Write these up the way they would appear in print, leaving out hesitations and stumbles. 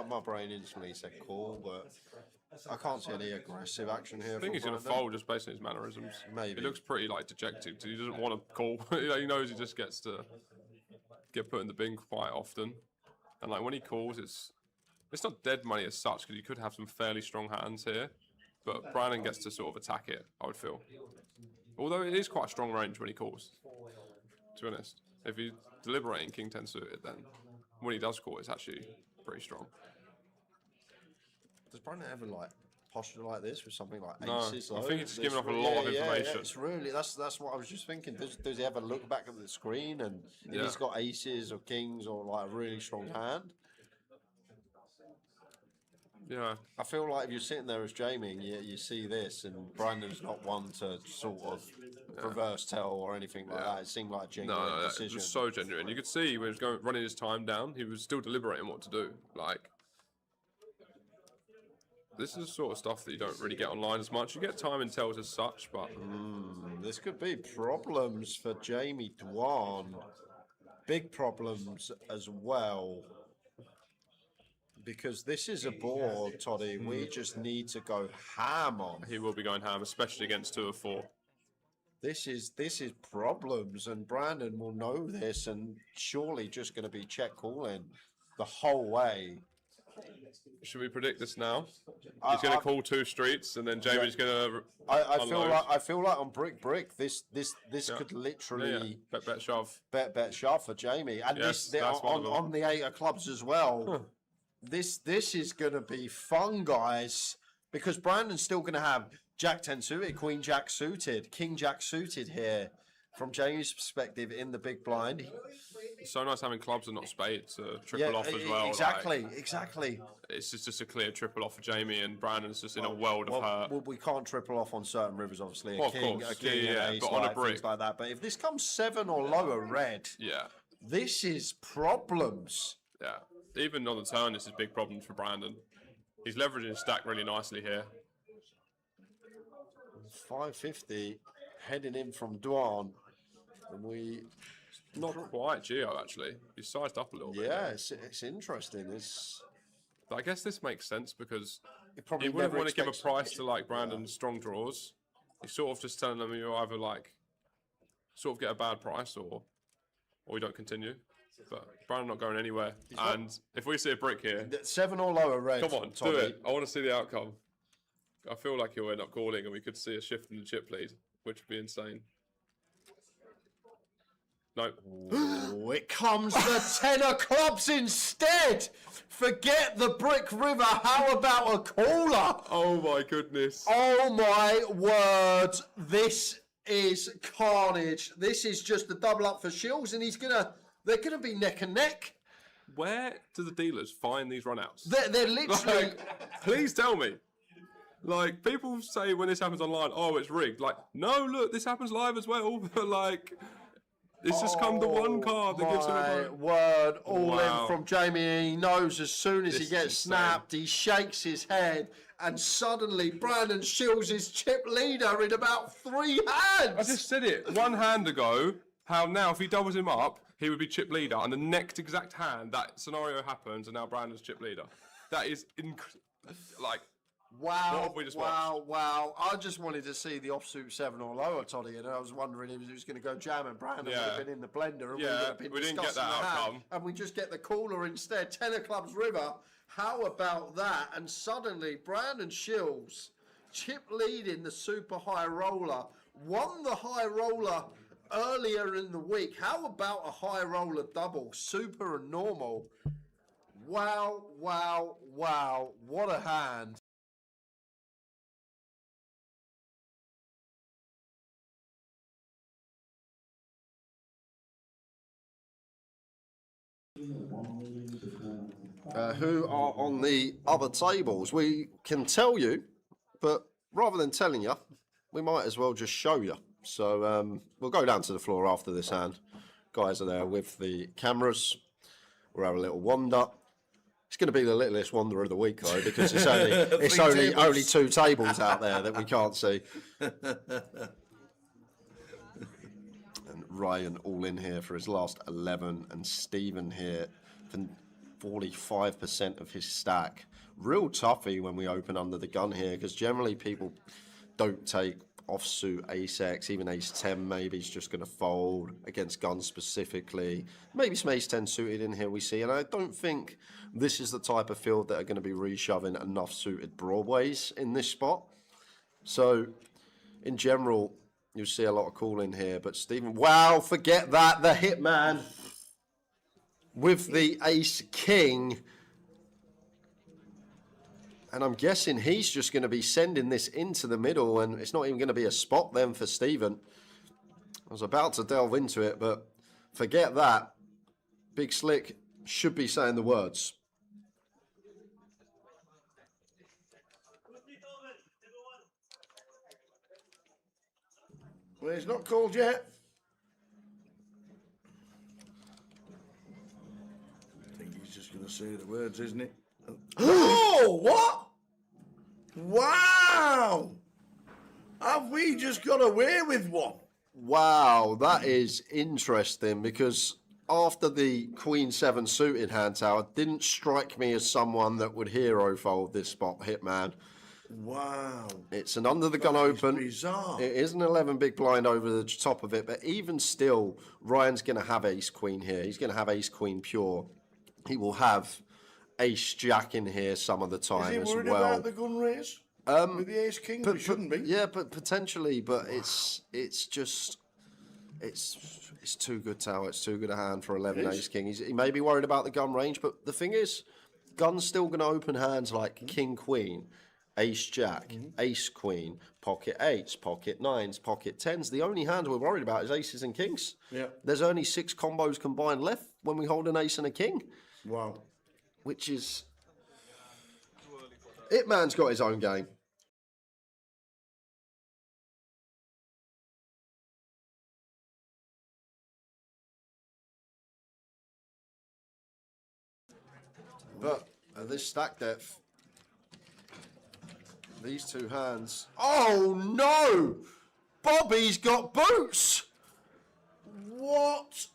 my brain instantly said call, but I can't see any aggressive action here. I think he's going to fold just based on his mannerisms. Maybe. He looks pretty like dejected because he doesn't want to call. He knows he just gets to get put in the bin quite often, and like when he calls, it's not dead money as such because you could have some fairly strong hands here, but Brandon gets to sort of attack it. I would feel, although it is quite a strong range when he calls. To be honest, if he's deliberating King 10 suited, then when he does call, it's actually pretty strong. Does Brandon ever like posture like this with something like aces? No, I think he's just giving off a lot of information. Yeah, it's really that's what I was just thinking. Does he ever look back at the screen and if he's got aces or kings or like a really strong hand? Yeah, I feel like if you're sitting there as Jamie and you see this, and Brandon's not one to sort of reverse tell or anything like that. It seemed like a genuine decision. It was so genuine. You could see when he was running his time down, he was still deliberating what to do. Like, this is the sort of stuff that you don't really get online as much. You get time and tells as such, but this could be problems for Jamie Dwan. Big problems as well. Because this is a board, Toddy, we just need to go ham on. He will be going ham, especially against 2 of 4. This is problems, and Brandon will know this, and surely just going to be check calling the whole way. Should we predict this now? He's going to call 2 streets, and then Jamie's going to. I feel like on brick. This could literally bet shove. Bet shove for Jamie, and this on the 8 of clubs as well. Huh. This is going to be fun, guys, because Brandon's still going to have Jack 10 suited, Queen Jack suited, King Jack suited here from Jamie's perspective in the big blind. It's so nice having clubs and not spades to triple off as well. Exactly. It's just a clear triple off for Jamie, and Brandon's just in a world of hurt. Well, we can't triple off on certain rivers, obviously. A king, an ace, but on a brick, things like that. But if this comes 7 or lower red, this is problems. Yeah. Even on the turn, this is big problems for Brandon. He's leveraging his stack really nicely here. 550 heading in from Dwan. And we... Not quite Geo, actually. He's sized up a little bit. Yeah, it's interesting. But I guess this makes sense because he wouldn't want to give a price to like Brandon's strong draws. He's sort of just telling them you either like sort of get a bad price or you don't continue. But Brandon not going anywhere. If we see a brick here... 7 or lower red. Come on, do it. I want to see the outcome. I feel like he'll end up calling and we could see a shift in the chip lead, which would be insane. No. Ooh, it comes the 10 of clubs instead. Forget the brick river. How about a caller? Oh, my goodness. Oh, my word. This is carnage. This is just a double up for Shields, and they're going to be neck and neck. Where do the dealers find these runouts? They're literally... Like, please tell me. Like, people say when this happens online, oh, it's rigged. Like, no, look, this happens live as well. But, like, it's just come the one card that gives him a word. All in from Jamie. He knows as soon as he gets snapped, he shakes his head, and suddenly Brandon Shields his chip leader in about 3 hands. I just said it 1 hand ago. How now, if he doubles him up, he would be chip leader, and the next exact hand, that scenario happens, and now Brandon's chip leader. That is like, wow, what have we just watched? Wow. I just wanted to see the offsuit 7 or lower, Toddy, and I was wondering if he was going to go jam, and Brandon would have been in the blender, and we would have been we didn't get that outcome. And we just get the caller instead. 10 of clubs river. How about that? And suddenly, Brandon Shields, chip leading the super high roller, won the high roller earlier in the week. How about a high roller double, super and normal? Wow. What a hand. Who are on the other tables? We can tell you, but rather than telling you, we might as well just show you. So we'll go down to the floor after this hand. Guys are there with the cameras. We'll have a little wander. It's going to be the littlest wander of the week, though, because it's only 2 tables out there that we can't see. And Ryan all in here for his last 11, and Stephen here for 45% of his stack. Real toughie when we open under the gun here, because generally people don't take offsuit ace-x, even ace-10 maybe is just going to fold against guns specifically. Maybe some ace-10 suited in here we see, and I don't think this is the type of field that are going to be reshoving enough suited broadways in this spot. So, in general, you'll see a lot of calling here, but Stephen, wow, forget that, the hitman with the ace-king. And I'm guessing he's just going to be sending this into the middle, and it's not even going to be a spot then for Stephen. I was about to delve into it, but forget that. Big Slick should be saying the words. Well, it's not called yet. I think he's just going to say the words, isn't it? Oh, what? Wow! Have we just got away with one? Wow, that is interesting, because after the Queen 7 suited hand tower, didn't strike me as someone that would hero fold this spot, hitman. Wow. It's an under the gun open. Bizarre. It is an 11 big blind over the top of it, but even still, Ryan's going to have ace queen here. He's going to have ace queen pure. He will have ace jack in here some of the time Is he as worried well. about the gun raise? With the ace king, we shouldn't be. Yeah, but potentially, but it's just it's too good tower. It's too good a hand for 11 ace king. He may be worried about the gun range, but the thing is, gun's still going to open hands like king queen, ace jack, ace queen, pocket eights, pocket nines, pocket tens. The only hand we're worried about is aces and kings. Yeah. There's only 6 combos combined left when we hold an ace and a king. Wow. Which is... Hitman's got his own game. But at this stack depth, these two hands... Oh no! Bobby's got boots! What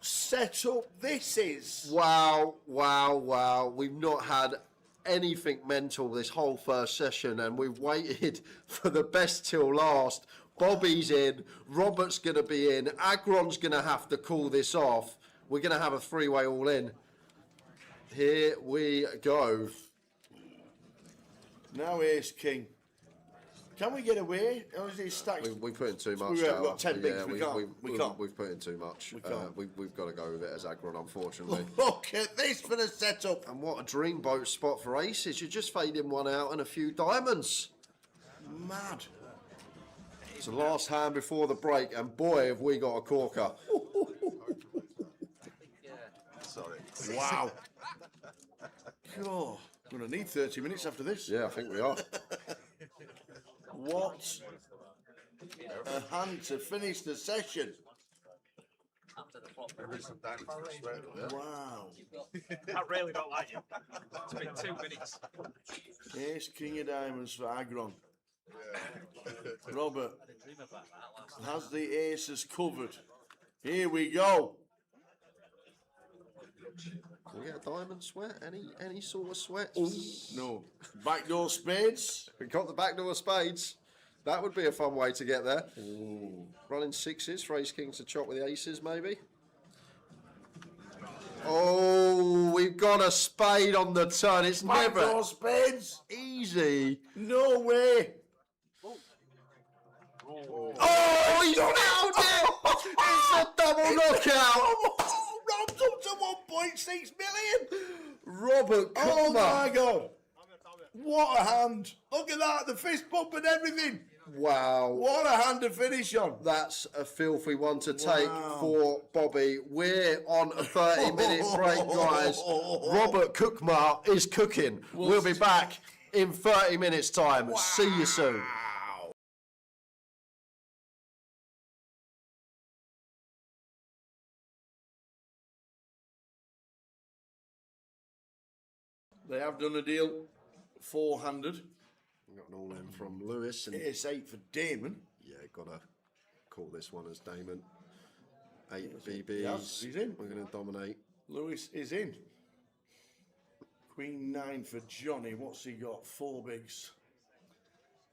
setup this is? Wow, wow, wow. We've not had anything mental this whole first session, and we've waited for the best till last. Bobby's in, Robert's going to be in, Agron's going to have to call this off. We're going to have a three-way all in. Here we go. Now ace king. Can we get away? Or is he stacked? We put in too much. We've got 10 bigs. Yeah, we can't. We've put in too much. We can't. We've got to go with it as Agron, unfortunately. Look at this for the setup. And what a dreamboat spot for aces. You're just fading one out and a few diamonds. Mad. It's the last hand before the break, and boy, have we got a corker. Sorry. Wow. God, I'm going to need 30 minutes after this. Yeah, I think we are. What a hand to finish the session. Wow. I really don't like you. It's been 2 minutes. Ace king of diamonds for Agron. Robert has the aces covered. Here we go. Can we get a diamond sweat? Any sort of sweat? No. Backdoor spades. We got the backdoor spades. That would be a fun way to get there. Running sixes for ace king to chop with the aces, maybe. Oh, we've got a spade on the turn. It's never Backdoor spades. easy. No way. Oh, he's nailed it! It's a double knockout. Rob's up to 1.6 million. Robert, Oh come on. my God. What a hand. Look at that, the fist bump and everything. Wow. What a hand to finish on. That's a filthy one to take Wow. for Bobby. We're on a 30-minute break, guys. Robert Cookmar is cooking. We'll be back in 30 minutes' time. See you soon. They have done a deal, four-handed. Got an all in from Lewis. And Ace 8 for Damon. yeah, gotta call this one as Damon. 8 BBs. Yes, he's in. We're going to dominate. Lewis is in. Queen 9 for Johnny. What's he got? 4 bigs.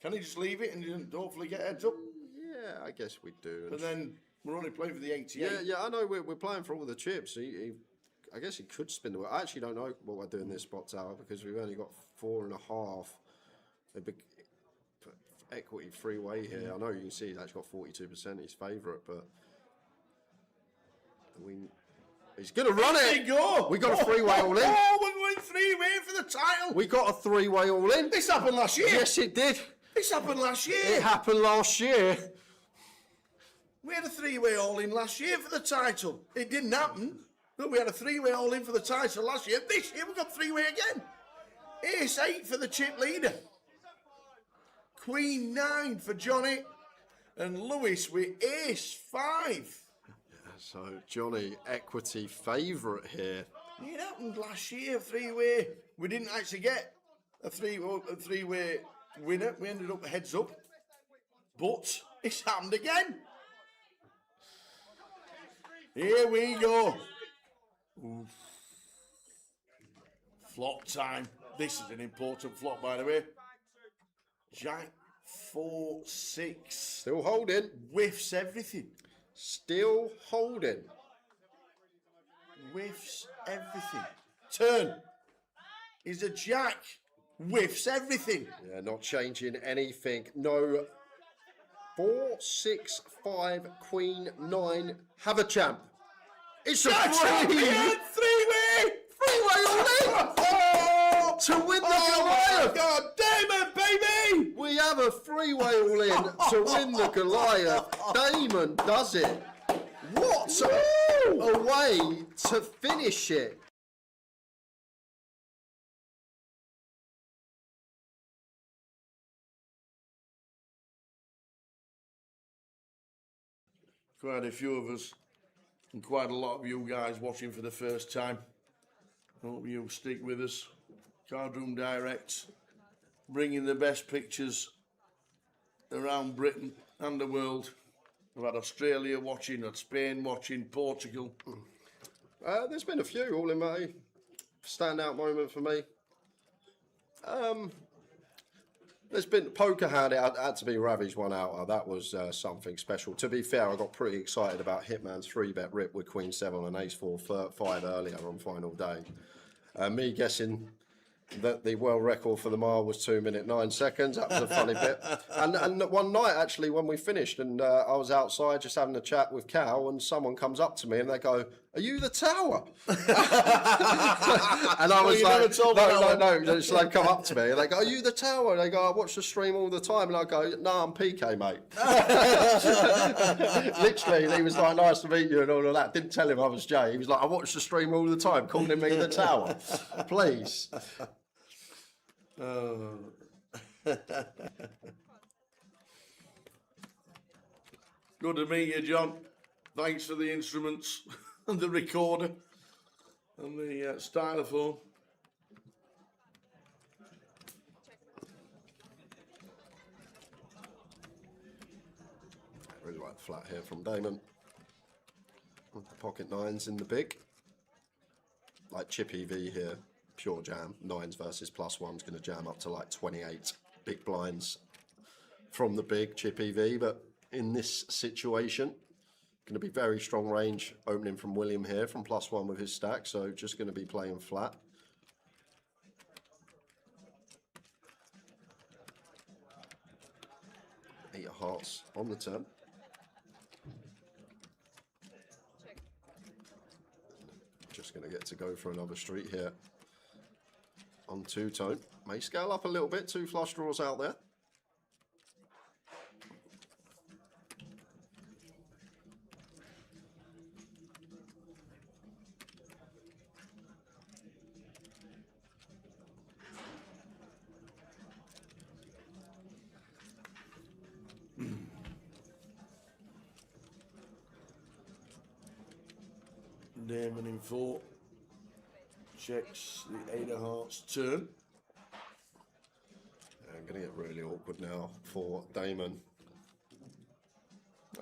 Can he just leave it and hopefully get heads up? Yeah, I guess we do. But then we're only playing for the 88. Yeah, I know we're playing for all the chips. I guess he could spin the wheel. I actually don't know what we're doing this spot tower because we've only got 4.5. A big equity freeway here. I know you can see he's actually got 42%. His favourite, but he's gonna run There it. you go. We got a three-way all in. Oh, we're going 3-way for the title. We got a 3-way all in. This happened last year. Yes, it did. This happened last year. It happened last year. We had a 3-way all-in last year for the title. It didn't happen, but we had a 3-way all-in for the title last year. This year we got 3-way again. Ace 8 for the chip leader. Queen 9 for Johnny. And Lewis with Ace 5. So Johnny, equity favourite here. It happened last year, 3-way. We didn't actually get a three-way winner. We ended up heads up. But it's happened again. Here we go. Oof. Flop time. This is an important flop, by the way. Jack 4-6. Still holding. Whiffs everything. Still holding. Whiffs everything. Turn. Is a jack. Whiffs everything. Yeah, not changing anything. No. 4, 6, 5, Queen 9. Have a champ. It's a Champion! 3-way! Freeway all in! Oh, to win the Goliath! God damn it, baby! We have a freeway all in to win the Goliath. Damon does it. What a way to finish it. Quite a few of us, and quite a lot of you guys watching for the first time. Hope you stick with us. Cardroom Direct, bringing the best pictures around Britain and the world. We've had Australia watching, had Spain watching, Portugal. There's been a few all in May. Standout moment for me. There's been poker hand. It had to be Ravi's one out. That was something special. To be fair, I got pretty excited about Hitman's 3-bet rip with Queen 7 and Ace 4 5 earlier on final day. Me guessing that the world record for the mile was 2 minutes 9 seconds. That was a funny bit. And one night, actually, when we finished, and I was outside just having a chat with Cal, and someone comes up to me and they go, "Are you the tower?" And I was like, no. So they come up to me and they go, "Are you the tower?" And they go, "I watch the stream all the time." And I go, "No, I'm PK, mate." Literally, he was like, "Nice to meet you," and all of that. Didn't tell him I was Jay. He was like, "I watch the stream all the time," calling me the tower. Please. Good to meet you, John. Thanks for the instruments and the recorder and the stylophone. Really like the flat here from Damon. Pocket 9s in the big. Like chip EV here. Pure jam. 9s versus +1's going to jam up to like 28 big blinds from the big chip EV. But in this situation, going to be very strong range opening from William here from +1 with his stack. So just going to be playing flat. Eight of hearts on the turn. Just going to get to go for another street here. On 2-tone. May scale up a little bit. 2 flush draws out there. Damon in 4. Checks the 8 of hearts turn. I'm going to get really awkward now for Damon.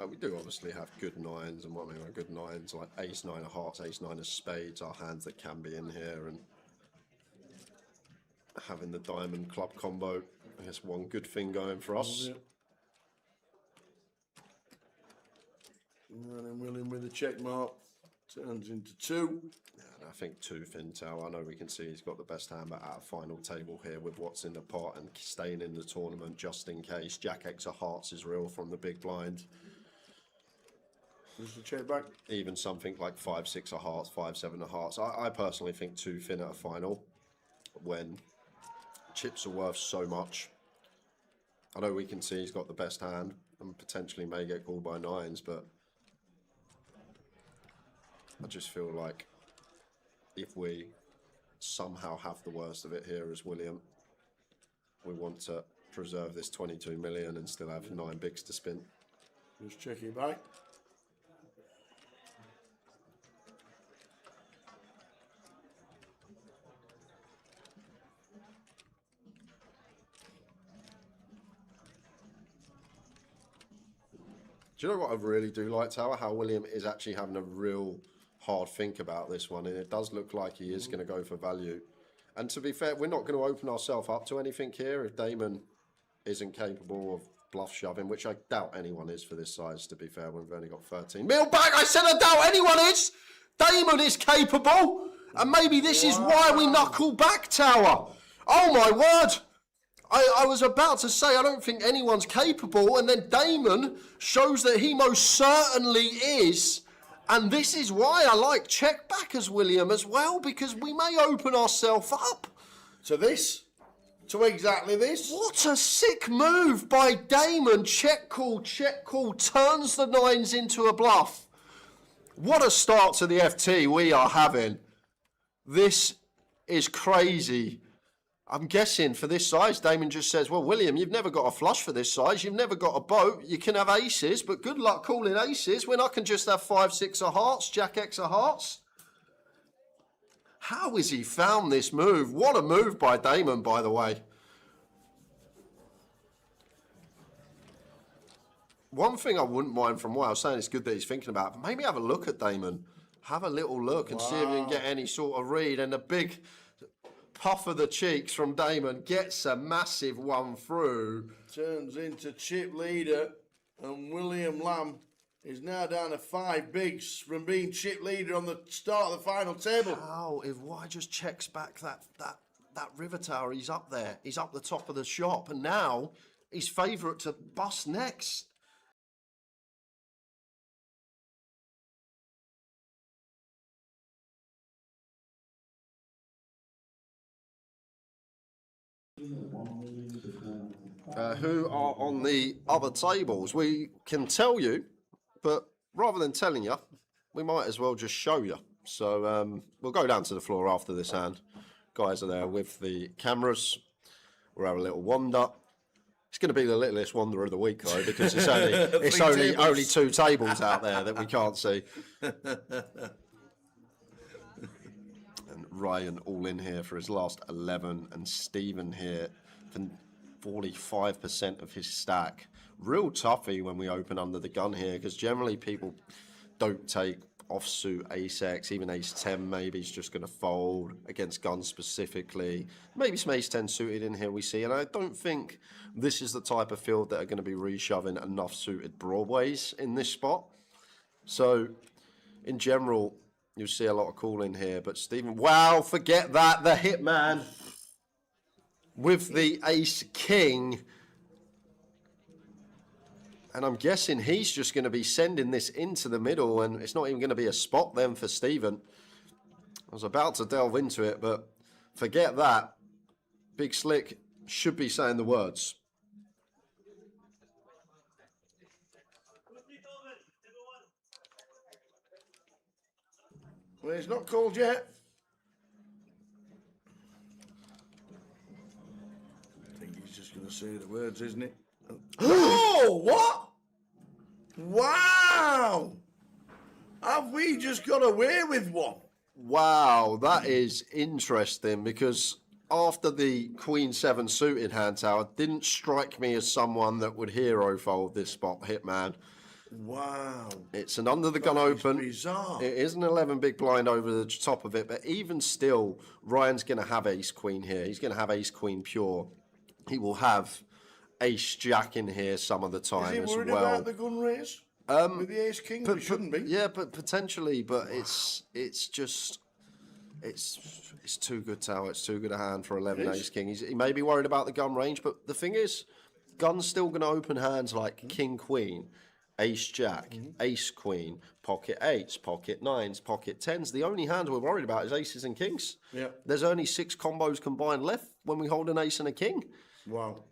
We do obviously have good 9s, and what I mean by good 9s, like Ace 9 of hearts, Ace 9 of spades, are hands that can be in here. And having the diamond club combo. I guess one good thing going for us. And then William with the check mark turns into 2. And I think 2 thin tail. I know we can see he's got the best hand, but at a final table here with what's in the pot and staying in the tournament just in case. Jack X of hearts is real from the big blind. Just a check back. Even something like 5, 6 of hearts, 5, 7 of hearts. I personally think 2 thin at a final when chips are worth so much. I know we can see he's got the best hand and potentially may get called by 9s, but I just feel like if we somehow have the worst of it here as William, we want to preserve this 22 million and still have 9 bigs to spin. Just check it back. Do you know what I really do like, Tower? How William is actually having a real hard think about this one, and it does look like he is going to go for value. And to be fair, we're not going to open ourselves up to anything here if Damon isn't capable of bluff shoving, which I doubt anyone is for this size, to be fair. We've only got 13 mil back. I said I doubt anyone is. Damon is capable, and maybe this is why we knuckle back, Tower. Oh, my word. I was about to say I don't think anyone's capable, and then Damon shows that he most certainly is. And this is why I like check back as William as well, because we may open ourselves up. To this? To exactly this? What a sick move by Damon. Check call, turns the 9s into a bluff. What a start to the FT we are having. This is crazy. I'm guessing for this size, Damon just says, well, William, you've never got a flush for this size. You've never got a boat. You can have aces, but good luck calling aces when I can just have 5, 6 of hearts, Jack X of hearts. How has he found this move? What a move by Damon, by the way. One thing I wouldn't mind from what I was saying, it's good that he's thinking about, but maybe have a look at Damon. Have a little look and see if you can get any sort of read. And the big puff of the cheeks from Damon gets a massive one through. Turns into chip leader, and William Lamb is now down to 5 bigs from being chip leader on the start of the final table. How if Y just checks back that river tower, he's up there. He's up the top of the shop, and now he's favourite to bust next. Who are on the other tables? We can tell you, but rather than telling you, we might as well just show you. So we'll go down to the floor after this hand. Guys are there with the cameras. We'll have a little wander. It's going to be the littlest wander of the week, though, because it's only 2 tables out there that we can't see. And Ryan all in here for his last 11, and Stephen here for 45% of his stack. Real toughie when we open under the gun here, because generally people don't take offsuit ace-x, even ace-10 maybe is just going to fold against guns specifically. Maybe some ace-10 suited in here we see, and I don't think this is the type of field that are going to be reshoving enough suited broadways in this spot. So in general, you'll see a lot of calling here, but Stephen, wow, forget that, the hitman with the ace-king. And I'm guessing he's just going to be sending this into the middle, and it's not even going to be a spot then for Stephen. I was about to delve into it, but forget that. Big Slick should be saying the words. Well, it's not called yet. I think he's just going to say the words, isn't it? Oh, what? Wow! Have we just got away with one? Wow, that is interesting, because after the Queen 7 suited hand tower, didn't strike me as someone that would hero fold this spot, hitman. Wow. It's an under the gun That is open. bizarre. It is an 11 big blind over the top of it, but even still, Ryan's going to have ace queen here. He's going to have ace queen pure. He will have ace jack in here some of the Is time he as worried well. about the gun raise? With the ace king, he shouldn't be. Yeah, but potentially, but it's just it's too good to how it's too good a hand for 11 It is. ace king. He may be worried about the gun range, but the thing is, gun's still going to open hands like king queen, ace jack, ace queen, pocket eights, pocket nines, pocket tens. The only hand we're worried about is aces and kings. Yeah. There's only 6 combos combined left when we hold an ace and a king, Wow.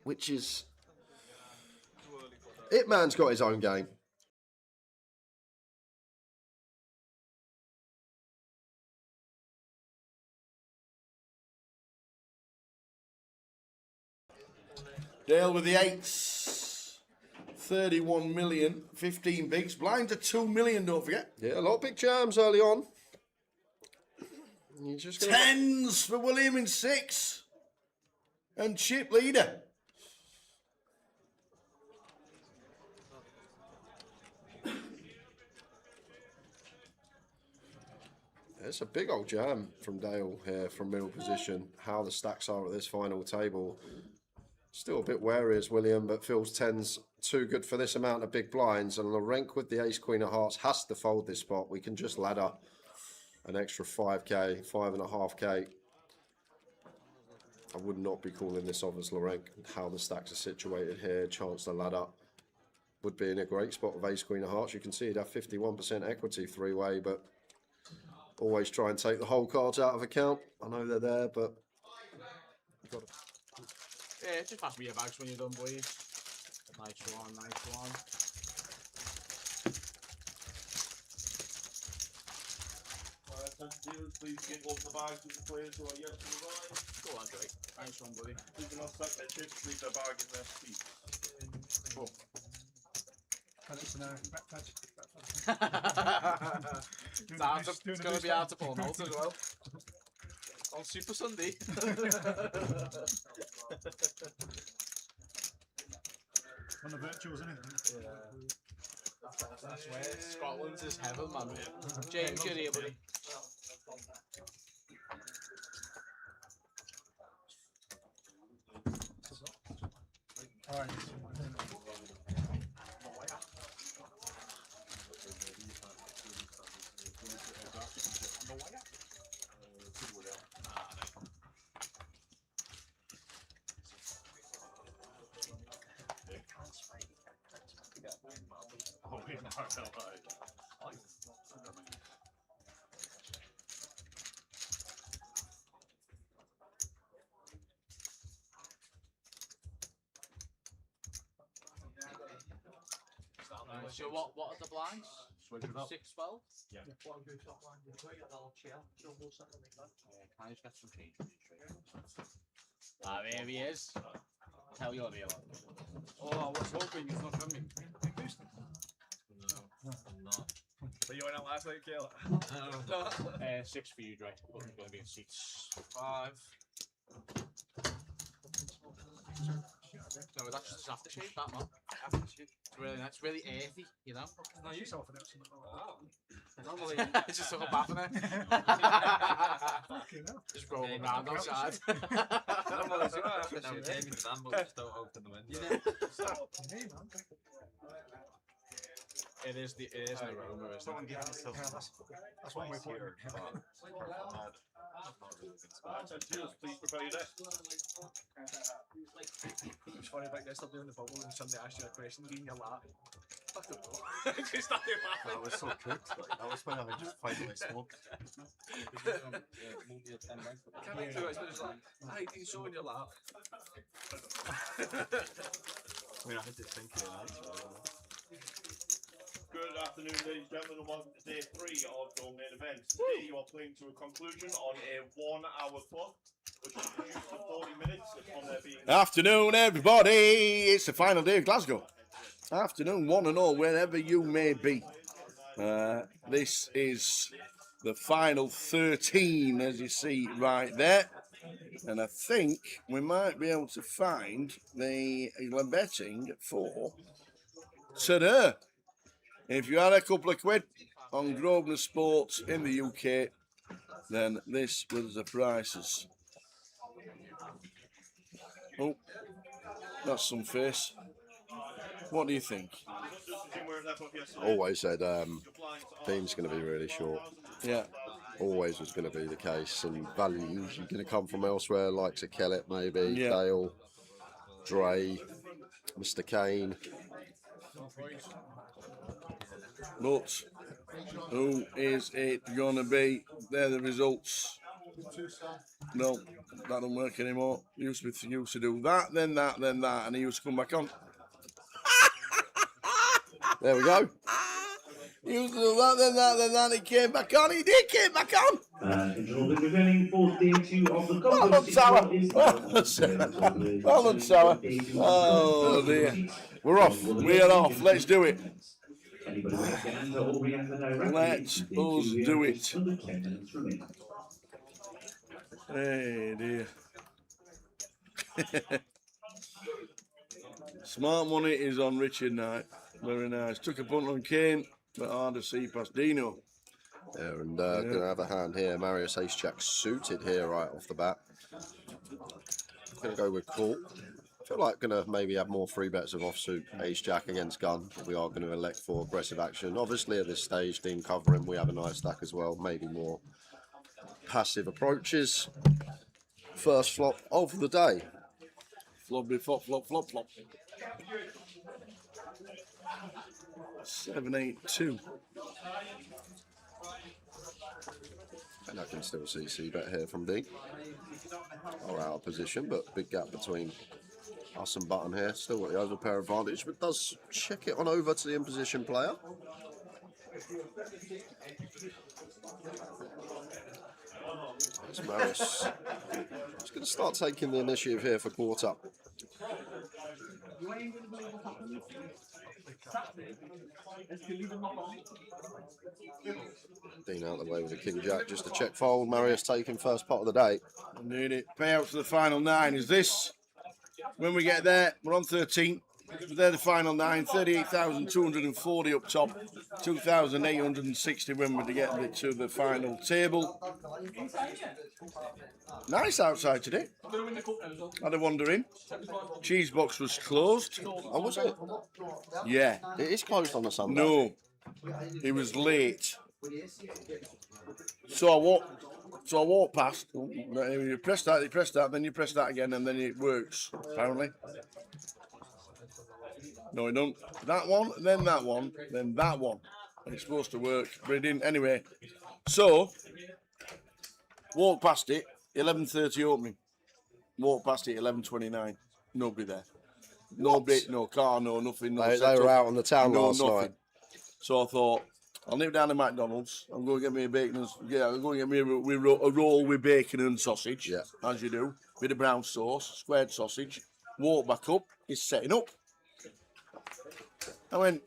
which is Hitman's got his own game. Dale with the eights. 31 million, 15 bigs. Blinds are 2 million, don't forget. Yeah, a lot of big jams early on. You're just gonna... Tens for William in 6. And chip leader. It's a big old jam from Dale here from middle position. How the stacks are at this final table. Still a bit wary as William, but feels tens too good for this amount of big blinds. And Lorenk with the ace queen of hearts has to fold this spot. We can just ladder an extra 5k, 5.5k. I would not be calling this off as Lorenk. How the stacks are situated here, chance to ladder. Would be in a great spot with ace queen of hearts. You can see he'd have 51% equity three-way, but always try and take the whole cards out of account. I know they're there, but Yeah, just pass me your bags when you're done, please. Nice one, nice one. Please get off the bags with the players who are yet to arrive. Go on, Drake. Nice one, buddy. Who can offset their chips, leave their bag in their seat. Cool. It's going to be hard to pull them out as well. On Super Sunday. On the virtuals, isn't it? Yeah. That's where Scotland's is heaven, man. James, you're here, buddy. Alright. So what are the blinds? 6-12? Yeah. Can I just get some change? Ah, there he is. Tell your deal. Oh, I was hoping he's not coming. No, I'm not. So you went out last night, Kayla? 6 for you, Dre. But we're going to be in seats 5. No, that's just aftershave, that man. It's really nice, it's really earthy, you know? No, you saw for that. Normally, it's just a little bath in it. Fucking hell. Just rolling around outside. Normally, it's It is an aroma, isn't Someone it? give us that's one way forward. Jules, please prepare your desk. It's funny about this, they're doing the bubble and somebody asked you a question, lean your lap. I don't know. Just started laughing. That was so cooked. Like, that was when I had just finally smoked. Can't make two, it's just like, hey, do you show in your lap? I mean, I had to think of it. Good afternoon, ladies and gentlemen, and welcome to day 3 of your main event. Today you are playing to a conclusion on a 1-hour clock, which is reduced to 40 minutes upon there being... Afternoon, everybody. It's the final day of Glasgow. Afternoon, one and all, wherever you may be. This is the final 13, as you see right there. And I think we might be able to find the betting for today. If you had a couple of quid on Grosvenor Sports in the UK, then this was the prices. Oh, that's some face. What do you think? Always said Dean's going to be really short. Yeah. Always was going to be the case, and value usually going to come from elsewhere, like to Kellett maybe, Yeah. Dale, Dre, Mr. Kane. But who is it gonna be? They're the results. No, that don't work anymore. Used to do that, then that, then that, and he used to come back on. There we go. He used to do that, then that, then that. He came back on. He did came back on. Control the prevailing fourth day two of the Well done, Sarah. Well done, Sarah. Oh dear. We're off. We are off. Let's do it. Anybody wants to enter or re-enter directly? Let's us do it. Under 10 minutes remaining. Hey dear. Smart money is on Richard Knight. Very nice. Took a punt on Kane, but hard to see past Dino. Yeah, and going to have a hand here. Marius Ace-Jack suited here right off the bat. Going to go with call. I feel like going to maybe have more free bets of offsuit Ace-Jack against gun. We are going to elect for aggressive action. Obviously at this stage, Dean covering, we have a nice stack as well. Maybe more passive approaches. First flop of the day. Floppy, flop, flop, flop, flop. 782. And I can still see C-bet here from Dean. Or out of position, but big gap between us and Button here. Still got the overpair advantage, but does check it on over to the in-position player. It's Marius. He's going to start taking the initiative here for quarter. Dean out of the way with a king jack, just a check fold. Marius taking first pot of the day. Need it. Payout to the final 9 is this. When we get there, we're on 13. They're the final 9. 38,240 up top. 2,860 when we get to the final table. Nice outside today. Had a wander in. Cheese box was closed. Oh, was it? Yeah. It is closed on the Sunday. No. It was late. So I walked past. You press that, then you press that again, and then it works, apparently. No, it don't. That one, then that one, then that one. And it's supposed to work, but it didn't. Anyway, so, walk past it, 11:30 opening. Walk past it, 11:29. Nobody there. Nobody, no car, no nothing. No They setup, were out on the town no last nothing. night. So I thought, I'll nip down to McDonald's. I'm going to get me a bacon and I'm going to get me a roll with bacon and sausage, Yeah. as you do. Bit of brown sauce, squared sausage. Walk back up. He's setting up. I went,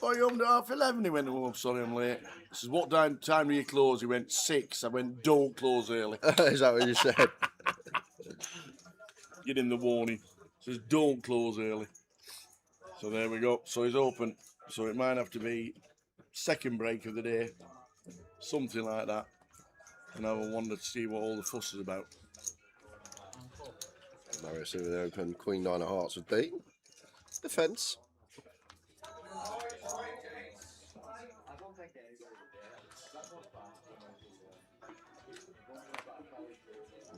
"Oh, you're home at 11:30." He went, "Oh, I'm sorry, I'm late." I says, "What time do you close?" He went, 6. I went, "Don't close early." Is that what you said? Get in the warning. He says, "Don't close early." So there we go. So he's open. So it might have to be second break of the day, something like that. And I will wonder to see what all the fuss is about. Marius in the open, Queen 9 of Hearts with Dean. Defence.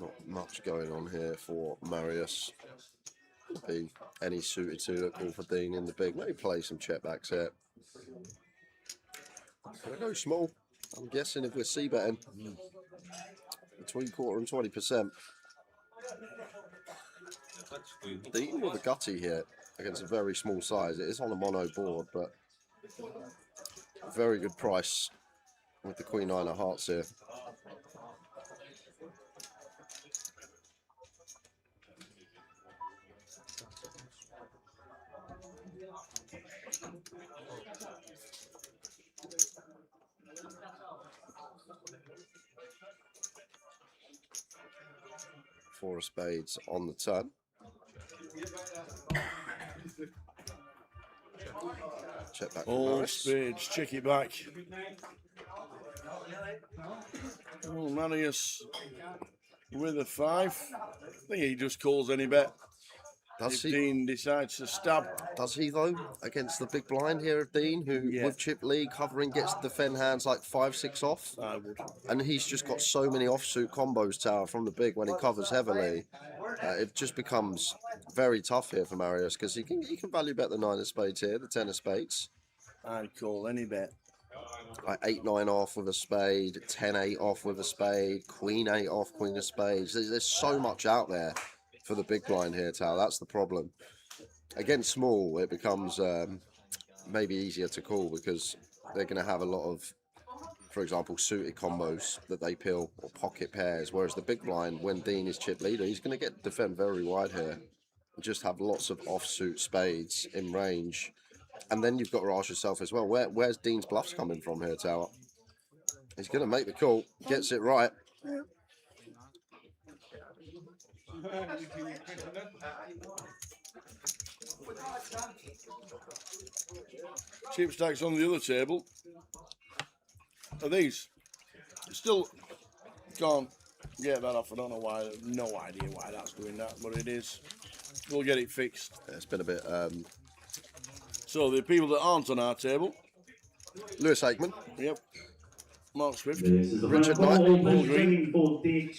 Not much going on here for Marius. Could be any suited to call for Dean in the big. Maybe play some check backs here. Gonna go small. I'm guessing if we're C-betting between quarter and 20%. Dean with a gutty here against a very small size. It is on a mono board, but very good price with the Queen 9 of Hearts here. Four of spades on the turn. Check back from All Marius. spades, check it back. Oh, Marius with a 5. I think he just calls any bet. Does If he? Dean decides to stab. Does he though? Against the big blind here of Dean, who Yeah. with chip lead covering gets defend hands like 5-6 off, I would. and he's just got so many offsuit combos tower from the big when he covers heavily. It just becomes very tough here for Marius because he can value bet the 9 of spades here, the 10 of spades. I'd call any bet. Like 8-9 off with a spade, 10-8 off with a spade, Queen 8 off, Queen of spades. There's so much out there for the big blind here, Tal. That's the problem. Against small, it becomes maybe easier to call because they're going to have a lot of, for example, suited combos that they peel or pocket pairs. Whereas the big blind, when Dean is chip leader, he's going to get defend very wide here. And just have lots of offsuit spades in range. And then you've got to ask yourself as well, where's Dean's bluffs coming from here, Tower? He's going to make the call, gets it right. Chip stacks on the other table are these. Still can't get that off. I don't know why. No idea why that's doing that, but it is. We'll get it fixed. Yeah, it's been a bit... So the people that aren't on our table. Lewis Aikman. Yep. Mark Swift. Richard Knight. Paul Green.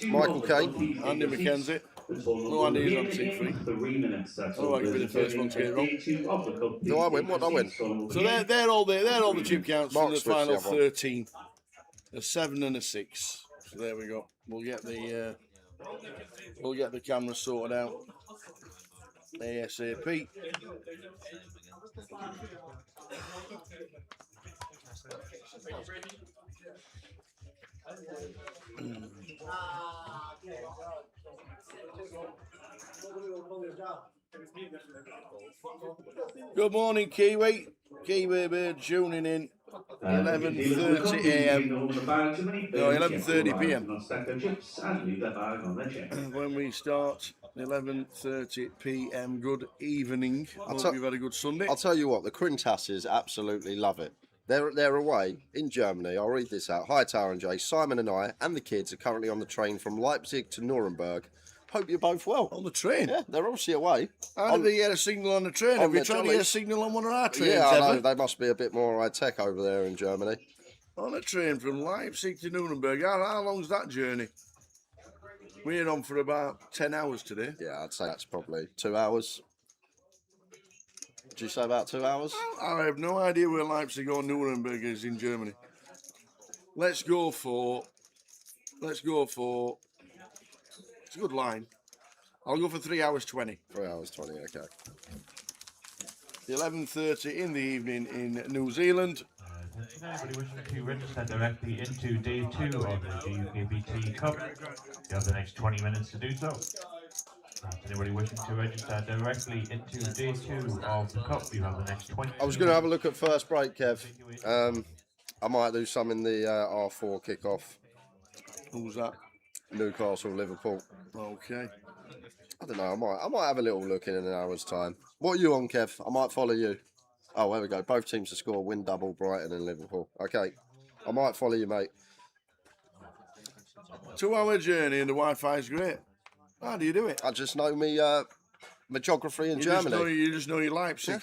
Michael Caine. Andy McKenzie. No, Andy's on T3. Oh, I could be the first one to get it wrong. Do I win? What do I win? So they're all the chip counts Mark from the Swift's final the other one. 13. A 7 and a 6. So there we go. We'll get the camera sorted out ASAP. Good morning, Kiwi. Kiwi Bird tuning in. 11:30 a.m. No, 11:30 p.m. When we start, 11:30 p.m. Good evening. Hope you've had a good Sunday. I'll tell you what, the Quintasses absolutely love it. They're away in Germany. I'll read this out. Hi, Tower and Jay. Simon and I and the kids are currently on the train from Leipzig to Nuremberg. Hope you're both well. On the train? Yeah, they're obviously away. How did they get a signal on the train? Have we tried to get a signal on one of our trains? Yeah, I know. They must be a bit more high-tech over there in Germany. On a train from Leipzig to Nuremberg. How long's that journey? We're on for about 10 hours today. Yeah, I'd say that's probably 2 hours. Did you say about 2 hours? I have no idea where Leipzig or Nuremberg is in Germany. Let's go for... It's a good line. I'll go for 3 hours 20. 3 hours 20, okay. 11:30 in the evening in New Zealand. Anybody wishing to register directly into day 2 of the GUKPT Cup, you have the next 20 minutes to do so. Anybody wishing to register directly into day 2 of the Cup, you have the next 20 minutes. I was going to have a look at first break, Kev. I might do some in the R4 kickoff. Who's that? Newcastle, Liverpool. Okay. I don't know. I might have a little look in an hour's time. What are you on, Kev? I might follow you. Oh, there we go. Both teams to score. Win double, Brighton and Liverpool. Okay. I might follow you, mate. 2 hour journey and the Wi-Fi is great. How do you do it? I just know my geography in Germany. You just know your Leipzig.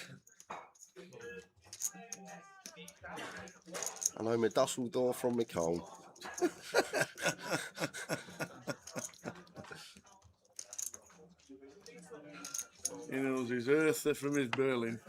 I know my Dusseldorf from my Cologne. He knows his Hertha from his Berlin.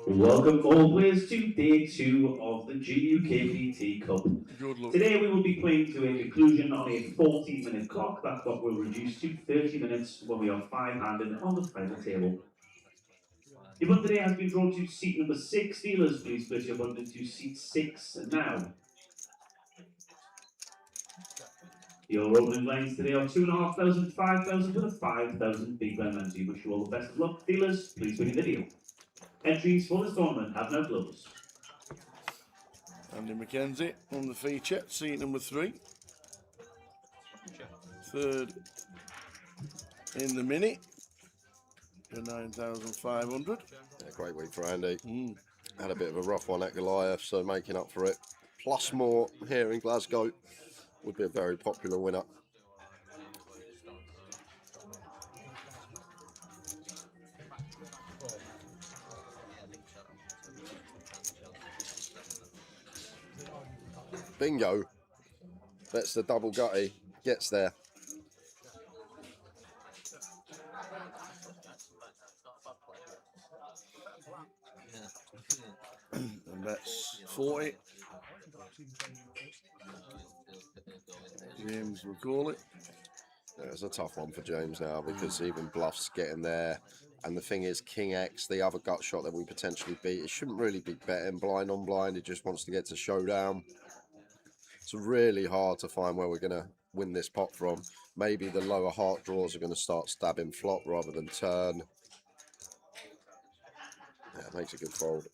Welcome all players to day 2 of the GUKPT Cup. Good luck. Today we will be playing to a conclusion on a 40-minute clock. That clock will reduce to 30 minutes when we are 5-handed on the final table. Your button today has been drawn to seat number 6. Dealers, please place your button into seat 6 now. Your opening lines today are 2,500, 5,000 with a 5,000 big blind man. We wish you all the best of luck. Dealers, please win the deal. Entries for this tournament have now closed. Andy McKenzie on the feature, seat number 3. Third in the minute for 9,500. Yeah, great week for Andy. Had a bit of a rough one at Goliath, so making up for it. Plus more here in Glasgow would be a very popular winner. Bingo. That's the double gutty. Gets there. And that's 40. James will call it. Yeah, it's a tough one for James now because even bluff's getting there. And the thing is, King X, the other gut shot that we potentially beat, it shouldn't really be betting blind on blind. It just wants to get to showdown. It's really hard to find where we're going to win this pot from. Maybe the lower heart draws are going to start stabbing flop rather than turn. Yeah, it makes a good fold.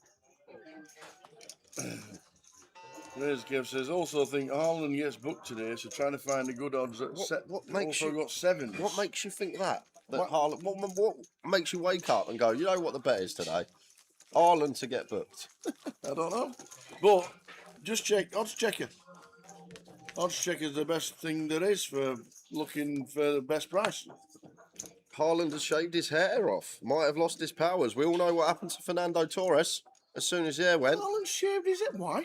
There's Kev says, also think Harlan gets booked today, so trying to find the good odds at What makes also you got 7. What makes you think that? What? Harlan, what makes you wake up and go, you know what the bet is today? Harlan to get booked. I don't know. But just check odds checker. Odds checker is the best thing there is for looking for the best price. Harlan has shaved his hair off. Might have lost his powers. We all know what happened to Fernando Torres as soon as his hair went. Harlan shaved his head. Why?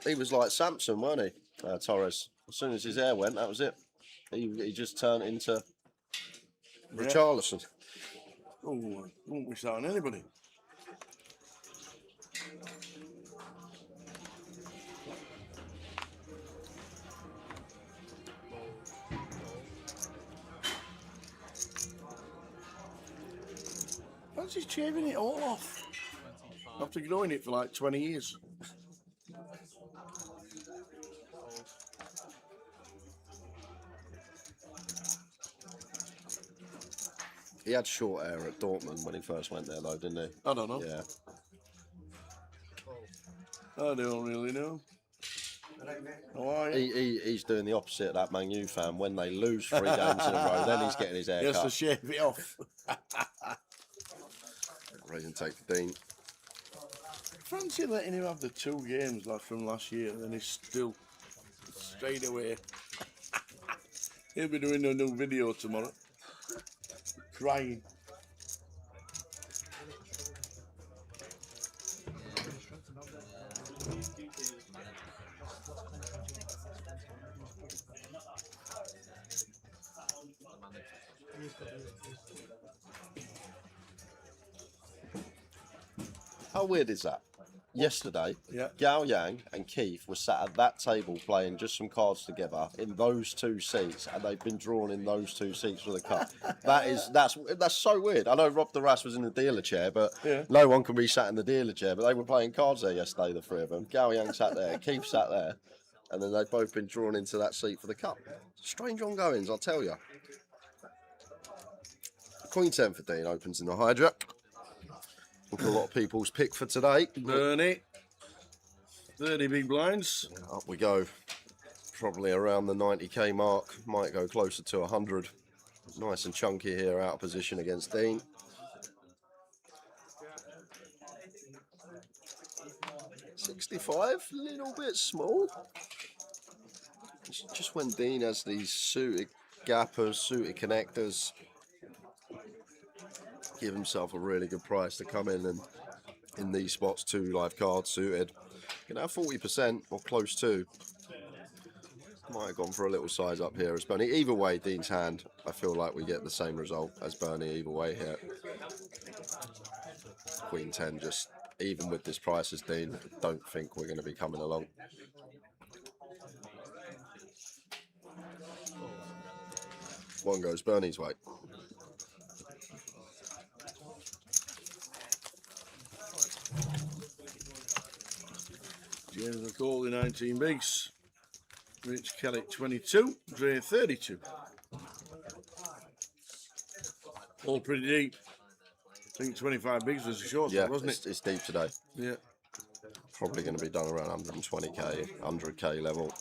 He was like Samson, weren't he? Torres. As soon as his hair went, that was it. He just turned into Richarlison. Oh, I won't wish that on anybody. Fancy shaving it all off. After growing it for like 20 years. He had short hair at Dortmund when he first went there, though, didn't he? I don't know. Yeah. I don't really know. How are you? He's doing the opposite of that Man U fan. When they lose 3 games in a row, then he's getting his hair He has cut. to shave it off. Raise and take the Dean. Fancy letting him have the 2 games from last year, and then he's still straight away. He'll be doing a new video tomorrow. Crying. How weird is that? Yesterday, Yeah. Gao Yang and Keith were sat at that table playing just some cards together in those 2 seats, and they've been drawn in those 2 seats for the cup. That's so weird. I know Rob DeRass was in the dealer chair, but no one can be sat in the dealer chair. But they were playing cards there yesterday, the 3 of them. Gao Yang sat there, Keith sat there, and then they've both been drawn into that seat for the cup. Strange ongoings, I'll tell you. Queen 10 for Dean opens in the Hydra. A lot of people's pick for today. Bernie. 30 big blinds. Up we go. Probably around the 90k mark. Might go closer to 100. Nice and chunky here, out of position against Dean. $65, a little bit small. It's just when Dean has these suited gappers, suited connectors, give himself a really good price to come in, and in these spots 2 live cards suited. You can have 40% or close to. Might have gone for a little size up here as Bernie. Either way, Dean's hand, I feel like we get the same result as Bernie either way here. Queen 10, just even with this price as Dean, don't think we're going to be coming along. One goes Bernie's way. James McCauley 19 bigs. Rich Kelly 22. Dre 32. All pretty deep. I think 25 bigs was a short Yeah, one, wasn't it? it's deep today. Yeah. Probably going to be done around 120k, 100k level.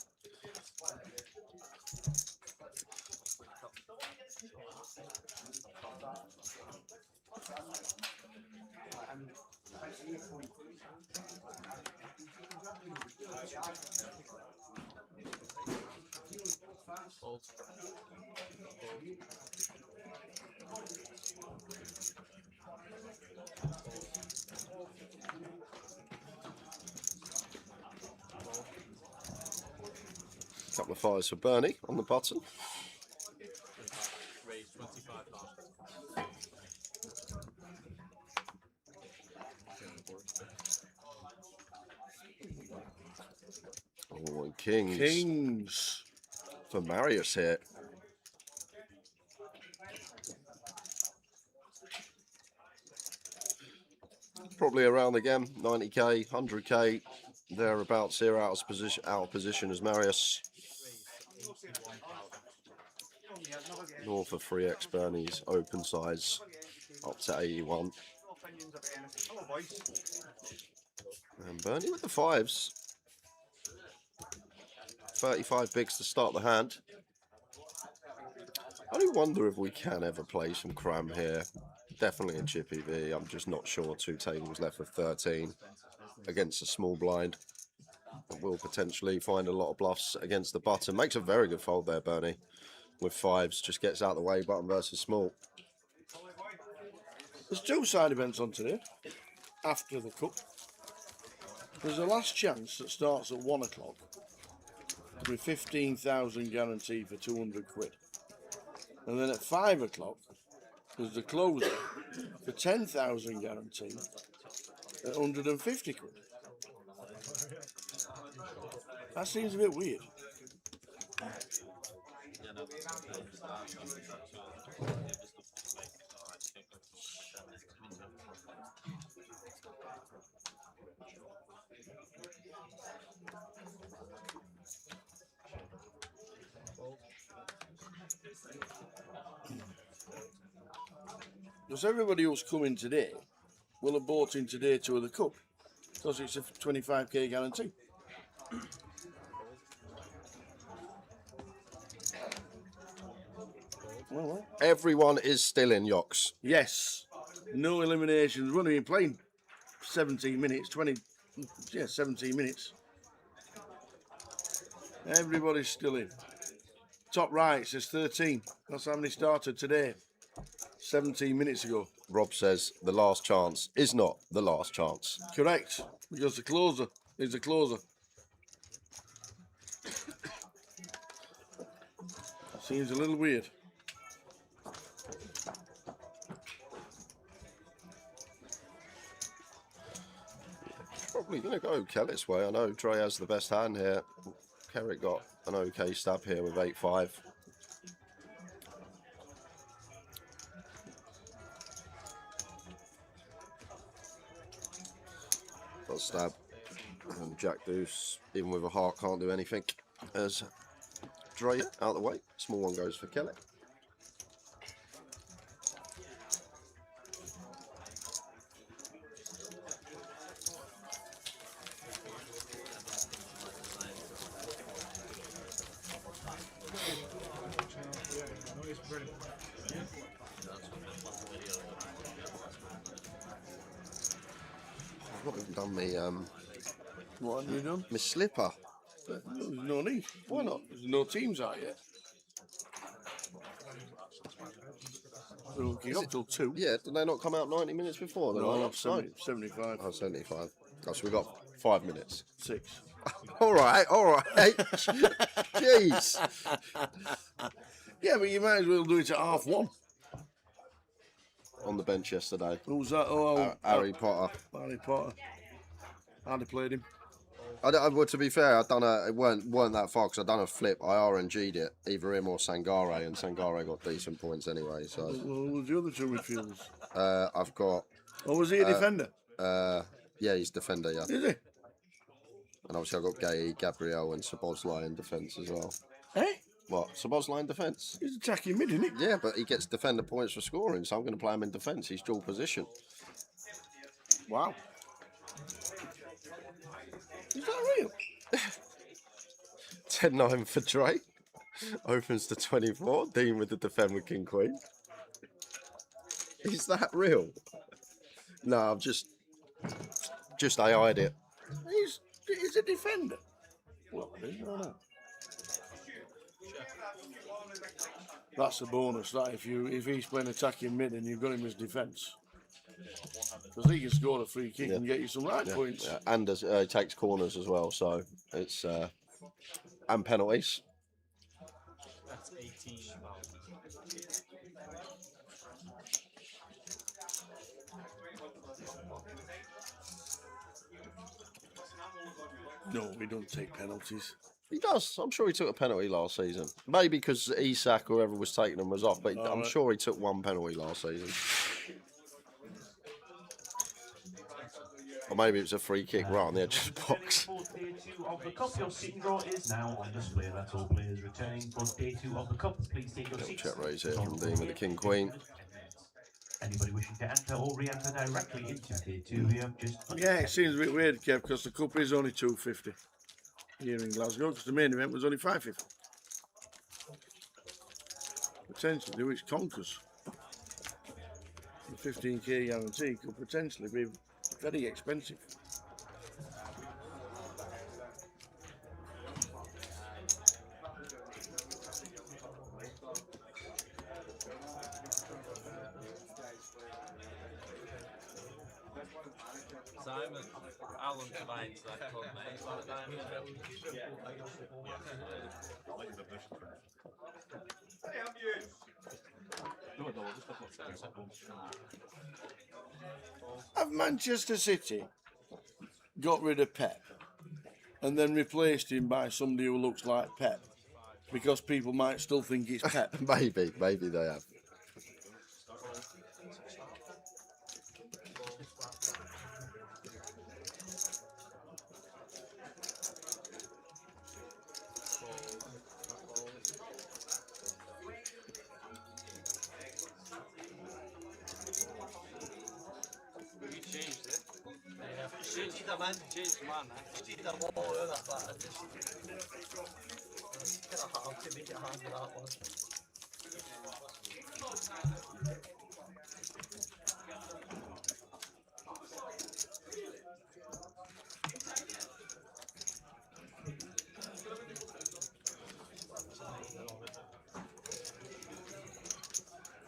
Couple of fires for Bernie on the button. Raise 25,000. Oh, and kings. Kings. For Marius here. Probably around again, 90k, 100k, thereabouts here, out of position as Marius. North of 3x Bernie's open size, up to 81. And Bernie with the fives. 35 bigs to start the hand. I do wonder if we can ever play some cram here. Definitely in Chippy V. I'm just not sure. 2 tables left of 13 against a small blind. But we'll potentially find a lot of bluffs against the button. Makes a very good fold there, Bernie. With fives, just gets out of the way, button versus small. There's 2 side events on today, after the cup. There's a last chance that starts at 1 o'clock with 15,000 guaranteed for 200 quid. And then at 5 o'clock, there's the closer for 10,000 guaranteed at 150 quid. That seems a bit weird. Because everybody who's coming today will have bought in today to the cup, because it's a 25k guarantee. Well. Everyone is still in Yoks. Yes. No eliminations. We've only been playing 17 minutes, 17 minutes. Everybody's still in. Top right says 13. That's how many started today. 17 minutes ago. Rob says the last chance is not the last chance. Correct. Because the closer is the closer. Seems a little weird. Probably going to go Kellett's way. I know Dre has the best hand here. Kerrick got an okay stab here with 8-5. Got a stab. And Jack Deuce, even with a heart, can't do anything. As Dre out of the way. Small one goes for Kellett. I've not even done me What have you done? my slipper. There's no need. Why not? There's no teams out yet. We'll kick off till 2. Yeah, did they not come out 90 minutes before? They No, line not up slow. 75. Oh, 75. Oh, so we got 5 minutes. 6. All right. Jeez. Yeah, but you might as well do it at 1:30. On the bench yesterday. Who's that? Oh, Harry Potter. Harry Potter. Hardly played him. Well, to be fair, it weren't that far because I done a flip. I RNG'd it, either him or Sangare, and Sangare got decent points anyway. So Well, who was the other 2 midfielders? I've got. Oh, was he a defender? Yeah, he's defender. Yeah, Is he? and obviously I've got Gay, Gabriel, and Sabozlai in defence as well. Eh? What? Sabozlai in defence? He's attacking mid, isn't he? Yeah, but he gets defender points for scoring, so I'm going to play him in defence. He's dual position. Wow. Is that real? 10-9 for Dre. Opens to 24. Dean with the defend with King Queen. Is that real? No, I'm just just AI'd it. He's a defender. Well, I didn't know that. That's a bonus. That if he's playing attacking mid and you've got him as defence, because he can score a free kick and get you some right points. Yeah. And he takes corners as well, so it's and penalties. That's 18. No, we don't take penalties. He does. I'm sure he took a penalty last season. Maybe because Isak, whoever was taking them, was off, but I'm sure he took one penalty last season. Or maybe it was a free kick right on the edge of the box. Day 2 of the cup, your seat draw is now on display. That's all players returning for day 2 of the cup. Please take your seats. Check raise here from Dean with the King Queen. Anybody wishing to enter or re-enter directly into day 2 here, just... Yeah, it seems a bit weird, Kev, because the cup is only $250 here in Glasgow, because the main event was only $550. Potentially, which conquers. The 15k guarantee could potentially be very expensive. Simon, Alan finds that club, mate. Have Manchester City got rid of Pep and then replaced him by somebody who looks like Pep? Because people might still think it's Pep. Maybe they have.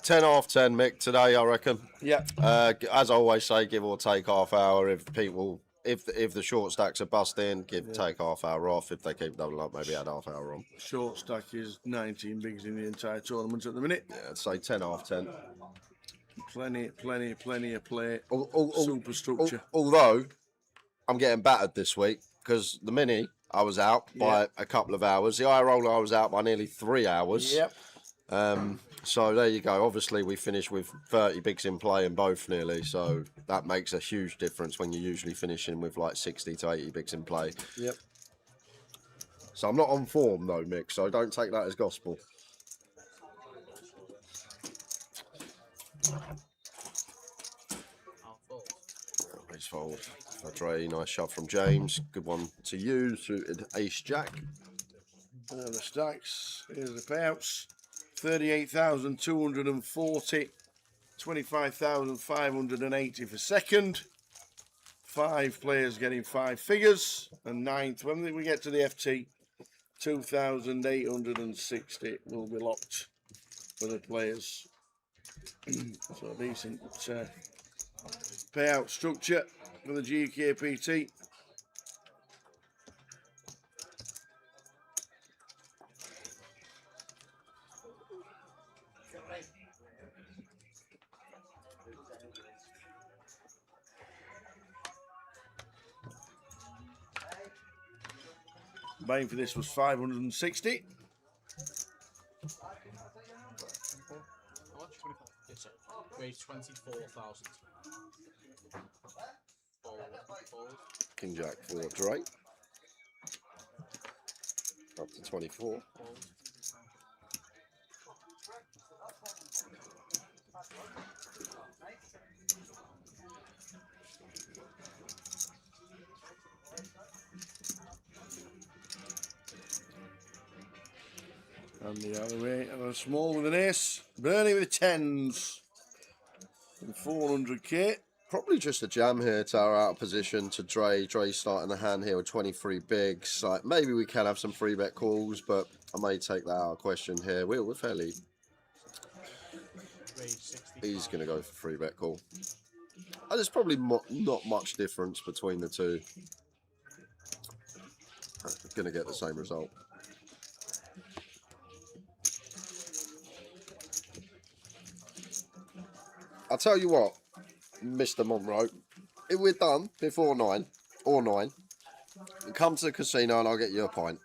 Ten half 10, Mick, today, I reckon. Yeah. As I always say, give or take half hour. If the short stacks are busting, take half hour off. If they keep doubling up, maybe add half hour on. Short stack is 19 bigs in the entire tournament at the minute. Yeah, I'd say 10 half 10. Plenty of play. Superstructure. Although, I'm getting battered this week because the mini, I was out by a couple of hours. The eye roller, I was out by nearly 3 hours. Yep. So there you go. Obviously, we finished with 30 bigs in play in both nearly. So that makes a huge difference when you're usually finishing with like 60 to 80 bigs in play. Yep. So I'm not on form though, Mick. So don't take that as gospel. Please fold. Dre, nice shove from James. Good one to you. Suited ace jack. The stacks. Here's the payouts. 38,240, 25,580 for second. 5 players getting 5 figures, and 9th, when we get to the FT, 2,860 will be locked for the players. So a decent payout structure for the GUKPT. Buying for this was 560. Wage 24,000. King Jack for Dre. Up to 24. And the other way, and a small with an ace. Bernie with 10s. And 400k. Probably just a jam here. Tower out of position to Dre. Dre starting the hand here with 23 bigs. Like maybe we can have some free bet calls, but I may take that out of question here. We're fairly. He's going to go for free bet call. And there's probably not much difference between the two. Going to get the same result. I'll tell you what, Mr. Monroe, if we're done before 9 or 9, come to the casino and I'll get you a pint.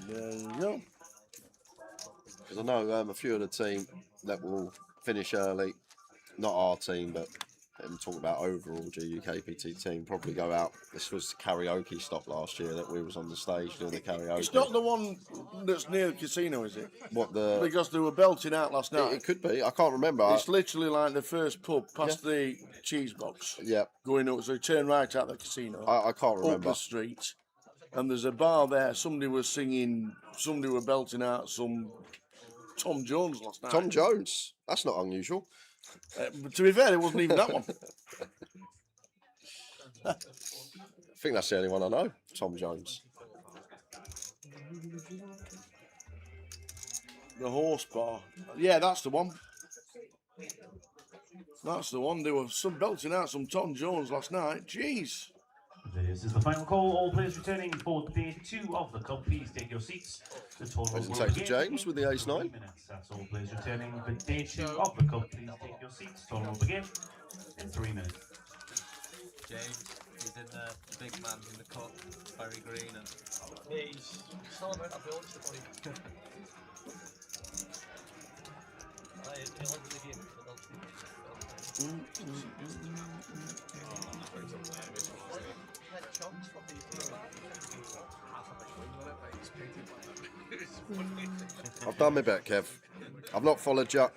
There you go. Because I know a few of the team that will finish early, not our team, but I'm talking about overall GUKPT team, probably go out. This was karaoke stop last year that we was on the stage doing the karaoke. It's not the one that's near the casino, is it? What the? Because they were belting out last night. It could be. I can't remember. It's literally like the first pub past the cheese box. Yeah. Going up, so you turn right out the casino. I can't remember. Up the street. And there's a bar there. Somebody was singing, somebody were belting out some Tom Jones last night. Tom Jones? That's not unusual. But to be fair, it wasn't even that one. I think that's the only one I know, Tom Jones. The horse bar. Yeah, that's the one. That's the one. They were belting out some Tom Jones last night. Jeez. This is the final call. All players returning for day 2 of the cup. Please take your seats. The total Doesn't will take to begin James with the ace 9. minutes. That's all players returning for day 2 of the cup. Please take your seats. Total will begin in 3 minutes. James, he's in the big man in the cup, very green and He's still about a build to play. He'll enter the game. I've done my bet, Kev. I've not followed you.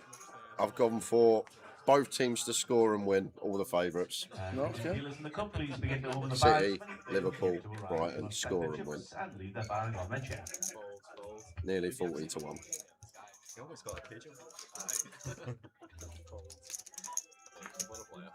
I've gone for both teams to score and win, all the favourites. Okay. In the cup, please begin to open the City, bag. Liverpool, Brighton, score and win. And leave the bag on the chair. Nearly 40 to 1. he almost got a pigeon. What a player.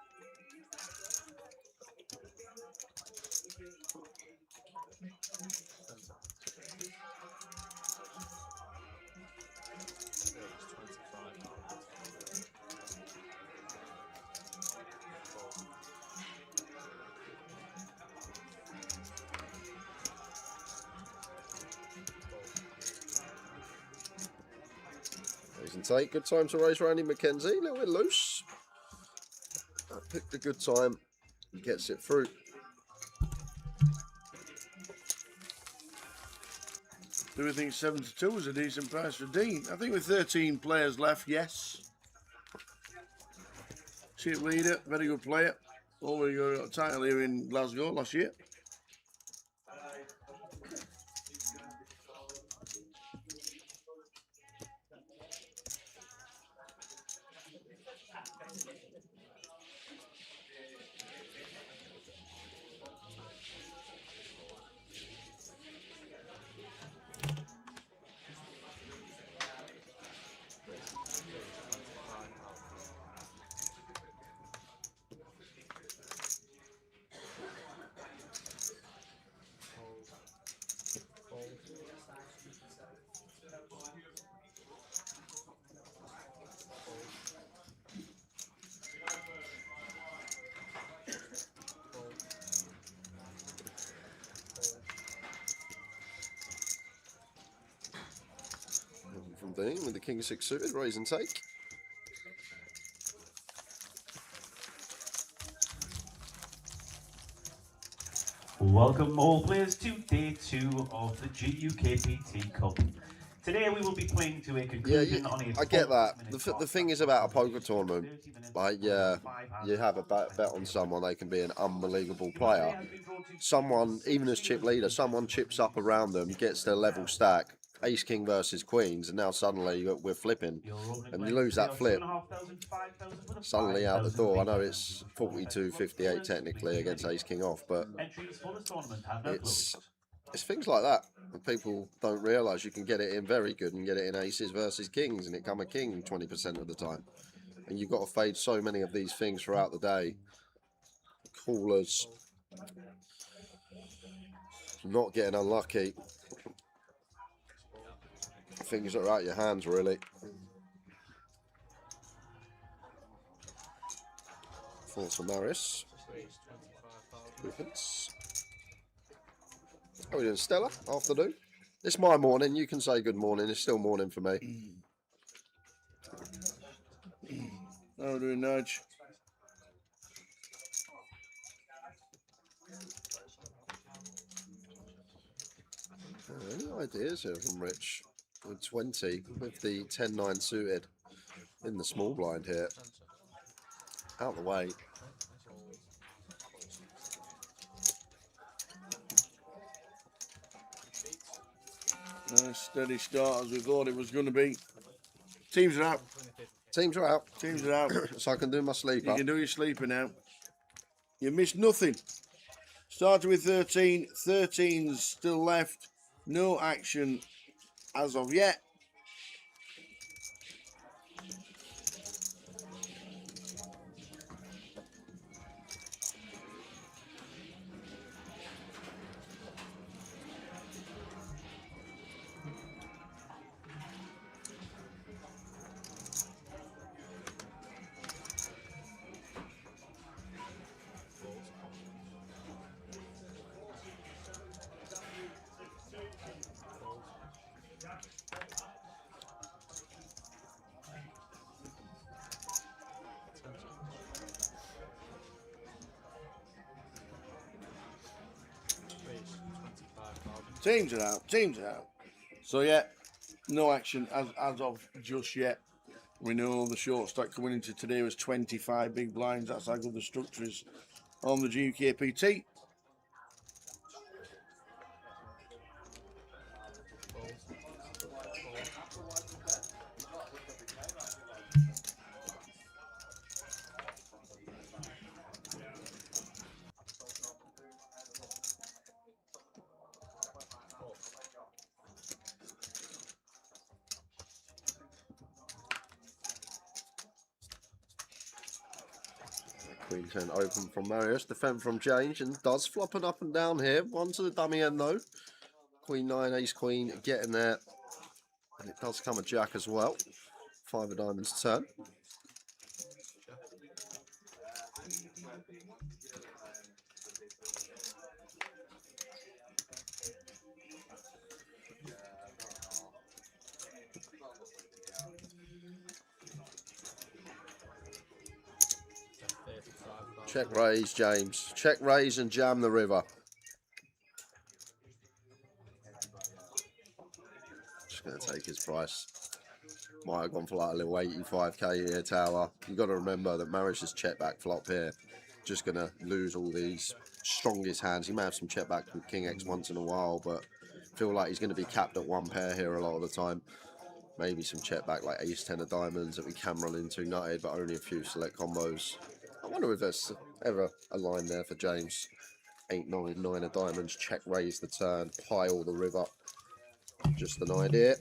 Raise and take. Good time to raise Randy McKenzie. A little bit loose. Picked a good time. Gets it through. Do we think 72 is a decent price for Dean? I think with 13 players left, yes. Chip leader, very good player. Already got a title here in Glasgow last year. From Dean with the King 6 suited. Raise and take. Welcome all players to day 2 of the GUKPT Cup. Today we will be playing to a conclusion on a I get that. 40-minute The thing is about a poker tournament, like, you have a bet on someone, they can be an unbelievable player. Someone, even as chip leader, someone chips up around them, gets their level stack, ace king versus queens, and now suddenly we're flipping, and you lose that flip. Suddenly out the door. I know it's 42-58 technically against ace king off, but it's things like that. And people don't realise you can get it in very good and get it in aces versus kings, and it come a king 20% of the time. And you've got to fade so many of these things throughout the day. callers. Not getting unlucky. Things are out your hands, really. Thoughts for Marius. Movements. How are we doing, Stella? Afternoon? It's my morning. You can say good morning. It's still morning for me. How are we doing, Nudge? Any ideas here from Rich? With 20, with the 10-9 suited in the small blind here. Out the way. Nice steady start as we thought it was going to be. Teams are out. Teams are out. Teams are out. So I can do my sleeper. You can do your sleeper now. You missed nothing. Started with 13. 13's still left. No action as of yet. Teams are out. Teams are out. So yeah, no action as of just yet. We know the short stack coming into today was 25 big blinds. That's how good the structure is on the GUKPT. Queen 10 open from Marius, defend from James, and does flop it up and down here. One to the dummy end though. Queen 9, ace queen, getting there. And it does come a jack as well. 5 of diamonds turn. Check raise, James. Check raise and jam the river. Just going to take his price. Might have gone for like a little 85k here, Tower. You've got to remember that Marius's check back flop here. Just going to lose all these strongest hands. He may have some check back with King X once in a while, but feel like he's going to be capped at one pair here a lot of the time. Maybe some check back like ace 10 of diamonds that we can run into nutted, but only a few select combos. I wonder if there's ever a line there for James. 8, 9, 9 of diamonds, check raise the turn, pile the river. Just an idea.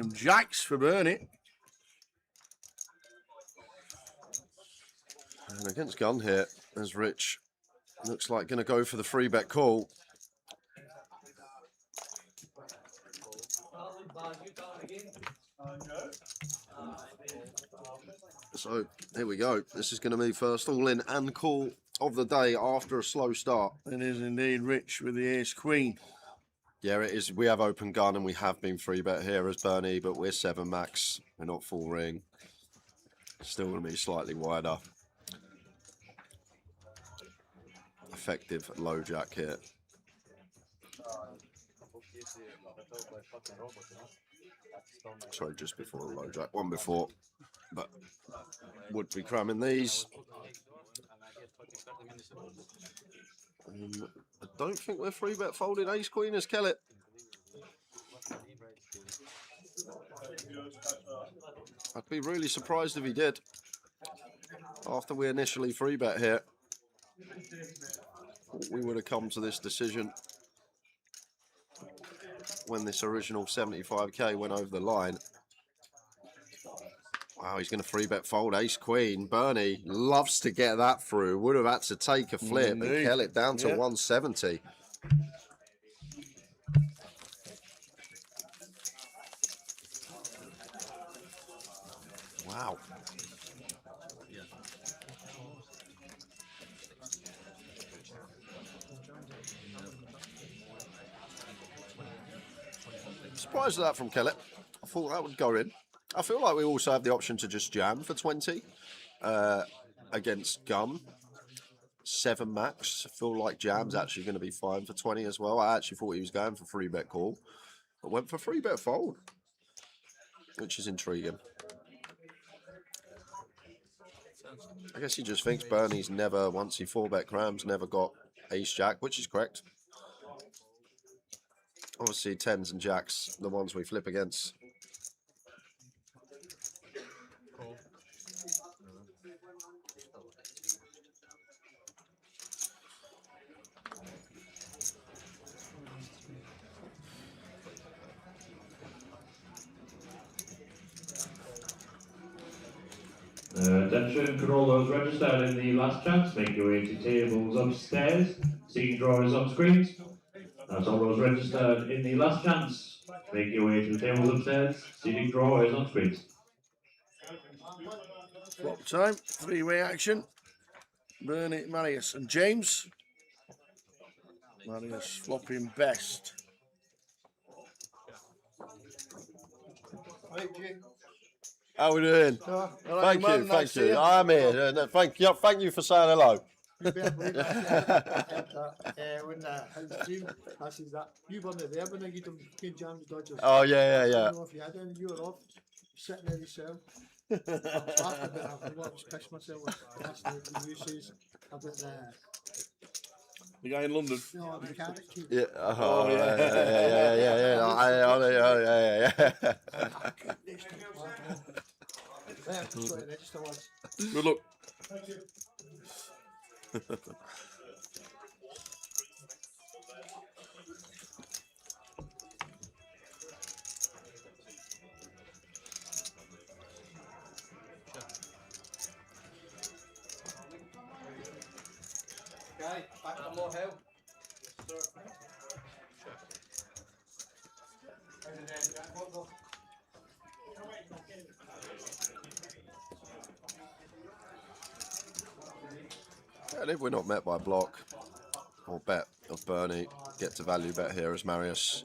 Some jacks for Bernie. And against gun here, as Rich looks like going to go for the free bet call. So here we go. This is going to be first all in and call of the day after a slow start. It is indeed Rich with the ace queen. Yeah, it is. We have open gun and we have been 3-bet here as Bernie, but we're 7 max. We're not full ring. Still going to be slightly wider. Effective low jack here. Sorry, just before the low jack. One before, but would be cramming these. I don't think we're 3-bet folding ace queen as Kellett. I'd be really surprised if he did. After we initially 3-bet here, we would have come to this decision when this original 75k went over the line. Wow, he's going to 3-bet fold ace queen. Bernie loves to get that through. Would have had to take a flip and kill it down to 170. Wow. Surprised at that from Kellett. I thought that would go in. I feel like we also have the option to just jam for 20 against Gum. 7 max. I feel like jam's actually going to be fine for 20 as well. I actually thought he was going for 3-bet call, but went for 3-bet fold, which is intriguing. I guess he just thinks Bernie's never, once he 4-bet crams, never got ace jack, which is correct. Obviously 10s and jacks, the ones we flip against. Attention, could all those registered in the last chance make your way to tables upstairs? Seeing drawers on screens. That's all those registered in the last chance. Make your way to the tables upstairs. Seating drawers on screens. Flop time, 3-way action. Bernie, Marius and James. Marius flopping best. How we doing? Thank you. I'm here. No, thank you for saying hello. You better believe it. When dream, I says that you weren't there when I get them James Dodgers. Oh yeah. I don't know if you had any, you were off sitting in the cell. I was pissed myself last night when you says about the guy in London. No, the mechanic. Yeah. Oh, yeah. Good luck. Guy, back to low hill. And if we're not met by block or bet of Bernie, get to value bet here as Marius.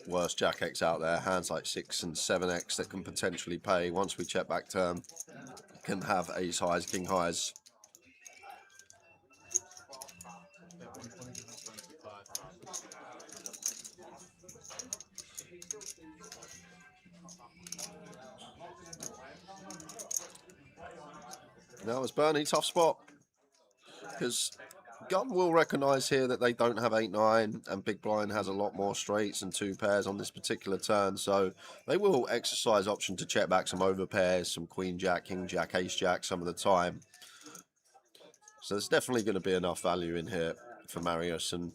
Worst Jack X out there, hands like 6 and 7x that can potentially pay. Once we check back turn, can have ace highs, king highs. Now it's Bernie, tough spot. Because Gun will recognise here that they don't have 8-9 and Big Blind has a lot more straights and 2 pairs on this particular turn. So they will exercise option to check back some over pairs, some Queen Jack, King Jack, Ace Jack some of the time. So there's definitely going to be enough value in here for Marius. And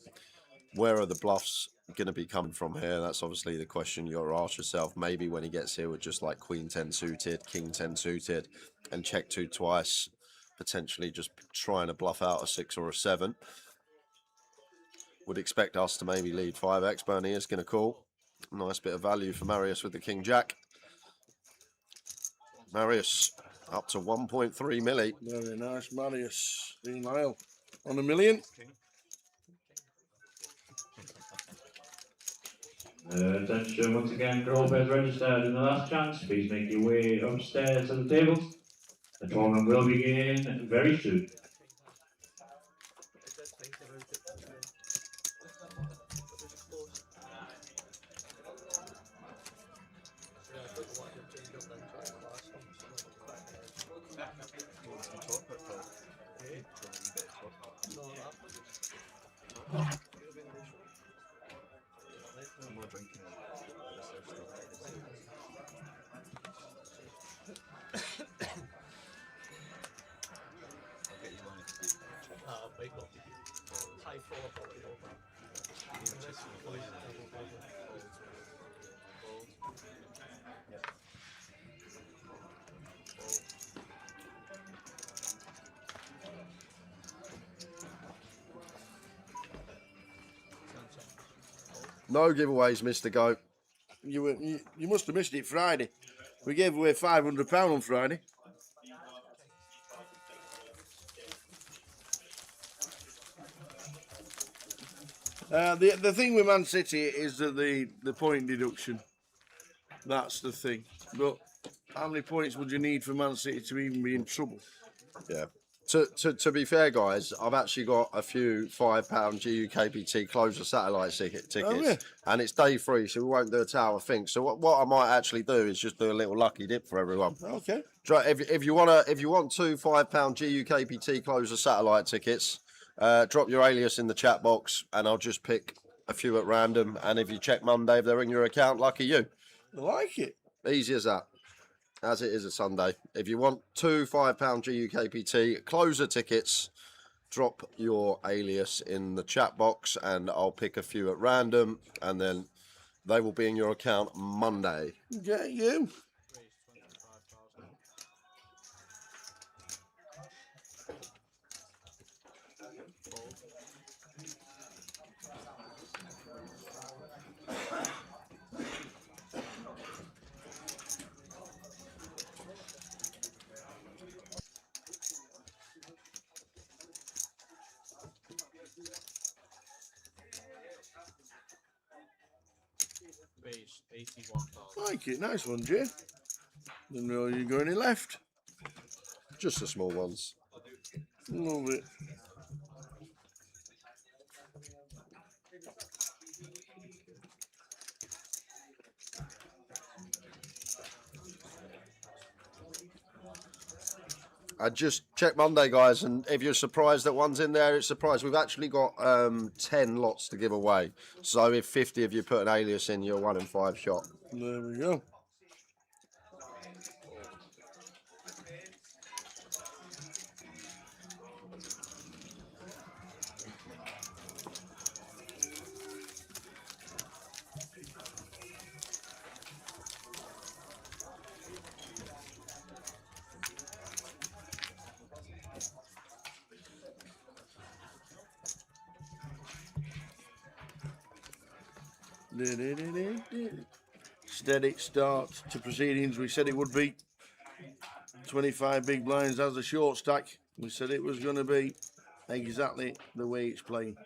where are the bluffs going to be coming from here? That's obviously the question you got to ask yourself. Maybe when he gets here with just like Queen 10 suited, King 10 suited and check 2 twice. Potentially just trying to bluff out a 6 or a 7. Would expect us to maybe lead 5x. Bernie is going to call. Nice bit of value for Marius with the King Jack. Marius up to 1.3 milli. Very nice, Marius. Dean Lyle on $1 million. Attention once again, crowd players registered in the last chance. Please make your way upstairs to the tables. The tournament will begin very soon. No giveaways, Mr. Goat. You must have missed it Friday. We gave away £500 on Friday. The thing with Man City is that the point deduction. That's the thing. But how many points would you need for Man City to even be in trouble? Yeah. To be fair, guys, I've actually got a few £5 GUKPT closure satellite tickets, yeah. and it's day 3, so we won't do a tower thing. So what I might actually do is just do a little lucky dip for everyone. Okay. If you want two £5 GUKPT closure satellite tickets, drop your alias in the chat box, and I'll just pick a few at random. And if you check Monday, if they're in your account, lucky you. I like it. Easy as that. As it is a Sunday. If you want two £5 GUKPT closer tickets, drop your alias in the chat box and I'll pick a few at random and then they will be in your account Monday. Yeah, you. Like it, nice one, Jay. Didn't know you were going left. Just the small ones. Love it. I just check Monday, guys, and if you're surprised that one's in there, it's surprised. We've actually got 10 lots to give away. So if 50 of you put an alias in, you're 1 in 5 shot. There we go. Steady start to proceedings. We said it would be 25 big blinds as a short stack. We said it was going to be exactly the way it's playing.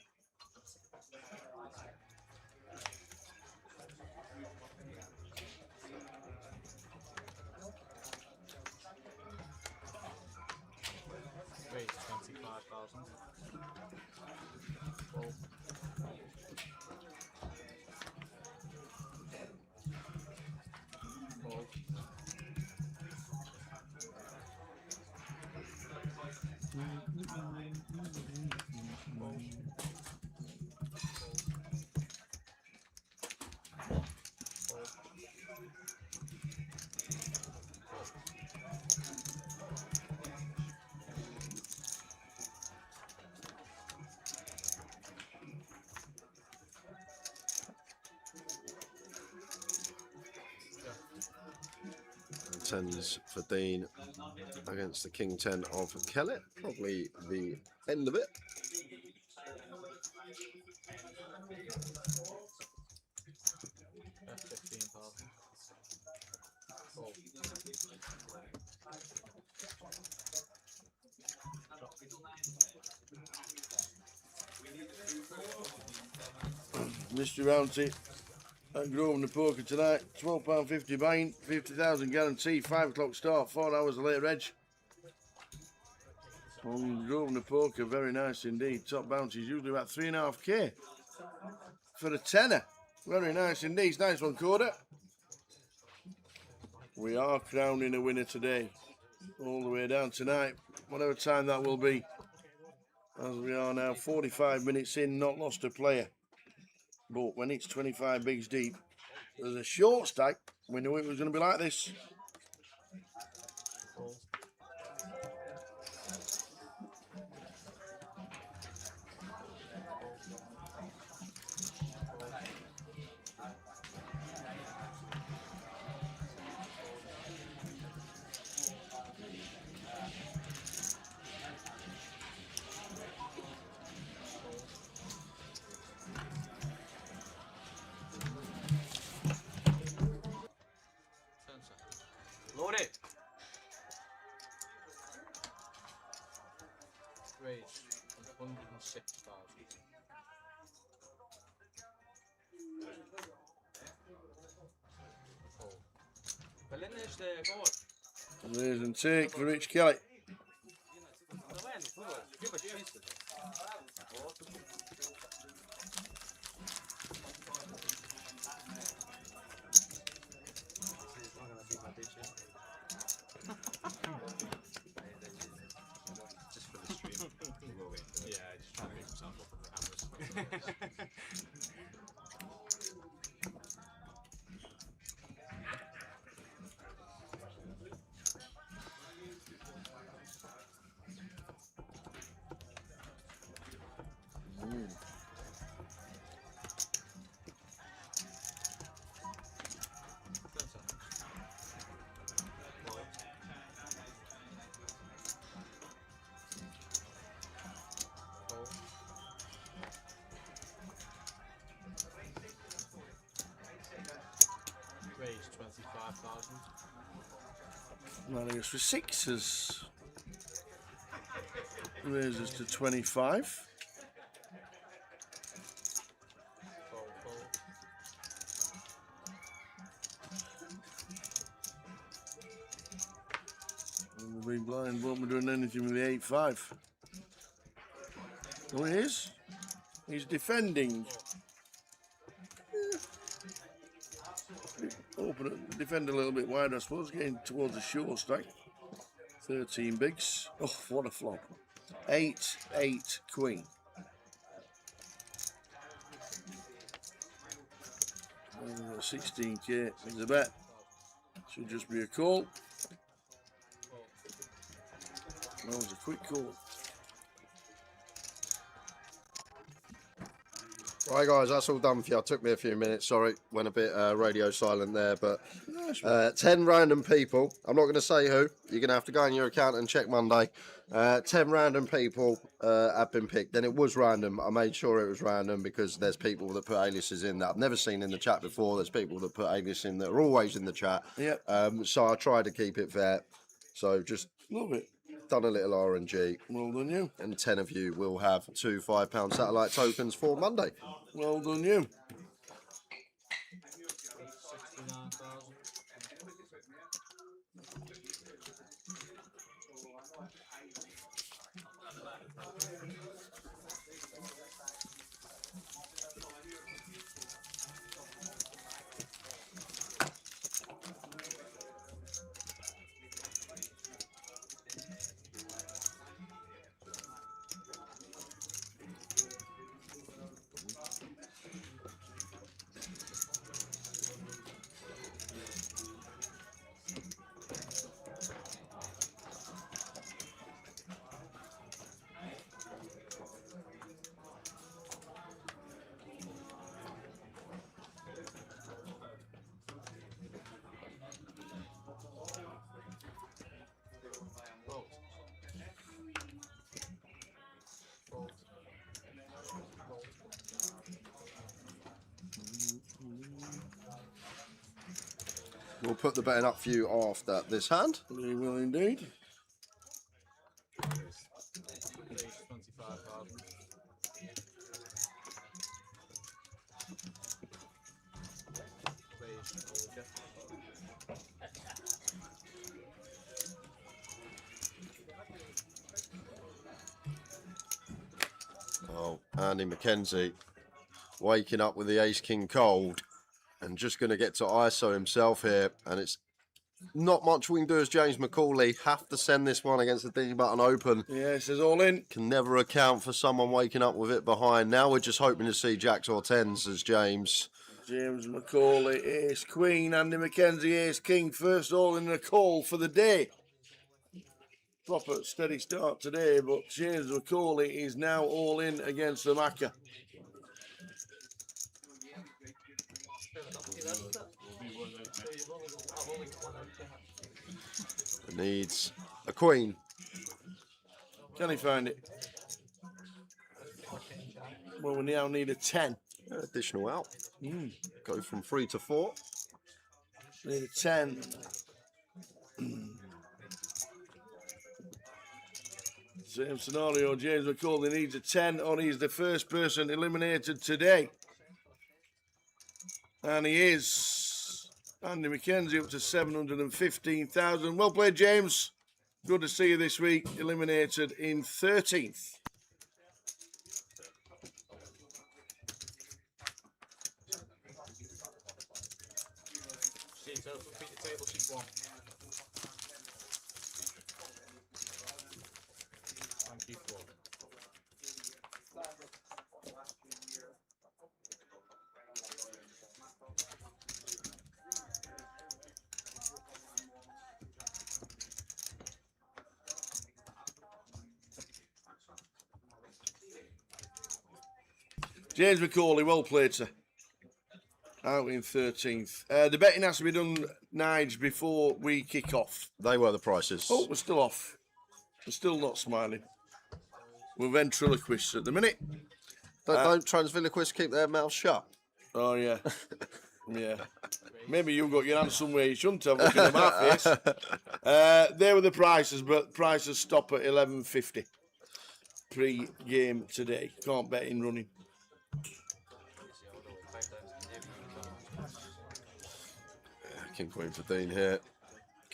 Tens for Dean against the King 10 of Kellett. Probably the end of it. Mr. Rounty At Grosvenor Poker tonight, £12.50 buy-in, 50,000 guarantee, 5 o'clock start, 4 hours late reg. On Grosvenor Poker, very nice indeed. Top bounties, usually about 3.5k for a tenner. Very nice indeed. Nice one, Coda. We are crowning a winner today, all the way down tonight, whatever time that will be. As we are now 45 minutes in, not lost a player. But when it's 25 bigs deep, there's a short stack. We knew it was going to be like this. Load it. Raise 106,000. Raise and take for Rich Kelly. Just for the stream. Yeah, just trying to make himself up on the cameras. Raise 25,000. That is for sixes. Raises to 25. We'll be blind, won't be doing anything with the 8-5. Oh, he is. He's defending. Open it, defend a little bit wider, I suppose, getting towards the short stack. 13 bigs. Oh, what a flop. 8-8 queen. 16k is a bet. Should just be a call. That was a quick call. Right, guys, that's all done for you. It took me a few minutes. Sorry, went a bit radio silent there, but 10 random people. I'm not going to say who. You're going to have to go in your account and check Monday. 10 random people have been picked, and it was random. I made sure it was random because there's people that put aliases in that I've never seen in the chat before. There's people that put aliases in that are always in the chat. Yep. So I tried to keep it fair. So just love it. Done a little RNG. Well done you. And 10 of you will have 2 £5 satellite tokens for Monday. Well done you. 69,000. We'll put the betting up for you after this hand. We will indeed. Raise 25,000. Andy McKenzie waking up with the ace-king cold and just going to get to ISO himself here. And it's not much we can do as James McCauley. Have to send this one against the D button open. Yeah, it says all in. Can never account for someone waking up with it behind. Now we're just hoping to see jacks or tens as James. James McCauley, ace queen. Andy McKenzie, ace king. First all in a call for the day. Proper steady start today, but James McCauley is now all in against the Macca. Needs a queen. Can he find it? Well, we now need a 10. Additional out. Go from 3 to 4. Need a 10. Same scenario. James McCauley needs a 10, or he's the first person eliminated today. And he is. Andy McKenzie up to 715,000. Well played, James. Good to see you this week. Eliminated in 13th. James McCauley, well played, sir. Out in 13th. The betting has to be done, Nige, before we kick off. They were the prices. Oh, we're still off. We're still not smiling. We're ventriloquists at the minute. Don't transventriloquists keep their mouths shut? Oh, yeah. Yeah. Maybe you've got your hand somewhere you shouldn't have, looking at my face. There were the prices, but prices stop at 11.50 pre-game today. Can't bet in running. King Queen for Dean here.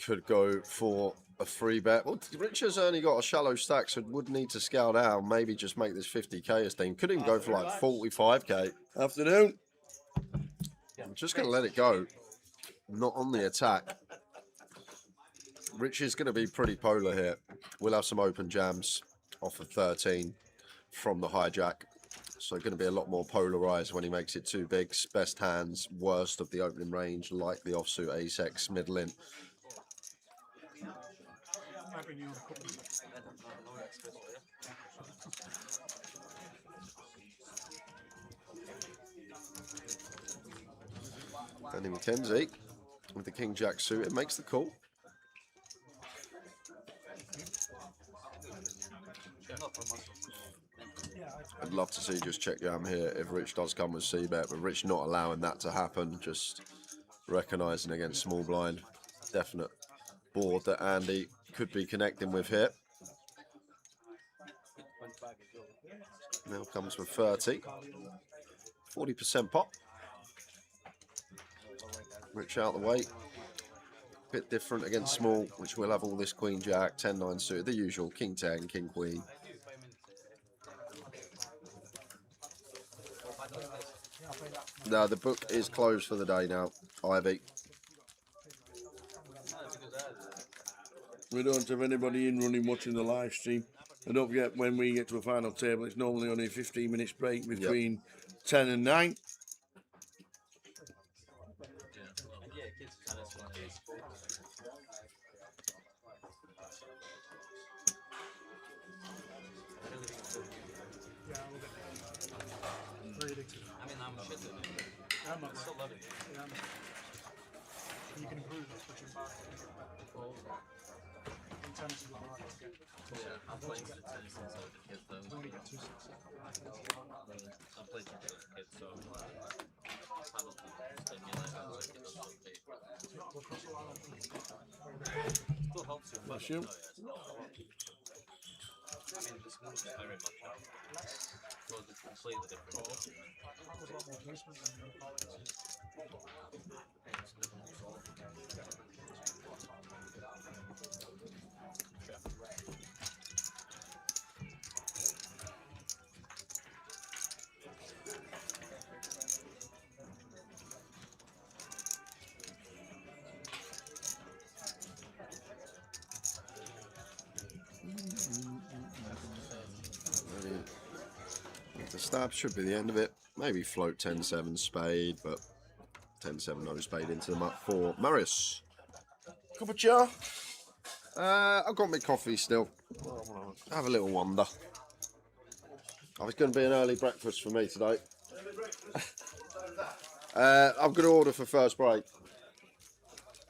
Could go for a free bet. Well, Richard's only got a shallow stack, so would need to scale down. Maybe just make this 50k as Dean. Could even go for like 45k. Afternoon. I'm just going to let it go. Not on the attack. Rich is going to be pretty polar here. We'll have some open jams off of 13 from the hijack. So going to be a lot more polarised when he makes it too big. Best hands, worst of the opening range, like the offsuit ace-x, middle in. Andy McKenzie with the King Jack suit, it makes the call. I'd love to see just check jam here if Rich does come with C-bet, but Rich not allowing that to happen, just recognising against small blind. Definite board that Andy could be connecting with here. Now comes with 30. 40% pop. Rich out the way. Bit different against small, which will have all this Queen Jack, 10-9 suited, the usual King 10, King Queen. No, the book is closed for the day now, Ivy. We don't have anybody in running watching the live stream. And don't forget, when we get to a final table, it's normally only a 15 minutes break between 10 and 9. You can improve it, switching back in terms of the market. I'm playing for the tennis since I was a kid, though. You only get 2 6. I'm playing for the kid, so I don't stimulate. Still helps you. Bless you. I mean, this move is very much so it's completely different. That was a lot more placement than the opponents. The stab should be the end of it. Maybe float 10-7 spade, but 10-7 no spade into them up for Marius. Cup of jar? I've got my coffee still. Have a little wander. Oh, it's going to be an early breakfast for me today. I'm going to order for first break.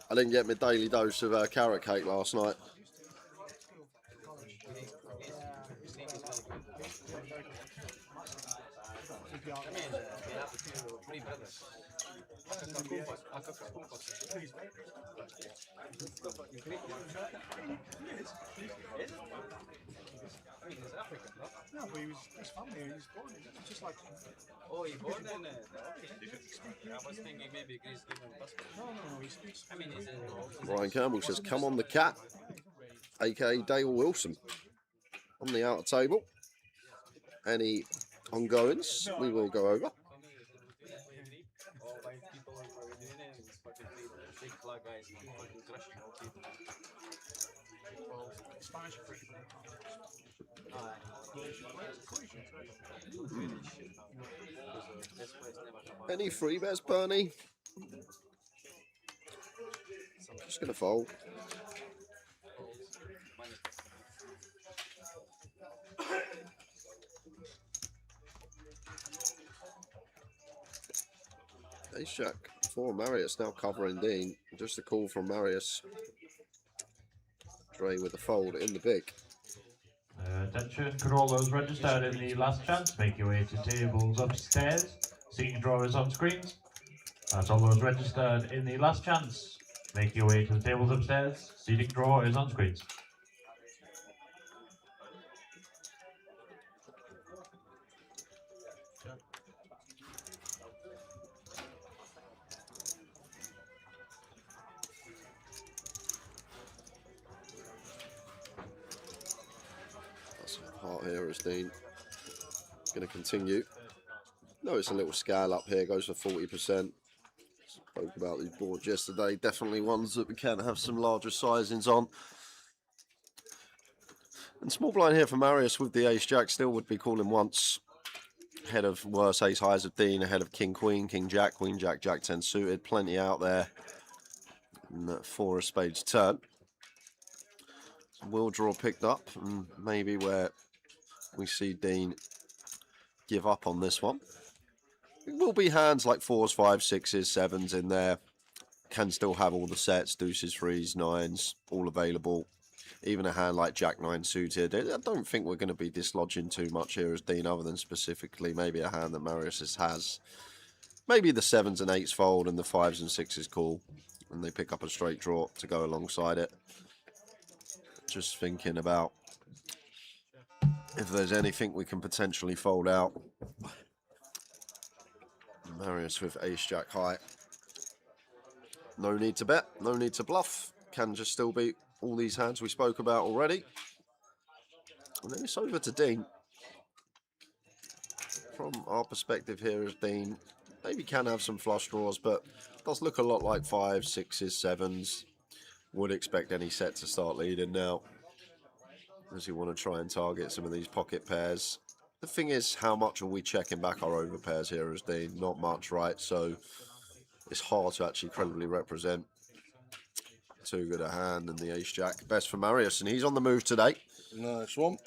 I didn't get my daily dose of carrot cake last night. No, but his family, he's born, it's just like... Oh, he born in I was thinking maybe Greece given passport. No, he speaks... I mean, he's in... Ryan Campbell says, come on the cat, aka Dale Wilson. On the outer table. Any ongoings we will go over. Any free bets, Bernie? Just going to fold. Ace Jack for Marius, now covering Dean. Just a call from Marius. Dre with the fold in the big. Attention, could all those registered in the last chance make your way to tables upstairs? Seeing drawers on screens. That's all those registered in the last chance. Make your way to the tables upstairs. Seating drawer is on screens. That's a part here as Dean. Going to continue. Notice a little scale up here, goes for 40%. Spoke about these boards yesterday. Definitely ones that we can have some larger sizings on. And small blind here for Marius with the ace jack. Still would be calling once. Ahead of worse ace highs of Dean. Ahead of king queen, king jack, queen jack, jack 10 suited. Plenty out there. And four of spades turn. Will draw picked up. And maybe where we see Dean give up on this one. It will be hands like 4s, 5s, 6s, 7s in there. Can still have all the sets, deuces, 3s, 9s, all available. Even a hand like Jack 9 suited. I don't think we're going to be dislodging too much here as Dean, other than specifically maybe a hand that Marius has. Maybe the 7s and 8s fold and the 5s and 6s call. And they pick up a straight draw to go alongside it. Just thinking about if there's anything we can potentially fold out. Marius with ace jack high. No need to bet, no need to bluff. Can just still beat all these hands we spoke about already. And then it's over to Dean. From our perspective here as Dean, maybe can have some flush draws, but does look a lot like 5s, 6s, 7s. Would expect any set to start leading now, as you want to try and target some of these pocket pairs. The thing is, how much are we checking back our over pairs here as Dean? Not much, right? So it's hard to actually credibly represent too good a hand than the ace jack. Best for Marius, and he's on the move today. Nice one.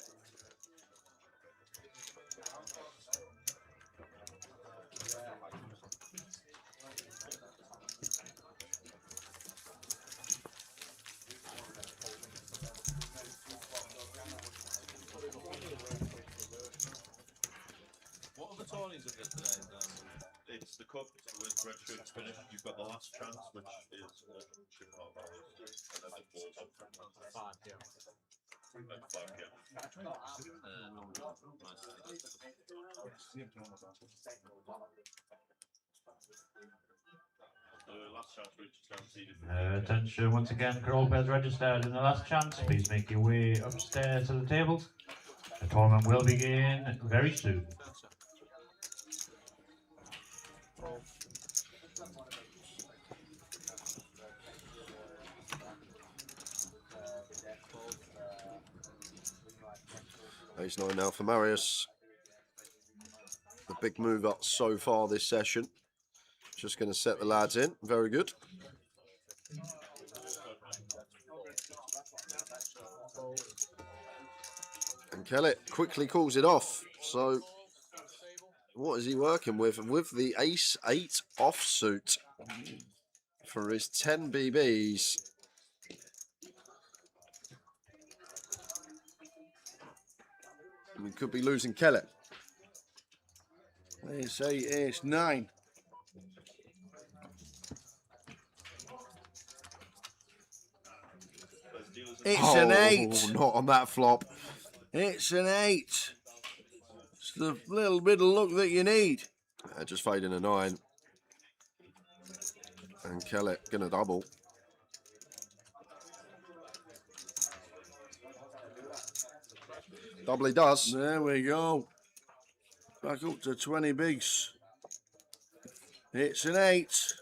What are the tourneys of it today? It's the cup with red shirts finished. You've got the last chance, which is $2.5 and then the balls up. 5, yeah. At 5 p.m. The last chance, which is guaranteed. Attention once again, could all pairs registered in the last chance. Please make your way upstairs to the tables. The tournament will begin very soon. Ace 9 now for Marius. The big move up so far this session. Just going to set the lads in. Very good. And Kellett quickly calls it off. So what is he working with? With the Ace-8 offsuit for his 10 BBs. We could be losing Kellett. Ace-8, Ace-9. It's an 8. Not on that flop. It's an 8. It's the little bit of luck that you need. Just fading a 9. And Kellett gonna double. Double he does. There we go. Back up to 20 bigs. It's an 8.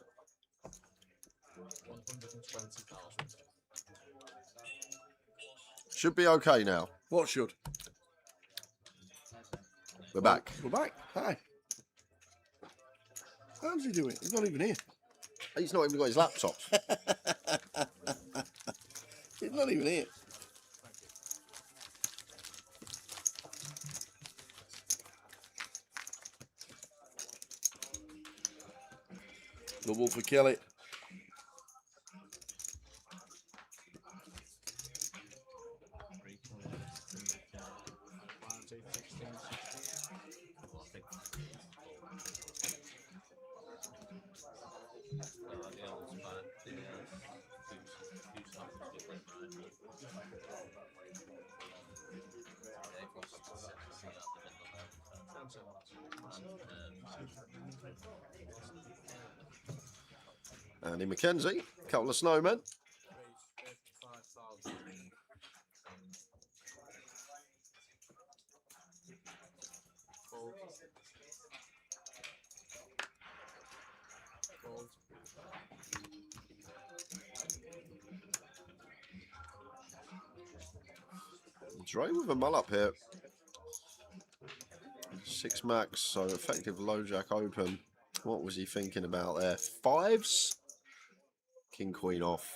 120,000. Should be okay now. What should? We're back. We're back. Hi. How's he doing? He's not even here. He's not even got his laptop. He's not even here. Double for Kelly. Andy McKenzie, couple of snowmen. Dre with a mull up here. 6 max, so effective low jack open. What was he thinking about there? 5s? King queen off.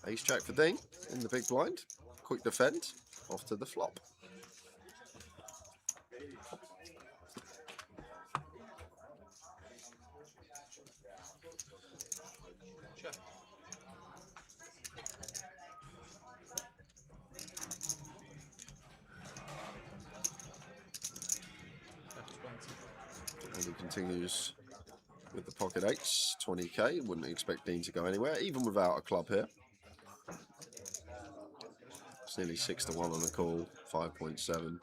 Ace jack for Dean in the big blind. Quick defend. Off to the flop. And he continues with the pocket 8s, 20k. Wouldn't expect Dean to go anywhere, even without a club here. It's nearly 6 to 1 on the call, 5.7.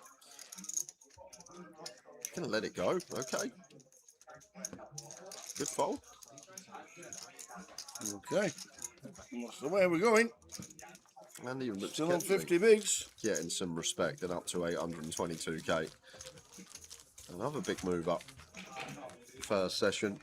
Gonna let it go, okay. Good fold. Okay. That's the way we're going. And even looks Still on 50 bigs. getting some respect and up to 822k. Another big move up. First session.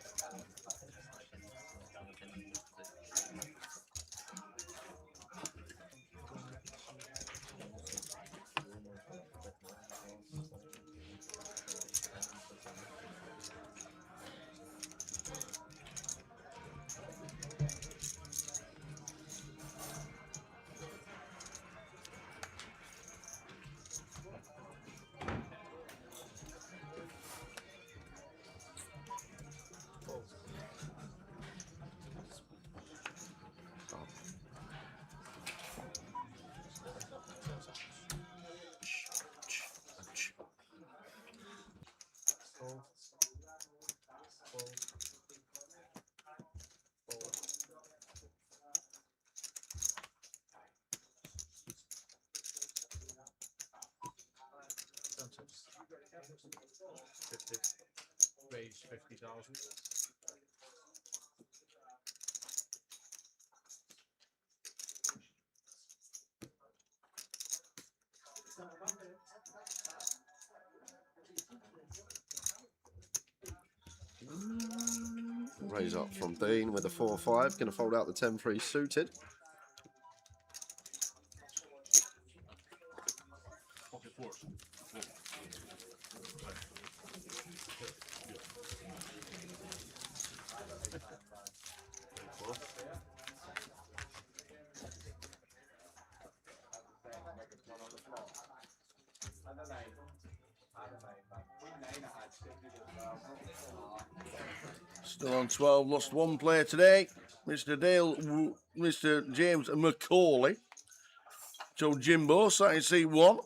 Raise 50,000. Raise up from Dean with a 4-5. Going to fold out the 10-3 suited. Still on 12, lost one player today. Mr. James McCauley. So Jimbo, starting to see one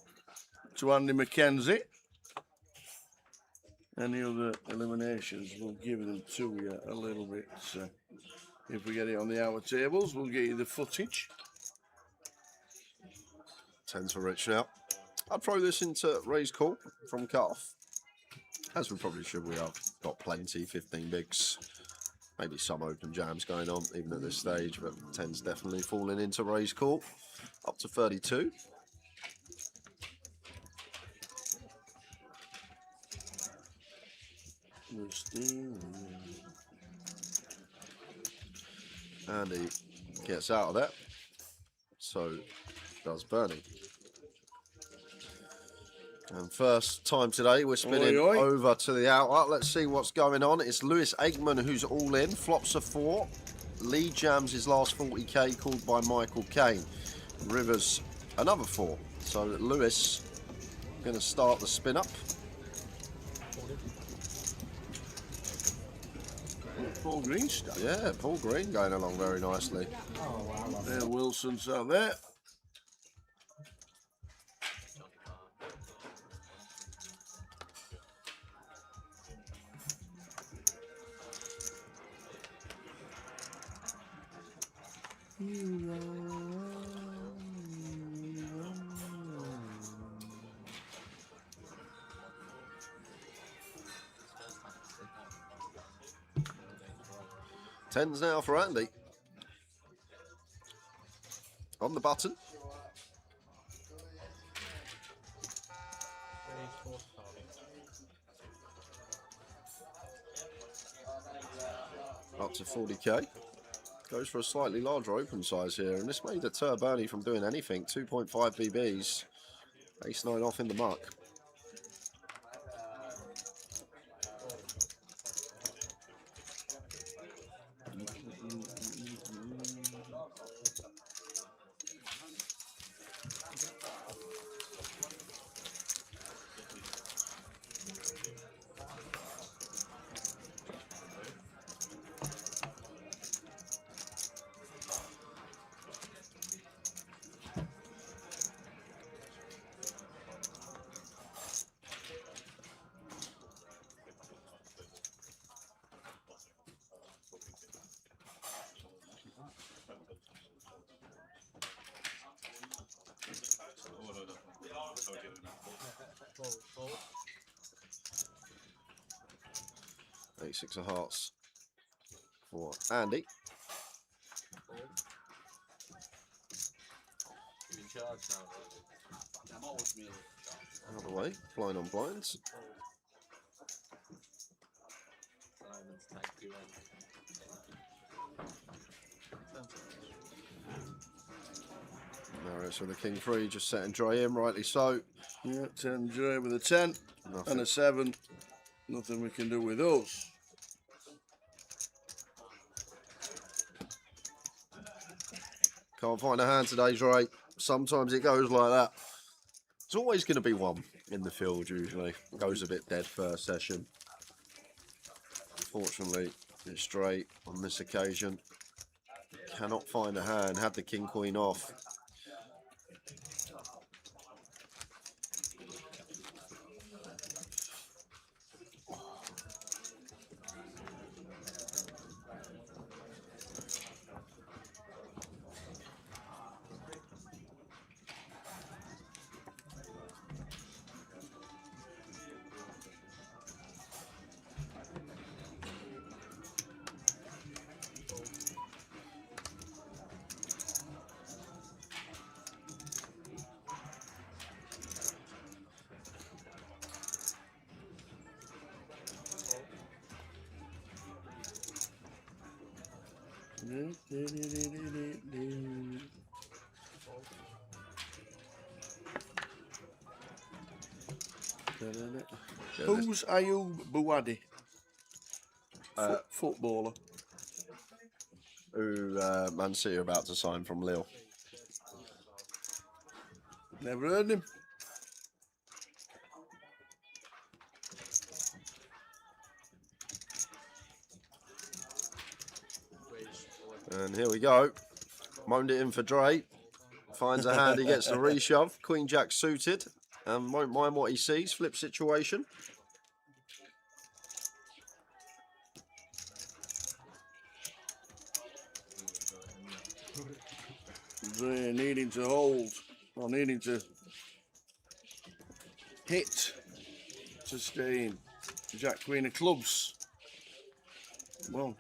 to Andy McKenzie. Any other eliminations, we'll give them to you a little bit. If we get it on the hour tables, we'll get you the footage. 10 for Rich now. I'd throw this into Ray's call from cut-off. As we probably should, we have got plenty, 15 bigs. Maybe some open jams going on, even at this stage, but 10's definitely falling into Ray's call. Up to 32. And he gets out of that. So does Bernie. And first time today, we're spinning over to the outlet. Let's see what's going on. It's Lewis Eggman who's all in. Flops a 4. Lee jams his last 40k, called by Michael Kane. Rivers another 4. So Lewis going to start the spin up. Paul Green stuff. Yeah, Paul Green going along very nicely. Oh, wow. There, Wilson's out there. Tens now for Andy. On the button. Up to 40k. Goes for a slightly larger open size here, and this may deter Bernie from doing anything. 2.5 BBs. Ace 9 off in the muck. Six of hearts for Andy. Out of the way, blind on blinds. Marius with the king 3, just setting dry in, rightly so. Yeah, 10 dry with a 10 and a 7. Nothing we can do with those. Can't find a hand today, Dre. Sometimes it goes like that. It's always going to be one in the field, usually. Goes a bit dead first session. Unfortunately, it's straight on this occasion. Cannot find a hand. Had the king queen off. Who's Ayub Buwadi? Footballer. Who Man City are about to sign from Lille. Never heard him. And here we go. Moaned it in for Dre. Finds a hand, he gets the reshove. Queen Jack suited. And won't mind what he sees. Flip situation. Dre needing to hold, or needing to hit to stay in. Jack Queen of clubs. Well,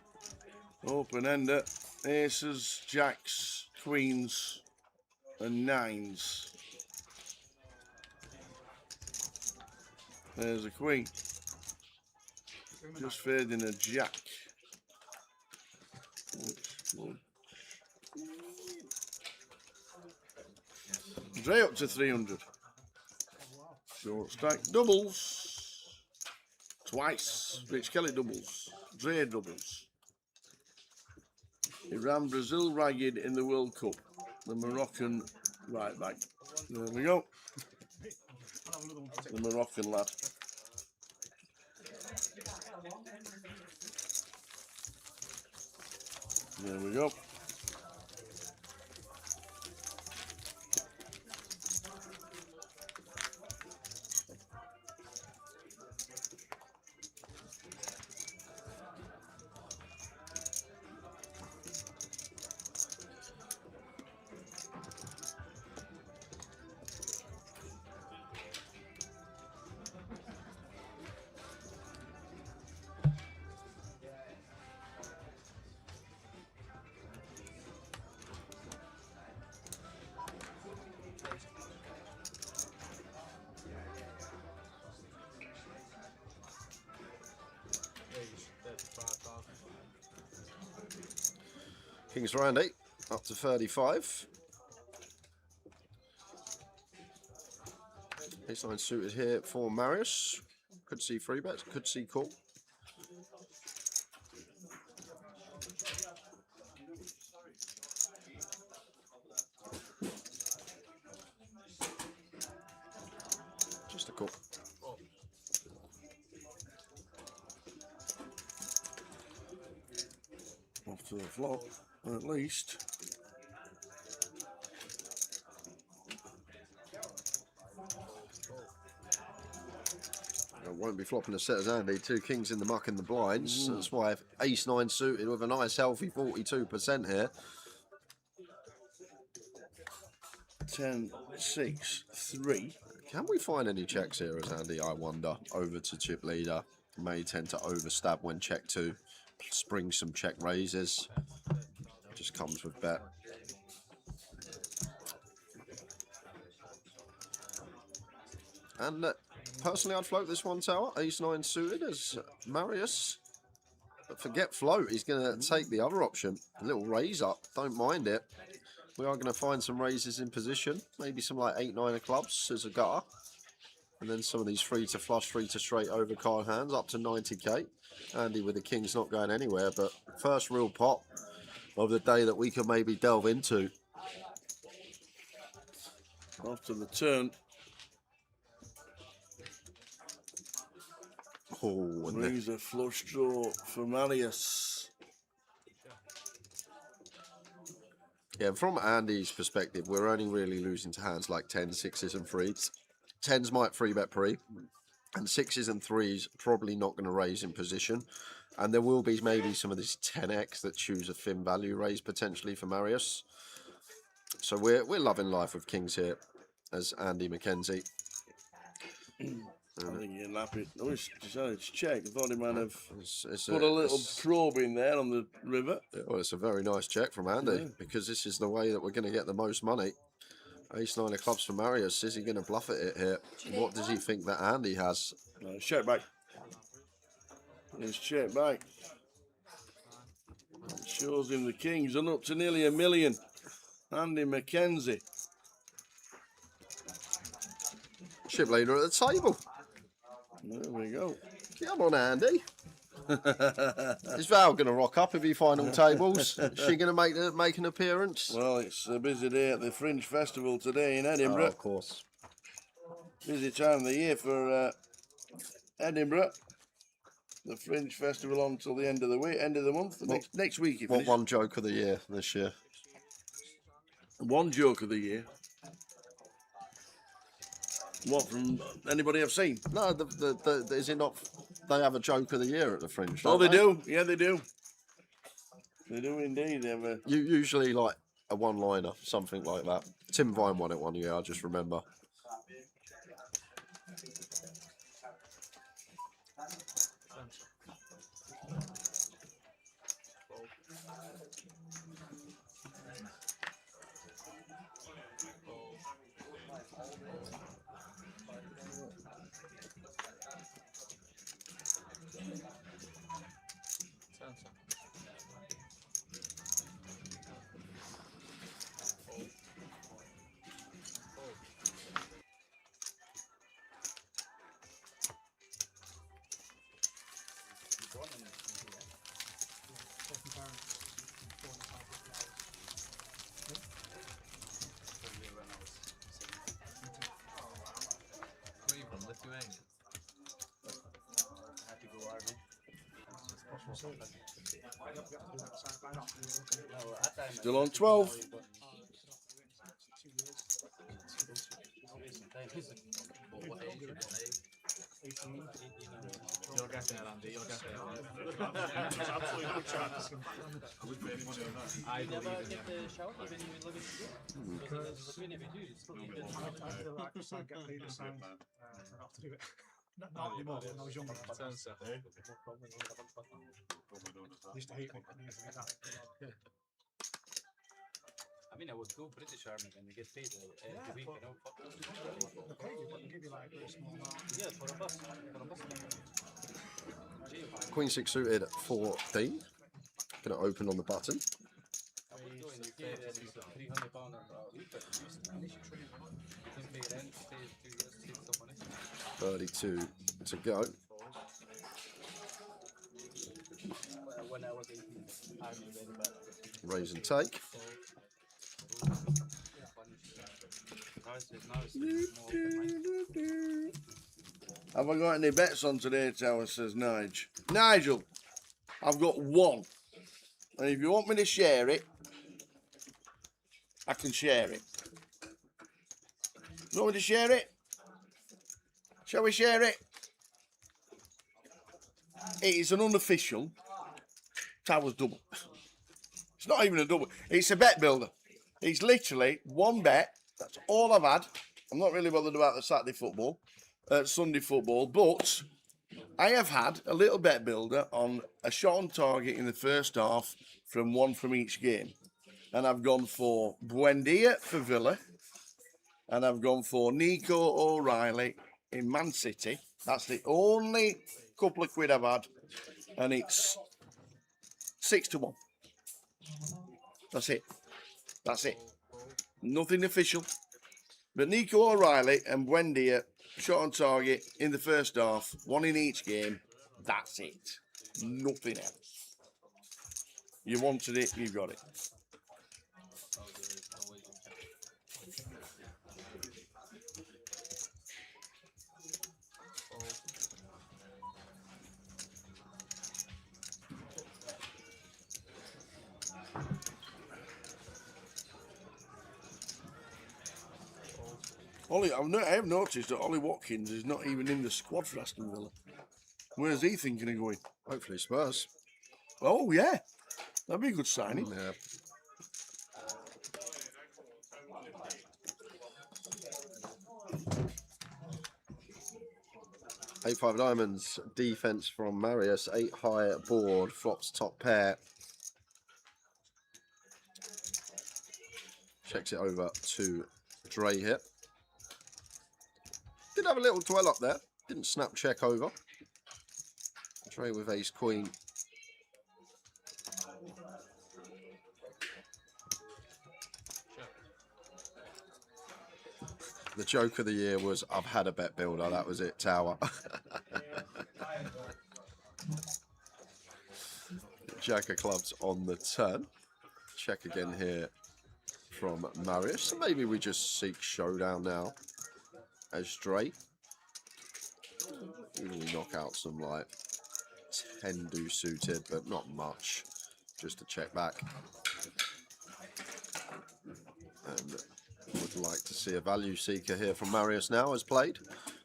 open ender. Aces, jacks, queens, and nines. There's a queen. Just fading a jack. Dre up to 300. Short stack doubles. Twice. Rich Kelly doubles. Dre doubles. He ran Brazil ragged in the World Cup. The Moroccan right back. There we go. The Moroccan lad. There we go. Kings Randy up to 35. Ace-9 suited here for Marius. Could see free bets, could see call. Just a call. Off to the flop, at least. Won't be flopping a set as Andy. Two kings in the muck and the blinds. That's why Ace-9 suited with a nice healthy 42% here. 10, 6, 3. Can we find any checks here as Andy, I wonder? Over to chip leader. May tend to overstab when check 2. Spring some check raises. Just comes with bet. And personally, I'd float this one tower. Ace-9 suited as Marius. But forget float. He's going to take the other option. A little raise up. Don't mind it. We are going to find some raises in position. Maybe some like 8-9 of clubs as a gutter. And then some of these free to flush, free to straight overcard hands up to 90k. Andy with the kings not going anywhere. But first real pot of the day that we can maybe delve into. After the turn. Oh, and brings a flush draw for Marius. Yeah, from Andy's perspective, we're only really losing to hands like 10s, 6s and 3s. 10s might 3-bet pre, and 6s and 3s probably not going to raise in position. And there will be maybe some of this 10x that choose a thin value raise potentially for Marius. So we're loving life with kings here as Andy McKenzie. I think you're happy. Oh, it's check. I thought he might have put a little probe in there on the river. Well, it's a very nice check from Andy because this is the way that we're going to get the most money. Ace-9 of clubs for Marius. Is he going to bluff it here? What does he think that Andy has? Check back. It's check back. It shows him the kings and up to nearly $1 million. Andy McKenzie. Chip leader at the table. There we go. Come on, Andy. Is Val going to rock up if he final tables? Is she going to make an appearance? Well, it's a busy day at the Fringe Festival today in Edinburgh. Oh, of course. Busy time of the year for Edinburgh. the Fringe Festival on till the end of the week, end of the month. Next week. What one joke of the year this year? One joke of the year. What, from anybody I've seen? No, is it not? They have a joke of the year at the Fringe. Oh, don't they do. Yeah, they do. They do indeed. They have a... Usually like a one-liner, something like that. Tim Vine won it one year. I just remember. Still on 12. You're getting it, Andy. You're getting it. There's absolutely no chance. I believe in you. I feel like I can't get paid to sign. I have to do it. Not anymore. When I was younger, I used to hate me. I used to get that. I mean, I would go British Army and they get paid every week, you know. They pay you, but they give you like a very small amount. Yeah, for a bus. Queen 6 suited at 14. Gonna open on the button. I would go in the UK, then it's £300 a week. Didn't pay rent, stay 2 years, save some money. 32 to go. When I was 18, Army very bad. Raise and take. Have I got any bets on today, Tower, says Nigel. Nigel, I've got one. And if you want me to share it, I can share it. You want me to share it? Shall we share it? It is an unofficial Towers double. It's not even a double. It's a bet builder. It's literally one bet. That's all I've had. I'm not really bothered about the Saturday football, Sunday football, but I have had a little bet builder on a shot on target in the first half from one from each game. And I've gone for Buendia for Villa. And I've gone for Nico O'Reilly in Man City. That's the only couple of quid I've had. And it's 6-1. That's it. That's it. Nothing official. But Nico O'Reilly and Buendia shot on target in the first half. One in each game. That's it. Nothing else. You wanted it, you got it. Ollie, I have noticed that Ollie Watkins is not even in the squad for Aston Villa. Where's he thinking of going? Hopefully Spurs. Oh, yeah. That'd be a good signing. Yeah. Eight five diamonds. Defense from Marius. 8 high board. Flops top pair. Checks it over to Dre here. Did have a little dwell up there. Didn't snap check over. Dre with ace queen. The joke of the year was, I've had a bet builder. That was it, Tower. Jack of clubs on the turn. Check again here from Marius. So maybe we just seek showdown now as Dre. Usually knock out some like 10 do suited, but not much. Just to check back. And would like to see a value seeker here from Marius now as played.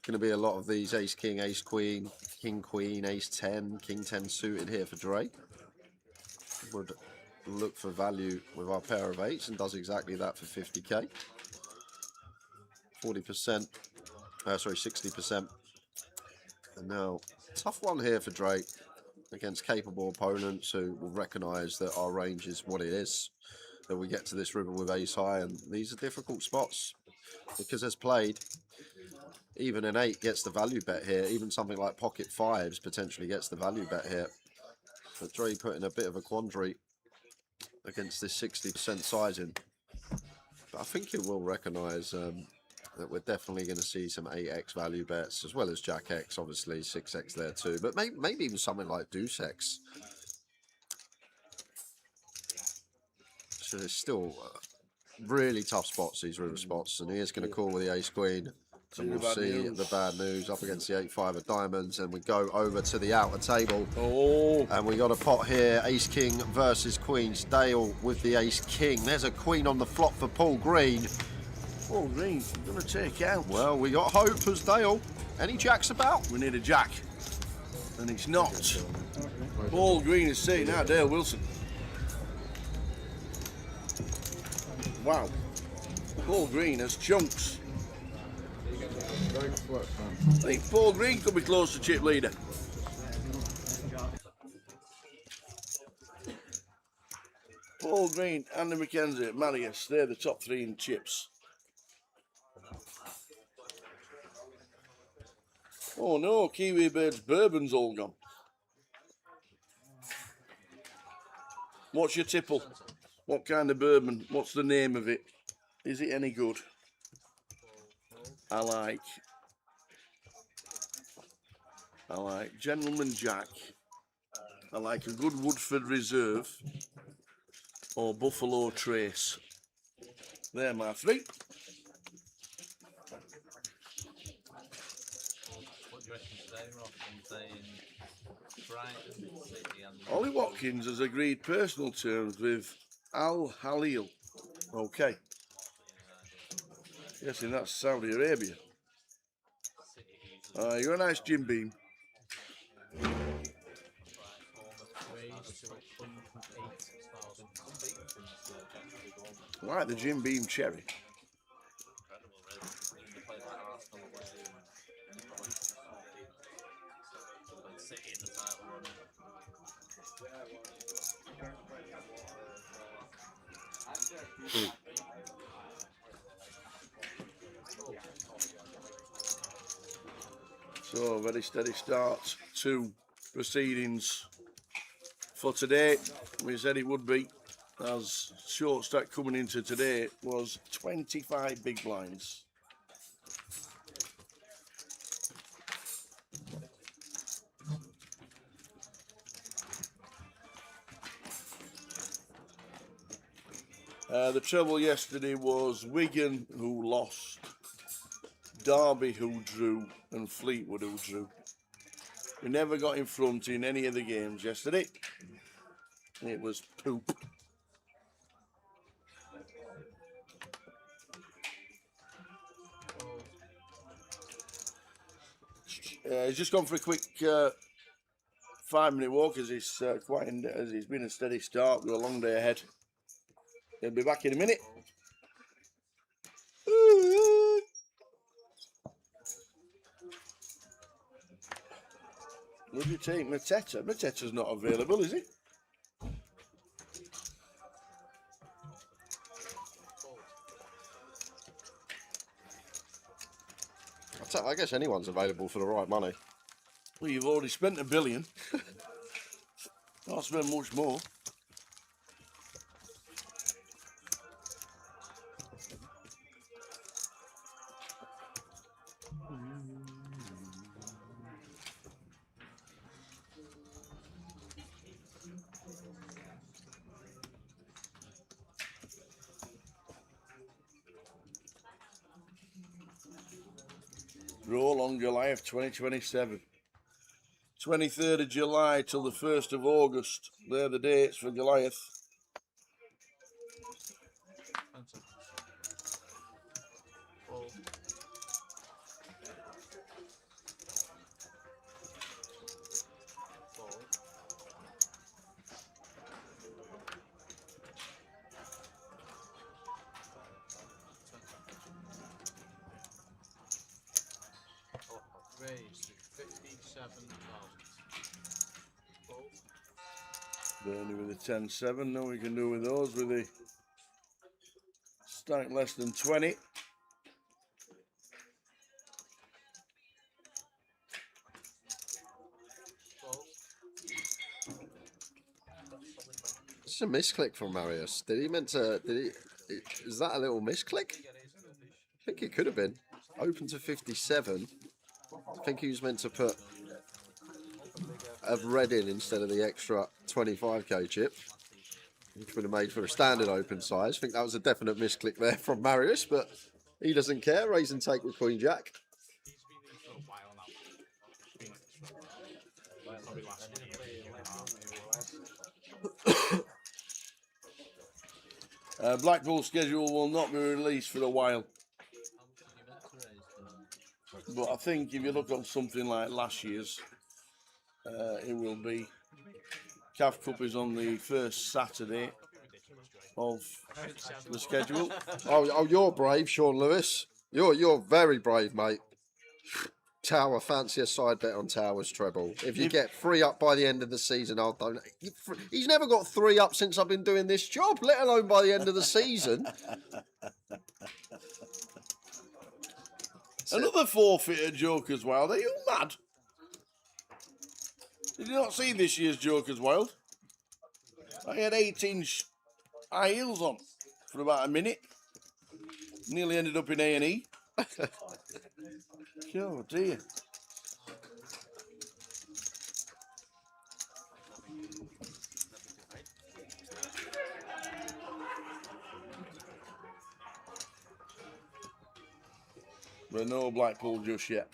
Going to be a lot of these ace king, ace queen, king queen, ace 10, king 10 suited here for Dre. Would look for value with our pair of eights and does exactly that for 50k. 40%, sorry, 60%. And now, tough one here for Drake against capable opponents who will recognise that our range is what it is. That we get to this river with ace high, and these are difficult spots because as played, even an 8 gets the value bet here. Even something like pocket 5s potentially gets the value bet here. But Dre put in a bit of a quandary against this 60% sizing. But I think it will recognise that we're definitely going to see some 8x value bets, as well as Jack X, obviously 6x there too. But maybe even something like Deuce X. So there's still really tough spots, these river spots. And he is going to call with the ace queen. And we'll see the bad news up against the 8-5 of diamonds. And we go over to the outer table. Oh. And we got a pot here. Ace king versus queens. Dale with the ace king. There's a queen on the flop for Paul Green. Paul Green, going to take out. Well, we got hope as Dale. Any jacks about? We need a jack. And it's not. Paul Green is saying now, Dale Wilson. Wow. Paul Green has chunks. I think Paul Green could be close to chip leader. Paul Green, Andy McKenzie, Marius, they're the top 3 in chips. Oh no, Kiwi Bird's bourbon's all gone. What's your tipple? What kind of bourbon? What's the name of it? Is it any good? I like Gentleman Jack. I like a good Woodford Reserve or Buffalo Trace. They're my 3. What do you reckon today, Rob? I'm saying Brighton City and Ollie Watkins has agreed personal terms with Al Halil. Okay. Guessing that's Saudi Arabia. You're a nice Jim Beam. I like the Jim Beam Cherry. So, very steady start to proceedings for today. We said it would be, as short stack coming into today was 25 big blinds. The trouble yesterday was Wigan, who lost, Derby, who drew, and Fleetwood, who drew. We never got in front in any of the games yesterday. It was poop. He's just gone for a quick 5-minute walk as he's as he's been a steady start. Got a long day ahead. He'll be back in a minute. Would you take Mateta? Mateta's not available, is he? I guess anyone's available for the right money. Well, you've already spent $1 billion. Can't spend much more. Roll on Goliath 2027. 23rd of July till the 1st of August. They're the dates for Goliath. Raised to 57,000. Bernie with the 10-7. Now we can do with those with the stack less than 20. It's a misclick from Marius. Did he meant to? Did he? Is that a little misclick? I think it could have been. Open to 57. I think he was meant to put a red in instead of the extra 25k chip, which would have made for a standard open size. I think that was a definite misclick there from Marius, but he doesn't care. Raise and take with Queen Jack. Blackpool schedule will not be released for a while. But I think if you look on something like last year's, it will be. CAF Cup is on the first Saturday of the schedule. Oh, you're brave, Sean Lewis. You're very brave, mate. Tower, fancy a side bet on Towers treble. If you get 3 up by the end of the season, I'll donate. He's never got 3 up since I've been doing this job, let alone by the end of the season. Another forfeited Joker's Wild. Are you mad? Did you not see this year's Joker's Wild? I had 8-inch high heels on for about a minute. Nearly ended up in A&E. Oh dear. But no Blackpool just yet.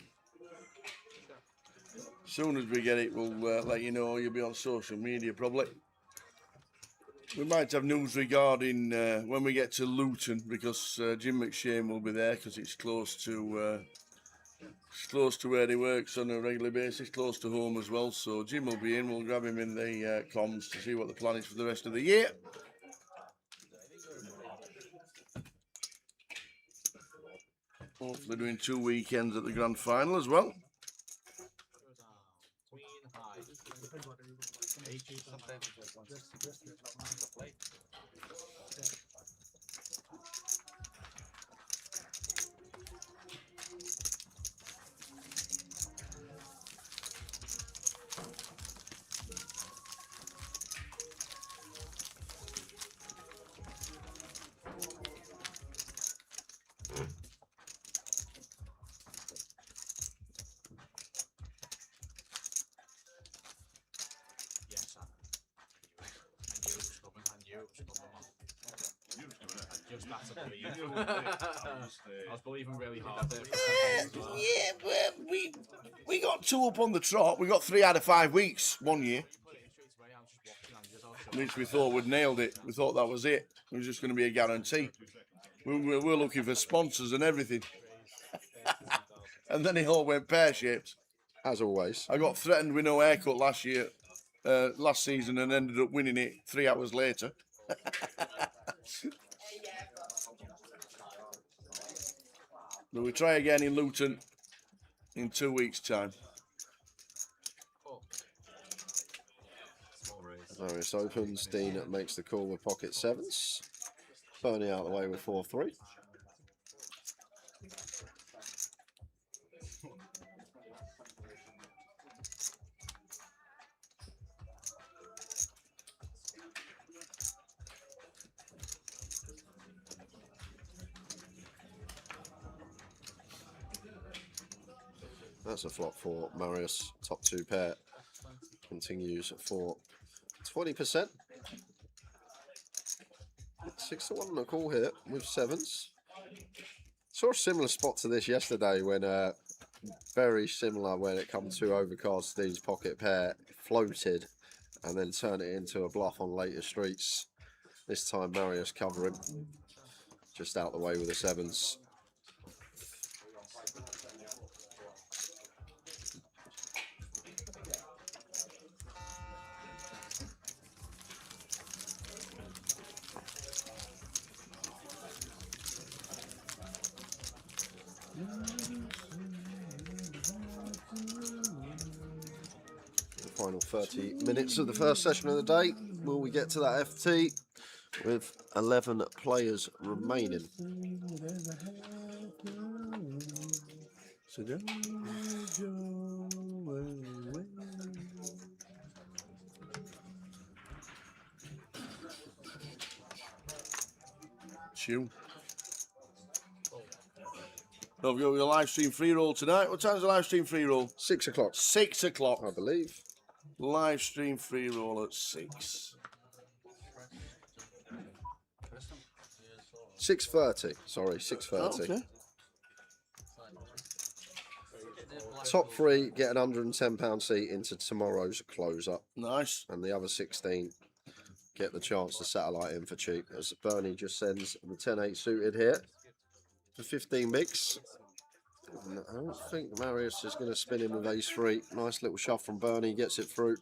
As soon as we get it, we'll let you know. You'll be on social media probably. We might have news regarding when we get to Luton, because Jim McShane will be there, because it's close to where he works on a regular basis, close to home as well. So Jim will be in. We'll grab him in the comms to see what the plan is for the rest of the year. Hopefully doing 2 weekends at the grand final as well. I was believing really hard there. Yeah, but we got 2 up on the trot. We got 3 out of 5 weeks one year, which we thought we'd nailed it. We thought that was it. It was just going to be a guarantee. We're looking for sponsors and everything. And then it all went pear-shaped. As always. I got threatened with no haircut last season, and ended up winning it 3 hours later. But we try again in Luton in 2 weeks' time. Marius opens. Dean makes the call with pocket 7s. Bernie out of the way with 4-3. That's a flop for Marius. Top 2 pair continues for 20%. 6-1 on the call here with 7s. Saw a similar spot to this yesterday when very similar when it comes to Overcard Steve's pocket pair, floated and then turn it into a bluff on later streets. This time Marius covering, just out the way with the sevens. Final 30 minutes of the first session of the day. Will we get to that FT with 11 players remaining? Tune. So we've got your live stream free roll tonight. What time's the live stream free roll? 6 o'clock. 6 o'clock. I believe. Live stream free roll at 6. 6:30. Sorry, 6:30. Okay. Top 3 get an £110 seat into tomorrow's close-up, Nice. and the other 16 get the chance to satellite in for cheap. As Bernie just sends the 10-8 suited here for 15 bigs. And I don't think Marius is going to spin in with ace-3. Nice little shove from Bernie, gets it through.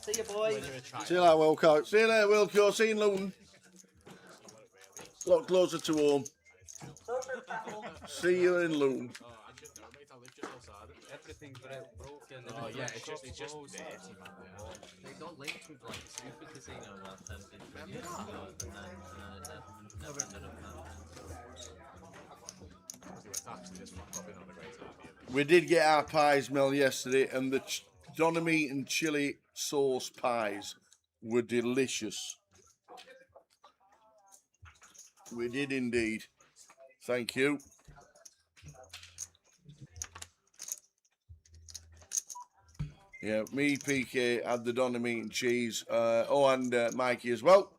See you, boys. See you later, Wilco. See you later, Wilco. See you in Luton. A lot closer to home. See you in Luton. Everything's broken. Oh yeah, it's just dirty, man. They got linked with like super casino last time. And then never ended up We did get our pies, Mel, yesterday, and the doner meat and chili sauce pies were delicious. We did indeed. Thank you. Yeah, me, PK, had the doner meat and cheese. And Mikey as well.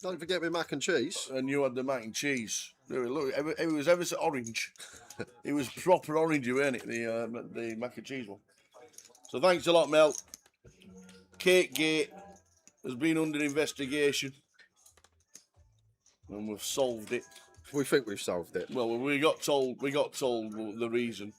Don't forget my mac and cheese. And you had the mac and cheese. Look, it was ever so orange. It was proper orange, weren't it? The mac and cheese one. So thanks a lot, Mel. Cake Gate has been under investigation, and we've solved it. We think we've solved it. Well, we got told the reason.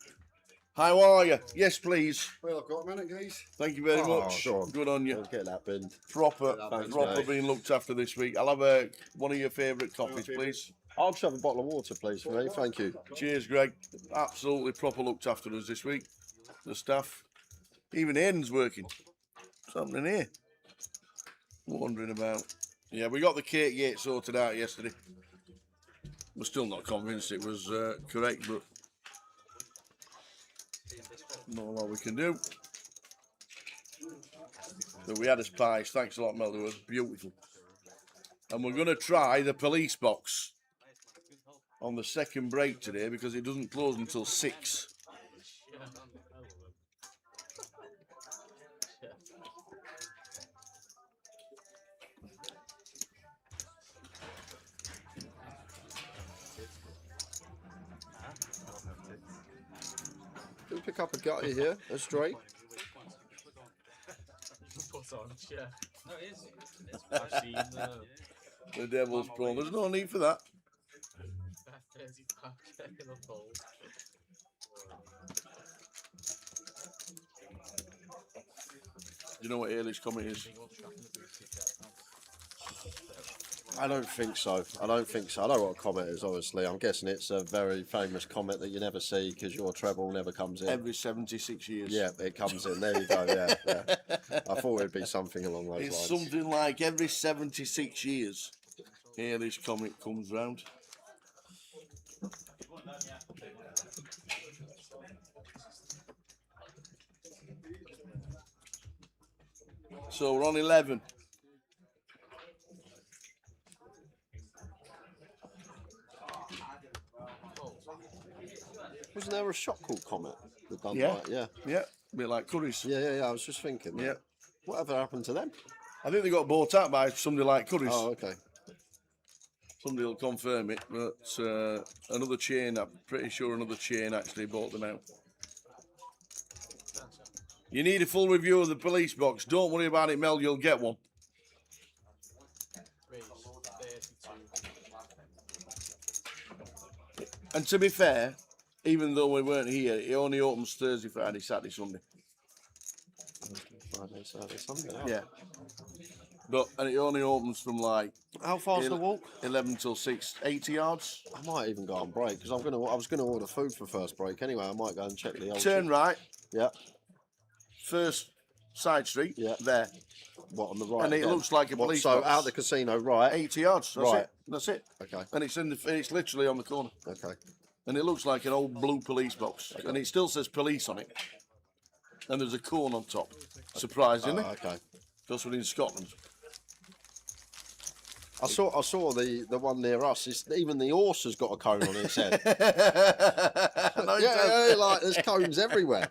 How are you? Yes, please. Well, I've got a minute, guys. Thank you very much. Go on. Good on you. We'll get that bin. Proper Thanks, mate. being looked after this week. I'll have one of your favourite coffees, please. I'll just have a bottle of water, please, for me. Thank you. Cheers, Greg. Absolutely proper looked after us this week. The staff. Even Aiden's working. What's happening here? Wondering about. Yeah, we got the Cake Gate sorted out yesterday. We're still not convinced it was correct, but not a lot we can do. So we had us pies. Thanks a lot, Mel. They were beautiful. And we're going to try the police box on the second break today because it doesn't close until 6. Can we pick up a gutter here? A straight? No, it is. I've seen The devil's prawn. There's no need for that. Do you know what Ailey's comment is? I don't think so. I don't think so. I know what a comet is, obviously. I'm guessing it's a very famous comet that you never see because your treble never comes in. Every 76 years. Yeah, it comes in. There you go. Yeah, yeah. I thought it'd be something along those It's lines. something like every 76 years, Ailey's comet comes round. So we're on 11. Wasn't there a shop called Comet? That done Yeah. that? Yeah. Yeah, a bit like Curry's. Yeah. I was just thinking. Yeah. Whatever happened to them? I think they got bought out by somebody like Curry's. Oh, okay. Somebody will confirm it, but another chain, I'm pretty sure another chain actually bought them out. You need a full review of the police box. Don't worry about it, Mel, you'll get one. And to be fair, even though we weren't here, it only opens Thursday, Friday, Saturday, Sunday. Friday, Saturday, Sunday. Yeah. But, and it only opens from like... How far's the walk? 11 till 6, 80 yards. I might even go on break because I was gonna order food for first break anyway. I might go and check the old. Turn right, Yeah. first side street, Yeah. there. What on the right? And it again? looks like a What, police so box. out the casino, right? 80 yards, that's Right. it. That's it. Okay. And it's literally on the corner. Okay. And it looks like an old blue police box. And it still says police on it. And there's a cone on top. Surprisingly. Okay. That's what in Scotland. I saw the one near us. Even the horse has got a cone on its head. Yeah, like there's cones everywhere.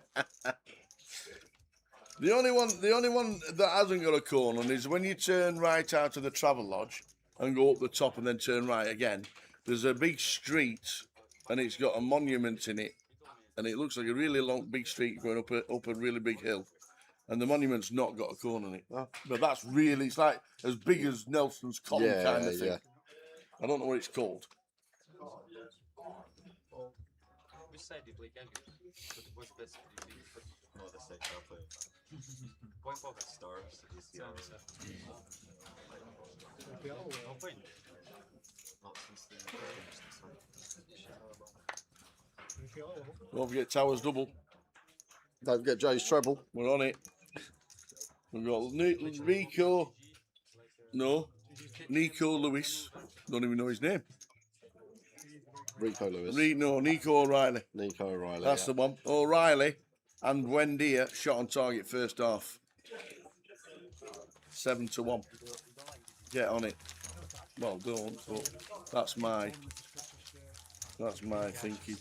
The only one that hasn't got a cone on is when you turn right out of the travel lodge and go up the top and then turn right again. There's a big street and it's got a monument in it, and it looks like a really long big street going up a really big hill, and the monument's not got a cone on it. But that's really, it's like as big as Nelson's Column kind of thing. Yeah. I don't know what it's called. Which side do you play Gallagher? What's best for you? No, this side I'll play. Going for the stars, ECR. I'll win. Not since the Don't forget Towers double. Don't forget Jay's treble. We're on it. We've got Nico Lewis. Don't even know his name. Rico Lewis. Nico O'Reilly. Nico O'Reilly. That's the one. O'Reilly and Wendia shot on target first half. 7-1. Get on it. Well, don't, but that's my thinking.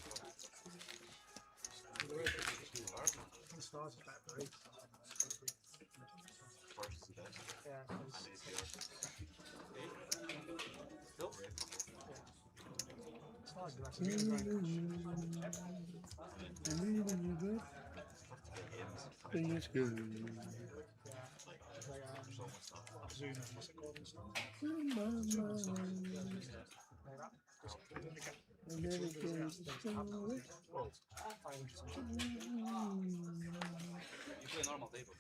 You play normal table.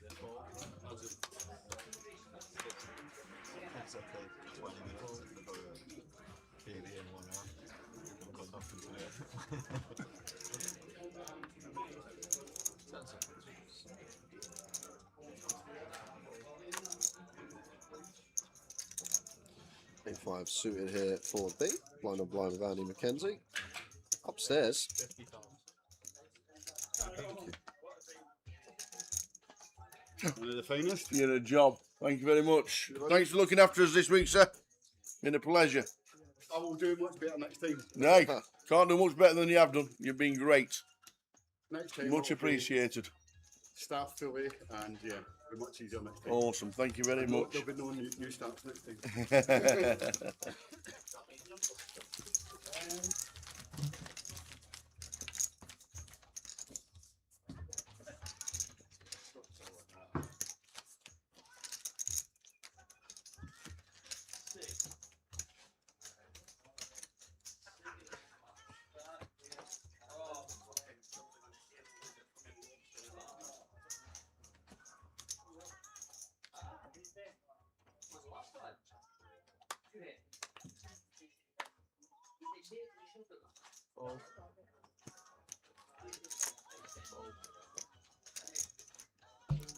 It's okay, 20 minutes for KD in 1 hour. I've got nothing to do. A5 suited here for D. Blind on blind with Andy McKenzie. Upstairs. One of the finest. You're a job. Thank you very much. Thanks for looking after us this week, sir. Been a pleasure. I will do much better next time. Hey, can't do much better than you have done. You've been great. Next time. Much appreciated. Staff fully, and yeah, we're much easier next time. Awesome. Thank you very much. There'll be no new staff next time.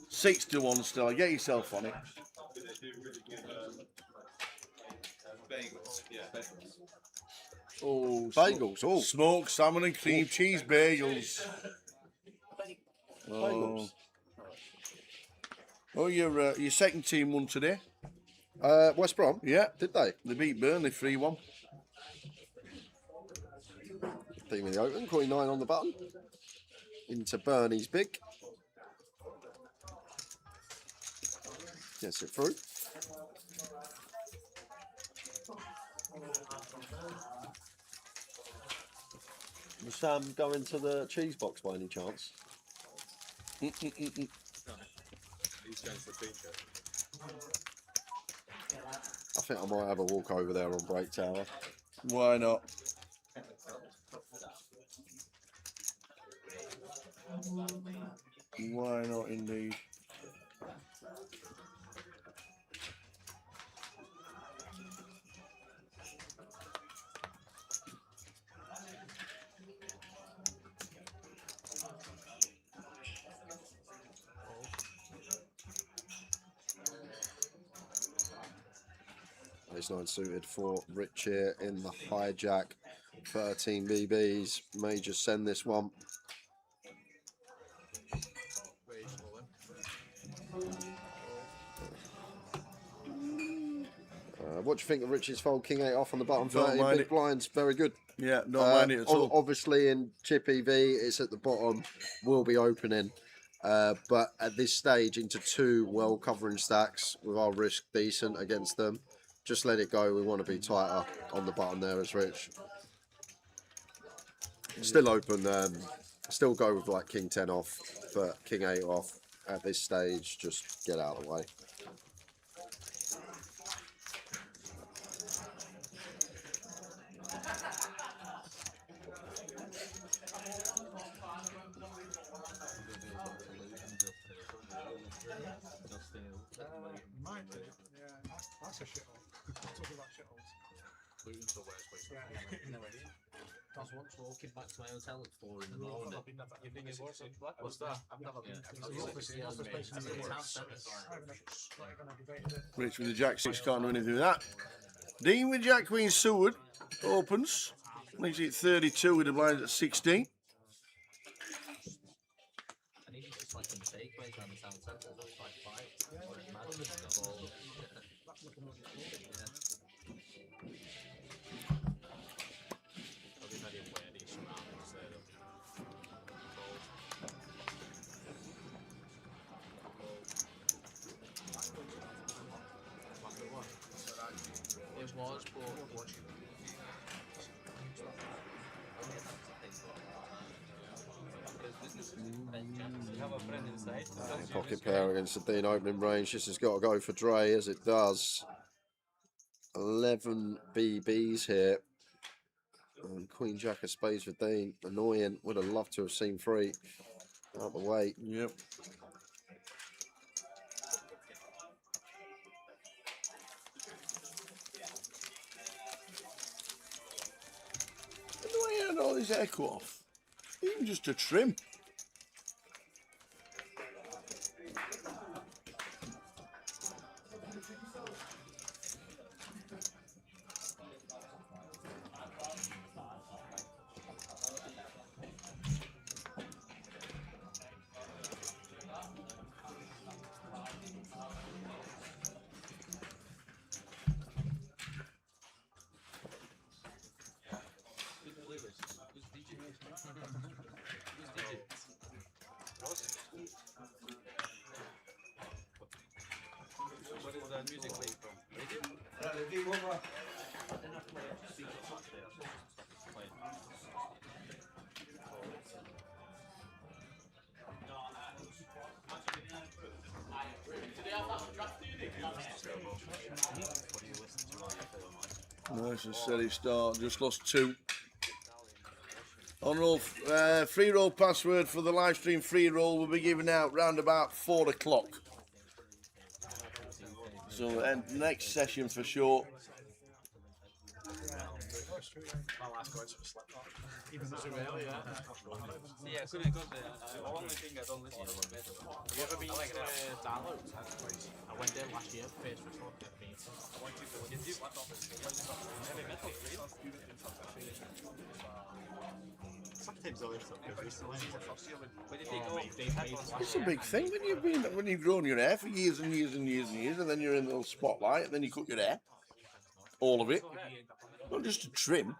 Six to 1 still. Get yourself on it. Oh, Bagels. Oh, smoked salmon and cream cheese bagels. bagels. Oh, your second team won today. West Brom. Yeah, Did they? they beat Burnley 3-1. Team in the open. Coin 9 on the button. Into Bernie's big. Gets it through. Was Sam going to the cheese box by any chance? He's going to the feature. I think I might have a walk over there on Break Tower. Why not? Why not, indeed? Ace 9 suited for Rich here in the hijack. 13 BBs. May just send this one. What do you think of Rich's fold? King 8 off on the bottom. Don't 13 mind big it. blinds. Very good. Yeah, don't mind it at all. Obviously in chip EV, it's at the bottom. Will be opening. But at this stage, into 2 well covering stacks with our risk decent against them. Just let it go. We want to be tighter on the bottom there as Rich. Still open. Still go with like King 10 off, but King 8 off at this stage. Just get out of the way. Might do, yeah. That's a shithole. Talk about shitholes. Luton's the worst place. I was once walking back to my hotel at 4 in the morning. You've been What's that? I've never been. Rich with the Jack 6 can't do anything with that. Dean with Jack Queen Seward opens. Makes it 32 with the blinds at 16. I need just like some takeaways around the town centre. That's like 5. It was, but Pocket pair against the Dean opening range. This has got to go for Dre as it does. 11 BBs here. And Queen Jack of Spades for Dean. Annoying. Would have loved to have seen 3 out the way. Yep. And the way I had all this echo off, even just a trim. What is that music playing from? Radio? Nice and steady start. Just lost 2. On roll, free roll password for the live stream free roll will be given out round about 4 o'clock. So next session for sure. My last words were slept on. Even though Yeah, I couldn't got there. The only thing I don't listen to is metal. Have you ever been to Darlow? I went there last year, first for sure. Sometimes I live something recently. It's a big thing when you've grown your hair for years and years and years and years, and then you're in the little spotlight, and then you cut your hair, all of it, not just a trim.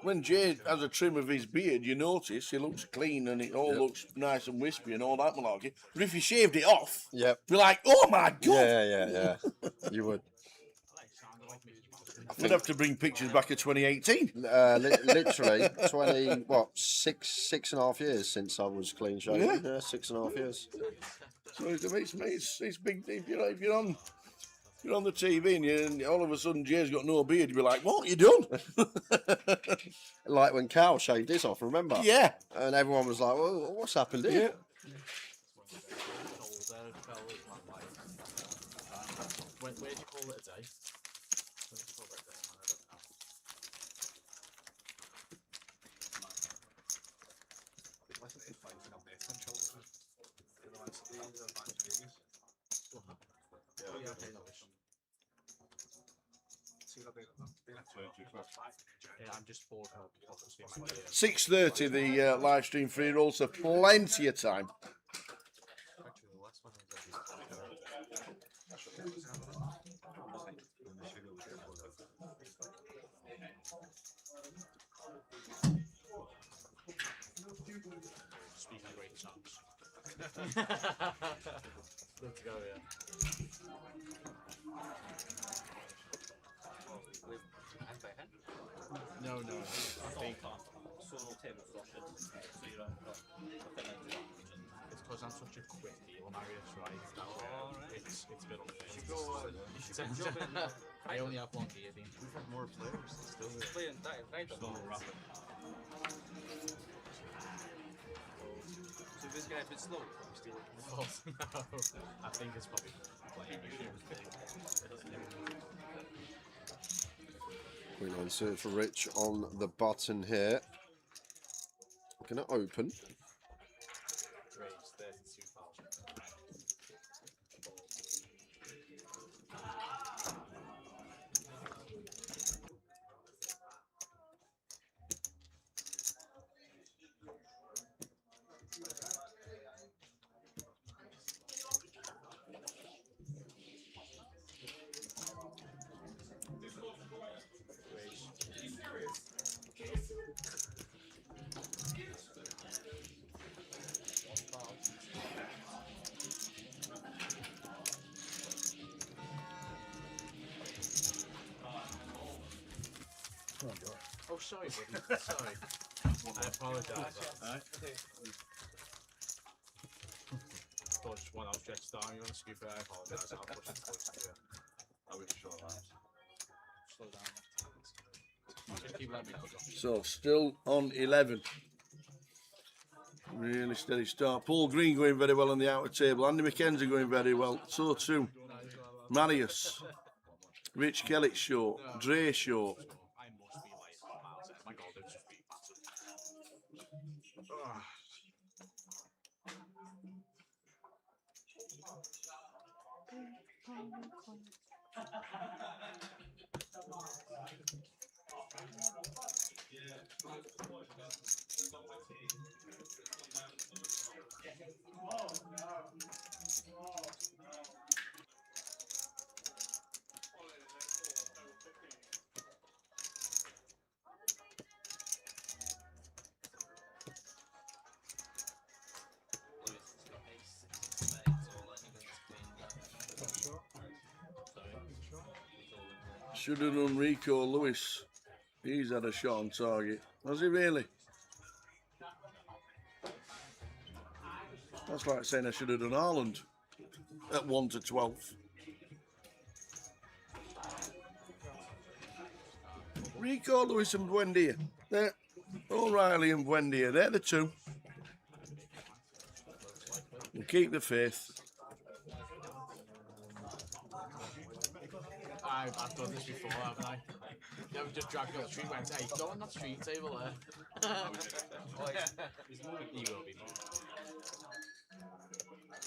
When Jay has a trim of his beard, you notice he looks clean and it all looks nice and wispy and all that malarkey. But if you shaved it off, you're like, oh my god! Yeah. You would. We'd have to bring pictures back of 2018. Literally 6.5 years since I was clean shaven. Yeah. Yeah, 6.5 years. So it's big. If you're on the TV and all of a sudden Jay's got no beard, you'd be like, "What you done?" Like when Cal shaved his off, remember? Yeah. And everyone was like, "Well, what's happened here?" Yeah. Where'd you call it a day? I'm just bored. 6:30 the live stream free roll, so plenty of time. Speaking of great songs. Let's go, yeah. No. It's because I'm such a quick deal, Marius, right? It's a bit unfair. I only have one gear team. We've had more players still. So this guy a bit slow. Oh, no. I think it's probably Queen line search for Rich on the button here. Going to open. raised 32,000. Oh, sorry, buddy. Sorry. I apologise. Thought just one outstretched arm. You want to scoop it? I apologise. I'll push it closer to you. I wish short arms. Slow down. Just keep letting me push off. So still on 11. Really steady start. Paul Green going very well on the outer table. Andy McKenzie going very well. So too. Marius. Rich Kellett short. Dre short. I must be like miles ahead. My God, it's just being massive. Should have done Rico Lewis. He's had a shot on target. Has he really? That's like saying I should have done Ireland at 1 to 12. Rico Lewis and Buendia. O'Reilly and Buendia. They're the two. And keep the faith. I've done this before, haven't I? Yeah, we just dragged you on the street, went, hey, go on that street table there. He will be.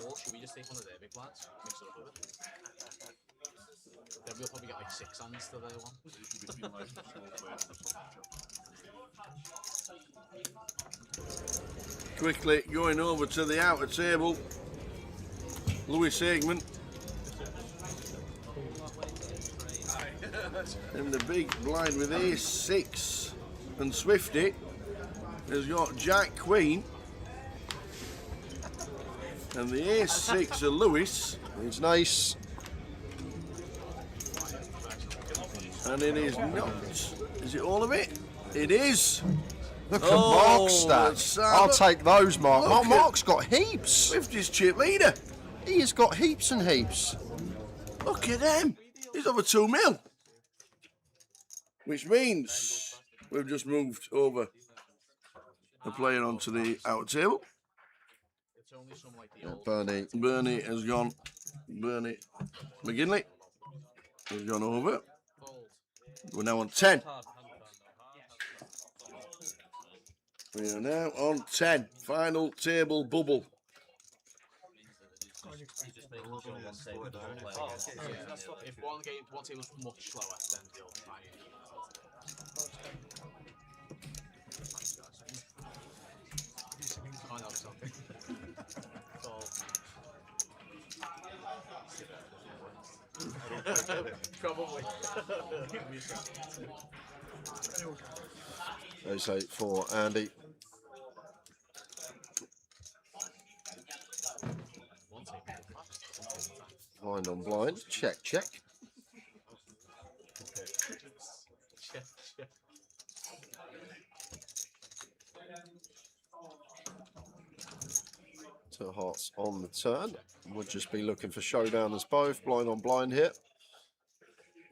Or should we just take one of their big plants? Mix it up with it. Then we'll probably get like 6 hands to their one. Quickly going over to the outer table. Lewis Hageman. And the big blind with ace 6 and Swifty has got Jack Queen. And the ace 6 of Lewis. It's nice. And it is not. Is it all of it? It is. Look at Oh, Mark's stats. the I'll Sam- take those, Mark. Look at- Mark's got heaps. Swifty's chip leader. He has got heaps and heaps. Look at them. He's over 2 mil. Which means we've just moved over the player onto the outer table. It's only some like the Yeah, old Bernie. Bernie has gone. Bernie McGinley has gone over. fold. We're now on 10. Hard hand pan though. We are now on 10. Final table bubble. You just make sure one table doesn't play. If one table's much slower, then they'll try and find out something. Probably. Ace 8 for Andy. Blind on blind. Check, check. Two hearts on the turn. Would just be looking for showdown as both. Blind on blind here.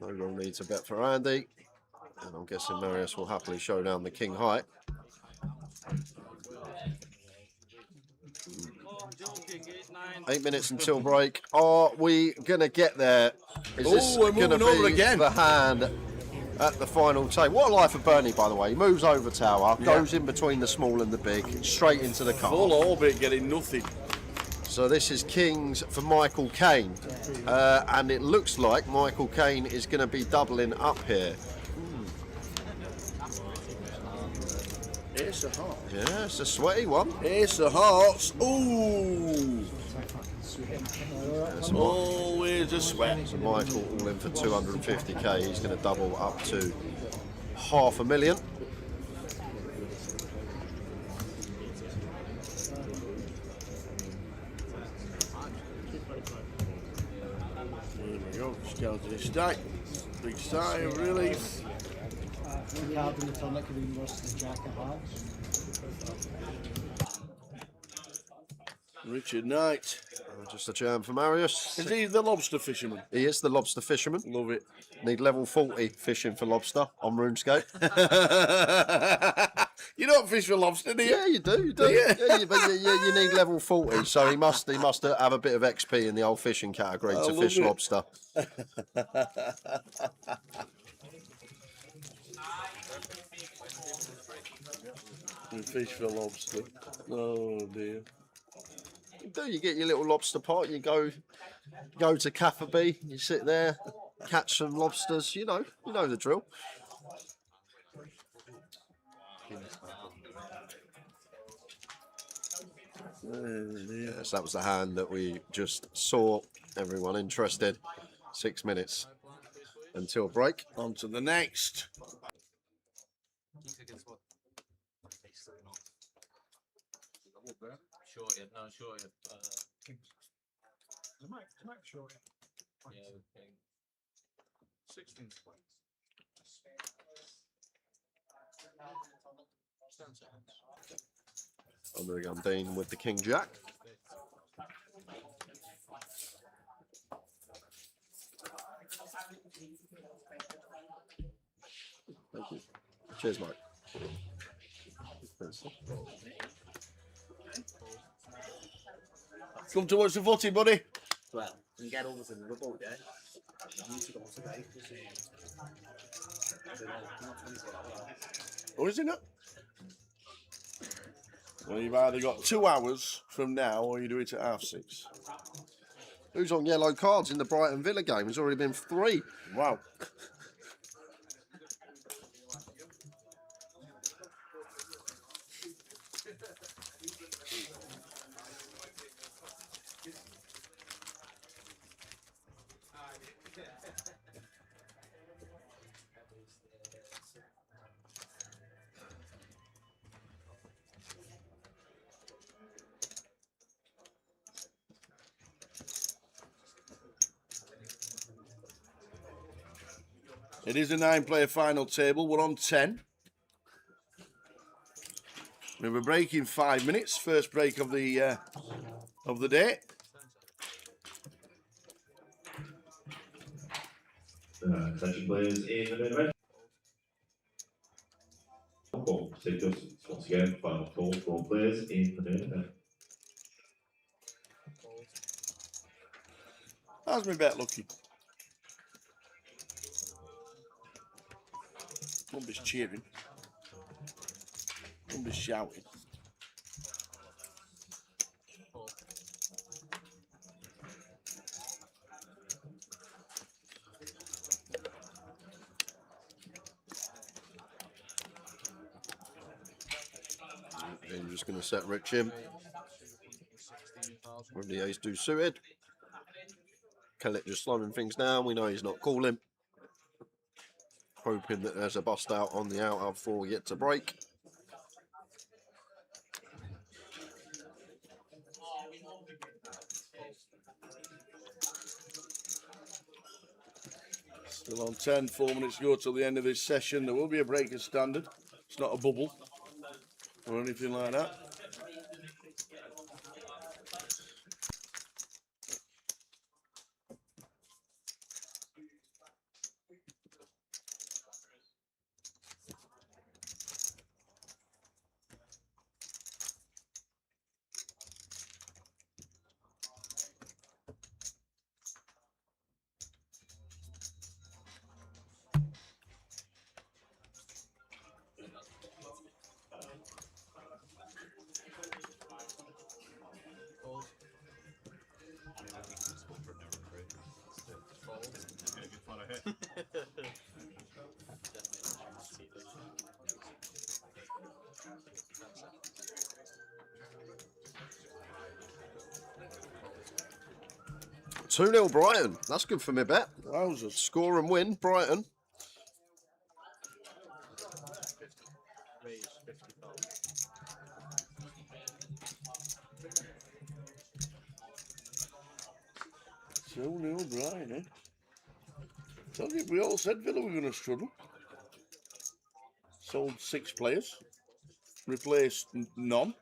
No real need to bet for Andy. And I'm guessing Marius will happily show down the king high. 8 minutes until break. Are we going to get there? Is this we're going to moving over be again. the hand at the final table? What a life of Bernie, by the way. He moves over tower, goes in between the small and the big, straight into the card. Full orbit getting nothing. So this is Kings for Michael Caine. And it looks like Michael Caine is going to be doubling up here. Ace of hearts. Yeah, it's a sweaty one. Ace of hearts. Ooh. Always a sweat. So Michael all in for 250k. He's going to double up to $500,000. Here we go. Just down to this stack. Big sigh of relief. Card in the turn that could be worse than Jack of Hearts. Richard Knight. Just a jam for Marius. Is he the lobster fisherman? He is the lobster fisherman. Love it. Need level 40 fishing for lobster on RuneScape. You don't fish for lobster, do you? Yeah, you do. You do. But you need level 40, so he must have a bit of XP in the old fishing category to love fish it. lobster. We fish for lobster. Oh dear. You get your little lobster pot, you go to Cafferby, you sit there, catch some lobsters, you know the drill. Yes, that was the hand that we just saw. Everyone interested. 6 minutes until break. On to the next. Shorted, no, shorted. It might show it. Yeah, the king. 16 points. 10 seconds. Under the gun, Dean with the King Jack. Thank you. Cheers, Mike. Come to watch the footy, buddy. Well, you get all the thing with the boat, yeah? I need to go today. Oh, is it not? Well, you've either got 2 hours from now or you do it at 6:30. Who's on yellow cards in the Brighton Villa game? There's already been 3. Wow. It is a 9-player final table. We're on 10. We have a break in 5 minutes. First break of the day. Attention players in the main event. So just once again, final call for all players in the main event. How's my bet looking? Somebody's cheering. Somebody's shouting. I'm just going to set Rich in with the ace 2 suited. Kellett just slowing things down. We know he's not calling. Hoping that there's a bust out on the out 4 yet to break. Still on 10, 4 minutes to go till the end of this session. There will be a break as standard. It's not a bubble or anything like that. Two 2-0 Brighton. That's good for me bet. Wowzers. Score and win, Brighton. So Neil Brian, eh? Tell you, we all said Villa were going to struggle. Sold 6 players, replaced none.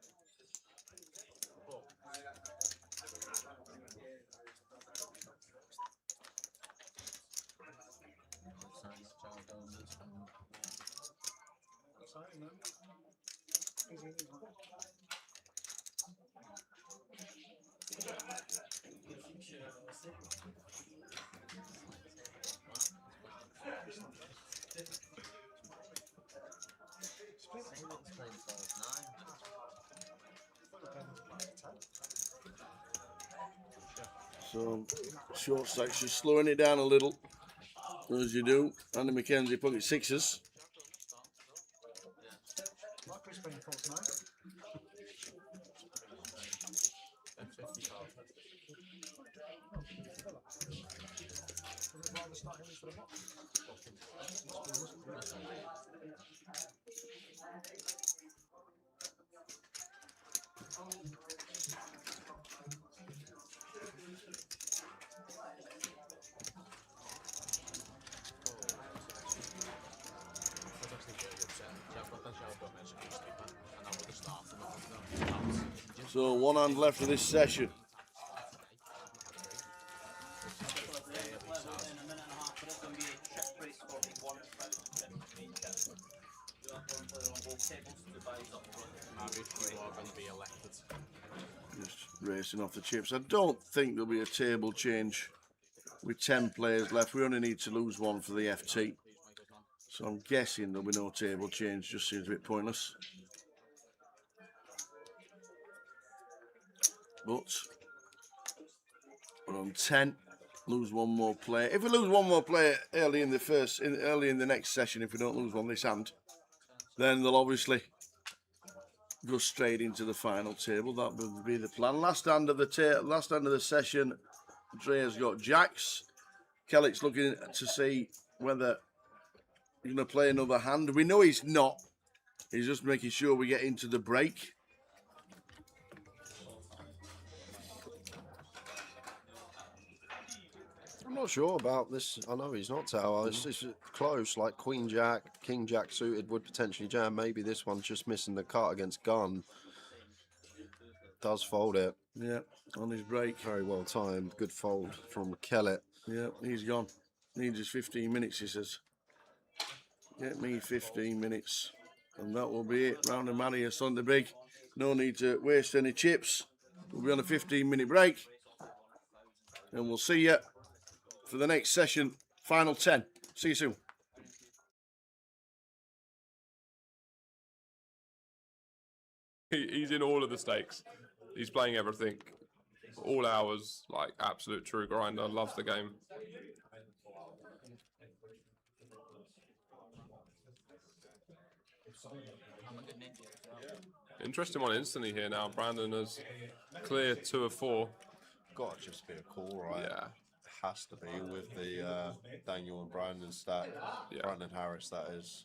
So, short stacks, just slowing it down a little, as you do. Andy McKenzie pocket 6s. So 1 hand left of this session. Just racing off the chips. I don't think there'll be a table change with 10 players left. We only need to lose 1 for the FT. So I'm guessing there'll be no table change. Just seems a bit pointless. But we're on 10. Lose 1 more player. If we lose 1 more player early in the next session, if we don't lose 1 this hand, then they'll obviously go straight into the final table. That would be the plan. Last hand of the session, Drea's got jacks. Kellett's looking to see whether he's going to play another hand. We know he's not. He's just making sure we get into the break. not sure about this. I know he's not tower. It's close, like Queen Jack, King Jack suited would potentially jam. Maybe this one's just missing the cut against gun. Does fold it. Yeah, on his break. Very well timed. Good fold from Kellett. Yeah, he's gone. Needs his 15 minutes, he says. Get me 15 minutes. And that will be it. Round and Manny Sunday big. No need to waste any chips. We'll be on a 15-minute break. And we'll see you for the next session. Final 10. See you soon. He's in all of the stakes. He's playing everything. All hours, like absolute true grinder. Loves the game. Interesting one instantly here now. Brandon has cleared 2 of 4. Got to just be a call, right? Yeah. Has to be with the Daniel and Brandon stack. Yeah. Brandon Harris, that is.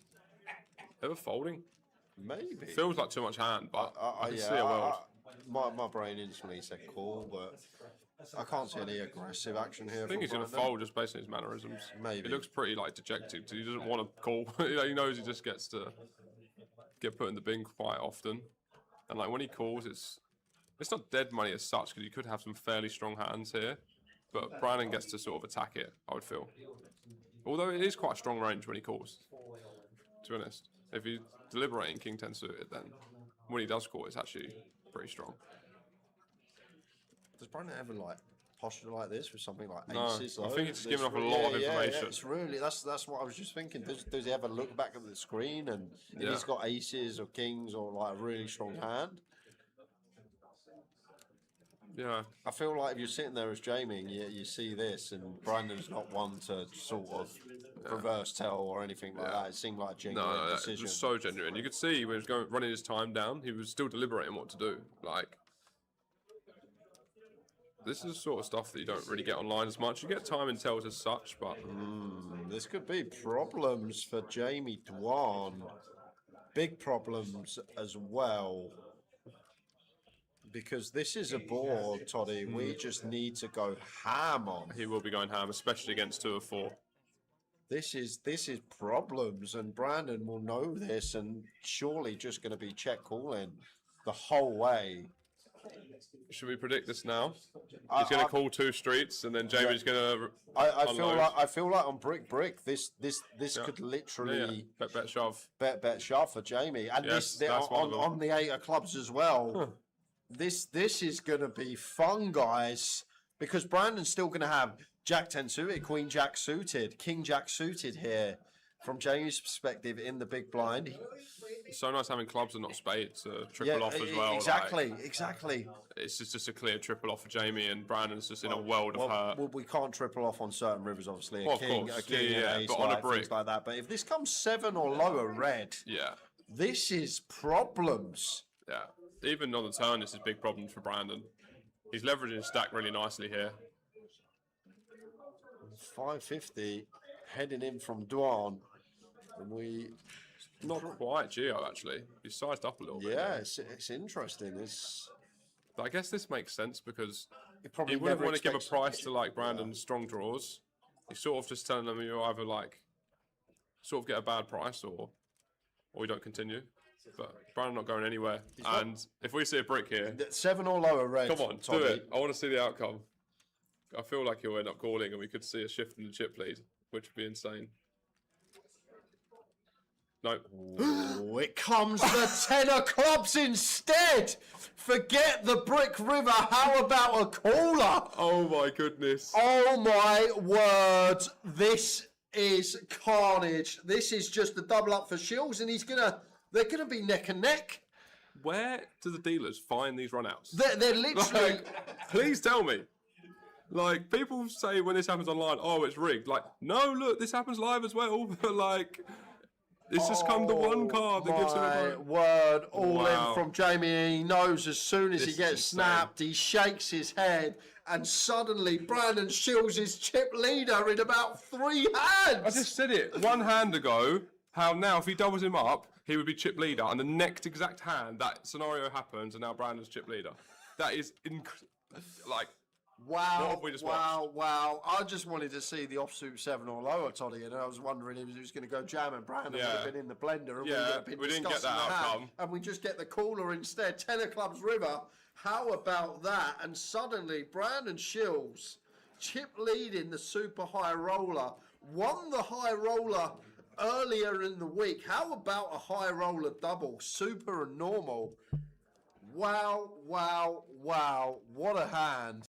Ever folding? Maybe. Feels like too much hand, but I can yeah, see a world. My brain instantly said call, but I can't see any aggressive action here. I think he's going to fold just based on his mannerisms. Maybe. He looks pretty like dejected because he doesn't want to call. He knows he just gets to get put in the bin quite often. And like when he calls, it's not dead money as such because you could have some fairly strong hands here. But Brandon gets to sort of attack it, I would feel. Although it is quite a strong range when he calls, to be honest. If he's deliberating King 10 suited, then when he does call, it's actually pretty strong. Does Brandon ever like posture like this with something like No, aces? I though? think he's just giving off a lot of information. Yeah, it's really that's what I was just thinking. Does he ever look back at the screen and if Yeah. he's got aces or kings or like a really strong hand? Yeah. I feel like if you're sitting there as Jamie and you see this and Brandon's not one to sort of reverse tell or anything like that, it seemed like a genuine No, it decision. was so genuine. You could see when he was running his time down, he was still deliberating what to do. Like, this is the sort of stuff that you don't really get online as much. You get time and tells as such, but This could be problems for Jamie Dwan. Big problems as well. Because this is a board, Toddy, we just need to go ham on. He will be going ham, especially against 2 of 4. This is problems, and Brandon will know this, and surely just going to be check calling the whole way. Should we predict this now? He's going to call 2 streets, and then Jamie's going to. I feel like on brick. This could literally bet shove. Bet shove for Jamie, and Yes, this that's one of them. on the 8 of clubs as well. This is going to be fun, guys, because Brandon's still going to have Jack 10 suited, Queen Jack suited, King Jack suited here. From Jamie's perspective in the big blind. It's so nice having clubs and not spades to triple off as well. Exactly. It's just a clear triple off for Jamie, and Brandon's just in a world of hurt. Well, we can't triple off on certain rivers, obviously. Well, of course. An ace, but on a brick. things like that. But if this comes 7 or lower red, this is problems. Yeah. Even on the turn, this is big problems for Brandon. He's leveraging his stack really nicely here. 550 heading in from Dwan. And we... Not quite Geo, actually. He's sized up a little bit. Yeah, it's interesting. But I guess this makes sense because probably he wouldn't never want to give a expects- price to like Brandon's strong draws. He's sort of just telling them you either like sort of get a bad price or we don't continue. But Brandon not going anywhere. And if we see a brick here, 7 or lower red. come on, Toddy. do it. I want to see the outcome. I feel like he'll end up calling and we could see a shift in the chip lead, which would be insane. No. Ooh, it comes the 10 of clubs instead. Forget the brick river. How about a caller? Oh my goodness. Oh my word. This is carnage. This is just a double up for Shields, and they're gonna be neck and neck. Where do the dealers find these runouts? They're literally. Please tell me. Like, people say when this happens online, oh, it's rigged. Like, no, look, this happens live as well. But like, it's just come to one card that gives him a word, all in from Jamie. He knows as soon as he This gets is snapped, he shakes his head, and suddenly Brandon Shields is chip leader in about 3 hands. I just said it 1 hand ago. How now, if he doubles him up, he would be chip leader. And the next exact hand, that scenario happens, and now Brandon's chip leader. That is like. Wow, What have we just watched? wow. I just wanted to see the offsuit 7 or lower, Toddy, and I was wondering if he was going to go jam and Brandon would have been in the blender and we would have been we didn't get discussing that the hand, outcome. and we just get the caller instead. 10 of clubs river. How about that? And suddenly Brandon Shields, chip leading the super high roller, won the high roller earlier in the week. How about a high roller double, super and normal? Wow, wow, wow. What a hand.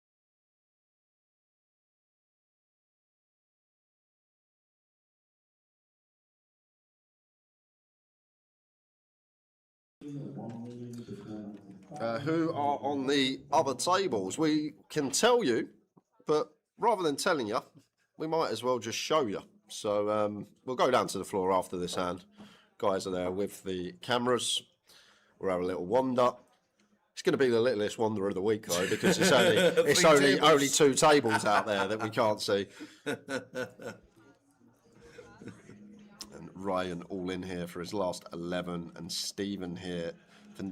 Who are on the other tables? We can tell you, but rather than telling you, we might as well just show you. So we'll go down to the floor after this hand. Guys are there with the cameras. We'll have a little wander. It's going to be the littlest wander of the week though, because it's only 2 tables out there that we can't see. And Ryan all in here for his last 11, and Stephen here for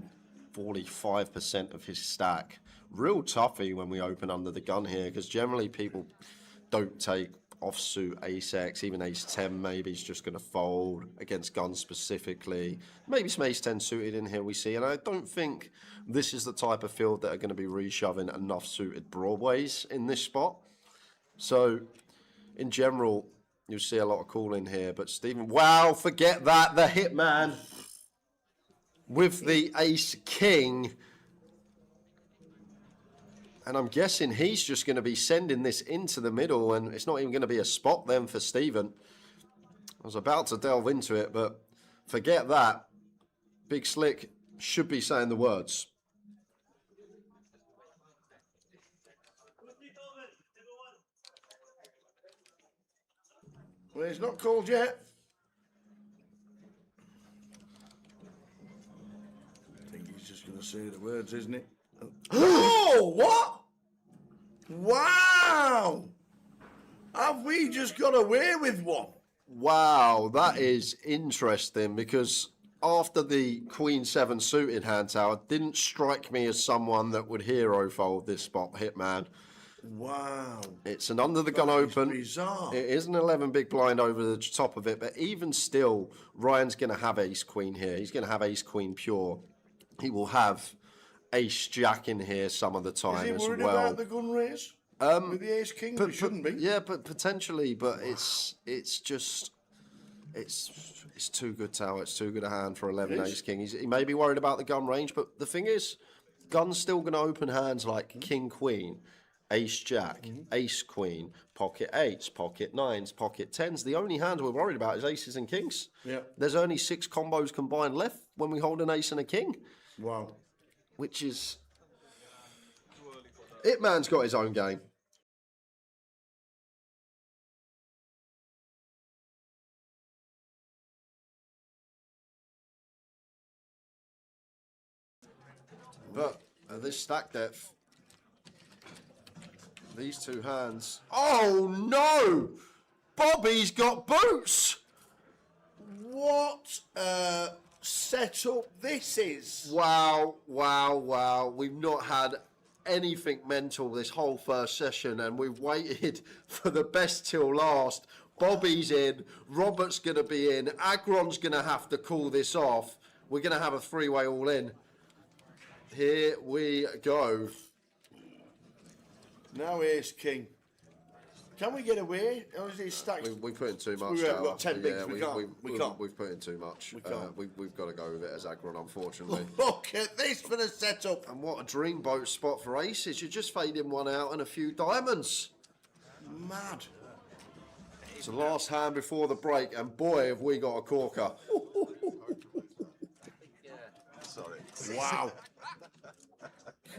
45% of his stack. Real toughie when we open under the gun here, because generally people don't take offsuit ace-x, even ace-10 maybe is just going to fold against guns specifically. Maybe some ace-10 suited in here we see, and I don't think this is the type of field that are going to be reshoving enough suited broadways in this spot. So in general, you'll see a lot of call in here, but Stephen, wow, forget that, the hitman with the ace-king. And I'm guessing he's just going to be sending this into the middle, and it's not even going to be a spot then for Stephen. I was about to delve into it, but forget that. Big Slick should be saying the words. Well, it's not called yet. I think he's just going to say the words, isn't it? Oh, what? Wow! Have we just got away with one? Wow, that is interesting, because after the Queen 7 suited hand tower, didn't strike me as someone that would hero fold this spot, hitman. Wow. It's an under the gun open. Bizarre. It is an 11 big blind over the top of it, but even still, Ryan's going to have ace queen here. He's going to have ace queen pure. He will have ace jack in here some of the time Is he as worried well. about the gun raise? With the ace king? He shouldn't be. Yeah, but potentially, but it's too good tower. It's too good a hand for 11 ace king. He may be worried about the gun range, but the thing is, gun's still going to open hands like king queen, ace jack, ace queen, pocket eights, pocket nines, pocket tens. The only hand we're worried about is aces and kings. Yeah. There's only 6 combos combined left when we hold an ace and a king. Wow. Which is... Hitman's got his own game. But at this stack depth, these 2 hands... Oh no! Bobby's got boots! What a setup this is. Wow, wow, wow. We've not had anything mental this whole first session, and we've waited for the best till last. Bobby's in, Robert's going to be in, Agron's going to have to call this off. We're going to have a 3-way all in. Here we go. Now ace king. Can we get away? Or is it stacked? We put in too much. We've got 10 bigs. We can't. We've put in too much. We can't. We've got to go with it as Agron, unfortunately. Look at this for the setup. And what a dreamboat spot for aces. You're just fading one out and a few diamonds. Mad. It's the last hand before the break, and boy, have we got a corker. Sorry. Wow.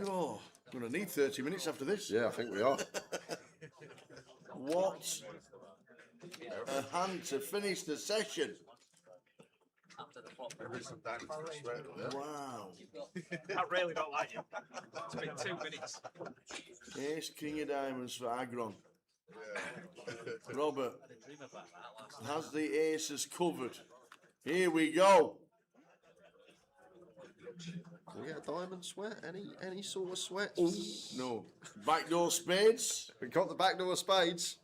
God, I'm going to need 30 minutes after this. Yeah, I think we are. What a hand to finish the session. Wow. I really don't like you. It's been 2 minutes. Ace king of diamonds for Agron. Robert has the aces covered. Here we go. Can we get a diamond sweat? Any sort of sweats? Oh, no. Backdoor spades. We got the backdoor spades.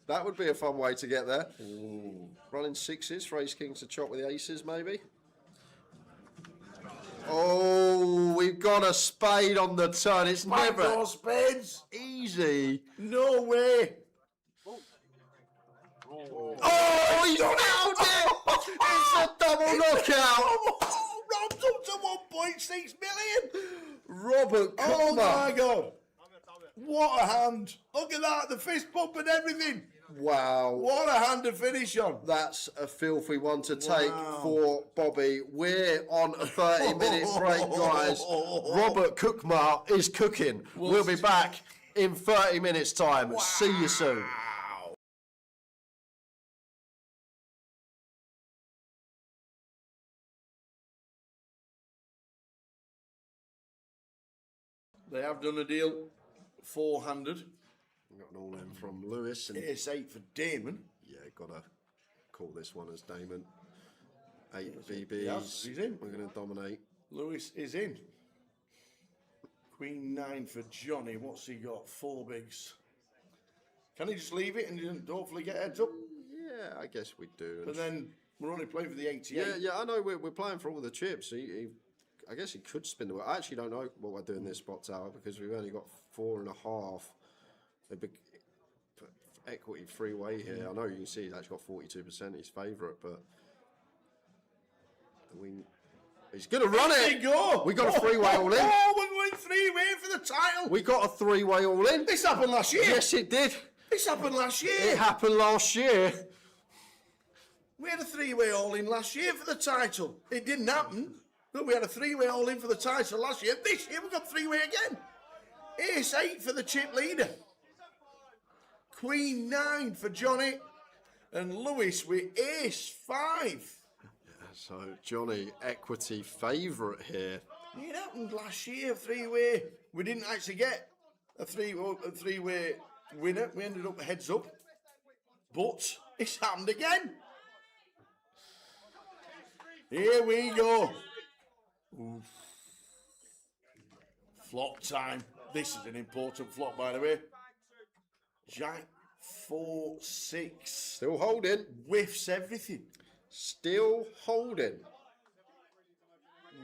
That would be a fun way to get there. Ooh. Running sixes for ace king to chop with the aces, maybe. Oh, we've got a spade on the turn. It's Backdoor never spades. easy. No way. Oh, he's nailed it! It's a double knockout. Oh, Rob's up to 1.6 million. Robert Cookman. Oh my God. What a hand. Look at that, the fist bump and everything. Wow. What a hand to finish on. That's a filthy one to take for Bobby. We're on a 30-minute break, guys. Robert Cookmar is cooking. We'll be back in 30 minutes' time. See you soon. They have done a deal, four-handed. Got an all-in from Lewis. And Ace 8 for Damon. yeah, gotta call this one as Damon. 8 BBs. Yes, he's in. We're gonna dominate. Lewis is in. Queen 9 for Johnny. What's he got? 4 bigs. Can he just leave it and hopefully get heads up? Yeah, I guess we do. But then we're only playing for the 88. Yeah, I know we're playing for all the chips. I guess he could spin the wheel. I actually don't know what we're doing this spot tower because we've only got 4.5. A big equity freeway here. I know you can see he's actually got 42%. His favourite, but he's going to run There it. you go. We got a freeway all in. Oh, we're going three-way for the title. We got a three-way all in. This happened last year. Yes, it did. This happened last year. It happened last year. We had a three-way all-in last year for the title. It didn't happen, but we had a three-way all-in for the title last year. This year we've got three-way again. Ace 8 for the chip leader. Queen 9 for Johnny. And Lewis with Ace 5. So Johnny, equity favourite here. It happened last year, three-way. We didn't actually get a three-way winner. We ended up heads up. But it's happened again. Here we go. Oof. Flop time. This is an important flop, by the way. Jack 4, 6. Still holding. Whiffs everything. Still holding.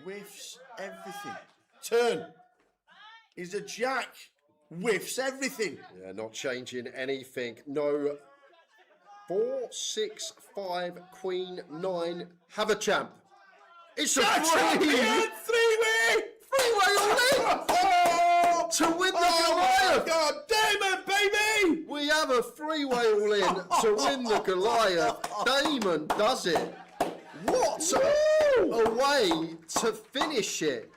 Whiffs everything. Turn. Is a jack. Whiffs everything. Yeah, not changing anything. No. 4, 6, 5, Queen 9. Have a champ. It's a Champion! Three-way! Freeway all in! Oh, to win the Goliath! God, Damon, baby! We have a freeway all in to win the Goliath. Damon does it. What a way to finish it.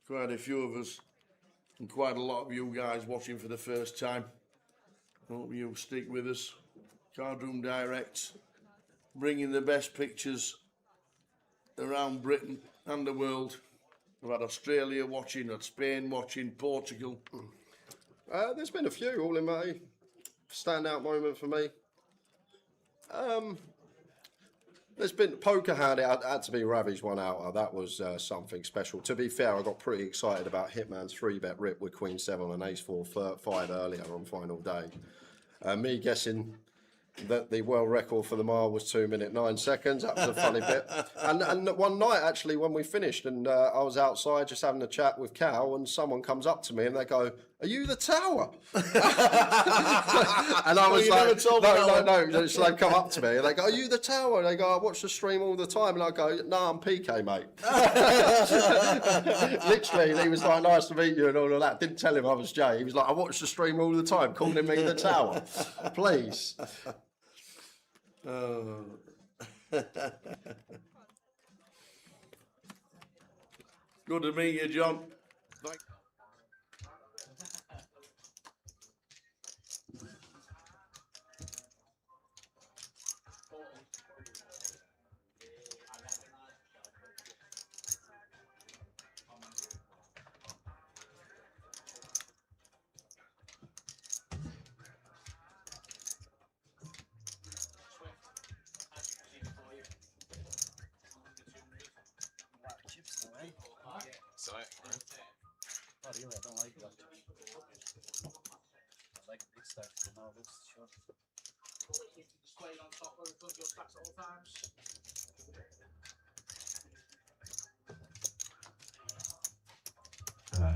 Quite a few of us, and quite a lot of you guys watching for the first time. Hope you'll stick with us. Cardroom Direct, bringing the best pictures around Britain and the world. We've had Australia watching, had Spain watching, Portugal. There's been a few all in May. Standout moment for me. There's been poker hand. It had to be Ravi's one out. That was something special. To be fair, I got pretty excited about Hitman's 3-bet rip with Queen 7 and Ace 4 5 earlier on final day. Me guessing that the world record for the mile was 2 minutes 9 seconds. That was a funny bit. And one night actually when we finished and I was outside just having a chat with Cal and someone comes up to me and they go, "Are you the tower?" And I was no. So they come up to me and they go, "Are you the tower?" And they go, "I watch the stream all the time." And I go, "No, I'm PK, mate." Literally, and he was like, "Nice to meet you," and all of that. Didn't tell him I was Jay. He was like, "I watch the stream all the time," calling me the tower. Please. Good to meet you, John. Displayed on top of your stats at all times.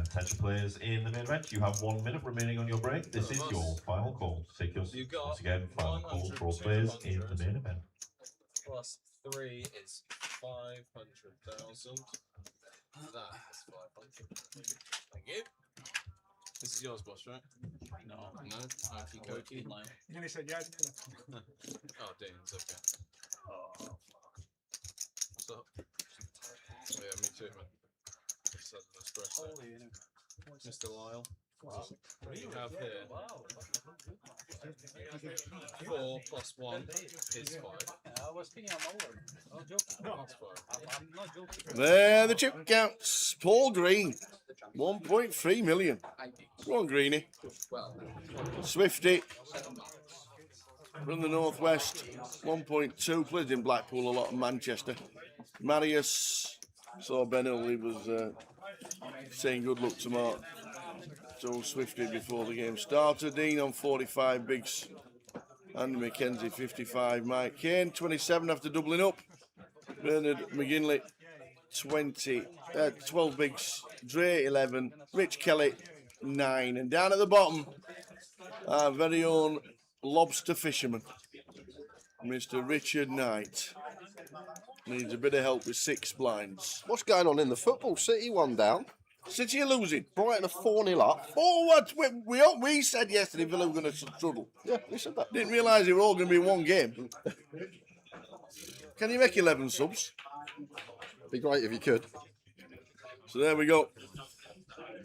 Attention players in the main event, you have 1 minute remaining on your break. This is your final call. Take your seat. Once again, final call for all players in the main event. Plus 3 is 500,000. That is 500. Thank you. This is yours, boss, right? No. No? Okie dokie. You only said yes. Oh, Dean's okay. So, oh yeah, me too, man. Just had an espresso. Mr. Lyle. What you have here? 4 plus 1 is 5. I was thinking I'm over. I'm joking. No, that's 5. I'm not joking. There the chip counts. Paul Green, 1.3 million. Go on, Greenie. Swifty from the northwest, 1.2. Played in Blackpool, a lot of Manchester. Marius, saw Ben Hill, he was saying good luck to Mark. So Swifty before the game started. Dean on 45 bigs. Andy McKenzie 55. Mike Kane 27 after doubling up. Bernard McGinley 12 bigs. Dre 11. Rich Kelly 9. And down at the bottom, our very own lobster fisherman, Mr. Richard Knight. Needs a bit of help with 6 blinds. What's going on in the football? City 1 down. City are losing. Brighton are 4-0 up. Oh, what? We said yesterday Villa were going to struggle. Yeah, we said that. Didn't realise they were all going to be in one game. Can you make 11 subs? Be great if you could. So there we go.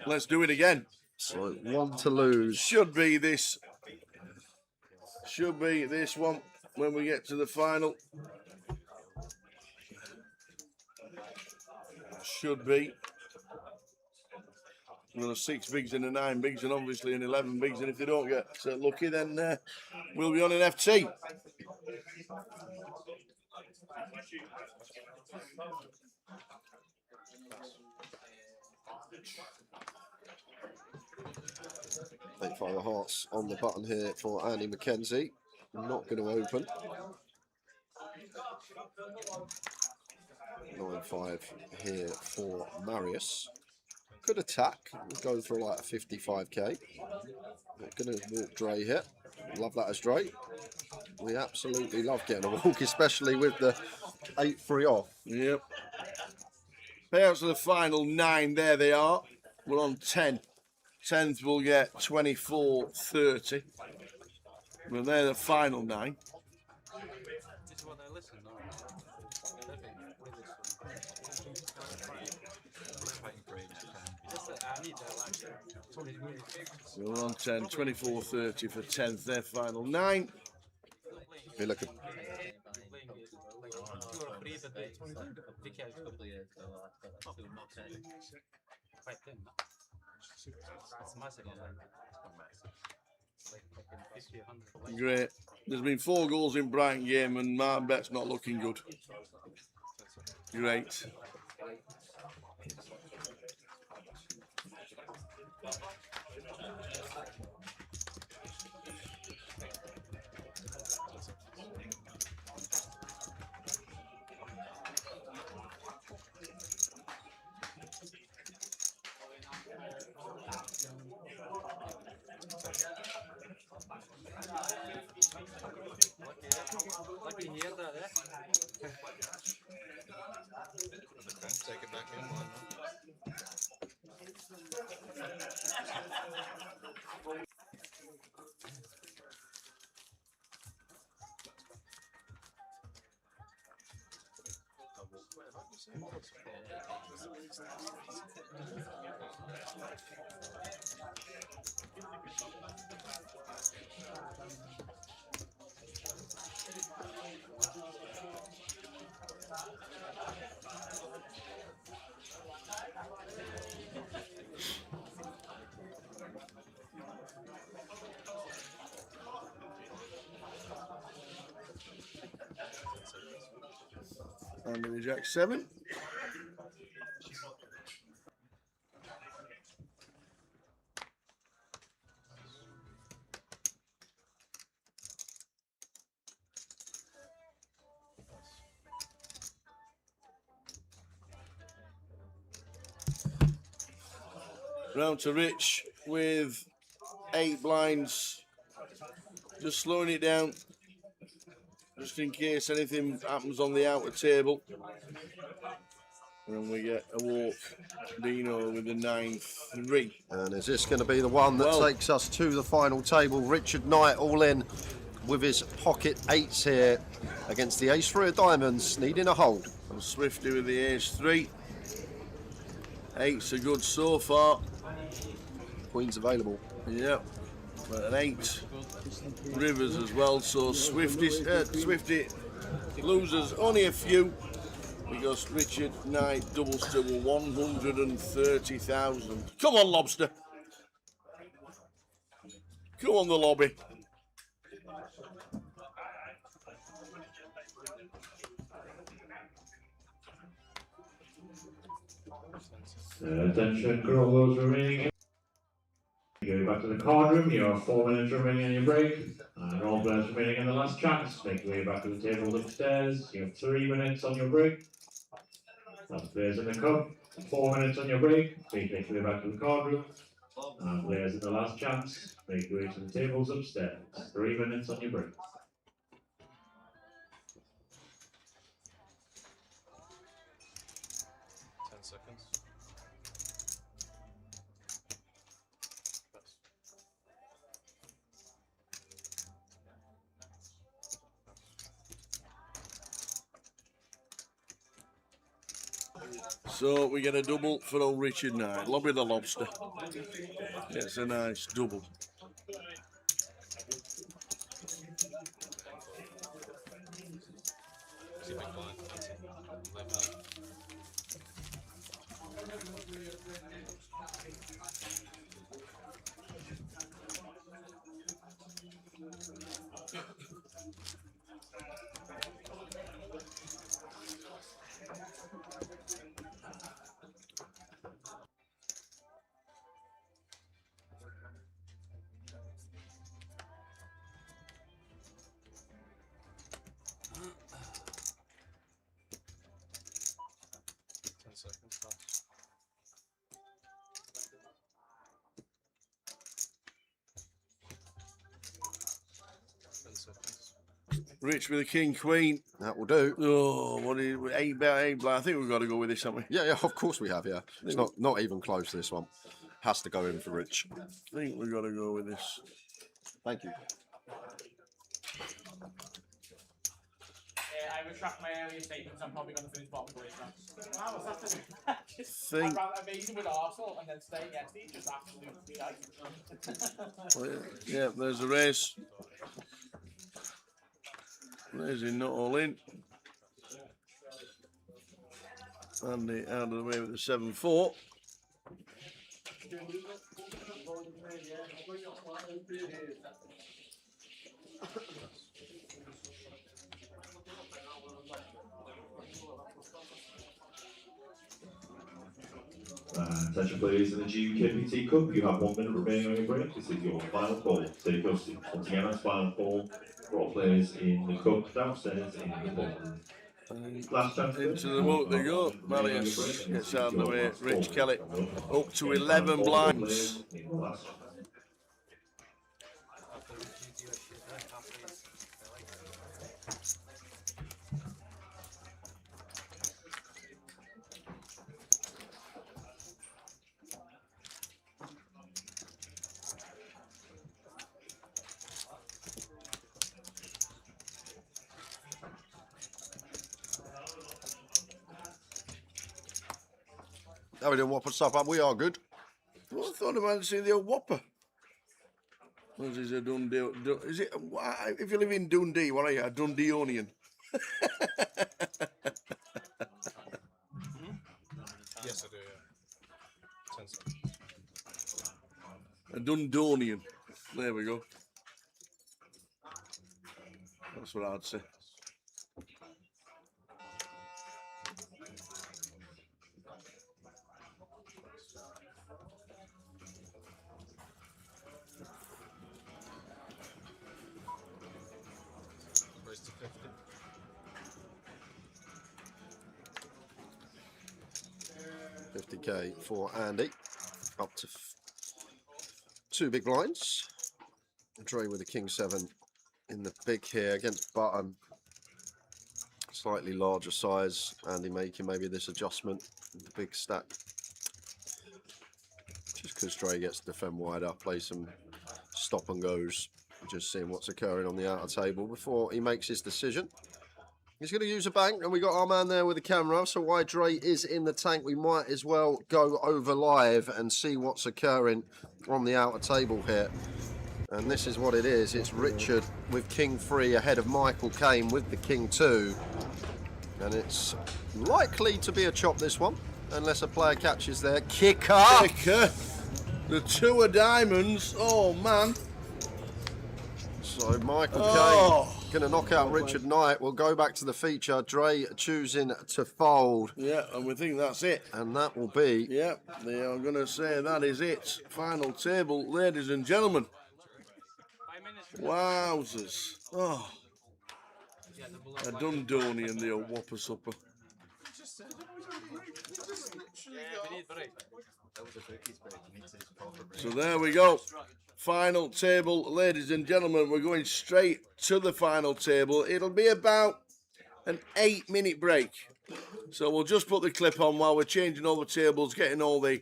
Let's do it again. So 1 to lose. Should be this one when we get to the final. Should be. Well, 6 bigs and a 9 bigs and obviously an 11 bigs, and if they don't get lucky then we'll be on an FT. $8 of hearts on the button here for Andy McKenzie. Not going to open. 9-5 here for Marius. Could attack, go for like a 55k. Gonna walk Dre here. Love that as Dre. We absolutely love getting a walk, especially with the 8-3 off. Yep. Payouts to the final 9, there they are. We're on 10. 10th will get 24.30. Well, they're the final 9. This is what I listen now. So we're on 10, 24.30 for 10th, their final 9. Be looking. Great. There's been 4 goals in Brighton game and Martin Bett's not looking good. Great. Lucky to hear that, take it back in one. And the Jack 7. Round to Rich with 8 blinds. Just slowing it down, just in case anything happens on the outer table. And we get a walk. Dino with the 9-3. And is this going to be the one that takes us to the final table? Richard Knight all in with his pocket 8s here against the ace-3 of diamonds, needing a hold. And Swifty with the ace-3. 8s are good so far. Queen's available. Yep. But an 8. Rivers as well, so Swifty loses only a few. Because Richard Knight doubles to 130,000. Come on, Lobster. Come on, the lobby. Attention, crawlers remaining. Go back to the card room. You have 4 minutes remaining on your break. And all players remaining in the last chance. Make your way back to the tables upstairs. You have 3 minutes on your break. Last players in the cup. 4 minutes on your break. Please make your way back to the card room. And players in the last chance. Make your way to the tables upstairs. 3 minutes on your break. 10 seconds. So we get a double for old Richard Knight. Lobby the Lobster. It's a nice double. Rich with a king queen. That will do. Oh, what is 8 blind? I think we've got to go with this, haven't we? Yeah, of course we have, yeah. It's not even close, this one. Has to go in for Rich. I think we've got to go with this. Thank you. I retract my earlier statements. I'm probably going to finish bottom place now. Think. I'm amazing with Arsenal and then stay against each just absolutely nice. Yeah, there's the race. There's him not all in. Andy out of the way with the 7-4. Attention players in the GUKPT Cup, you have 1 minute remaining on your break. This is your final call. Take your seats. Once again, that's final call for all players in the cup downstairs in the ballroom. Last chance. Into the boat they go. Malleus gets out of the way. Rich Kelly up to 11 blinds. Now we didn't whop us up, we are good. Well, I thought I might see the old Whopper. What is a Dundee? Is it? If you live in Dundee, what are you? A Dundeeonian? Yes, I do, yeah. 10 seconds. A Dundonian. There we go. That's what I'd say. Raise to 50. 50k for Andy. Up to 2 big blinds. Dre with a king 7 in the big here against button. Slightly larger size. Andy making maybe this adjustment. The big stack. Just because Dre gets to defend wider, play some stop and goes. Just seeing what's occurring on the outer table before he makes his decision. He's going to use a bank, and we got our man there with the camera. So while Dre is in the tank, we might as well go over live and see what's occurring on the outer table here. And this is what it is. It's Richard with king 3 ahead of Michael Caine with the king 2. And it's likely to be a chop, this one, unless a player catches there. Kicker! Kicker! The 2 of diamonds. Oh, man. So Michael Caine going to knock out Richard Knight. We'll go back to the feature. Dre choosing to fold. Yeah, and we think that's it. And that will be... Yeah, they are going to say that is it. Final table, ladies and gentlemen. Wowzers. Oh. A Dundonian, the old whopper supper. So there we go. Final table, ladies and gentlemen. We're going straight to the final table. It'll be about an 8-minute break. So we'll just put the clip on while we're changing all the tables, getting all the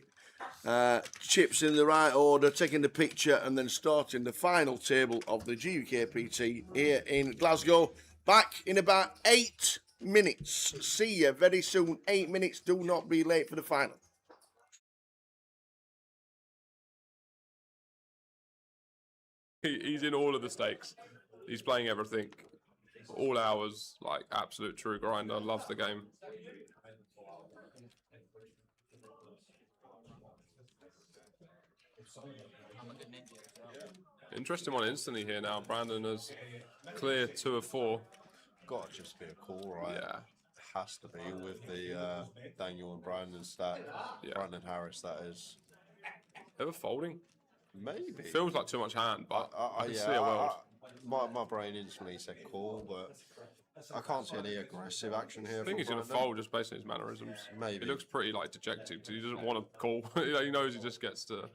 chips in the right order, taking the picture, and then starting the final table of the GUKPT here in Glasgow. Back in about 8 minutes. See you very soon. 8 minutes. Do not be late for the final. He's in all of the stakes. He's playing everything. All hours, like absolute true grinder. Loves the game. Interesting one instantly here now. Brandon has cleared 2 of 4. Got to just be a call, right? Yeah. Has to be with the Daniel and Brandon stack. Yeah. Brandon Harris, that is. Ever folding? Maybe. Feels like too much hand, but I can yeah, see a world. My brain instantly said call, but I can't see any aggressive action here. I think he's going to fold just based on his mannerisms. Maybe. He looks pretty like dejected because he doesn't want to call. He knows he just gets to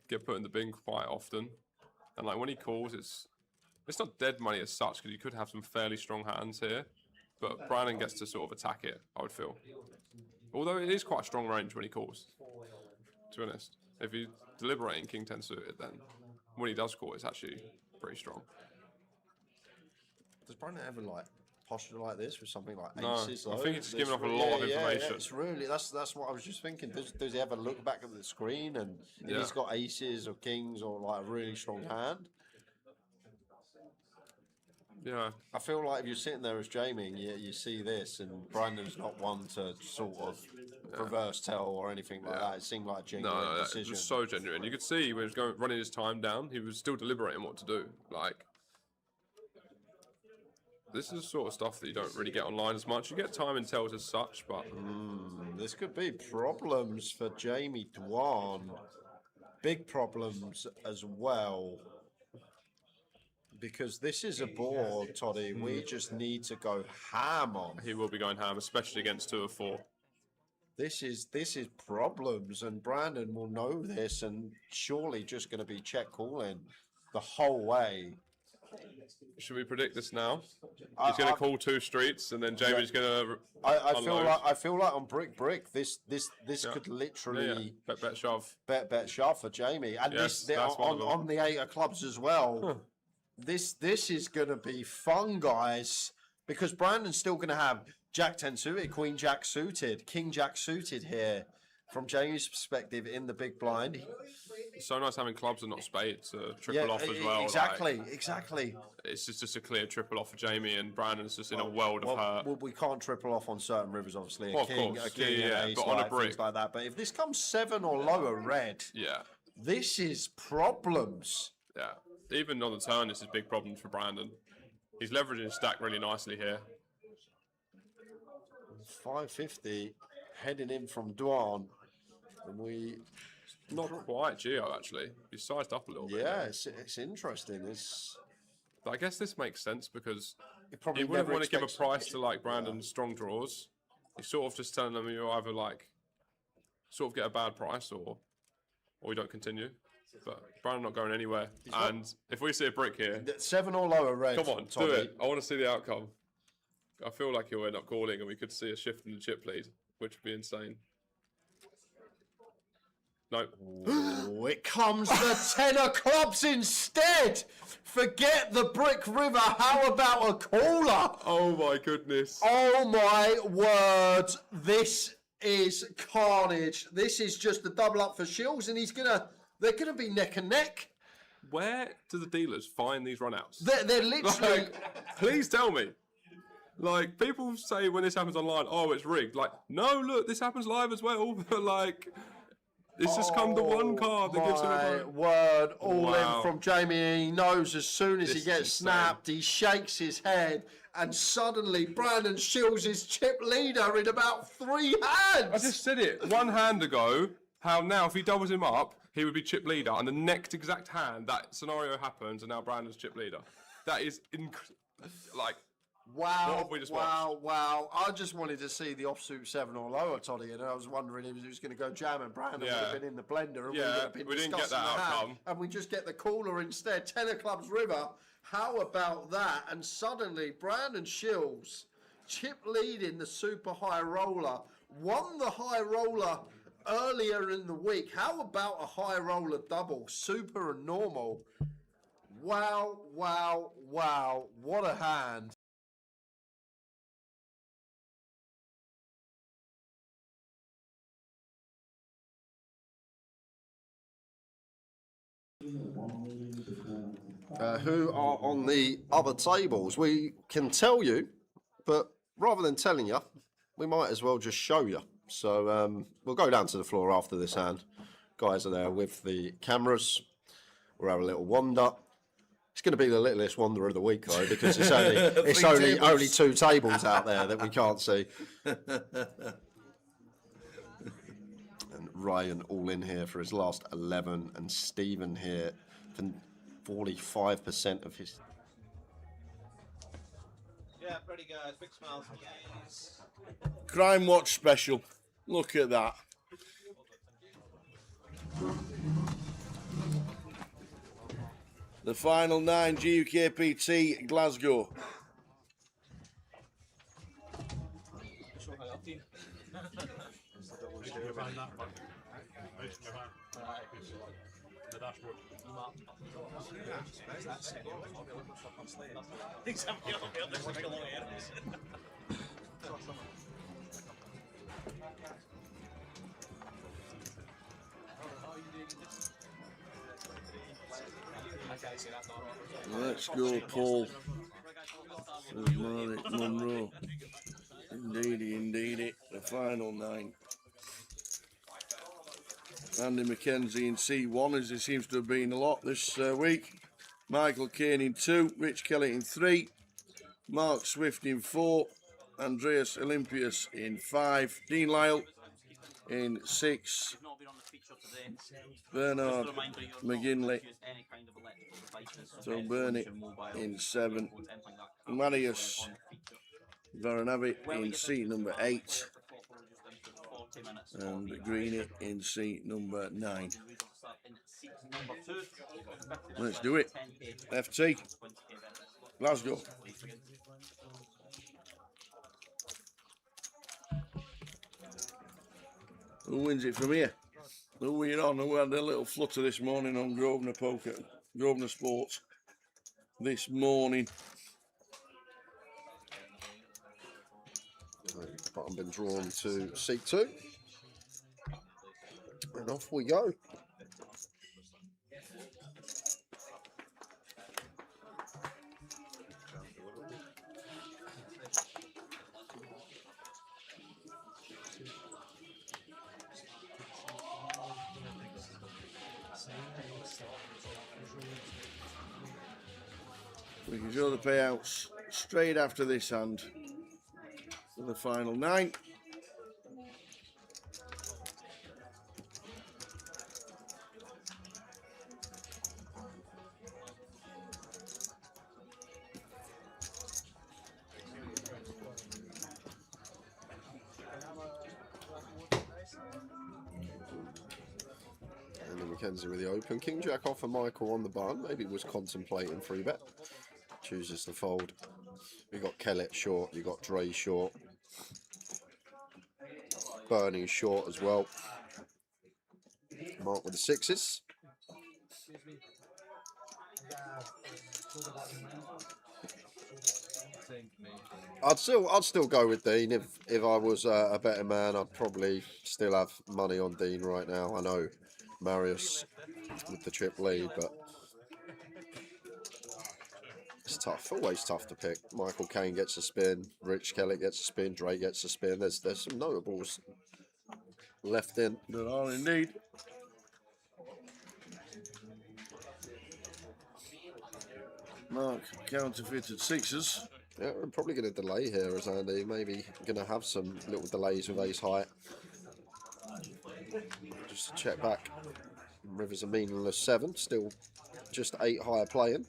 get put in the bin quite often. And like when he calls, it's not dead money as such because you could have some fairly strong hands here. But Brandon gets to sort of attack it, I would feel. Although it is quite a strong range when he calls, to be honest. If he's deliberating King 10 suited, then when he does call, it's actually pretty strong. Does Brandon ever like posture like this with something like No, aces? I though? think he's just There's giving off a re- lot of yeah, information. Yeah, it's really that's what I was just thinking. Does he ever look back at the screen and if Yeah. he's got aces or kings or like a really strong hand? Yeah. I feel like if you're sitting there as Jamie and you see this and Brandon's not one to sort of reverse tell or anything like that. It seemed like a genuine No, it decision. was so genuine. You could see when he was running his time down, he was still deliberating what to do. Like, this is the sort of stuff that you don't really get online as much. You get time and tells as such, but This could be problems for Jamie Dwan. Big problems as well. Because this is a board, Toddy, we just need to go ham on. He will be going ham, especially against 2 of 4. This is problems, and Brandon will know this, and surely just going to be check calling the whole way. Should we predict this now? He's going to call 2 streets, and then Jamie's going to. I feel like on brick. This could literally bet shove. Bet shove for Jamie, and Yes, this that's one of them. on the 8 of clubs as well. This is going to be fun, guys, because Brandon's still going to have Jack 10 suited, Queen Jack suited, King Jack suited here. From Jamie's perspective in the big blind. It's so nice having clubs and not spades to triple off as well. Exactly. It's just a clear triple off for Jamie, and Brandon's just in a world of hurt. Well, we can't triple off on certain rivers, obviously. Well, of course. A king and ace, but on a like, brick. things like that. But if this comes 7 or lower red, this is problems. Yeah. Even on the turn, this is big problems for Brandon. He's leveraging his stack really nicely here. 550 heading in from Dwan. And we... Not quite Geo, actually. He's sized up a little bit. Yeah, it's interesting. But I guess this makes sense because probably you wouldn't never want to give a expects- price to like Brandon's strong draws. You're sort of just telling them you either like sort of get a bad price or or we don't continue. But Brandon not going anywhere. And if we see a brick here, 7 or lower red. come on, Tommy. do it. I want to see the outcome. I feel like he'll end up calling, and we could see a shift in the chip lead, which would be insane. No. Oh, it comes the 10 of clubs instead. Forget the Brick River. How about a caller? Oh my goodness. Oh my word. This is carnage. This is just the double up for Shields, and they're gonna be neck and neck. Where do the dealers find these runouts? They're literally. Like, please tell me. Like, people say when this happens online, oh, it's rigged. Like, no, look, this happens live as well. But like, it's just come to one card that gives him a word, all in from Jamie. He knows as soon as he This gets is snapped, he shakes his head, and suddenly Brandon Shields is chip leader in about 3 hands. I just said it 1 hand ago. How now, if he doubles him up, he would be chip leader, and the next exact hand that scenario happens, and now Brandon's chip leader. That is like. Wow, What have we just watched? wow. I just wanted to see the offsuit 7 or lower, Toddy, and I was wondering if he was going to go jam, and Brandon would have been in the blender, and we would have been we didn't get discussing that the hand, outcome. and we just get the caller instead. 10 of clubs river. How about that? And suddenly, Brandon Shields, chip leading the super high roller, won the high roller earlier in the week. How about a high roller double, super and normal? Wow. What a hand. Who are on the other tables? We can tell you, but rather than telling you, we might as well just show you. So we'll go down to the floor after this hand. Guys are there with the cameras. We'll have a little wander. It's going to be the littlest wander of the week, though, because it's only 2 tables out there that we can't see. And Ryan all in here for his last 11, and Stephen here for 45% of his. Yeah, pretty guys. Big smiles, please. Crime Watch special. Look at that. The final 9 GUKPT Glasgow. Let's go, Paul. Says Marek Monroe. Indeedy, the final 9. Andy McKenzie in C1, as he seems to have been a lot this week. Michael Kane in 2, Rich Kelly in 3, Mark Swift in 4, Andreas Olympius in 5, Dean Lyle in 6, Bernard McGinley, so Bernie in 7, Marius Varanavi in seat number 8, and Greeny in seat number 9. Let's do it. FT Glasgow. Who wins it from here? Who are you on? We had a little flutter this morning on Grosvenor Sports this morning. Button been drawn to seat 2, and off we go. We can show the payouts straight after this hand for the final 9. And then we've McKenzie with the open. King Jack off for Michael on the button. Maybe was contemplating 3-bet. Chooses to fold. We got Kellett short. You got Dre short. Bernie short as well. Mark with the 6s. I'd still go with Dean if I was a better man. I'd probably still have money on Dean right now. I know Marius with the chip lead, but it's tough. Always tough to pick. Michael Caine gets a spin. Rich Kellett gets a spin. Dre gets a spin. There's some notables left in. There are indeed. Mark counterfeited 6s. Yeah, we're probably going to delay here as Andy. Maybe going to have some little delays with ace high. Just to check back. Rivers a meaningless 7. Still just 8 higher playing.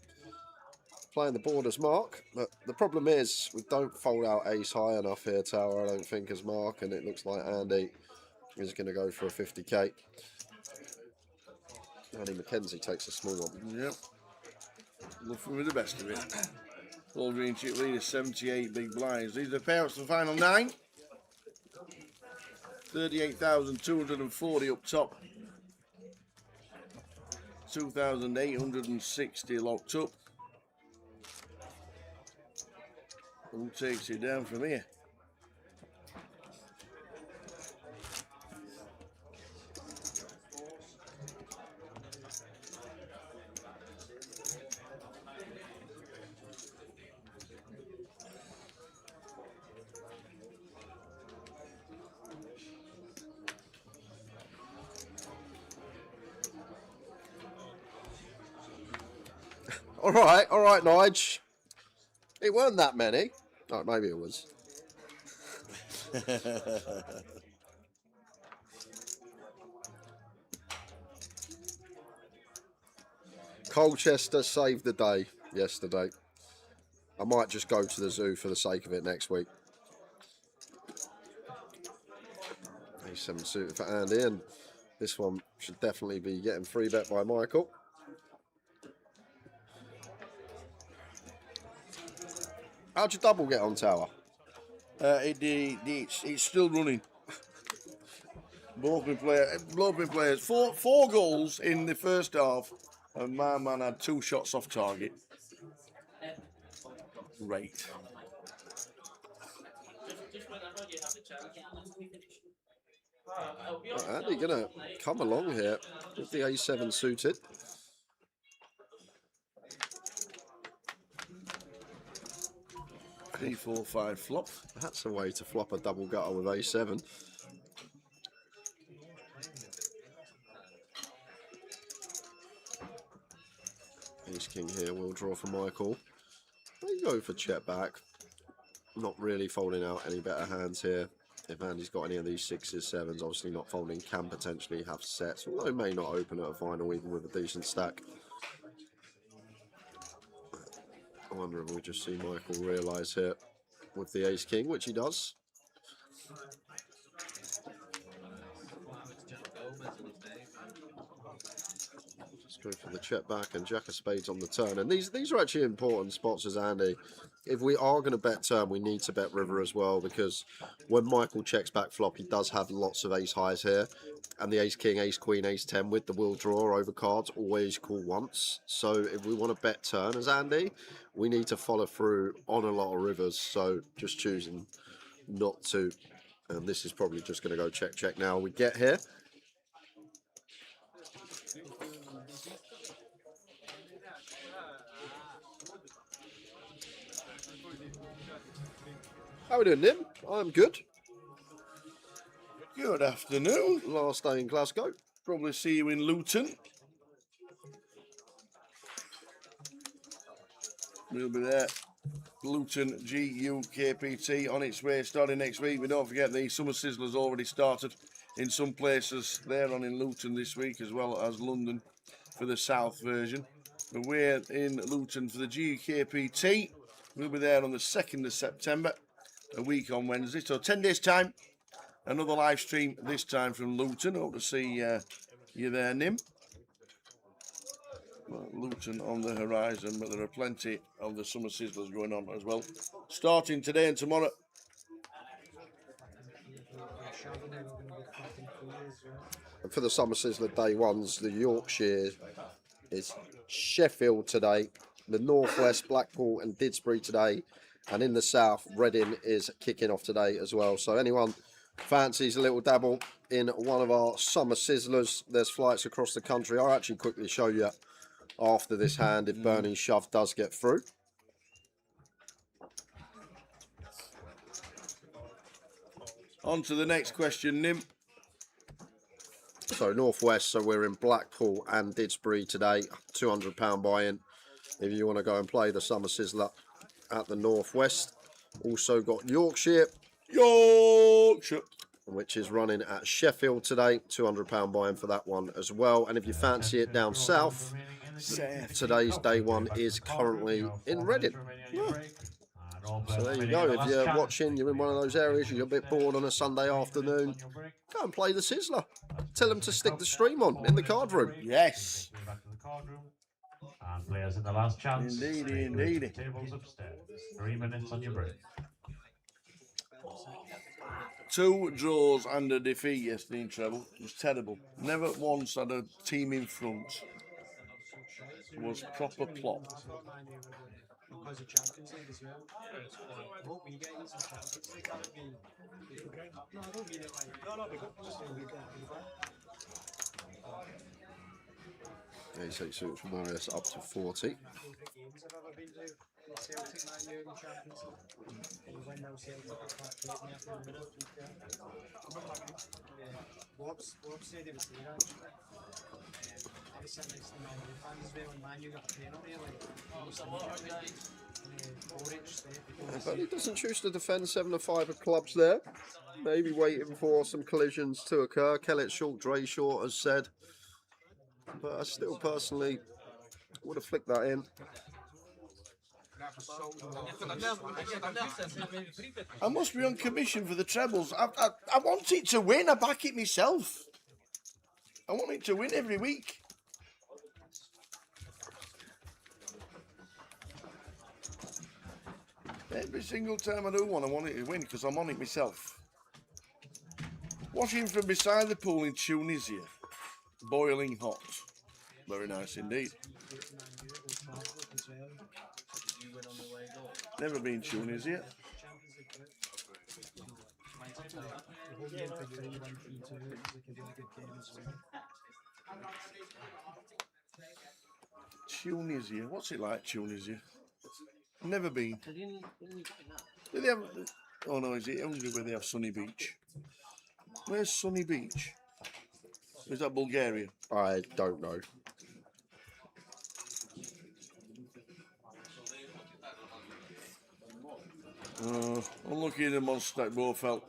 Playing the board as Mark. But the problem is we don't fold out ace high enough here, Tower, I don't think, as Mark. And it looks like Andy is going to go for a 50k. Andy McKenzie takes a small one. Yep. Looking with the best of it. Full green chip leader, 78 big blinds. These are the payouts for the final 9. 38,240 up top. 2,860 locked up. Who takes it down from here? All right, Nige. It weren't that many. Oh, maybe it was. Colchester saved the day yesterday. I might just go to the zoo for the sake of it next week. A7 suited for Andy, and this one should definitely be getting 3-bet by Michael. How'd you double get on, Tower? It's still running. Both been players. Four goals in the first half, and my man had 2 shots off target. Great. Andy gonna come along here with the A7 suited. Three, 4, 5 flop. That's a way to flop a double gutter with A7. Ace King here, will draw for Michael. They go for check back. Not really folding out any better hands here. If Andy's got any of these 6s, 7s, obviously not folding, can potentially have sets, although he may not open at a final even with a decent stack. I wonder if we just see Michael realise here with the Ace King, which he does. Just go for the check back and Jack of Spades on the turn. And these are actually important spots as Andy. If we are going to bet turn, we need to bet river as well, because when Michael checks back flop, he does have lots of ace highs here. And the ace king, ace queen, ace 10 with the will draw over cards always call once. So if we want to bet turn as Andy, we need to follow through on a lot of rivers. So just choosing not to. And this is probably just going to go check, check now. We get here. How are we doing, Nim? I'm good. Good afternoon. Last day in Glasgow. Probably see you in Luton. We'll be there. Luton GUKPT on its way, starting next week. But don't forget the Summer Sizzler's already started in some places there on in Luton this week, as well as London for the South version. But we're in Luton for the GUKPT. We'll be there on the 2nd of September, a week on Wednesday. So 10 days time, another live stream, this time from Luton. Hope to see you there, Nim. Luton on the horizon, but there are plenty of the summer sizzlers going on as well. Starting today and tomorrow. And for the Summer Sizzler day ones, the Yorkshire is Sheffield today, the Northwest, Blackpool and Didsbury today, and in the south, Reading is kicking off today as well. So anyone fancies a little dabble in one of our Summer Sizzlers, there's flights across the country. I'll actually quickly show you after this hand if Burning Shove does get through. On to the next question, Nim. So Northwest, so we're in Blackpool and Didsbury today, £200 buy-in if you want to go and play the Summer Sizzler at the Northwest. Also got Yorkshire, which is running at Sheffield today, £200 buy-in for that one as well. And if you fancy it down south, today's day one is currently in Reading. Yeah. So there you go. If you're watching, you're in one of those areas, you're a bit bored on a Sunday afternoon, go and play the Sizzler. Tell them to stick the stream on in the card room. Yes. And players in the last chance. Indeed. Tables upstairs. 3 minutes on your break. 2 draws and a defeat yesterday in treble. It was terrible. Never once had a team in front. It was proper plot. Because of Champions League as well. What we get is the Champions League. That would be. No, I don't mean it like. No, because we get it. 86 suits from Marius up to 40. Games I've ever been to. Celtic Man U in the Champions League. And we win now Celtic after the middle. Bob said it was there actually. I said next to Man U fans as well, and Man U got a penalty But he doesn't choose to defend 7 of 5 of clubs there. Maybe waiting for some collisions to occur. Kellett short, Dre short, as said. But I still personally would have flicked that in. I must be on commission for the trebles. I want it to win. I back it myself. I want it to win every week. Every single time I do one, I want it to win because I'm on it myself. Watching from beside the pool in Tunisia. Boiling hot. Very nice indeed. Never been Tunisia. Tunisia. What's it like, Tunisia? Never been. Do they have? Oh no, is it Hungary where they have Sunny Beach? Where's Sunny Beach? Is that Bulgaria? I don't know. Unlucky in the monster Bowfelt.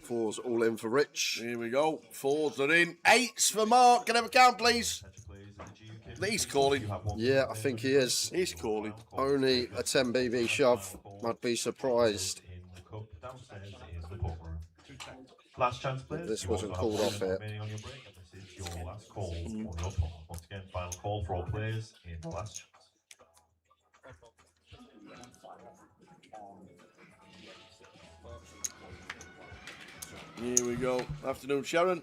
4's all in for Rich. Here we go. 4s are in. 8s for Mark. Can I have a count, please? He's calling. Yeah, I think he is. He's calling. Only a 10 BB shove. I'd be surprised. Last chance, players. This wasn't called off here. This is your last call for your tournament. Once again, final call for all players in the last chance. Here we go. Afternoon, Sharon.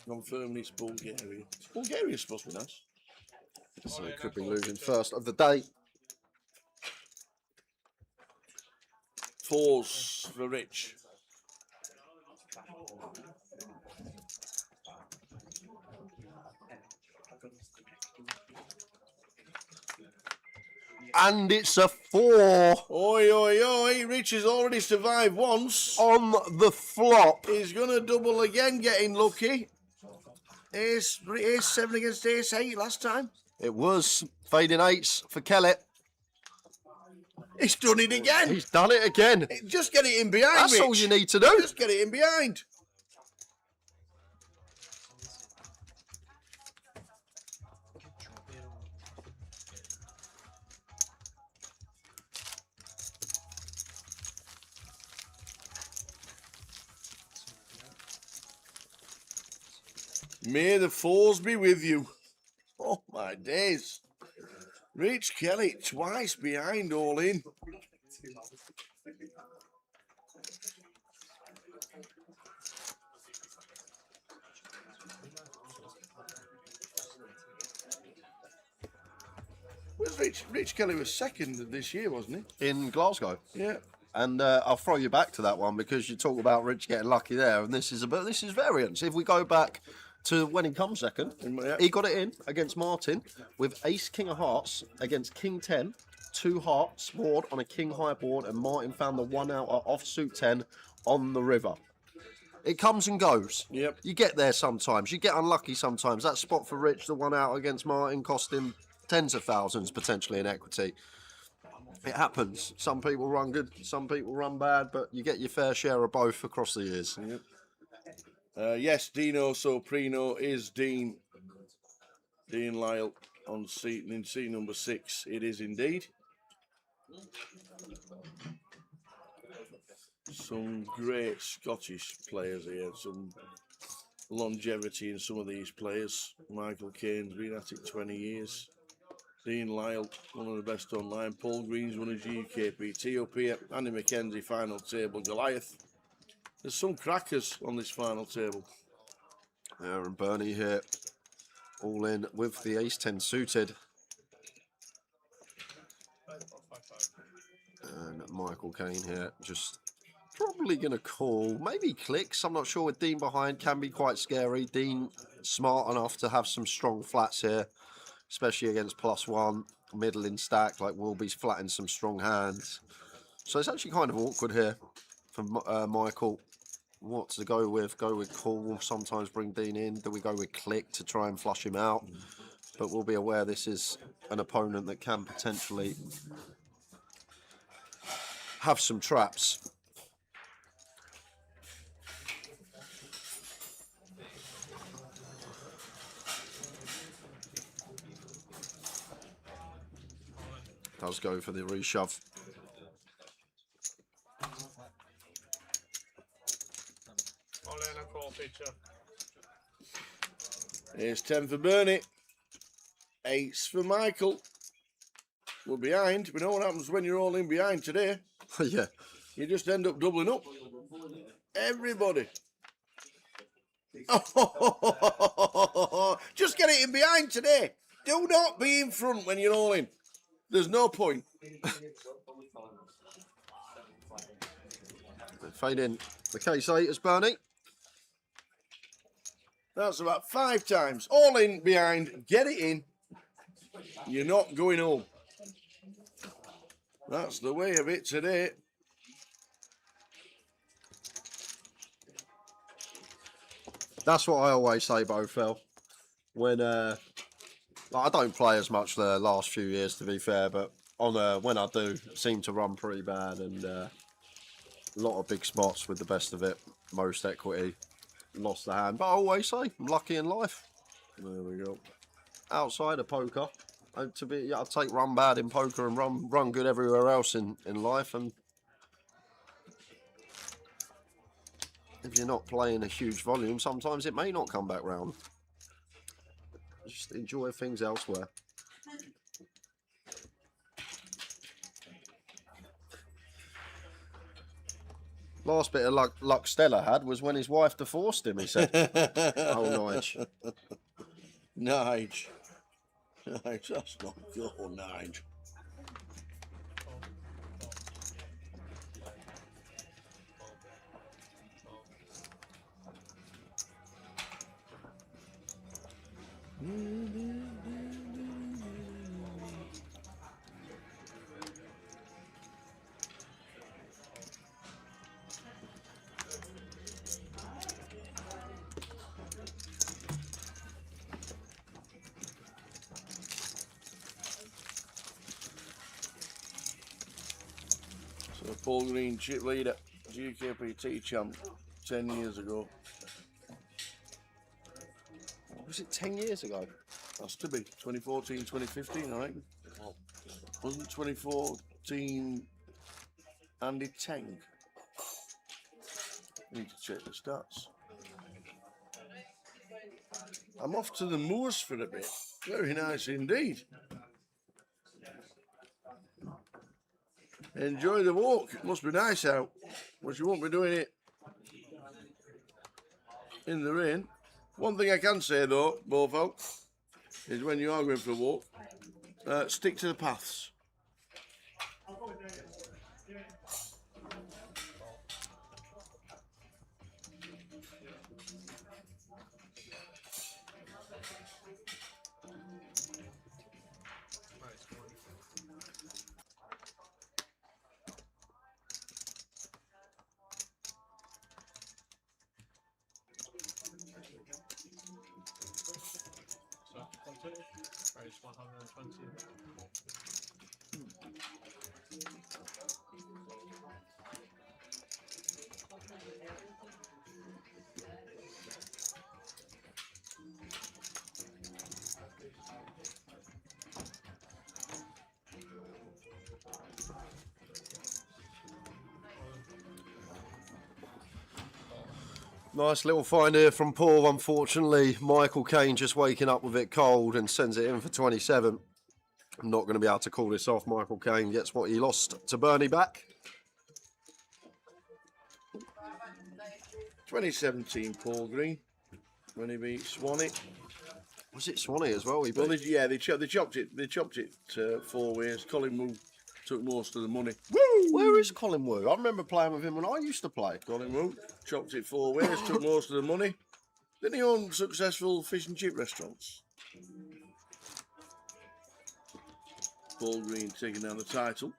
Confirming it's Bulgaria. Bulgaria's supposed to be nice. So it could be losing first of the day. 4s for Rich. And it's a 4. Oi, oi, oi. Rich has already survived once. On the flop. He's going to double again, getting lucky. Ace 7 against ace 8 last time. It was fading 8s for Kellett. He's done it again. He's done it again. Just get it in behind, That's Rich. all you need to do. Just get it in behind. May the 4s be with you. Oh my days. Rich Kelly twice behind all in. Rich Kelly was second this year, wasn't he? In Glasgow. Yeah. And I'll throw you back to that one because you talk about Rich getting lucky there, and this is variance. If we go back to when he comes second, he got it in against Martin with Ace King of Hearts against King 10, 2 hearts board on a King high board, and Martin found the 1 out off suit 10 on the river. It comes and goes. Yep. You get there sometimes. You get unlucky sometimes. That spot for Rich, the 1 out against Martin, cost him tens of thousands potentially in equity. It happens. Some people run good, some people run bad, but you get your fair share of both across the years. Yep. Yes, Dino Soprino is Dean Lyle on seat number 6. It is indeed. Some great Scottish players here. Some longevity in some of these players. Michael Caine's been at it 20 years. Dean Lyle, one of the best online. Paul Green's won a GUKPT up here. Andy McKenzie, final table. Goliath. There's some crackers on this final table. Yeah, and Bernie here, all in with the Ace-10 suited. And Michael Caine here, just probably going to call, maybe clicks. I'm not sure with Dean behind, can be quite scary. Dean smart enough to have some strong flats here, especially against +1, middling stack, like will be flatting some strong hands. So it's actually kind of awkward here for Michael. What to go with? Go with call, sometimes bring Dean in. Do we go with click to try and flush him out? But we'll be aware this is an opponent that can potentially have some traps. Does go for the reshove. Here's 10 for Bernie. 8s for Michael. We're behind. We know what happens when you're all in behind today. Yeah. You just end up doubling up. Everybody. Just get it in behind today. Do not be in front when you're all in. There's no point. Fade in the case 8 as Bernie. That's about 5 times. All in behind. Get it in. You're not going home. That's the way of it today. That's what I always say, Bofell. When I don't play as much the last few years, to be fair, but on when I do, seem to run pretty bad, and a lot of big spots with the best of it, most equity, lost the hand. But I always say, I'm lucky in life. There we go. Outside of poker, I take run bad in poker and run good everywhere else in life, and if you're not playing a huge volume, sometimes it may not come back round. Just enjoy things elsewhere. Last bit of luck Stella had was when his wife divorced him, he said. Oh, Nige. Nige. Nige, that's not good, Nige. So Paul Green, chip leader, GUKPT champ, 10 years ago. Was it 10 years ago? Has to be 2014, 2015, I reckon. Wasn't 2014 Andy Teng? Need to check the stats. I'm off to the moors for a bit. Very nice indeed. Enjoy the walk. It must be nice out, but you won't be doing it in the rain. One thing I can say though, Bofo, is when you are going for a walk, stick to the paths. Price 120. Nice little find here from Paul. Unfortunately, Michael Caine just waking up with it cold and sends it in for 27. I'm not going to be able to call this off. Michael Caine gets what he lost to Bernie back. 2017 Paul Green when he beat Swanee. Was it Swanee as well? They chopped it 4 ways. Colin Wu took most of the money. Woo! Where is Colin Wu? I remember playing with him when I used to play. Colin Wu chopped it 4 ways, took most of the money. Didn't he own successful fish and chip restaurants? Paul Green taking down the title.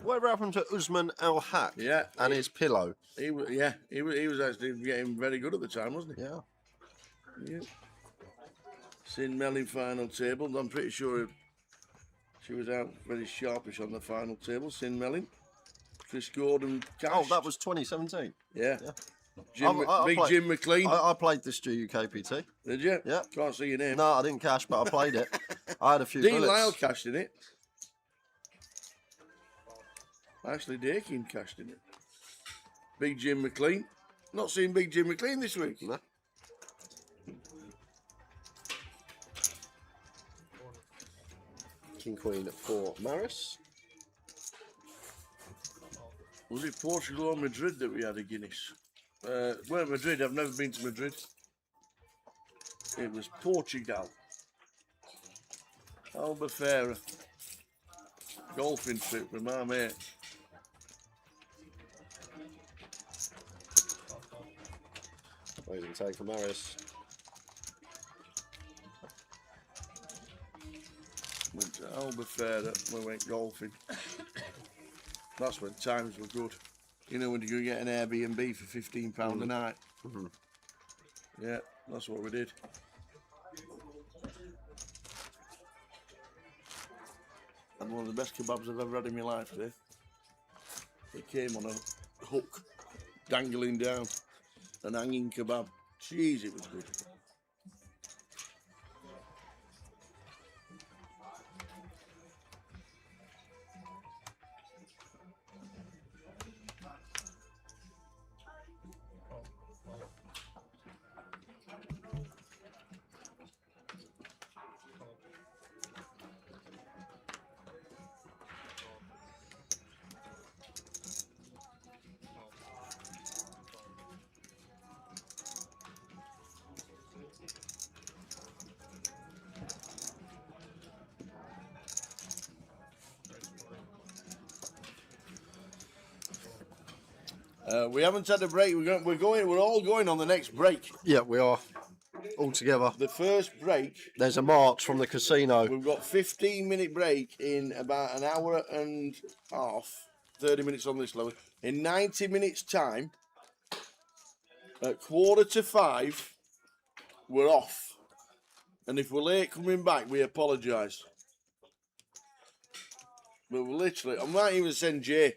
Whatever happened to Usman Al Haq? Yeah, and his pillow. He was actually getting very good at the time, wasn't he? Yeah. Yeah. Sin Melling final table. I'm pretty sure she was out very sharpish on the final table. Sin Melling. Chris Gordon cashed. Oh, that was 2017. Yeah. Jim Jim McLean. I played this GUKPT. Did you? Yeah. Can't see your name. No, I didn't cash, but I played it. I had a few Dean bullets. Lyle cashed in it. Ashley Dakin cashed in it. Big Jim McLean. Not seen Big Jim McLean this week. No. King Queen for Maris. Was it Portugal or Madrid that we had a Guinness? Well, Madrid. I've never been to Madrid. It was Portugal. Albufeira. Golfing trip with my mate. Waiting take for Maris. Went to Albufeira. We went golfing. That's when times were good. You know, when you could get an Airbnb for £15 a night. Mm-hmm. Yeah, that's what we did. And one of the best kebabs I've ever had in my life today. It came on a hook, dangling down, an hanging kebab. Jeez, it was good. We haven't had a break. We're all going on the next break. Yeah, we are. All together. The first break. There's a march from the casino. We've got 15-minute break in about an hour and a half. 30 minutes on this level. In 90 minutes' time, at 4:45, we're off. And if we're late coming back, we apologise. But we're literally, I might even send Jay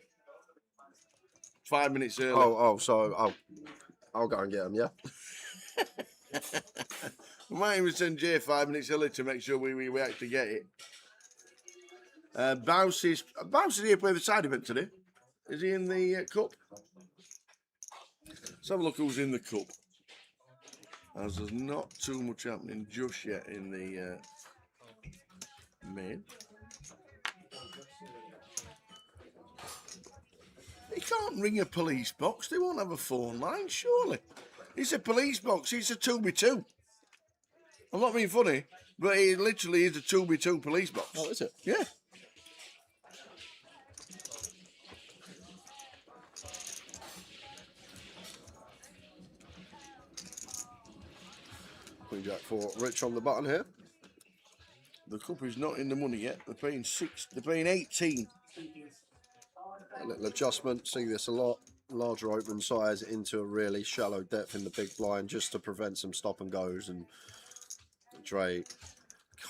5 minutes early. So I'll go and get them, yeah? We might even send Jay 5 minutes early to make sure we actually get it. Bounce is here playing the side event today. Is he in the cup? Let's have a look who's in the cup. as there's not too much happening just yet in the main. He can't ring a police box. They won't have a phone line, surely. It's a police box. It's a 2x2. I'm not being funny, but it literally is a 2x2 police box. Oh, is it? Yeah. Queen Jack for Rich on the button here. The cup is not in the money yet. They're paying 18. A little adjustment. See this a lot. Larger open size into a really shallow depth in the big blind just to prevent some stop and goes. And Dre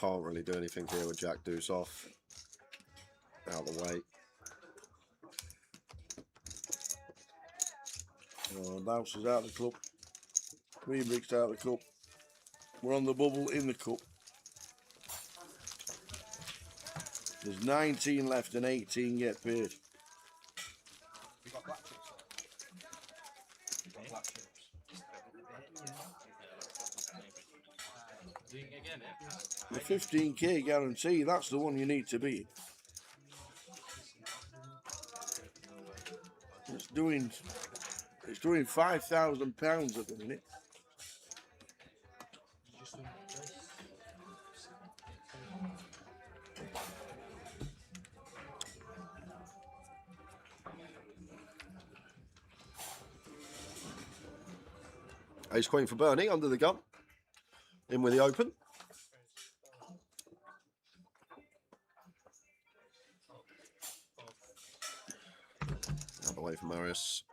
can't really do anything here with Jack Deuce off. Out of the way. Mouse is out of the cup. 3 bricks out of the cup. We're on the bubble in the cup. There's 19 left and 18 get paid. You got black chips? You got black chips? The 15k guarantee, that's the one you need to beat. It's doing £5,000 at the minute. Ace Queen for Bernie under the gun. In with the open. Out of the way for Marius.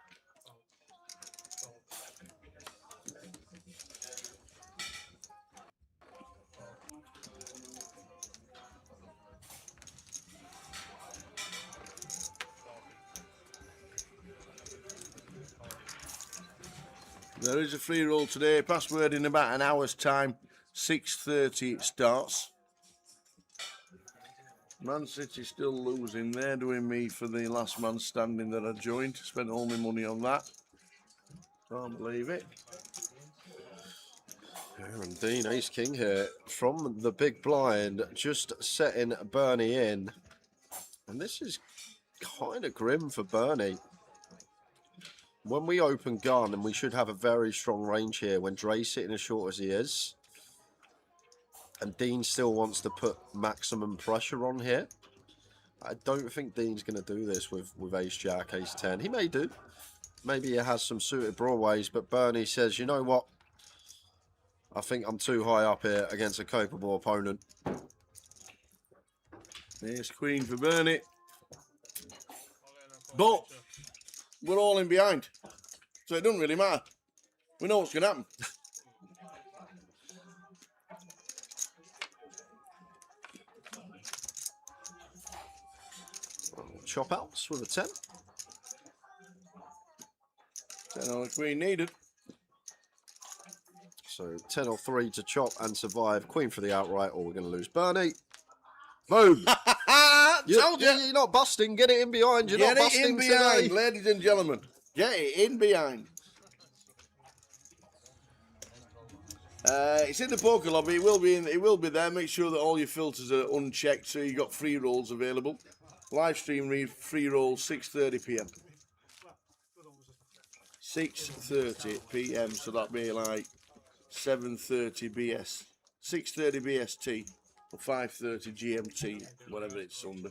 There is a free roll today. Password in about an hour's time. 6:30 it starts. Man City still losing. They're doing me for the last man standing that I joined. Spent all my money on that. Can't believe it. Aaron Dean, Ace King here from the big blind, just setting Bernie in. And this is kind of grim for Bernie. When we open gun, and we should have a very strong range here, when Dre's sitting as short as he is, and Dean still wants to put maximum pressure on here, I don't think Dean's going to do this with Ace Jack, Ace 10. He may do. Maybe he has some suited broadways, but Bernie says, you know what? I think I'm too high up here against a capable opponent. Ace Queen for Bernie. But we're all in behind, so it doesn't really matter. We know what's going to happen. Chop outs with a 10. 10 on the Queen needed. So 10 or 3 to chop and survive. Queen for the outright, or we're going to lose Bernie. Boom! Told you. You're not busting. Get it in behind. You're Get not it busting in behind, today. ladies and gentlemen. Get it in behind. It's in the poker lobby. It will be in. It will be there. Make sure that all your filters are unchecked, so you got free rolls available. Live stream free roll 6:30 p.m. 6:30 p.m. So that'll be like 7:30 BS, 6:30 BST, or 5:30 GMT, whatever it's under.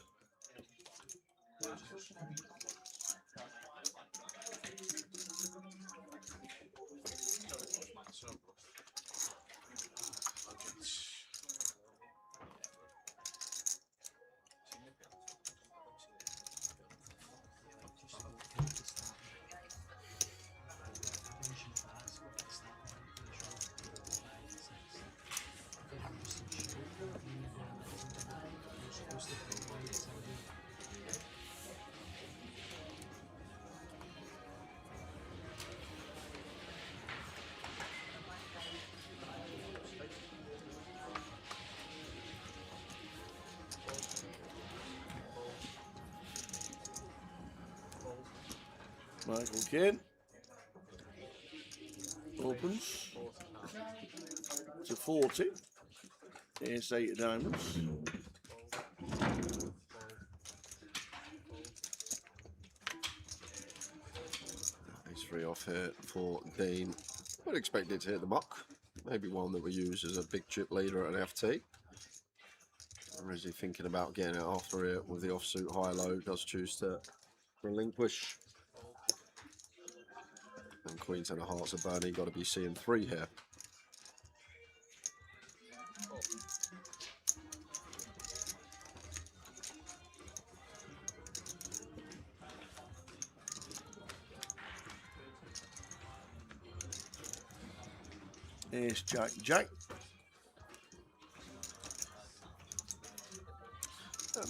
Michael Kane opens. to 40. Ace 8 of diamonds. Ace 3 off here for Dean. Would expect it to hit the muck. Maybe one that we use as a big chip leader at an FT. Or is he thinking about getting it after it with the offsuit high-low? Does choose to relinquish. And Queen 10 of Hearts of Bernie, got to be seeing 3 here. Ace, Jack, Jack.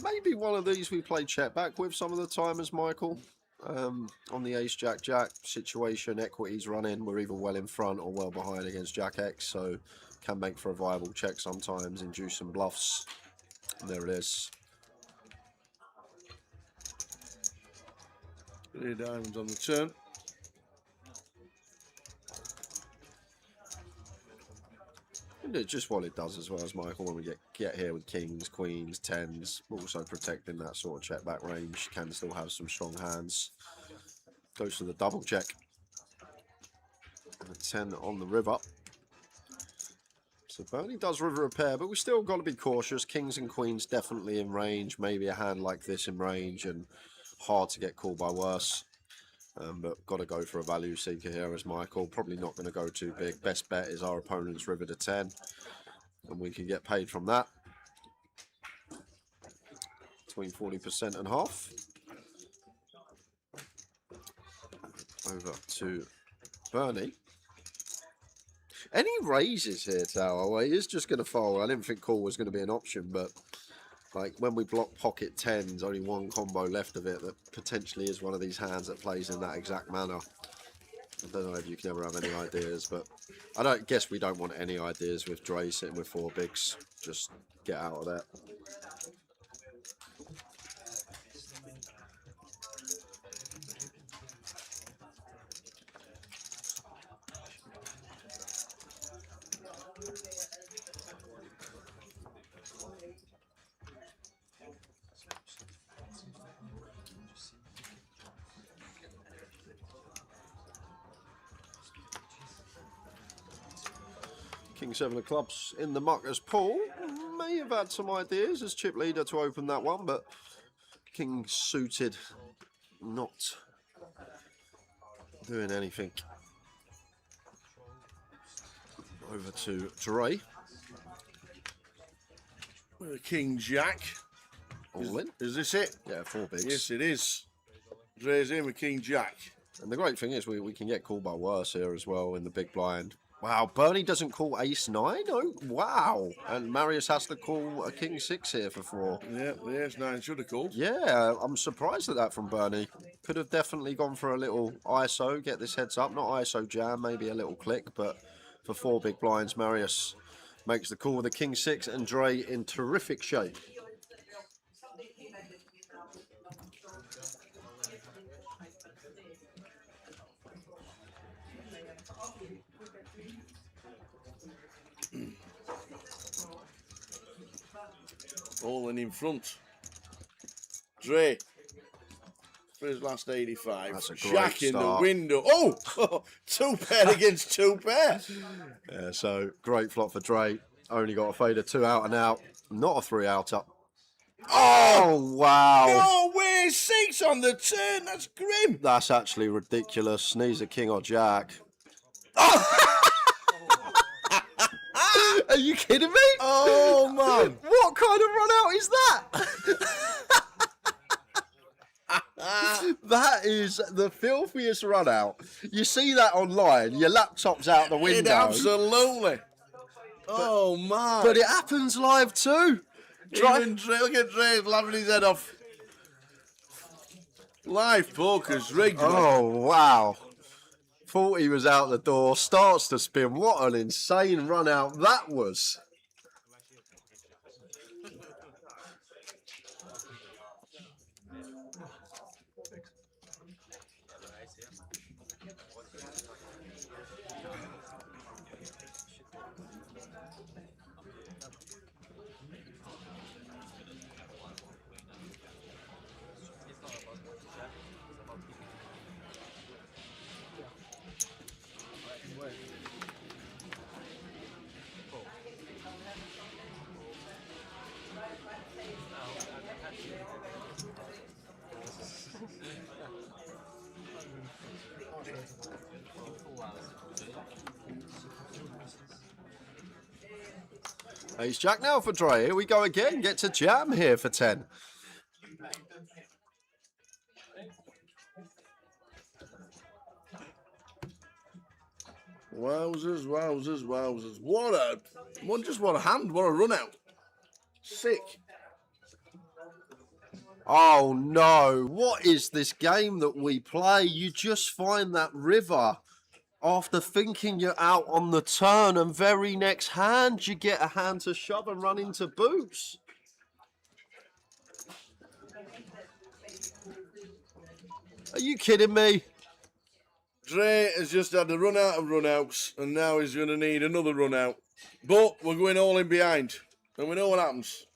Maybe one of these we play check back with some of the time as Michael. On the Ace, Jack, Jack situation, equities running. We're either well in front or well behind against Jack X, so can make for a viable check sometimes, induce some bluffs. And there it is. 3 diamonds on the turn. And it's just what it does as well as Michael when we get here with kings, queens, tens, also protecting that sort of check back range. Can still have some strong hands. Goes to the double check. And a 10 on the river. So Bernie does river a pair, but we still got to be cautious. Kings and queens definitely in range. Maybe a hand like this in range and hard to get called by worse. But got to go for a value seeker here as Michael. Probably not going to go too big. Best bet is our opponent's river to 10. And we can get paid from that. Between 40% and half. Over to Bernie. Any raises here, Tower? He is just going to fold. I didn't think call was going to be an option, but like when we block pocket 10s, only one combo left of it that potentially is one of these hands that plays in that exact manner. I don't know if you can ever have any ideas, but I don't guess we don't want any ideas with Dre sitting with 4 bigs. Just get out of that. King 7 of clubs in the muckers pool. May have had some ideas as chip leader to open that one, but King suited not doing anything. Over to Dre. With a King Jack. All in. Is this it? Yeah, 4 bigs. Yes, it is. Dre's in with King Jack. And the great thing is we can get called by worse here as well in the big blind. Wow, Bernie doesn't call ace 9? Oh, wow. And Marius has to call a king 6 here for 4. Yeah, the ace 9 should have called. Yeah, I'm surprised at that from Bernie. Could have definitely gone for a little ISO, get this heads up. Not ISO jam, maybe a little click, but for 4 big blinds, Marius makes the call with a king 6 and Dre in terrific shape. All in front. Dre for his last 85. That's a great Jack in the start. window. Oh, 2 pair against 2 pair. Yeah, so great flop for Dre. Only got a fader 2 out and out. Not a 3 outer. Oh, wow. No way, 6 on the turn. That's grim. That's actually ridiculous. Needs a king or jack. Are you kidding me? Oh, man. What kind of run out is that? That is the filthiest run out. You see that online, your laptop's out the window. Absolutely. Oh, man. But it happens live too. Even Dre, look at Dre laughing his head off. Live poker's rigged. Oh, wow. Thought he was out the door, starts to spin. What an insane run out that was. Ace Jack now for Dre. Here we go again. Get to jam here for 10. Wowzers, wowzers, wowzers. What a hand, what a run out. Sick. Oh no, what is this game that we play? You just find that river after thinking you're out on the turn, and very next hand you get a hand to shove and run into boots. Are you kidding me? Dre has just had a run out of run outs, and now he's going to need another run out. But we're going all in behind, and we know what happens.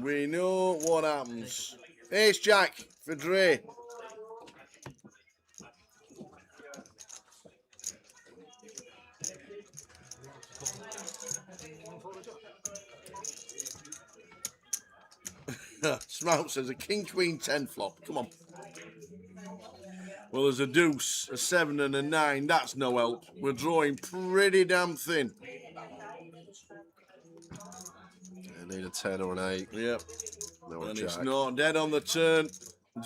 We know what happens. Ace Jack for Dre. Smout says a king, queen, 10 flop. Come on. Well, there's a deuce, a 7 and a 9. That's no help. We're drawing pretty damn thin. I need a 10 or an 8. Yep. No, and Jack. it's not dead on the turn.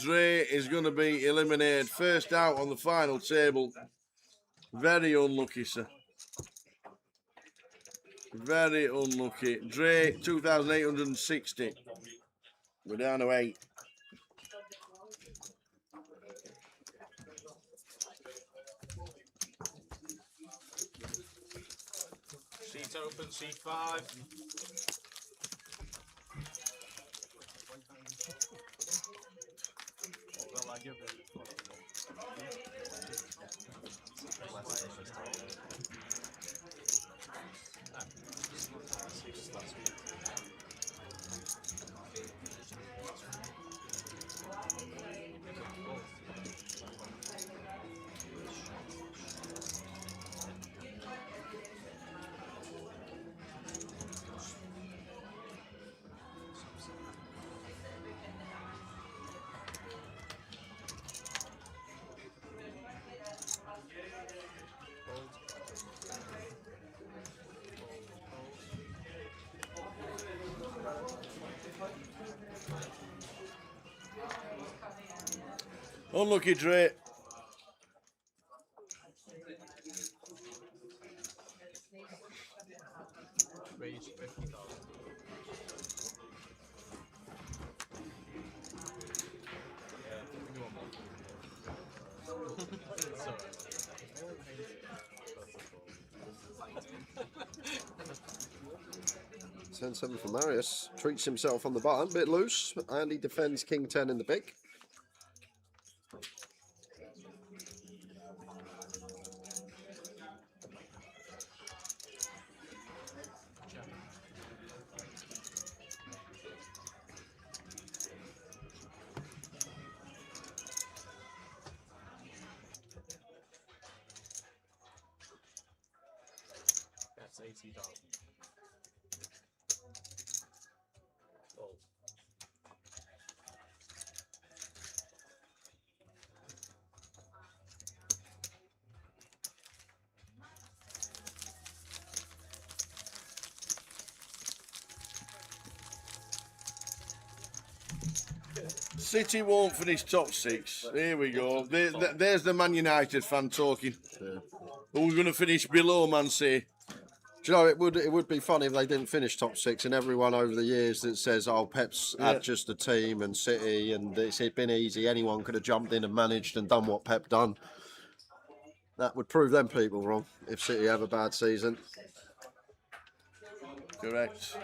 Dre is going to be eliminated. First out on the final table. Very unlucky, sir. Very unlucky. Dre, 2,860. We're down to 8. Sheet open, sheet 5. Well, I give it. Unlucky, Dre. Raise 50,000. Ten 7 for Marius. Treats himself on the button, bit loose, and he defends King 10 in the big. That's 80,000. Fold. City won't finish top 6. Here we go. There's the Man United fan talking. Who's going to finish below Man City? Do you know, it would be funny if they didn't finish top 6, and everyone over the years that says, oh, Pep's had just a team and City and it's been easy, anyone could have jumped in and managed and done what Pep done. That would prove them people wrong if City have a bad season. Correct.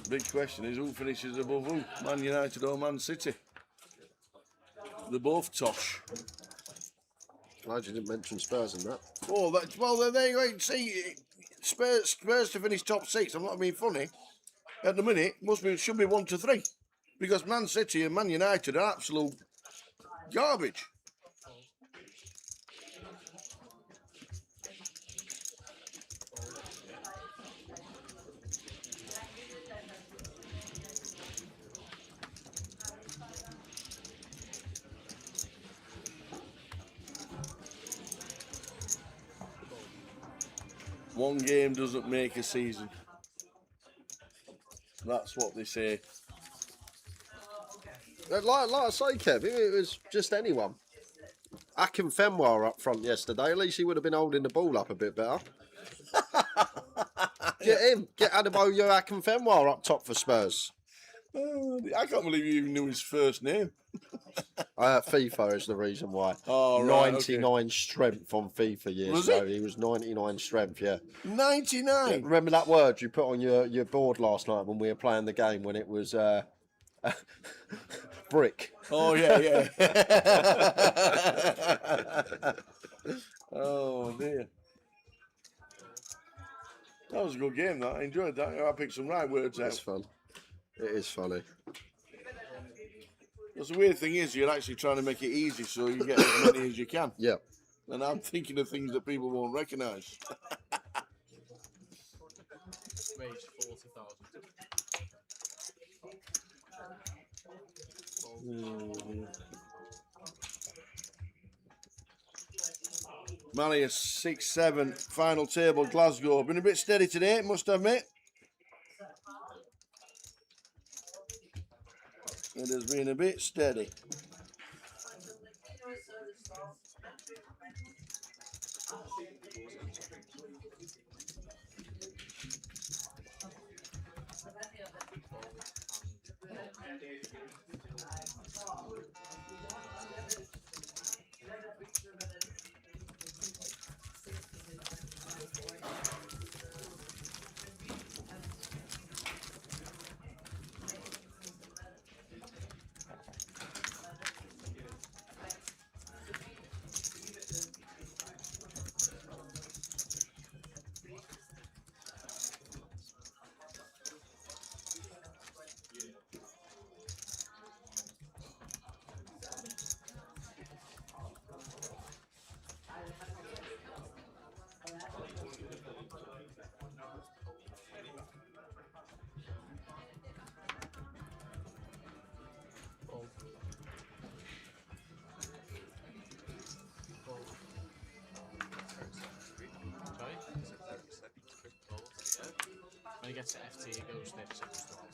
Big question is who finishes above who? Man United or Man City? They're both tosh. Glad you didn't mention Spurs in that. Oh, well, there you go. See, Spurs to finish top 6. I'm not being funny. At the minute, should be 1 to 3, because Man City and Man United are absolute garbage. One game doesn't make a season. That's what they say. Like I say, Kev, if it was just anyone. Akinfenwa up front yesterday. At least he would have been holding the ball up a bit better. Get him. Get Adebayo Akinfenwa up top for Spurs. I can't believe you even knew his first name. FIFA is the reason why. Oh, right, 99 strength on FIFA years Was ago. he? He was 99 strength, yeah. 99? Yeah, remember that word you put on your board last night when we were playing the game when it was brick? Oh, yeah. Oh, dear. That was a good game, that. I enjoyed that. I picked some right words out. It's fun. It is funny. Because the weird thing is, you're actually trying to make it easy so you get as many as you can. Yeah. And I'm thinking of things that people won't recognise. Wage 40,000. Malleus 6-7, final table, Glasgow. Been a bit steady today, must admit. It has been a bit steady. When he gets to FT, he goes 30 seconds to halt.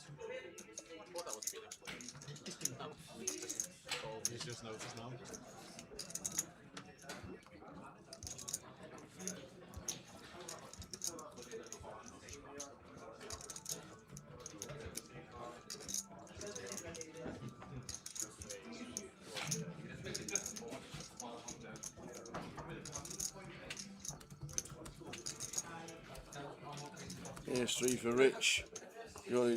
Thought that would be explained. No. Oh, he's just noticed now. Here's 3 for Rich. Got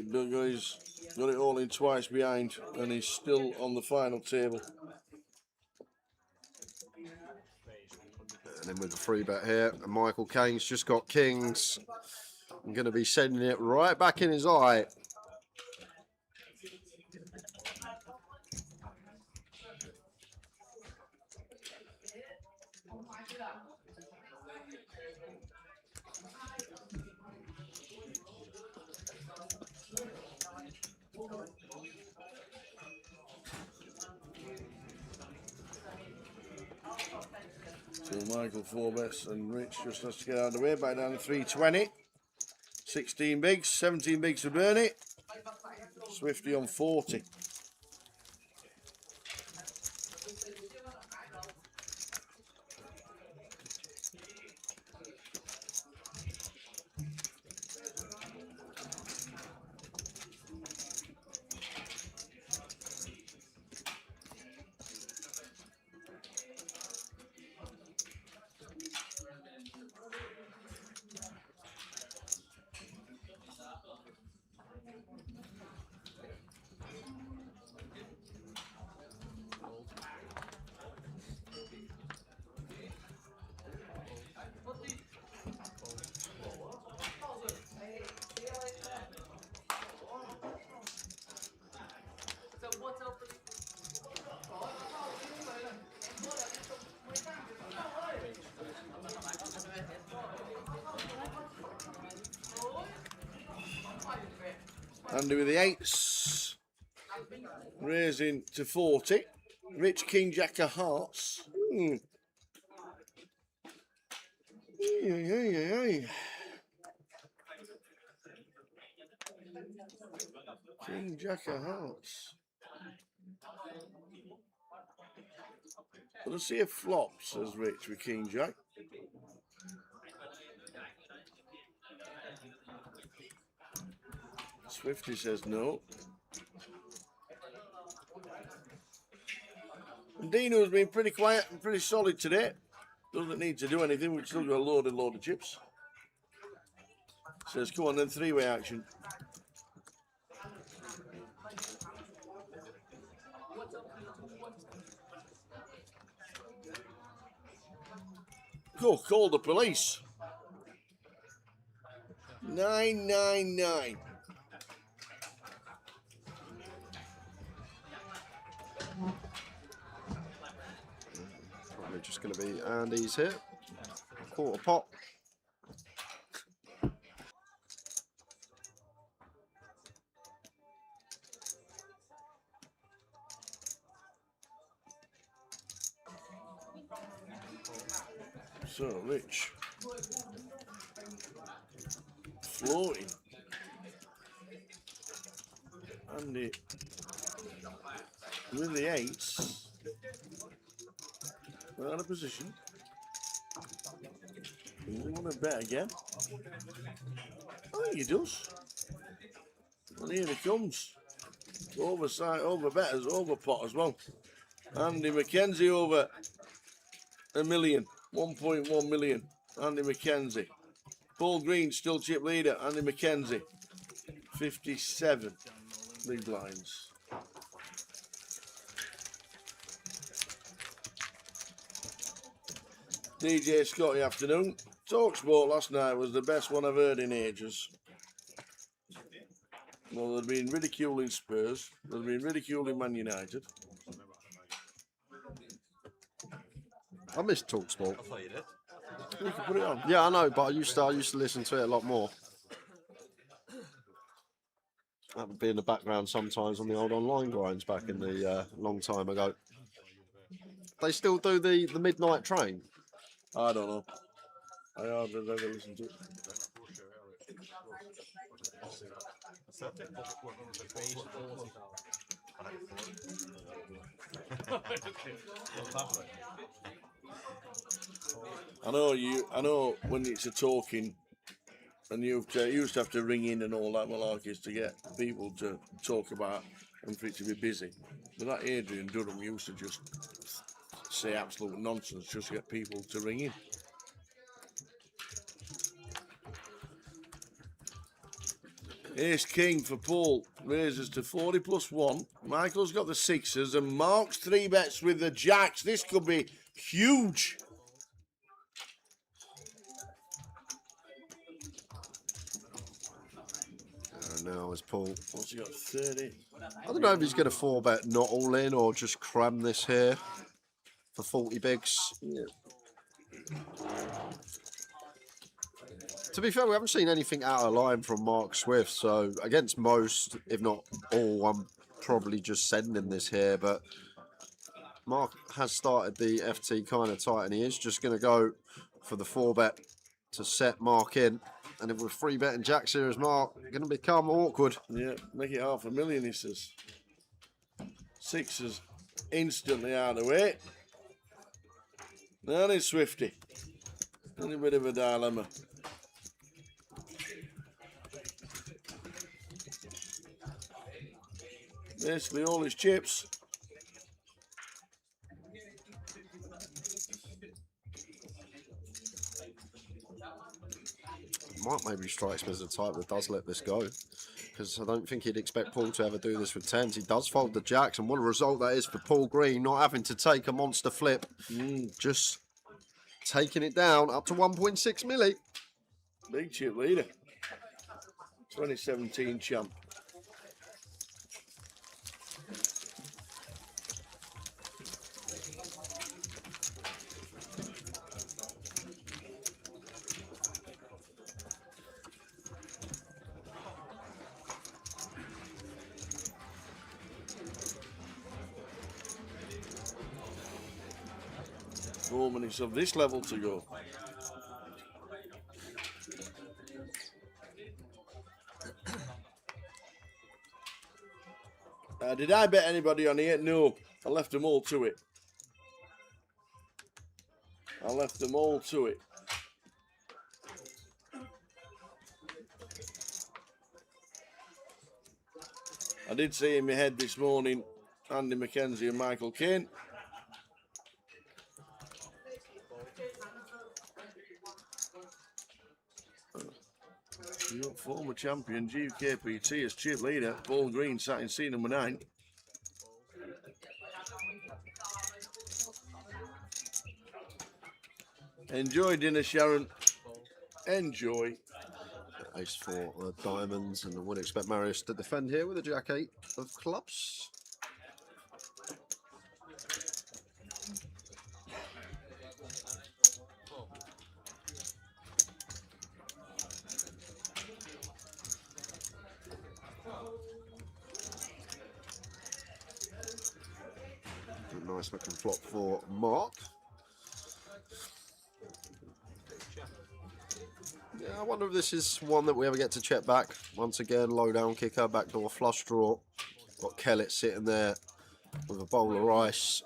it all in twice behind, and he's still on the final table. And then with the free bet here, and Michael Caine's just got kings. I'm going to be sending it right back in his eye. So Michael 4 bets and Rich just has to get out of the way, back down to 320. 16 bigs, 17 bigs for Bernie. Swifty on 40. Andy with the 8s. Raising to 40. Rich King Jack of Hearts. King Jack of Hearts. Well, I see a flop, says Rich, with King Jack. Swifty says no. And Dino's been pretty quiet and pretty solid today. Doesn't need to do anything. We've still got a load of chips. Says, come on then, three-way action. Go, call the police. 999. Probably just going to be Andy's here. Quarter pot. So, Rich. Floating. Andy with the eights. We're out of position. We want to bet again. I think he does. And here he comes. Oversight, over betters, over pot as well. Andy McKenzie over a million. 1.1 million. Andy McKenzie. Paul Green still chip leader. Andy McKenzie. 57 big blinds. DJ Scotty afternoon. Talksport last night was the best one I've heard in ages. Well, they've been ridiculing Spurs. They've been ridiculing Man United. I miss Talksport. I thought you did. You can put it on. Yeah, I know, but I used to listen to it a lot more. That would be in the background sometimes on the old online grinds back in the long time ago. They still do the midnight train. I don't know. I hardly ever listen to it. I know when it's a talking and you used to have to ring in and all that malarkey to get people to talk about and for it to be busy. But that Adrian Durham used to just say absolute nonsense just to get people to ring in. Ace King for Paul raises to 40 plus 1. Michael's got the sixes and Mark's 3 bets with the jacks. This could be huge. Now is Paul. What's he got? 30. I don't know if he's going to 4-bet not all in or just cram this here for 40 bigs. Yeah. To be fair, we haven't seen anything out of line from Mark Swift, so against most, if not all, I'm probably just sending this here, but Mark has started the FT kind of tight, and he is just going to go for the 4-bet to set Mark in. And if we're 3-betting jacks here as Mark, going to become awkward. Yeah, make it $500,000, he says. Sixes instantly out of the way. Now it's Swifty. A bit of a dilemma. Basically all his chips. Mark maybe strikes me as the type that does let this go, because I don't think he'd expect Paul to ever do this with 10s. He does fold the jacks, and what a result that is for Paul Green, not having to take a monster flip, just taking it down up to 1.6 milli. Big chip leader. 2017 champ. Minutes of this level to go. Did I bet anybody on here? No, I left them all to it. I left them all to it. I did see in my head this morning Andy McKenzie and Michael Caine. Your former champion GUKPT as chief leader, Paul Green, sat in seat number 9. Enjoy dinner, Sharon. Enjoy. Ace 4 diamonds, and I would expect Marius to defend here with a Jack 8 of clubs. A nice looking flop for Mark. Yeah, I wonder if this is one that we ever get to check back. Once again, low down kicker, backdoor flush draw. Got Kellett sitting there with a bowl of rice.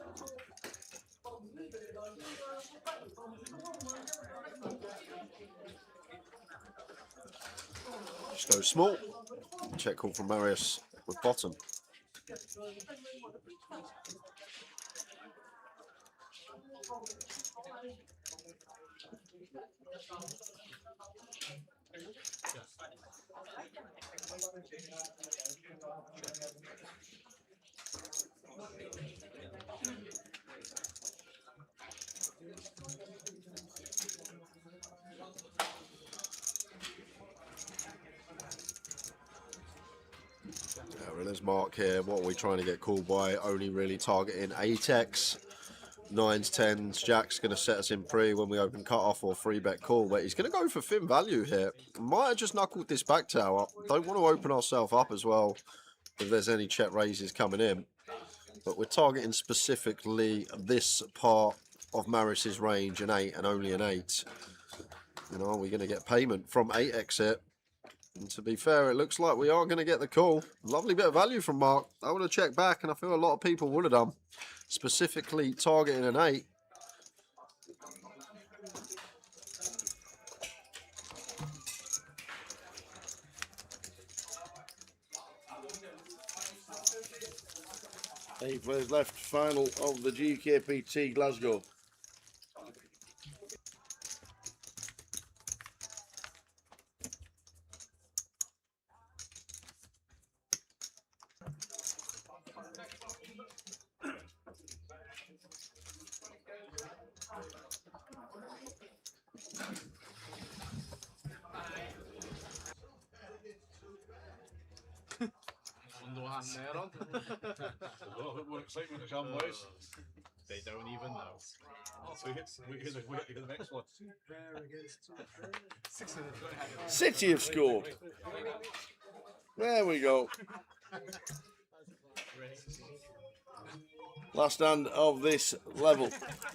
Just go small. Check call from Marius with bottom. Well, there's Mark here. What are we trying to get called by? Only really targeting 8x. 9s, 10s. Jack's going to set us in pre when we open cut-off or free bet call, but he's going to go for thin value here. Might have just knuckled this back tower. Don't want to open ourselves up as well if there's any check raises coming in. But we're targeting specifically this part of Marius's range, an 8 and only an 8. You know, are we going to get payment from 8x here? And to be fair, it looks like we are going to get the call. Lovely bit of value from Mark. I would have checked back, and I feel a lot of people would have done. Specifically targeting an 8. Eight players left, final of the GUKPT Glasgow. there on. A little bit more excitement to come, boys. They don't even know. So we hear the next one. City have scored. There we go. Last hand of this level,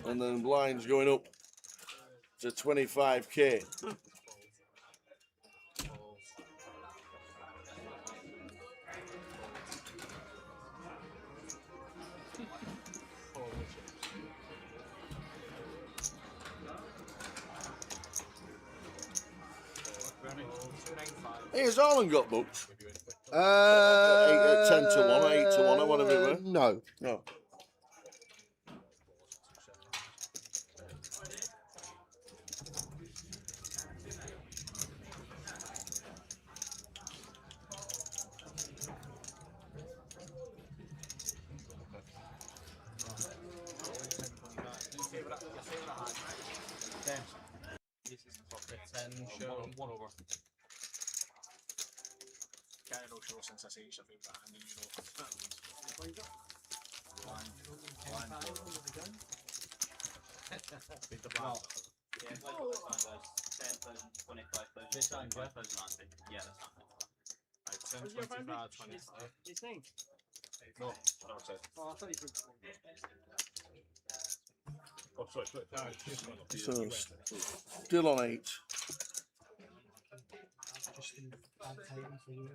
and then blinds going up to 25k. Here's Arlen got booked. 10 to 1, 8 to 1, or whatever it was. No. No. One over. Kind of no show since I say something behind the No, oh, sorry. So, still on 8. Just in bad timing for you.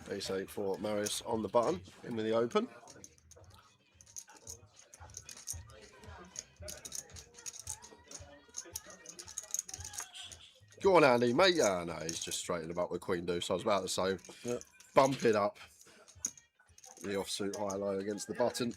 Ace 8 for Marius on the button, in with the open. Go on, Andy, mate. Yeah, no, he's just straightened him up with Queen Deuce. I was about to say, bump it up. The offsuit high-low against the button.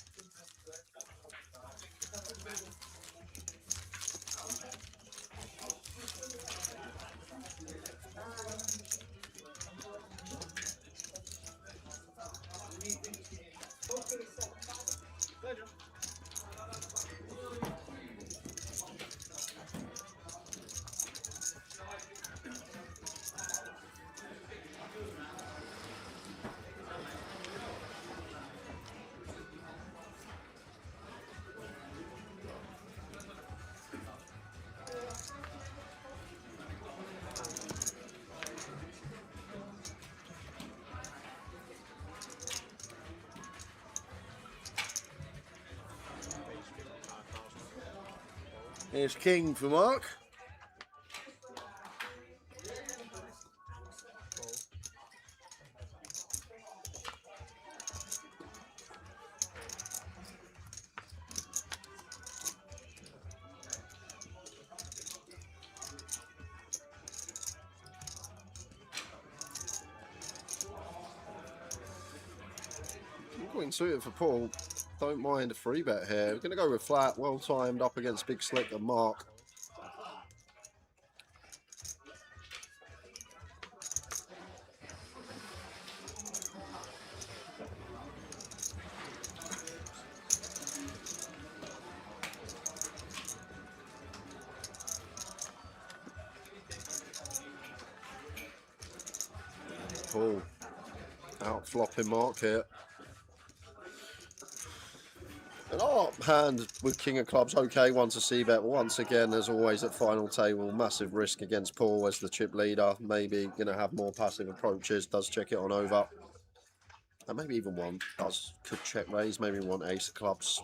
Here's King for Mark. Queen suited for Paul. Don't mind a free bet here. We're going to go with flat, well timed up against Big Slick and Mark. Paul out flopping Mark here. And our hand with King of Clubs, okay, once a C bet. Once again, as always at final table, massive risk against Paul as the chip leader. Maybe going to have more passive approaches. Does check it on over. And maybe even one could check raise. Maybe one ace of clubs.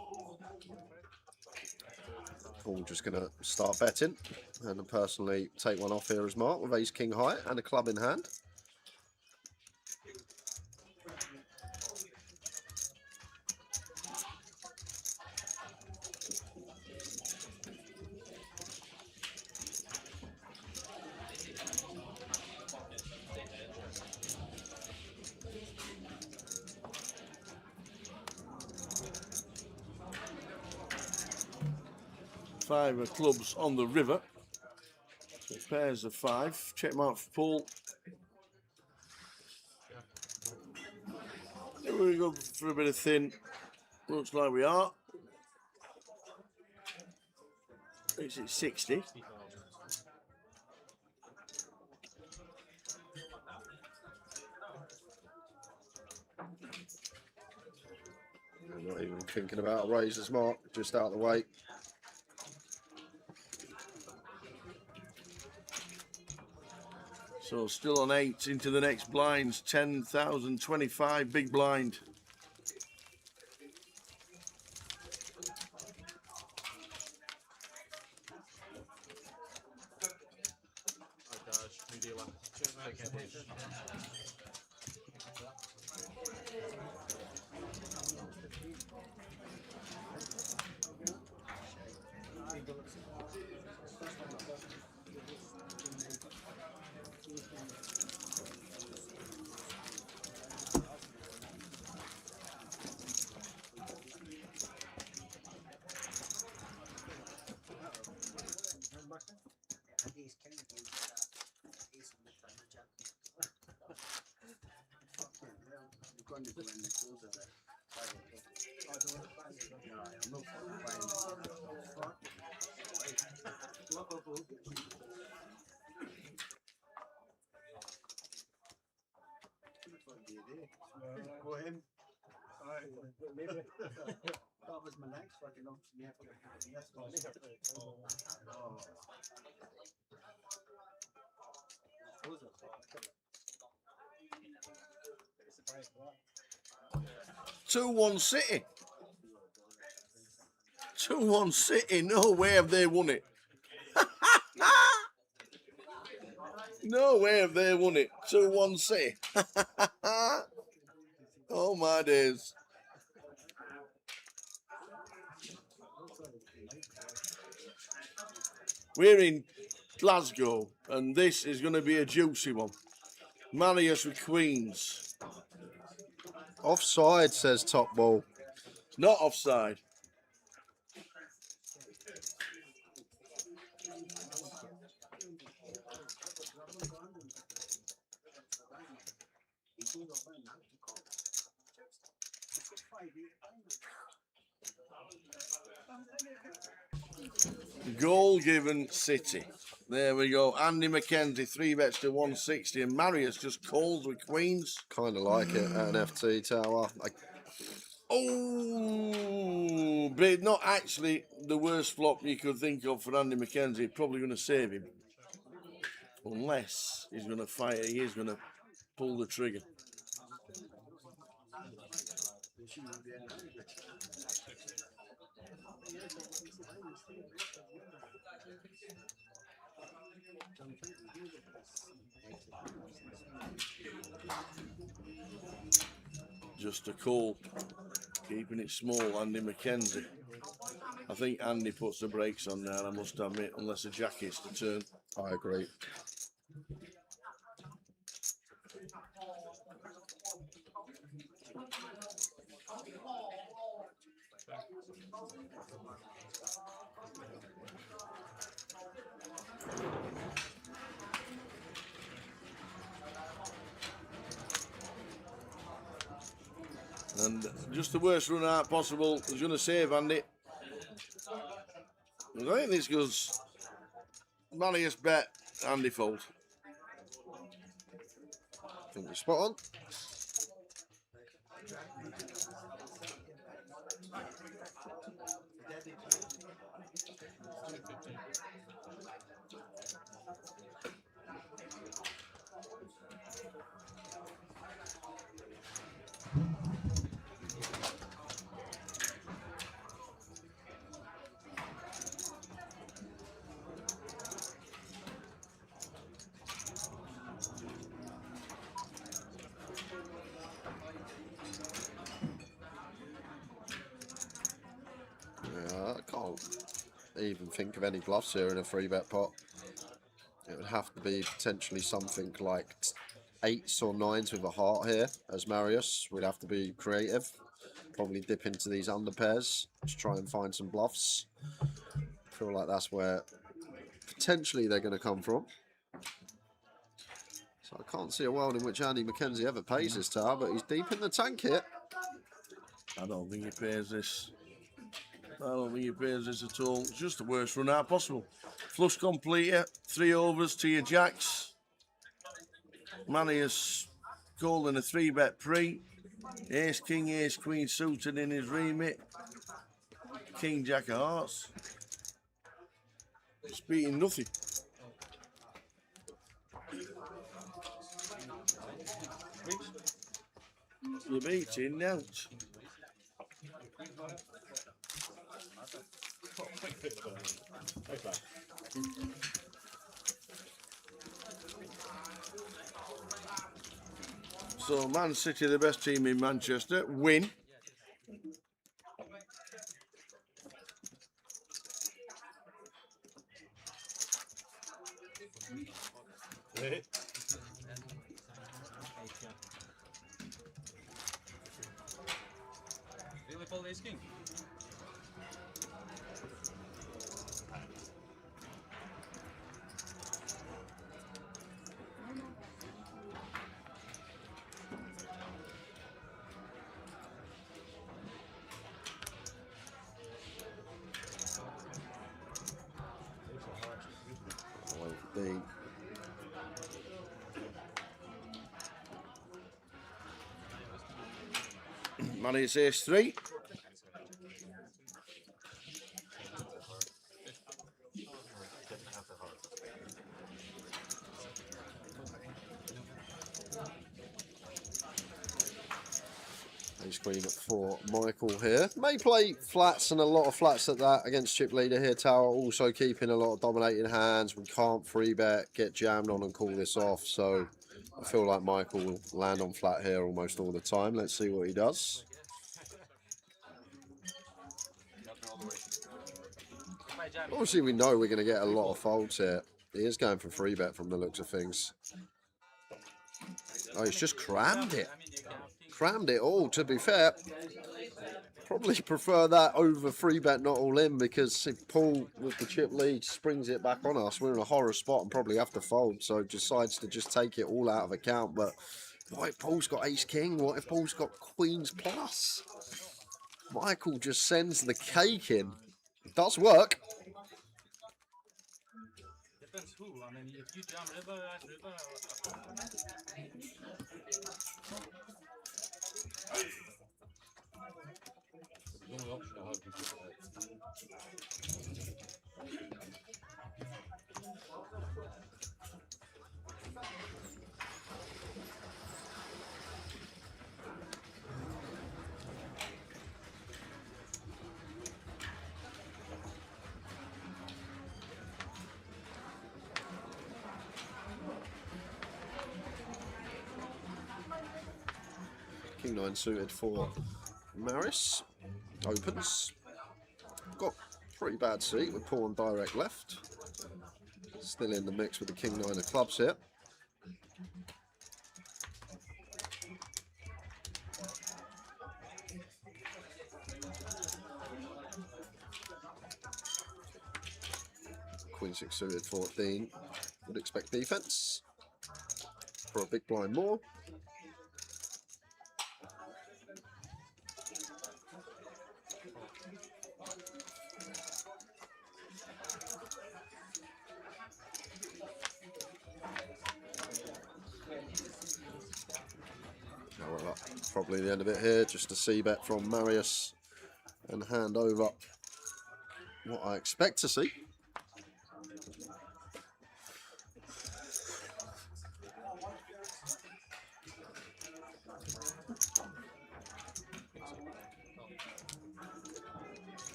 Paul just going to start betting. And personally take one off here as Mark with ace king high and a club in hand. Five of clubs on the river. So pairs of five. Check mark for Paul. We're going to go for a bit of thin. Looks like we are. It's at 60. I'm not even thinking about a raise as Mark, just out of the way. So still on 8 into the next blinds. 10,025 big blind. That was my next fucking option. You have to that's what Two 2-1 City. 2-1 City. No way have they won it. No way have they won it. 2-1 City. Oh my days. We're in Glasgow, and this is going to be a juicy one. Marius with Queens. Offside, says Top Ball. Not offside. Goal given City. There we go. Andy McKenzie, 3 bets to 160, and Marius just calls with Queens. Kind of like it at an FT tower. Oh, but not actually the worst flop you could think of for Andy McKenzie. Probably going to save him. Unless he's going to fight it, he is going to pull the trigger. Just a call. Keeping it small, Andy McKenzie. I think Andy puts the brakes on there, I must admit, unless a jack hits the turn. I agree. And just the worst run out possible is going to save Andy. I think this goes Marius bet, Andy fold. I think you're spot on. Yeah, I can't even think of any bluffs here in a 3-bet pot. It would have to be potentially something like 8s or 9s with a heart here as Marius. We'd have to be creative. Probably dip into these under pairs to try and find some bluffs. I feel like that's where potentially they're going to come from. So I can't see a world in which Andy McKenzie ever pays his tower, but he's deep in the tank here. I don't think he pays this. I don't think he pays this at all. It's just the worst run out possible. Flush completer, 3 overs to your jacks. Marius calling a 3-bet pre. Ace, King, Ace, Queen suited in his remit. King, Jack of Hearts. Just beating nothing. You're beating out. So Man City, the best team in Manchester, win. Really fold ace king? Marius ace 3. Ace queen for Michael here. May play flats and a lot of flats at that against chip leader here. Tower also keeping a lot of dominating hands. We can't free bet, get jammed on and call this off. So I feel like Michael will land on flat here almost all the time. Let's see what he does. Obviously we know we're going to get a lot of folds here. He is going for free bet from the looks of things. Oh, he's just crammed it. Crammed it all, to be fair. Probably prefer that over free bet not all in, because if Paul with the chip lead springs it back on us, we're in a horror spot and probably have to fold. So decides to just take it all out of account. But what if Paul's got ace king? What if Paul's got queens plus? Michael just sends the cake in. It does work. Depends who. I mean, if you jam river, The only option I had was just King 9 suited for Maris. Opens. Got pretty bad seat with pawn direct left. Still in the mix with the King 9 of clubs here. Queen 6 suited for Dean. Would expect defense for a big blind more. However, probably the end of it here. Just a c-bet from Marius and hand over what I expect to see.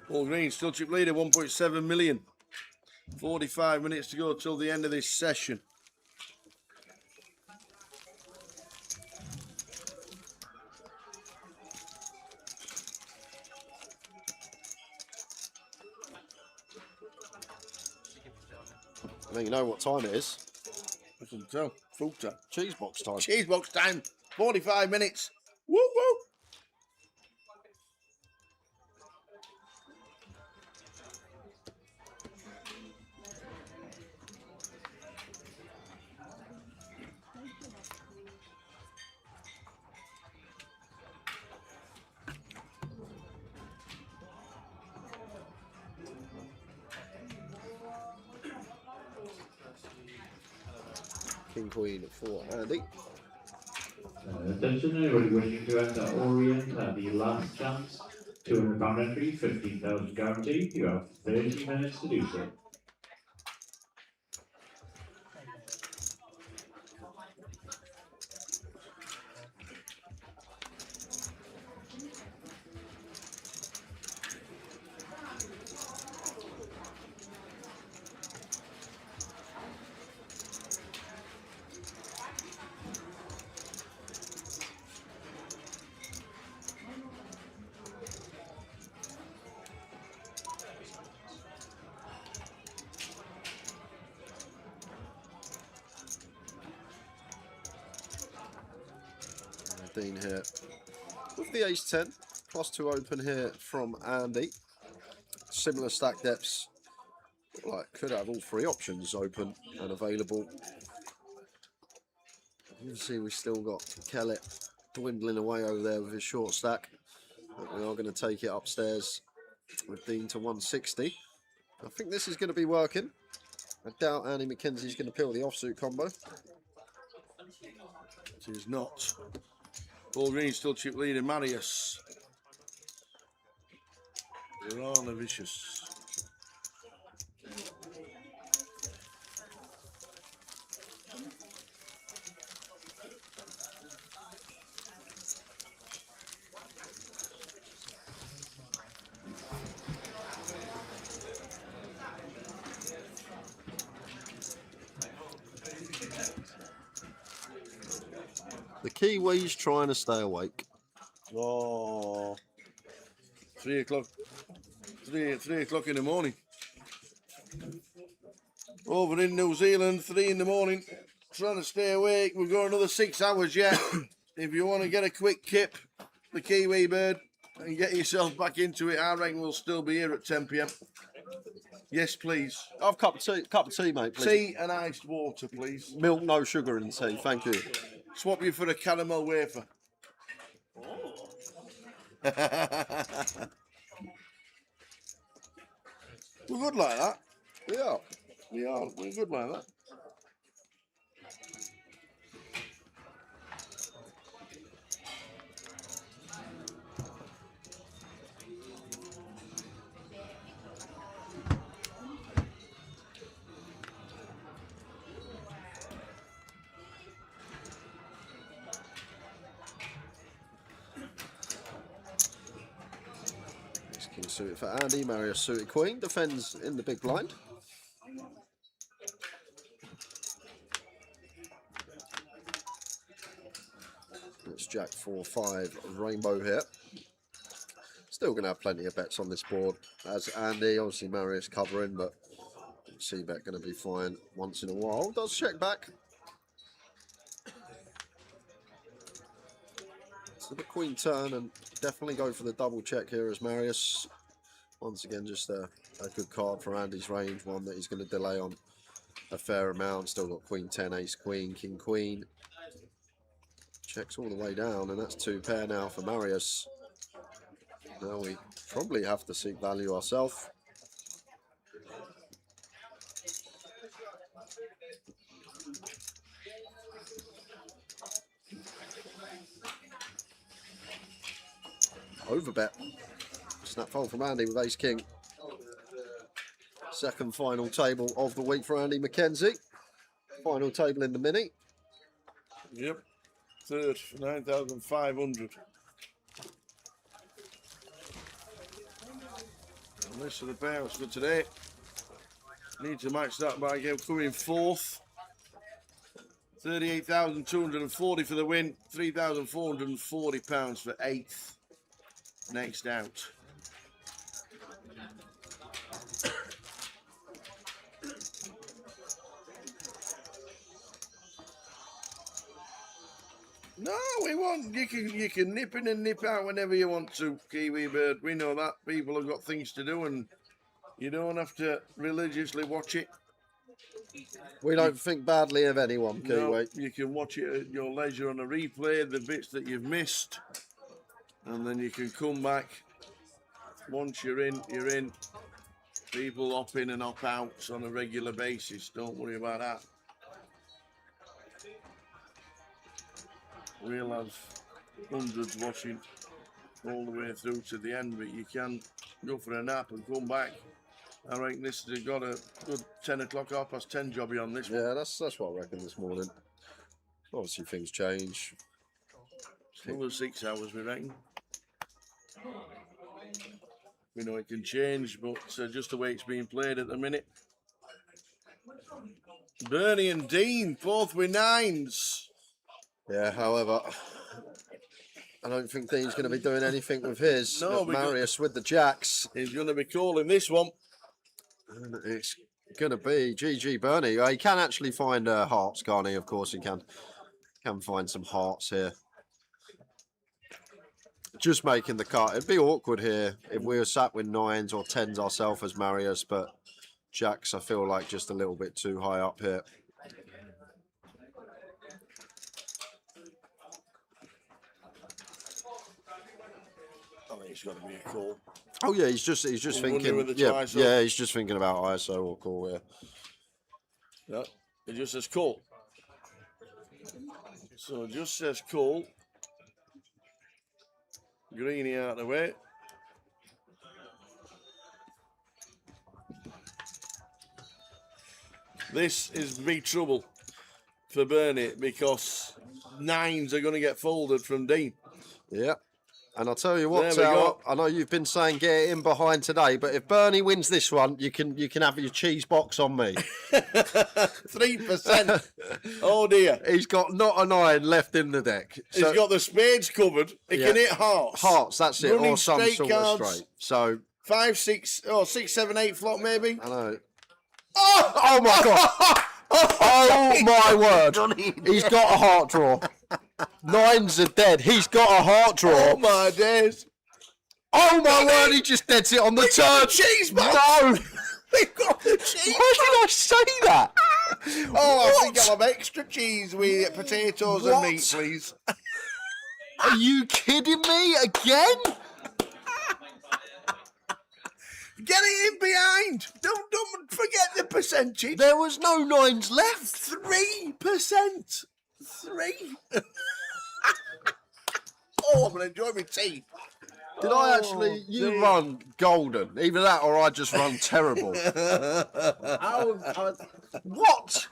Paul Green, still chip leader, 1.7 million. 45 minutes to go till the end of this session. I think you know what time it is. I can tell. Full time. Cheese box time. Cheese box time. 45 minutes. Woo woo. King Queen for Andy. Attention, everybody wishing to enter Orient at the last chance. £200 entry, 15,000 guaranteed. You have 30 minutes to do so. Dean here with the ace 10, +2 open here from Andy. Similar stack depths, like could have all three options open and available. You can see we still got Kellett dwindling away over there with his short stack, but we are going to take it upstairs with Dean to 160. I think this is going to be working. I doubt Andy McKenzie's going to peel the offsuit combo. It is not. Paul Green still chip leader. Marius. Verona Vicious. The Kiwis trying to stay awake. Oh, 3 o'clock. 3 o'clock in the morning. Over in New Zealand, 3 in the morning. Trying to stay awake. We've got another 6 hours yet. If you want to get a quick kip, the Kiwi bird, and get yourself back into it, I reckon we'll still be here at 10 p.m. Yes, please. I've a cup of tea, mate, please. Tea and iced water, please. Milk, no sugar in tea, thank you. Swap you for a caramel wafer. We're good like that. We are. We are. We're good like that. King suited for Andy, Marius suited queen, defends in the big blind. It's Jack 4-5 rainbow here. Still going to have plenty of bets on this board as Andy, obviously Marius covering, but C-bet going to be fine once in a while. Does check back. So the queen turn and definitely go for the double check here as Marius. Once again, just a good card for Andy's range, one that he's going to delay on a fair amount. Still got queen 10, ace queen, king queen. Checks all the way down, and that's 2 pair now for Marius. Now we probably have to seek value ourselves. Overbet. Snap fold from Andy with ace king. Second final table of the week for Andy McKenzie. Final table in the mini. Yep. Third for 9,500. And this are the payouts for today. Need to match that by coming fourth. 38,240 for the win. £3,440 for eighth. Next out. No, we want you can nip in and nip out whenever you want to, Kiwi bird. We know that people have got things to do, and you don't have to religiously watch it. We don't think badly of anyone, Kiwi. No, you can watch it at your leisure on a replay, the bits that you've missed, and then you can come back. Once you're in, you're in. People hop in and hop out on a regular basis. Don't worry about that. We'll have hundreds watching all the way through to the end, but you can go for a nap and come back. I reckon this has got a good 10 o'clock, 10:30 jobby on this one. Yeah, that's what I reckon this morning. Obviously things change. Another 6 hours, we reckon. We know it can change, but just the way it's being played at the minute. Bernie and Dean, both with 9s. Yeah, however, I don't think Dean's going to be doing anything with his. No, Marius with the jacks. He's going to be calling this one. And it's going to be GG Bernie. He can actually find hearts, can't he? Of course he can. Can find some hearts here. Just making the cut. It'd be awkward here if we were sat with 9s or 10s ourselves as Marius, but jacks I feel like just a little bit too high up here. It's got to be a call. Oh yeah, he's just thinking. Yeah, he's just thinking about ISO or call. Yeah. Yeah, it just says call. So just says Cole. Greeny out of the way. This is big trouble for Bernie because 9s are going to get folded from Dean. Yeah. And I'll tell you what, There we Tower, go. I know you've been saying get it in behind today, but if Bernie wins this one, you can have your cheese box on me. 3%. Oh dear. He's got not a 9 left in the deck. He's got the spades covered. He can hit hearts. Hearts, that's it, Running or some straight sort cards. of straight. So 5, 6, or 6, 7, 8 flop maybe. I know. Oh my god! Oh my word! He's got a heart draw. 9s are dead. He's got a heart draw. Oh my days! Oh my word! He just deads it on the turn. Cheese box. No! We've got the cheese. Why did I say that? Oh, I think I'll have extra cheese with potatoes and meat, please. Are you kidding me again? Get it in behind. Don't forget the percentage. There was no 9s left. 3%. 3. Oh, I'm gonna enjoy my tea. Did I actually? You run golden. Either that or I just run terrible. What?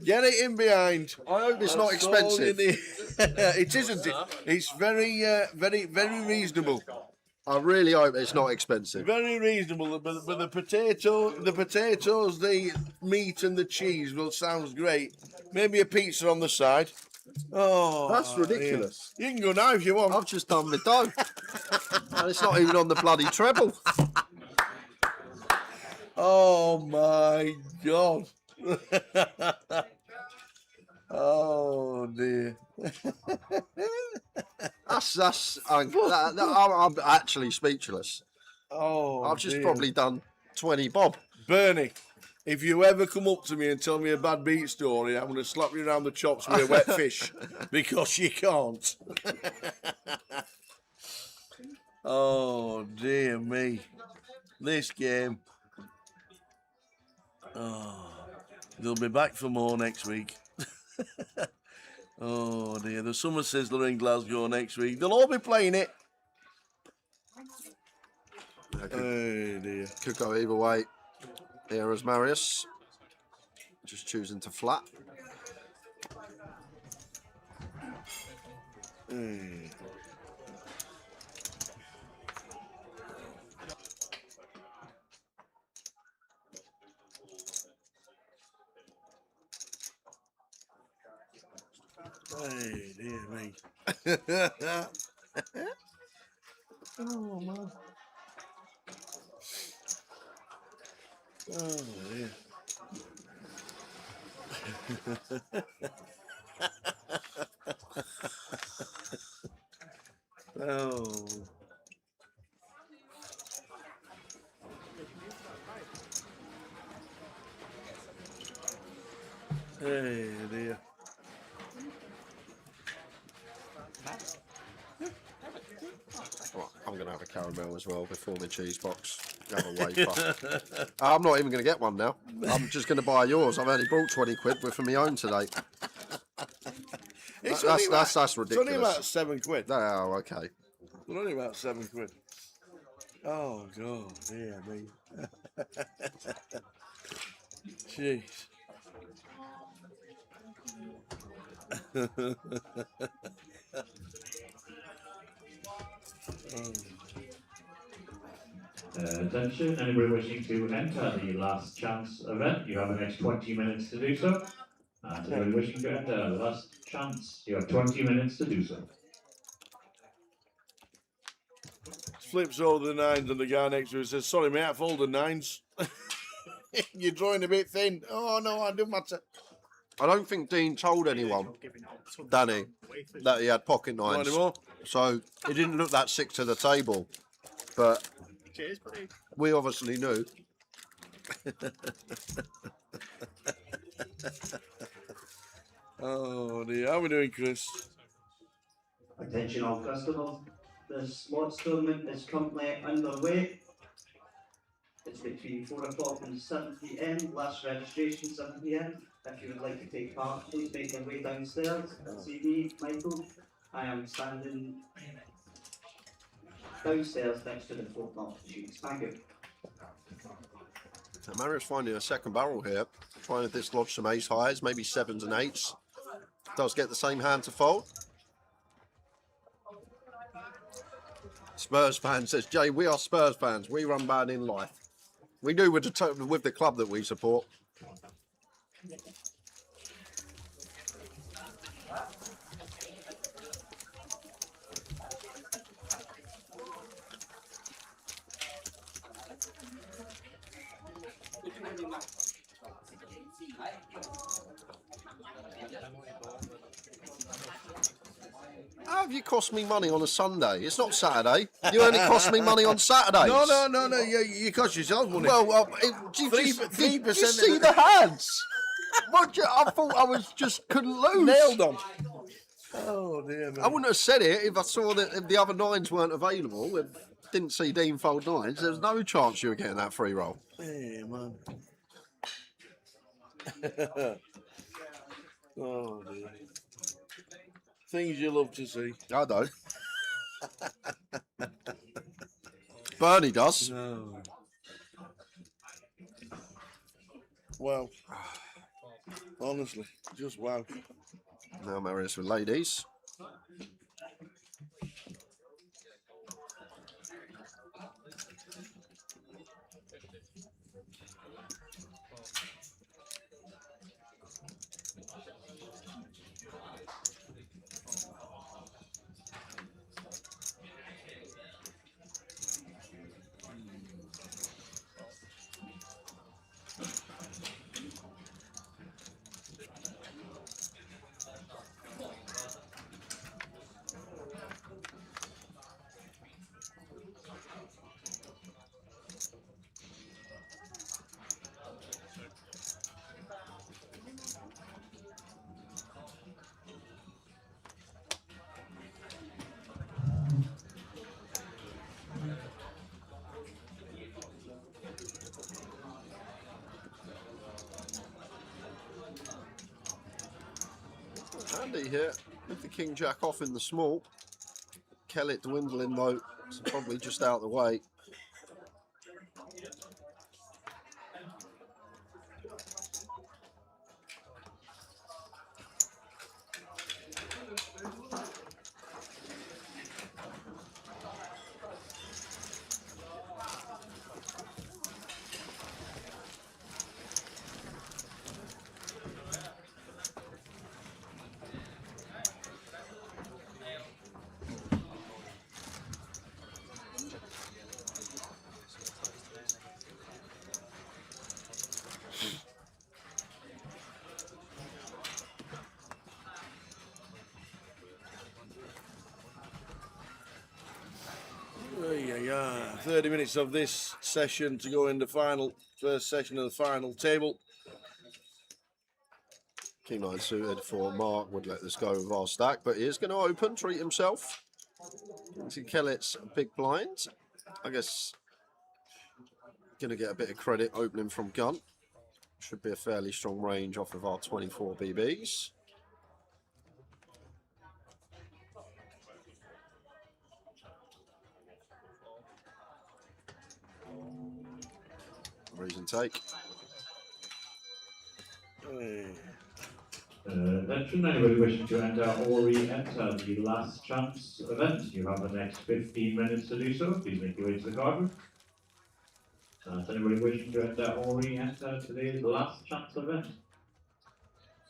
Get it in behind. I hope it's not That's all expensive. you need. It isn't. It's very, very reasonable. I really hope it's not expensive. Very reasonable, but the potatoes, the meat and the cheese will sounds great. Maybe a pizza on the side. Oh, That's ridiculous. Yeah. You can go now if you want. I've just done my dough. And it's not even on the bloody treble. Oh my god. Oh dear. I'm actually speechless. Oh, I've just dear. probably done 20 bob. Bernie, if you ever come up to me and tell me a bad beat story, I'm going to slap you around the chops with a wet fish because you can't. Oh dear me, this game. Oh, they'll be back for more next week. Oh dear, the Summer Sizzler in Glasgow next week. They'll all be playing it. Yeah, Oh dear. Could go either way. Here is Marius. Just choosing to flat. Hey, dear me. Oh, man. Oh, dear. Oh. Hey, dear. Right, I'm going to have a caramel as well before the cheese box. Have a wafer. I'm not even going to get one now. I'm just going to buy yours. I've only brought 20 quid for my own today. That's ridiculous. It's only about £7. Oh, okay. They're only about £7. Oh, God, dear me. Jeez. Attention, anybody wishing to enter the last chance event, you have the next 20 minutes to do so. And anybody wishing to enter the last chance, you have 20 minutes to do so. Flips over the 9s and the guy next to him says, sorry mate, I folded 9s. You're drawing a bit thin. Oh no, I don't matter. I don't think Dean told anyone, Danny, that he had pocket 9s. Not anymore. So he didn't look that sick to the table. But Cheers, buddy. we obviously knew. Oh dear, how are we doing, Chris? Attention all customers, the slots tournament is currently underway. It's between 4 o'clock and 7 PM, last registration 7 PM. If you would like to take part, please make your way downstairs. CD, Michael, I am standing downstairs next to the Fort Knox machines. Thank you. So Mario's finding a second barrel here, trying to dislodge some ace highs, maybe 7s and 8s. Does get the same hand to fold. Spurs fan says, Jay, we are Spurs fans. We run bad in life. We do with the club that we support. How have you cost me money on a Sunday? It's not Saturday. You only cost me money on Saturdays. No. You cost yourself money. Well, do you see the hands? I thought I was just couldn't lose. Nailed on. Oh dear, man. I wouldn't have said it if I saw that if the other 9s weren't available. If didn't see Dean fold 9s, there's no chance you were getting that free roll. Hey, man. Oh dear. Things you love to see. I don't. Bernie does. No. Wow. Honestly, just wow. Now Marius with ladies. Andy here with the King Jack off in the small. Kellett dwindling though, so probably just out the way. Yeah. 30 minutes of this session to go in the first session of the final table. King 9 suited for Mark would let this go with our stack, but he is going to open, treat himself. See Kellett's big blind. I guess going to get a bit of credit opening from gun. Should be a fairly strong range off of our 24 BBs. Reason take. Attention, anybody wishing to enter or re-enter the last chance event, you have the next 15 minutes to do so. Please make your way to the card room. Anybody wishing to enter or re-enter today's last chance event?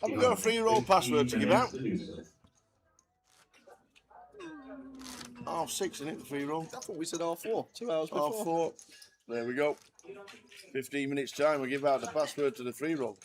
Have we got a free roll password to give out? Half 6, isn't it, the free roll? I thought we said R4, 2 hours before. R4. There we go. 15 minutes time, we'll give out the password to the free roll.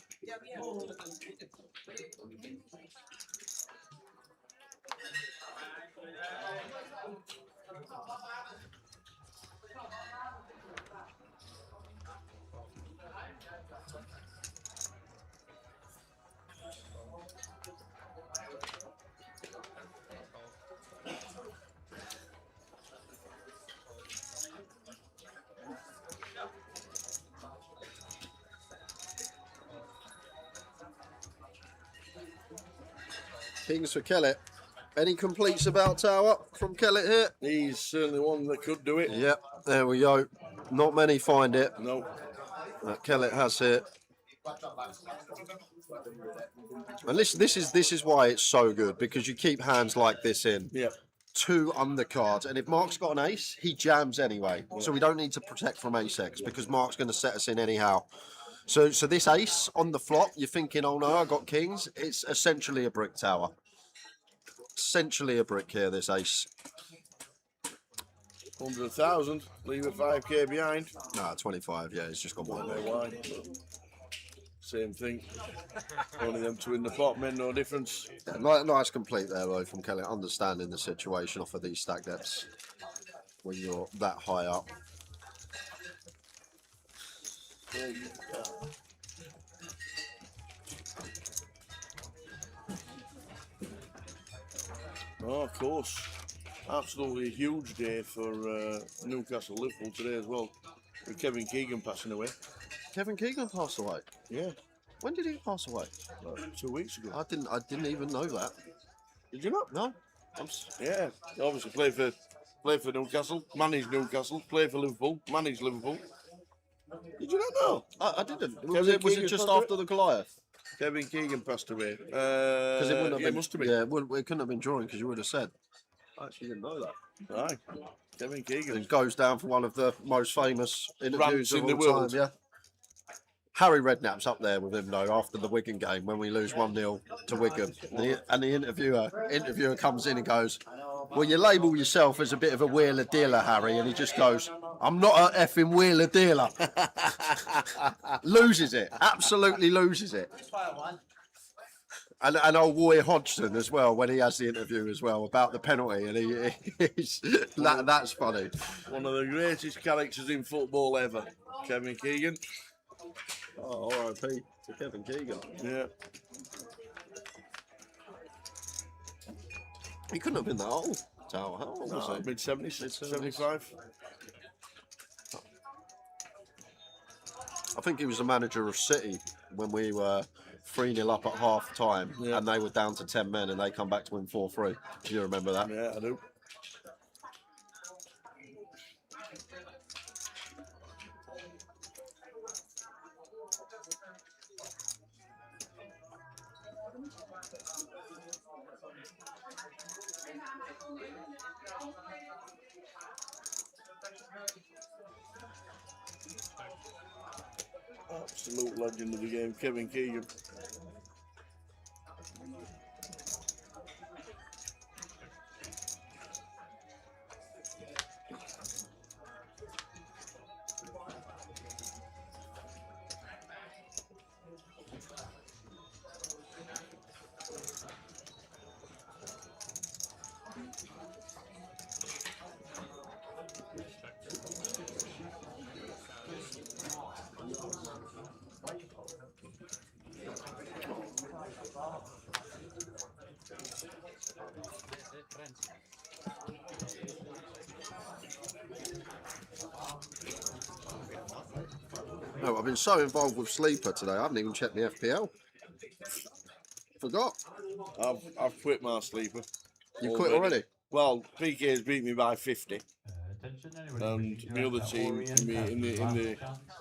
Kings for Kellett. Any completes about Tower from Kellett here? He's certainly one that could do it. Yep, there we go. Not many find it. No. Kellett has it. And this is why it's so good, because you keep hands like this in. Yeah. 2 undercards, and if Mark's got an ace, he jams anyway. So we don't need to protect from ace X because Mark's going to set us in anyhow. So this ace on the flop, you're thinking, oh no, I got kings. It's essentially a brick tower. Essentially a brick here, this ace. 100,000, leave a 5k behind. Nah, 25, yeah, it's just gone one leg. Why? Same thing. Only them 2 in the pot made no difference. Yeah, nice complete there though from Kelly, understanding the situation off of these stack depths when you're that high up. Oh, of course. Absolutely huge day for Newcastle Liverpool today as well. With Kevin Keegan passing away. Kevin Keegan passed away? Yeah. When did he pass away? 2 weeks ago. I didn't even know that. Did you not? No. Yeah. He obviously played for Newcastle, managed Newcastle, played for Liverpool, managed Liverpool. Did you not know? I didn't. Was it just after the Goliath? Kevin Keegan passed away. Because it wouldn't have been. Must have been. Yeah, it couldn't have been drawing because you would have said. I actually didn't know that. Right. Kevin Keegan. And goes down for one of the most famous interviews Rants in of the all world. time. Yeah. Harry Redknapp's up there with him though after the Wigan game when we lose 1-0 to Wigan, and the interviewer comes in and goes, "Well, you label yourself as a bit of a wheeler dealer, Harry," and he just goes, "I'm not a effing wheeler dealer." Loses it, absolutely loses it. And old Roy Hodgson as well when he has the interview as well about the penalty, and that's funny. One of the greatest characters in football ever, Kevin Keegan. Oh, R.I.P. to Kevin Keegan. Yeah. He couldn't have been that old, Tower. How old was he? Mid-70s, 75. I think he was the manager of City when we were 3-0 up at half time, and they were down to 10 men, and they come back to win 4-3. Do you remember that? Yeah, I do. Absolute legend of the game, Kevin Keegan. No, I've been so involved with Sleeper today, I haven't even checked my FPL. Forgot. I've quit my Sleeper. You quit already? Well, PK's beat me by 50. And the other team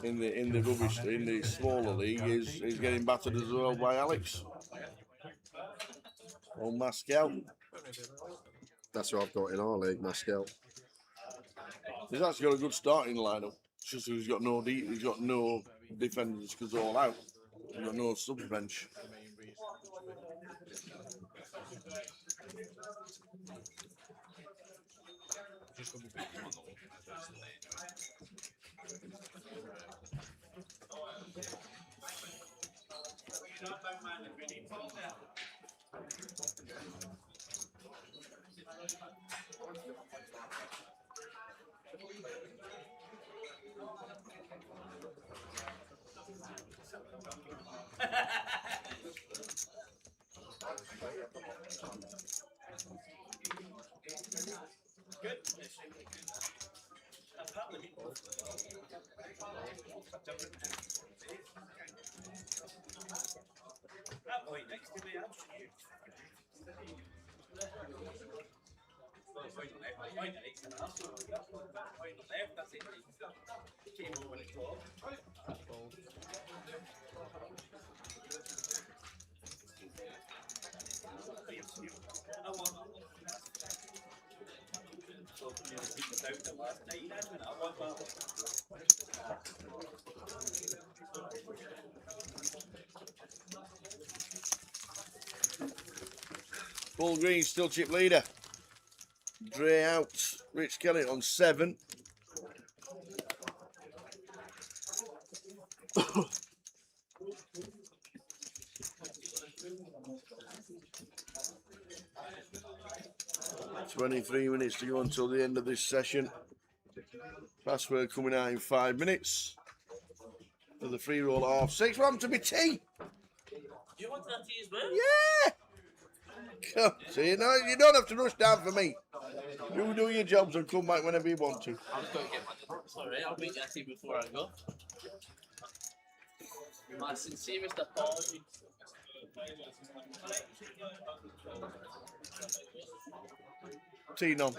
in the rubbish in the smaller league is getting battered as well by Alex. Or Mascal. That's who I've got in our league, Mascal. He's actually got a good starting lineup. It's just he's got no defenders because they're all out. He's got no sub bench. Paul Green still chip leader. Dre out. Rich Kelly on 7. $23 minutes to go until the end of this session. Password coming out in 5 minutes. For the free roll at half 6. What happened to me tea? You want that tea as well? Yeah! Come, see, no, you don't have to rush down for me. You do your jobs and come back whenever you want to. I was going to get my dinner. Sorry, I'll make that tea before I go. My sincerest apologies. Tea none.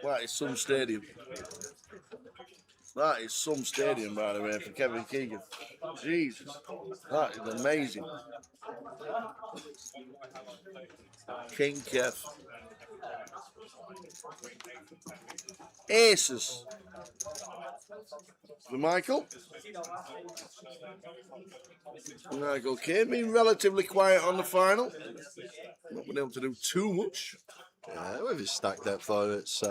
That is some stadium. That is some stadium, by the way, for Kevin Keegan. Jesus, that is amazing. King Kev. Aces. For Michael. Michael Kane being relatively quiet on the final. Not been able to do too much. Yeah, with his stack depth though, it's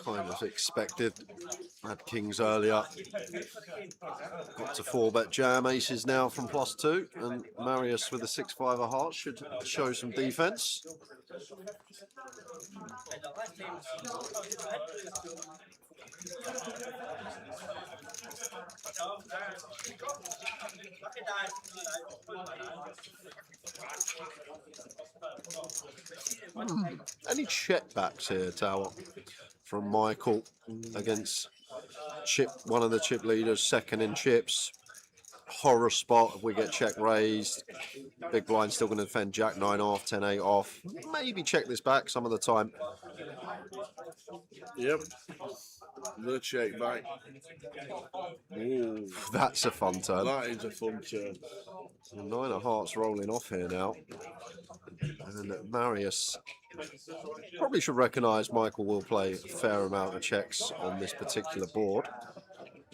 kind of expected. Had kings earlier. Got to 4-bet jam aces now from +2, and Marius with a 6-5 of hearts should show some defense. Any check backs here, Tower, from Michael against chip, one of the chip leaders, second in chips. Horror spot if we get check raised. Big blind still going to defend Jack 9 off, 10 8 off. Maybe check this back some of the time. Yep. The check back. Ooh, that's a fun turn. That is a fun turn. 9 of hearts rolling off here now. And Marius probably should recognise Michael will play a fair amount of checks on this particular board.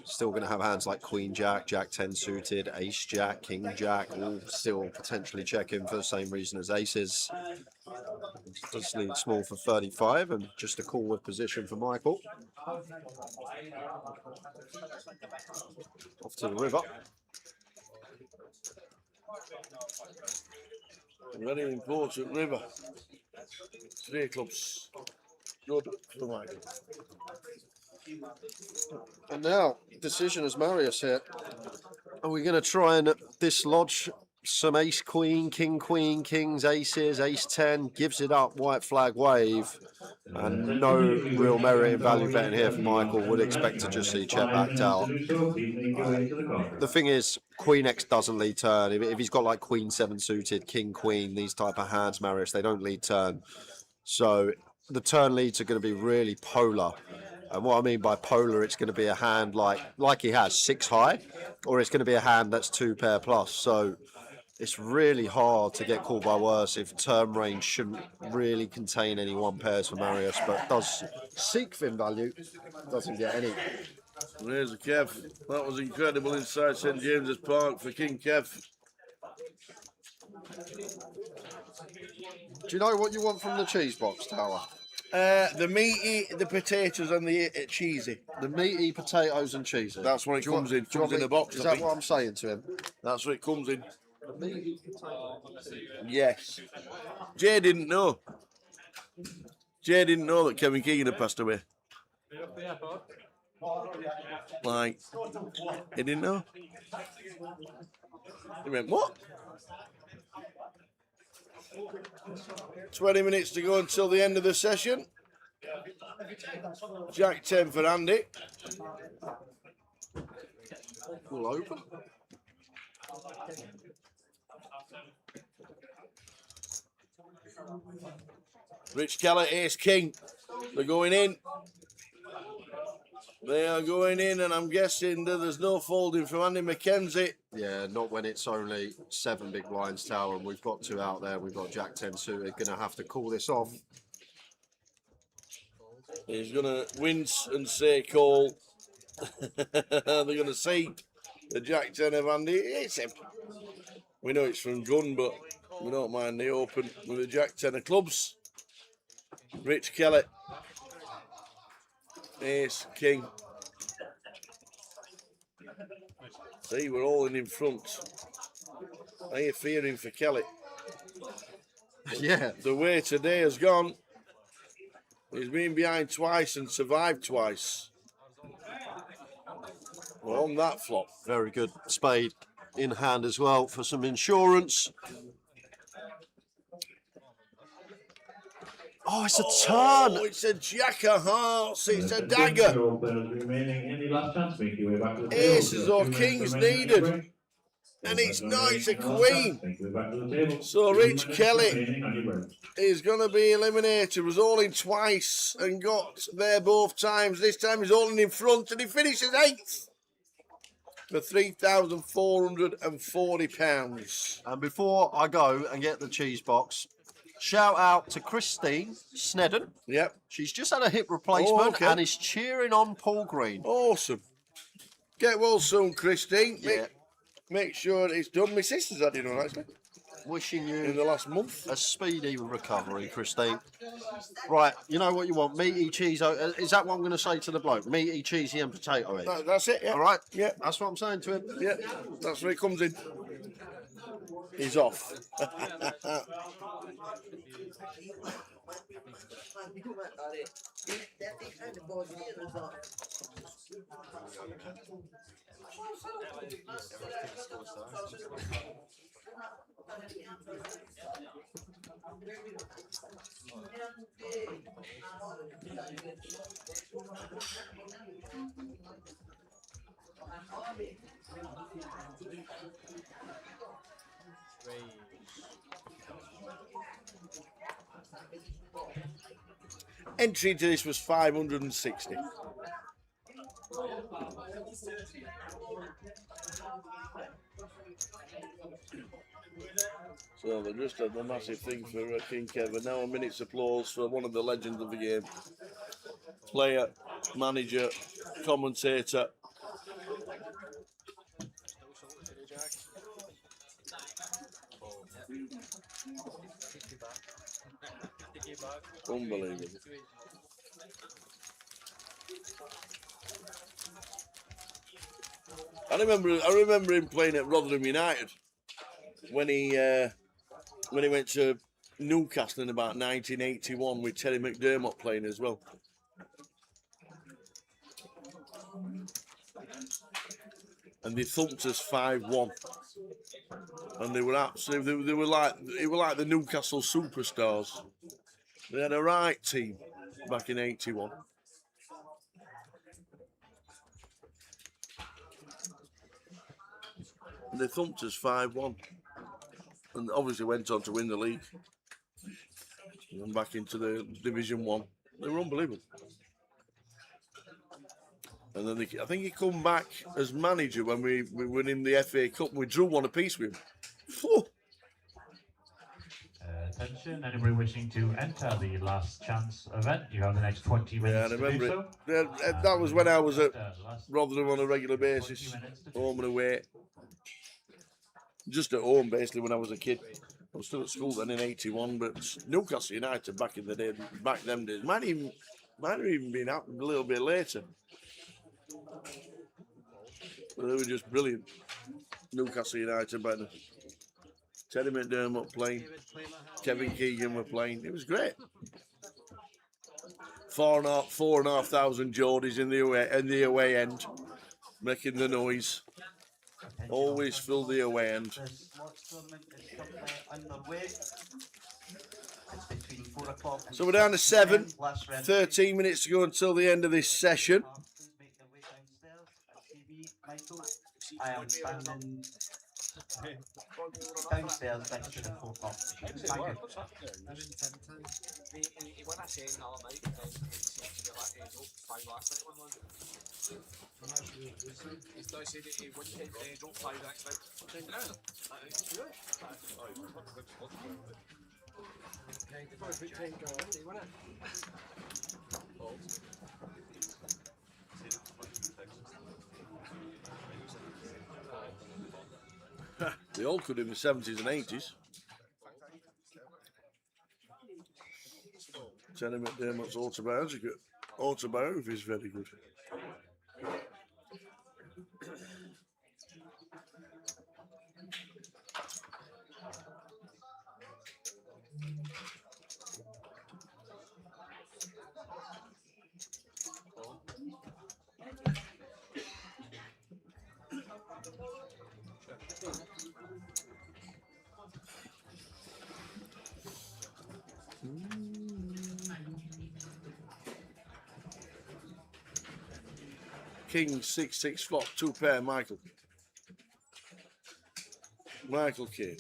Still going to have hands like Queen Jack, Jack 10 suited, Ace Jack, King Jack, all still potentially checking for the same reason as aces. Does lead small for 35 and just a call with position for Michael. Off to the river. Very important river. 3 clubs. Good for Michael. And now, decision as Marius here. Are we going to try and dislodge some ace queen, king queen, kings, aces, ace 10, gives it up, white flag wave, and no real merit in value betting here for Michael. Would expect to just see check back Tower. The thing is, Queen X doesn't lead turn. If he's got like Queen 7 suited, King Queen, these type of hands, Marius, they don't lead turn. So the turn leads are going to be really polar. And what I mean by polar, it's going to be a hand like he has 6 high, or it's going to be a hand that's 2 pair plus. So it's really hard to get called by worse if turn range shouldn't really contain any 1 pairs for Marius, but does seek thin value, doesn't get any. There's a Kev. That was incredible inside St James's Park for King Kev. Do you know what you want from the cheese box, Tower? The meaty, the potatoes and the cheesy. The meaty potatoes and cheesy. That's what it comes in. Comes in a box. Is that what I'm saying to him? That's what it comes in. Yes. Jay didn't know. Jay didn't know that Kevin Keegan had passed away. Like, he didn't know. He went, what? 20 minutes to go until the end of the session. Jack 10 for Andy. All over. Rich Kelly, Ace King. They're going in. They are going in, and I'm guessing that there's no folding from Andy McKenzie. Yeah, not when it's only 7 big blinds tower and we've got 2 out there. We've got Jack 10 suited. Going to have to call this off. He's going to wince and say call. They're going to see the Jack 10 of Andy. It's empty. We know it's from gun, but we don't mind the open with the Jack 10 of clubs. Rich Kelly. Ace King. See, we're all in front. Are you fearing for Kelly? Yeah. The way today has gone, he's been behind twice and survived twice. Well, on that flop. Very good. Spade in hand as well for some insurance. Oh, it's a turn. Oh, it's a jack of hearts. It's a dagger. Aces or kings needed. And it's not, it's a queen. So Rich Kelly is going to be eliminated. Was all in twice and got there both times. This time he's all in front and he finishes 8th for £3,440. And before I go and get the cheese box, shout out to Christine Snedden. Yep. She's just had a hip replacement and is cheering on Paul Green. Awesome. Get well soon, Christine. Yeah. Make sure it's done. My sister's had it on, actually. Wishing you in the last month a speedy recovery, Christine. Right, you know what you want? Meaty, cheese. Is that what I'm going to say to the bloke? Meaty, cheesy, and potato head. That's it. Yeah. All right. Yeah. That's what I'm saying to him. Yeah. That's where it comes in. He's off. Entry to this was 560. So they just had a massive thing for King Kevin. Now a minute's applause for one of the legends of the game. Player, manager, commentator. Unbelievable. I remember him playing at Rotherham United when he went to Newcastle in about 1981 with Terry McDermott playing as well. And they thumped us 5-1. And they were absolutely, they were like the Newcastle superstars. They had a right team back in 81. And they thumped us 5-1. And obviously went on to win the league. And back into the Division 1. They were unbelievable. And then I think he come back as manager when we were in the FA Cup and we drew one apiece with him. Whew. Attention, anybody wishing to enter the last chance event, you have the next 20 minutes I remember to do it. so. That was when I was at Rotherham on a regular basis, home and away. Just at home, basically, when I was a kid. I was still at school then in 81, but Newcastle United back in the day, back them days, might have even been out a little bit later. But they were just brilliant. Newcastle United back then. Terry McDermott playing, Kevin Keegan were playing. It was great. 4,500 Geordies in the away end, making the noise. Always fill the away end. Underway. It's between So we're down to 7. 13 minutes to go until the end of this session. I am standing downstairs next to the football. Thank you. He went at 10 the other night and he seemed to be like, hey, no, 5 last night, 1-1. He's not said that he wouldn't hit the drop 5 next night. They all could in the 70s and 80s. Terry McDermott's autobiography is very good. King 6-6 flop, 2 pair, Michael. Michael King.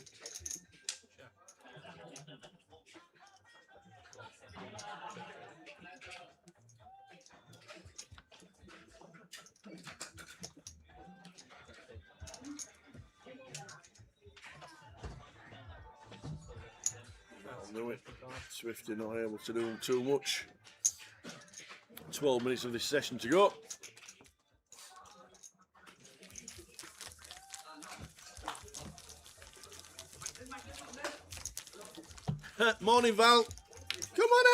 I knew it. Swifty not able to do too much. 12 minutes of this session to go. Morning, Val. Come on,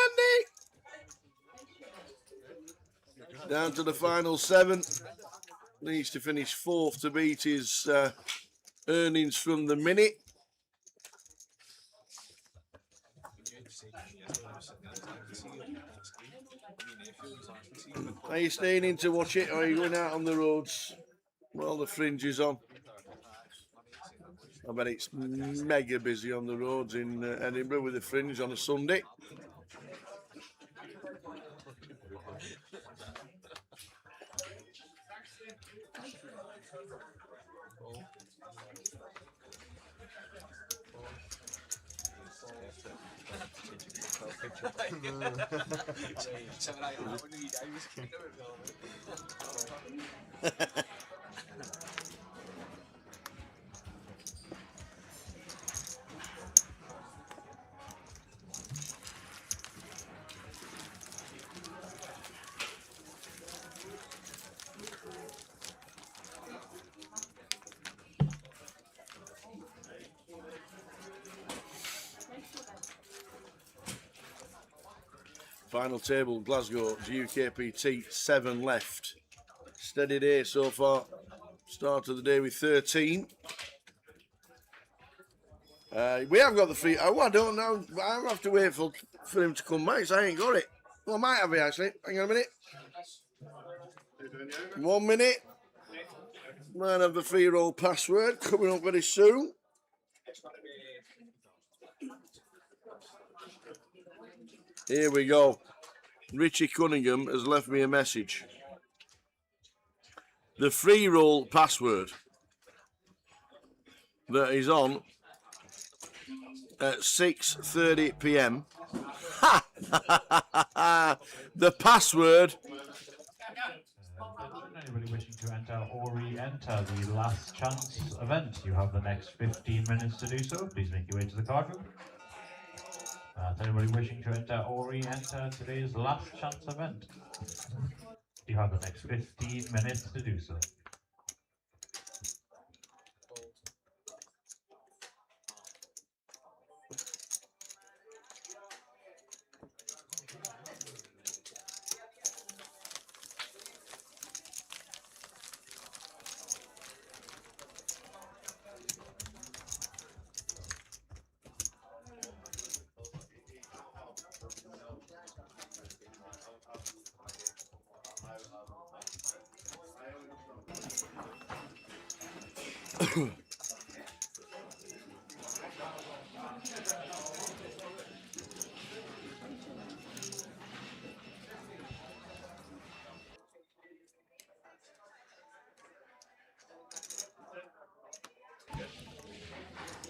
Andy. Down to the final 7. Needs to finish 4th to beat his earnings from the minute. Are you staying in to watch it, or are you going out on the roads? Well, the fringe is on. I bet it's mega busy on the roads in Edinburgh with the fringe on a Sunday. Final table, Glasgow, GUKPT, 7 left. Steady day so far. Start of the day with 13. We have got the free. Oh, I don't know. I have to wait for him to come back, so I ain't got it. Well, I might have it actually. Hang on a minute. 1 minute. Might have the free roll password coming up very soon. Here we go. Richie Cunningham has left me a message. The free roll password that is on at 6:30 p.m. The password. Anybody wishing to enter or re-enter the last chance event, you have the next 15 minutes to do so. Please make your way to the card room. Anybody wishing to enter or re-enter today's last chance event, you have the next 15 minutes to do so.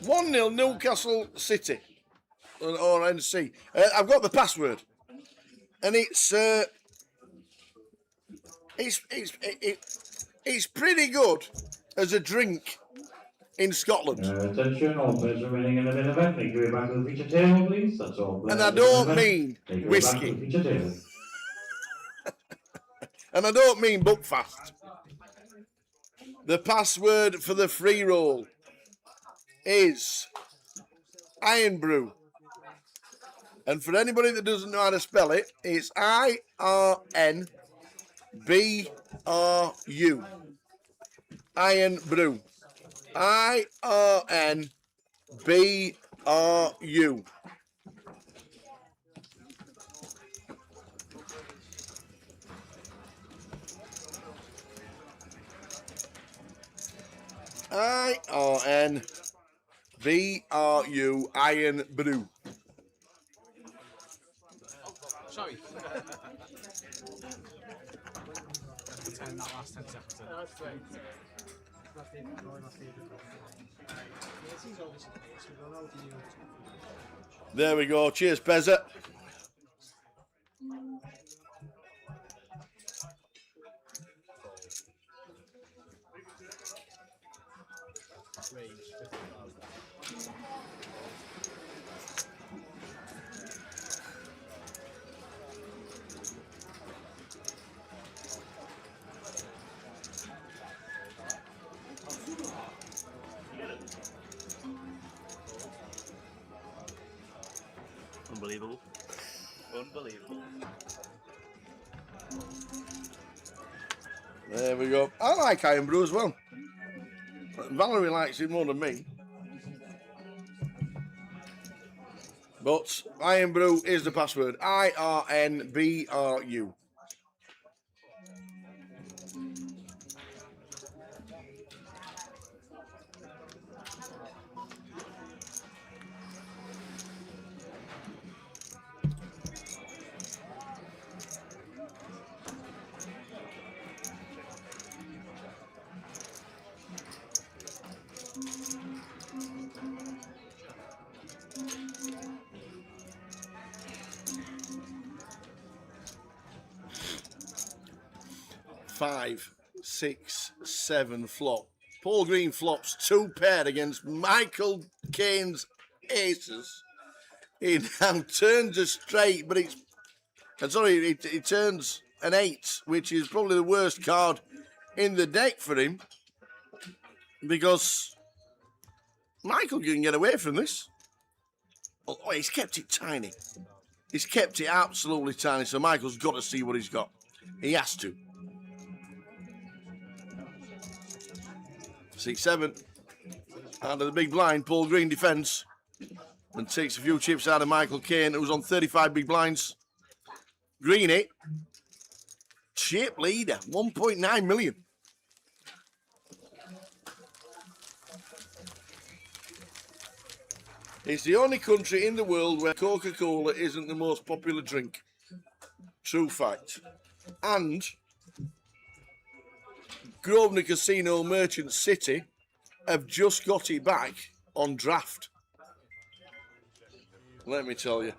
1-0 Newcastle City or NC. I've got the password, and it's pretty good as a drink in Scotland. Attention, all players remaining in the main event, make your way back to the feature table, please. That's all players And I in the main don't event. mean Make your way back to whiskey. the feature table. And I don't mean Buckfast. The password for the free roll is Iron Brew. And for anybody that doesn't know how to spell it, it's IRNBRU. Iron Brew. IRNBRU. IRNBRU. Iron Brew. Sorry. Pretend that last 10 seconds. That's great. My favourite guy, my favourite guy. Yes, he's obviously the best. We don't know the new. There we go. Cheers, Pezza. Range 50,000. Unbelievable. Unbelievable. There we go. I like Iron Brew as well. Valerie likes it more than me. But Iron Brew is the password. IRNBRU. Five, 6, 7 flop. Paul Green flops 2 paired against Michael Caine's aces. He now turns a straight, but it turns an 8, which is probably the worst card in the deck for him, because Michael can get away from this. Oh, he's kept it tiny. He's kept it absolutely tiny, so Michael's got to see what he's got. He has to. 6, 7. Out of the big blind, Paul Green defends and takes a few chips out of Michael Caine, who's on 35 big blinds. Green it. Chip leader, 1.9 million. It's the only country in the world where Coca-Cola isn't the most popular drink. True fact. And Grosvenor Casino Merchant City have just got it back on draft. Let me tell you.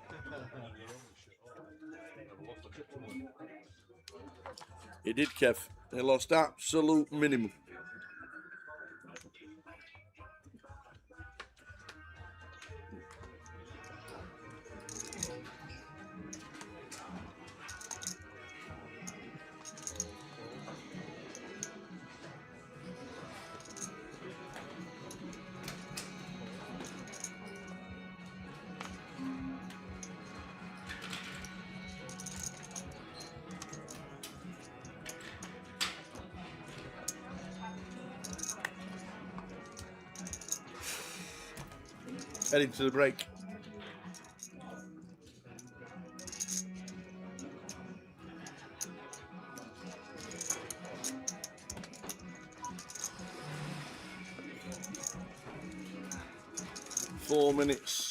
He did, Kev. They lost absolute minimum. Heading to the break. Four minutes.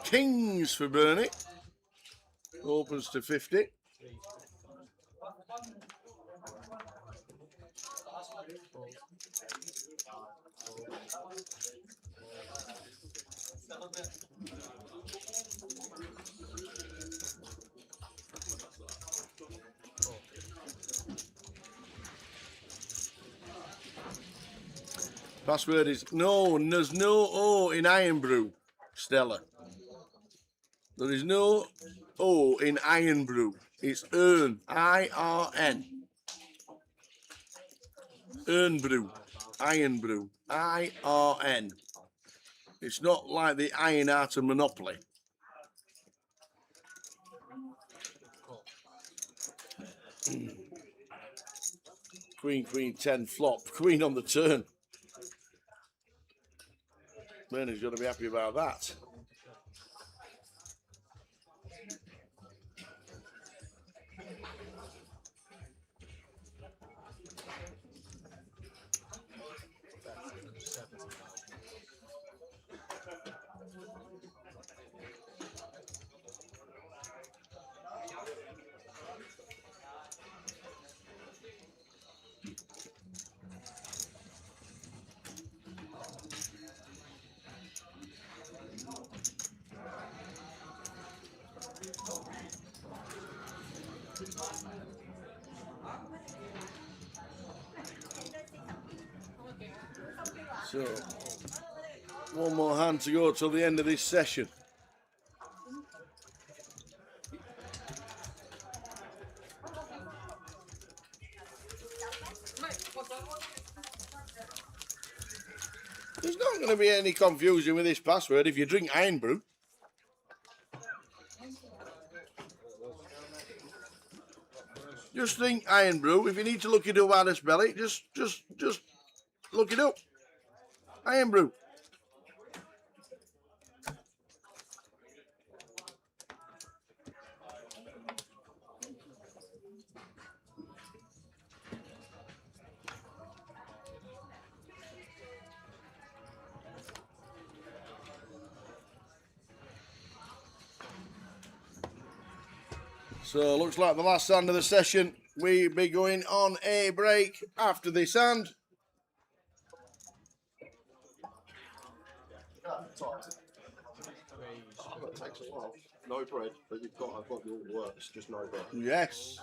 Kings for Bernie. Opens to 50. Password is no, and there's no O in Iron Brew, Stella. There is no O in Iron Brew. It's Earn, I-R-N. Earn Brew, Iron Brew, I-R-N. It's not like the Iron Art of Monopoly. Queen, Queen, 10 flop. Queen on the turn. Bernie's got to be happy about that. So, one more hand to go till the end of this session. There's not going to be any confusion with this password if you drink Iron Brew. Just think Iron Brew. If you need to look it up how to spell it, just look it up. Iron Brew. So looks like the last hand of the session. We'll be going on a break after this hand. It takes a while. No bread, but I've got the all works, just no bread. Yes.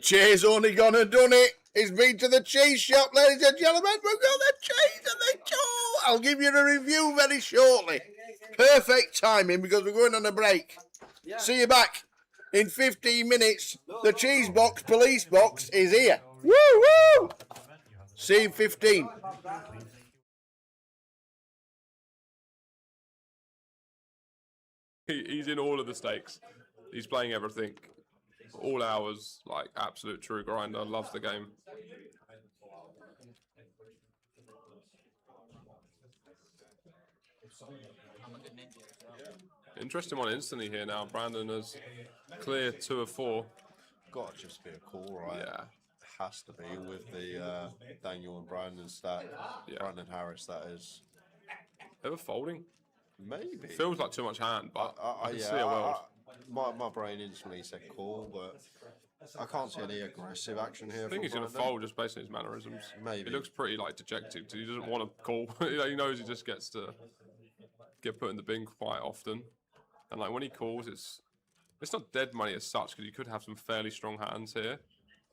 Cheese only gone and done it. He's been to the cheese shop, ladies and gentlemen. We've got the cheese and the cheese. I'll give you a review very shortly. Perfect timing because we're going on a break. See you back in 15 minutes. The cheese box, police box is here. Woo woo! See you in 15. He's in all of the stakes. He's playing everything. All hours, like absolute true grinder. Loves the game. Interesting one instantly here now. Brandon has cleared 2 of 4. Got to just be a call, right? Yeah. Has to be with the Daniel and Brandon stat. Yeah. Brandon Harris, that is. Ever folding? Maybe. Feels like too much hand, but I can yeah, see a world. My brain instantly said call, but I can't see any aggressive action here. I think he's going to fold just based on his mannerisms. Maybe. He looks pretty like dejected because he doesn't want to call. He knows he just gets to get put in the bin quite often. And like when he calls, it's not dead money as such because you could have some fairly strong hands here.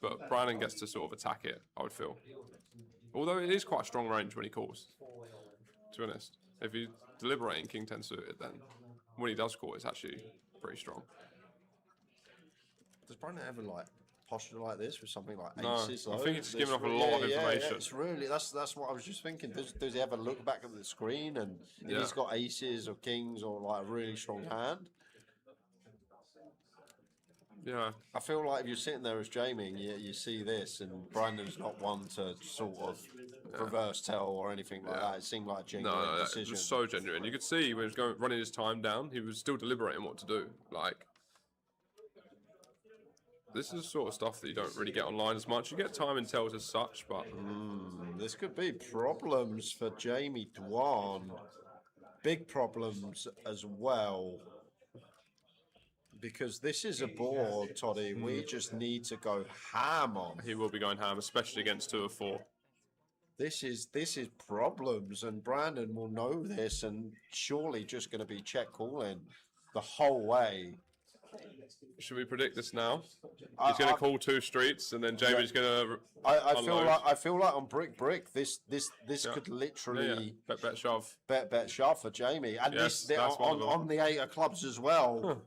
But Brandon gets to sort of attack it, I would feel. Although it is quite a strong range when he calls, to be honest. If he's deliberating King 10 suited, then when he does call, it's actually pretty strong. Does Brandon ever like posture like this with something like No, aces? I think he's giving off a lot of information. Yeah, it's really that's what I was just thinking. Does he ever look back at the screen and if Yeah. he's got aces or kings or like a really strong hand? Yeah. I feel like if you're sitting there as Jamie and you see this and Brandon's not one to sort of reverse tell or anything like that. It seemed like a genuine It decision. was so genuine. You could see when he was running his time down, he was still deliberating what to do. Like, this is the sort of stuff that you don't really get online as much. You get timing tells as such, but This could be problems for Jamie Dwan. Big problems as well. Because this is a board, Toddy, we just need to go ham on. he will be going ham, especially against 2 of 4. This is problems, and Brandon will know this, and surely just going to be check calling the whole way. Should we predict this now? He's going to call 2 streets, and then Jamie's going to. I feel like on brick. This could literally bet shove. Bet shove for Jamie, and Yes, this that's one of them. on the 8 of clubs as well.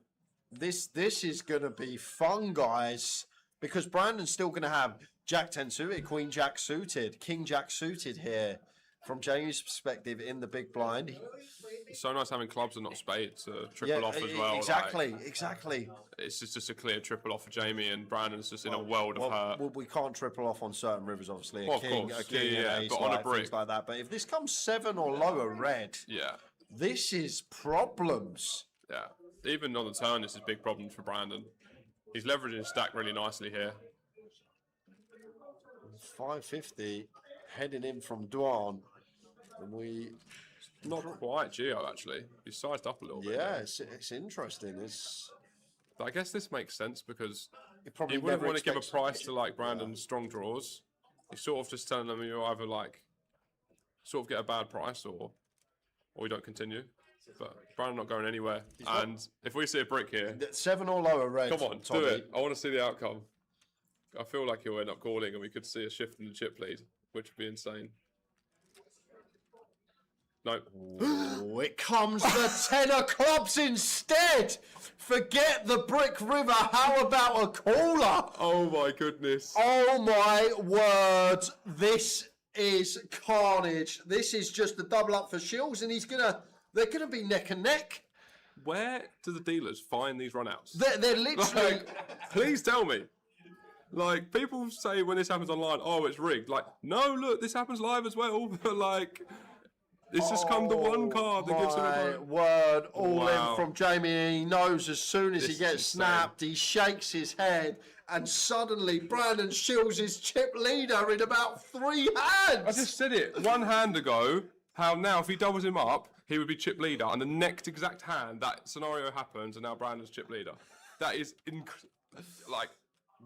This is going to be fun, guys, because Brandon's still going to have Jack 10 suited, Queen Jack suited, King Jack suited here. From Jamie's perspective in the big blind. It's so nice having clubs and not spades to triple off as well. Exactly. It's just a clear triple off for Jamie, and Brandon's just in a world of hurt. Well, we can't triple off on certain rivers, obviously. Well, of course. A king, an ace, but on a brick. things like that. But if this comes 7 or lower red, this is problems. Yeah. Even on the turn, this is big problems for Brandon. He's leveraging his stack really nicely here. 550 heading in from Dwan. And we... Not quite Geo, actually. He's sized up a little bit. Yeah, it's interesting. I guess this makes sense because he wouldn't want to give a price to like Brandon's strong draws. He's sort of just telling them you either like sort of get a bad price or we don't continue. But Brandon not going anywhere. If we see a brick here, 7 or lower red. Come on, do it. I want to see the outcome. I feel like he'll end up calling, and we could see a shift in the chip lead, which would be insane. No. Ooh, it comes the 10 of clubs instead. Forget the brick river. How about a caller? Oh my goodness. Oh my word. This is carnage. This is just a double up for Shields, and they're gonna be neck and neck. Where do the dealers find these runouts? They're literally. Please tell me. Like, people say when this happens online, oh, it's rigged. Like, no, look, this happens live as well. But like, it's just come to one card that gives him a break. Word, all in from Jamie. He knows as soon as he gets snapped, he shakes his head, and suddenly Brandon Shields is chip leader in about 3 hands. I just said it 1 hand ago. How now, if he doubles him up, he would be chip leader, and the next exact hand, that scenario happens, and now Brandon's chip leader. That is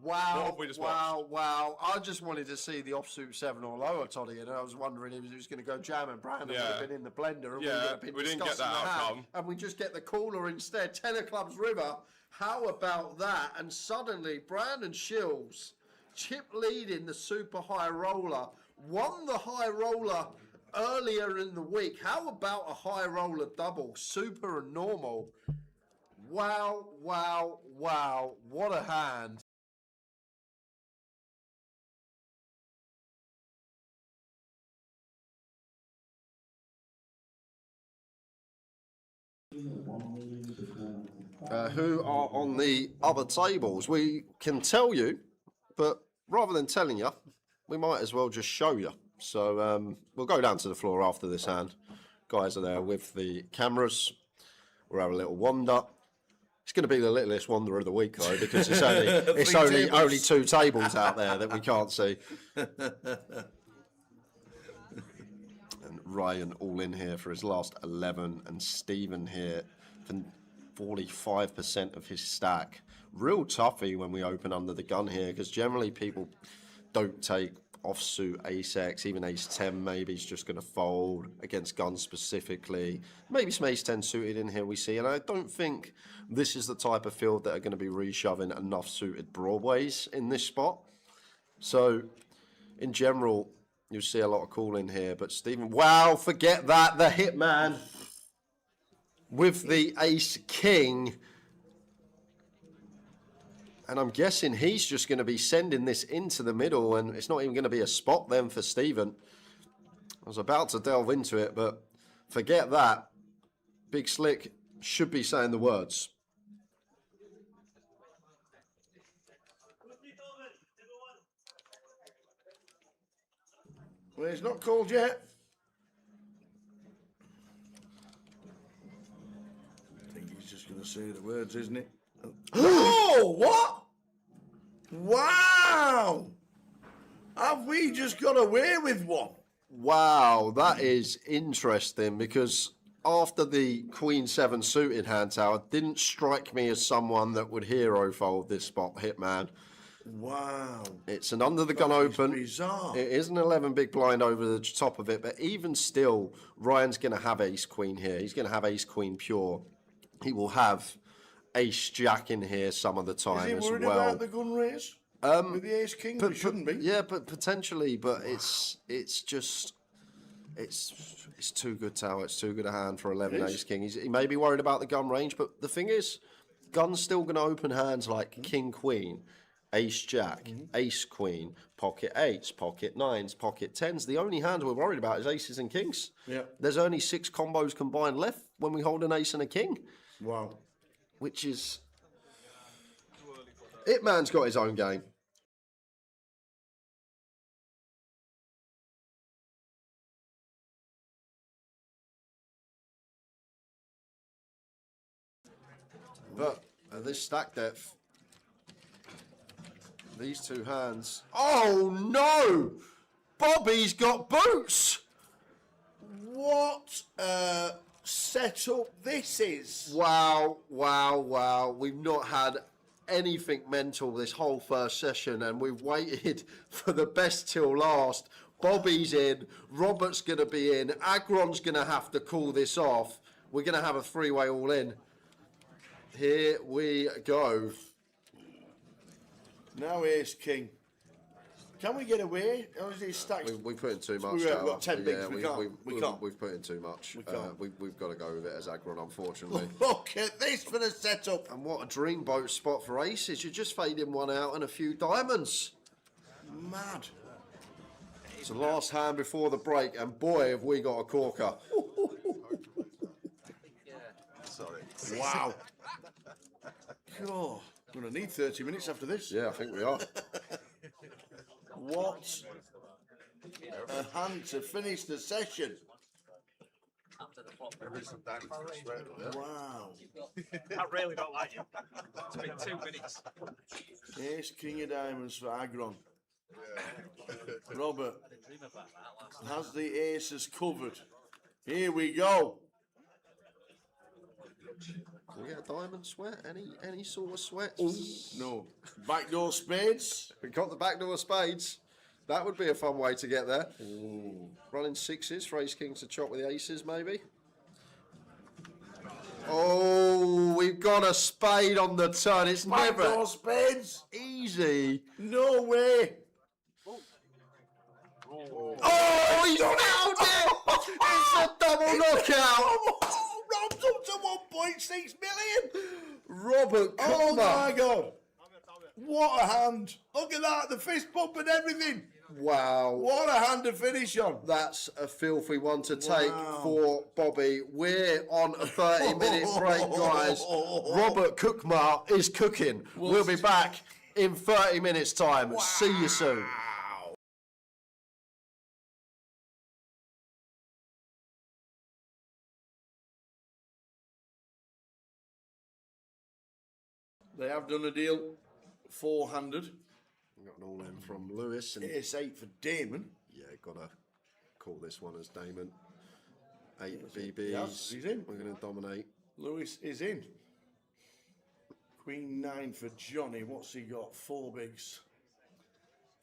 Wow, what have we just watched? wow. I just wanted to see the offsuit 7 or lower, Toddy, and I was wondering if he was going to go jam and Brandon would have been in the blender, and we would have been didn't get discussing that the outcome. hand, and we just get the cooler instead. 10 of clubs river. How about that? And suddenly, Brandon Shields, chip leading the super high roller, won the high roller earlier in the week. How about a high roller double, super and normal? Wow. What a hand. Who are on the other tables? We can tell you, but rather than telling you, we might as well just show you. So we'll go down to the floor after this hand. Guys are there with the cameras. We'll have a little wander. It's going to be the littlest wander of the week, though, because it's only 2 tables out there that we can't see. And Ryan all in here for his last 11, and Stephen here for 45% of his stack. Real toughie when we open under the gun here, because generally people don't take offsuit ace-x, even ace-10 maybe is just going to fold against guns specifically. Maybe some ace-10 suited in here we see, and I don't think this is the type of field that are going to be reshoving enough suited broadways in this spot. So in general, you'll see a lot of calling here, but Stephen, wow, forget that, the hitman with the ace-king. And I'm guessing he's just going to be sending this into the middle, and it's not even going to be a spot then for Stephen. I was about to delve into it, but forget that. Big Slick should be saying the words. Well, it's not called yet. I think he's just going to say the words, isn't it? Oh, what? Wow! Have we just got away with one? Wow, that is interesting because after the Queen 7 suited hand tower didn't strike me as someone that would hero fold this spot, Hitman. Wow. It's an under the gun That is open. bizarre. It is an 11 big blind over the top of it, but even still, Ryan's going to have ace queen here. He's going to have ace queen pure. He will have ace jack in here some of the time Is he as worried well. about the gun raise? With the ace king, he shouldn't be. Yeah, but potentially, but it's just it's too good tower. It's too good a hand for 11 It is. ace king. He may be worried about the gun range, but the thing is, gun's still going to open hands like king queen, ace jack, ace queen, pocket eights, pocket nines, pocket tens. The only hand we're worried about is aces and kings. Yeah. There's only 6 combos combined left when we hold an ace and a king. Wow. Which is... Hitman's got his own game. But at this stack depth, these two hands... Oh no! Bobby's got boots! What a setup this is. Wow, wow, wow. We've not had anything mental this whole first session and we've waited for the best till last. Bobby's in, Robert's going to be in, Agron's going to have to call this off. We're going to have a three-way all in. Here we go. Now ace king. Can we get away? Or is he stacked? We put in too much. We've got 10 bigs. Yeah, We can't. We've put in too much. We can't. We've got to go with it as Agron, unfortunately. Look at this for the setup. And what a dreamboat spot for aces. You're just fading one out and a few diamonds. Mad. It's the last hand before the break, and boy, have we got a corker. Sorry. Wow. God, we're going to need 30 minutes after this. Yeah, I think we are. What a hand to finish the session. Wow. I really don't like you. It's been 2 minutes. Ace king of diamonds for Agron. Robert has the aces covered. Here we go. Can we get a diamond sweat? Any sort of sweat? No. Backdoor spades. We got the backdoor spades. That would be a fun way to get there. Running sixes for ace kings to chop with the aces, maybe. Oh, we've got a spade on the turn. It's never Backdoor spades. easy. No way. Oh, he's nailed it! It's a double knockout. Rob's up to 1.6 million. Robert, Oh my God. What a hand. Look at that. The fist bump and everything. Wow. What a hand to finish on. That's a filthy one to take Wow. for Bobby. We're on a 30-minute break, guys. Robert Cookmar is cooking. We'll be back in 30 minutes' time. See you soon. They have done a deal, four-handed. Got an all-in from Lewis. And Ace 8 for Damon. yeah, gotta call this one as Damon. 8 BBs. Yes, he's in. We're gonna dominate. Lewis is in. Queen 9 for Johnny. What's he got? 4 bigs.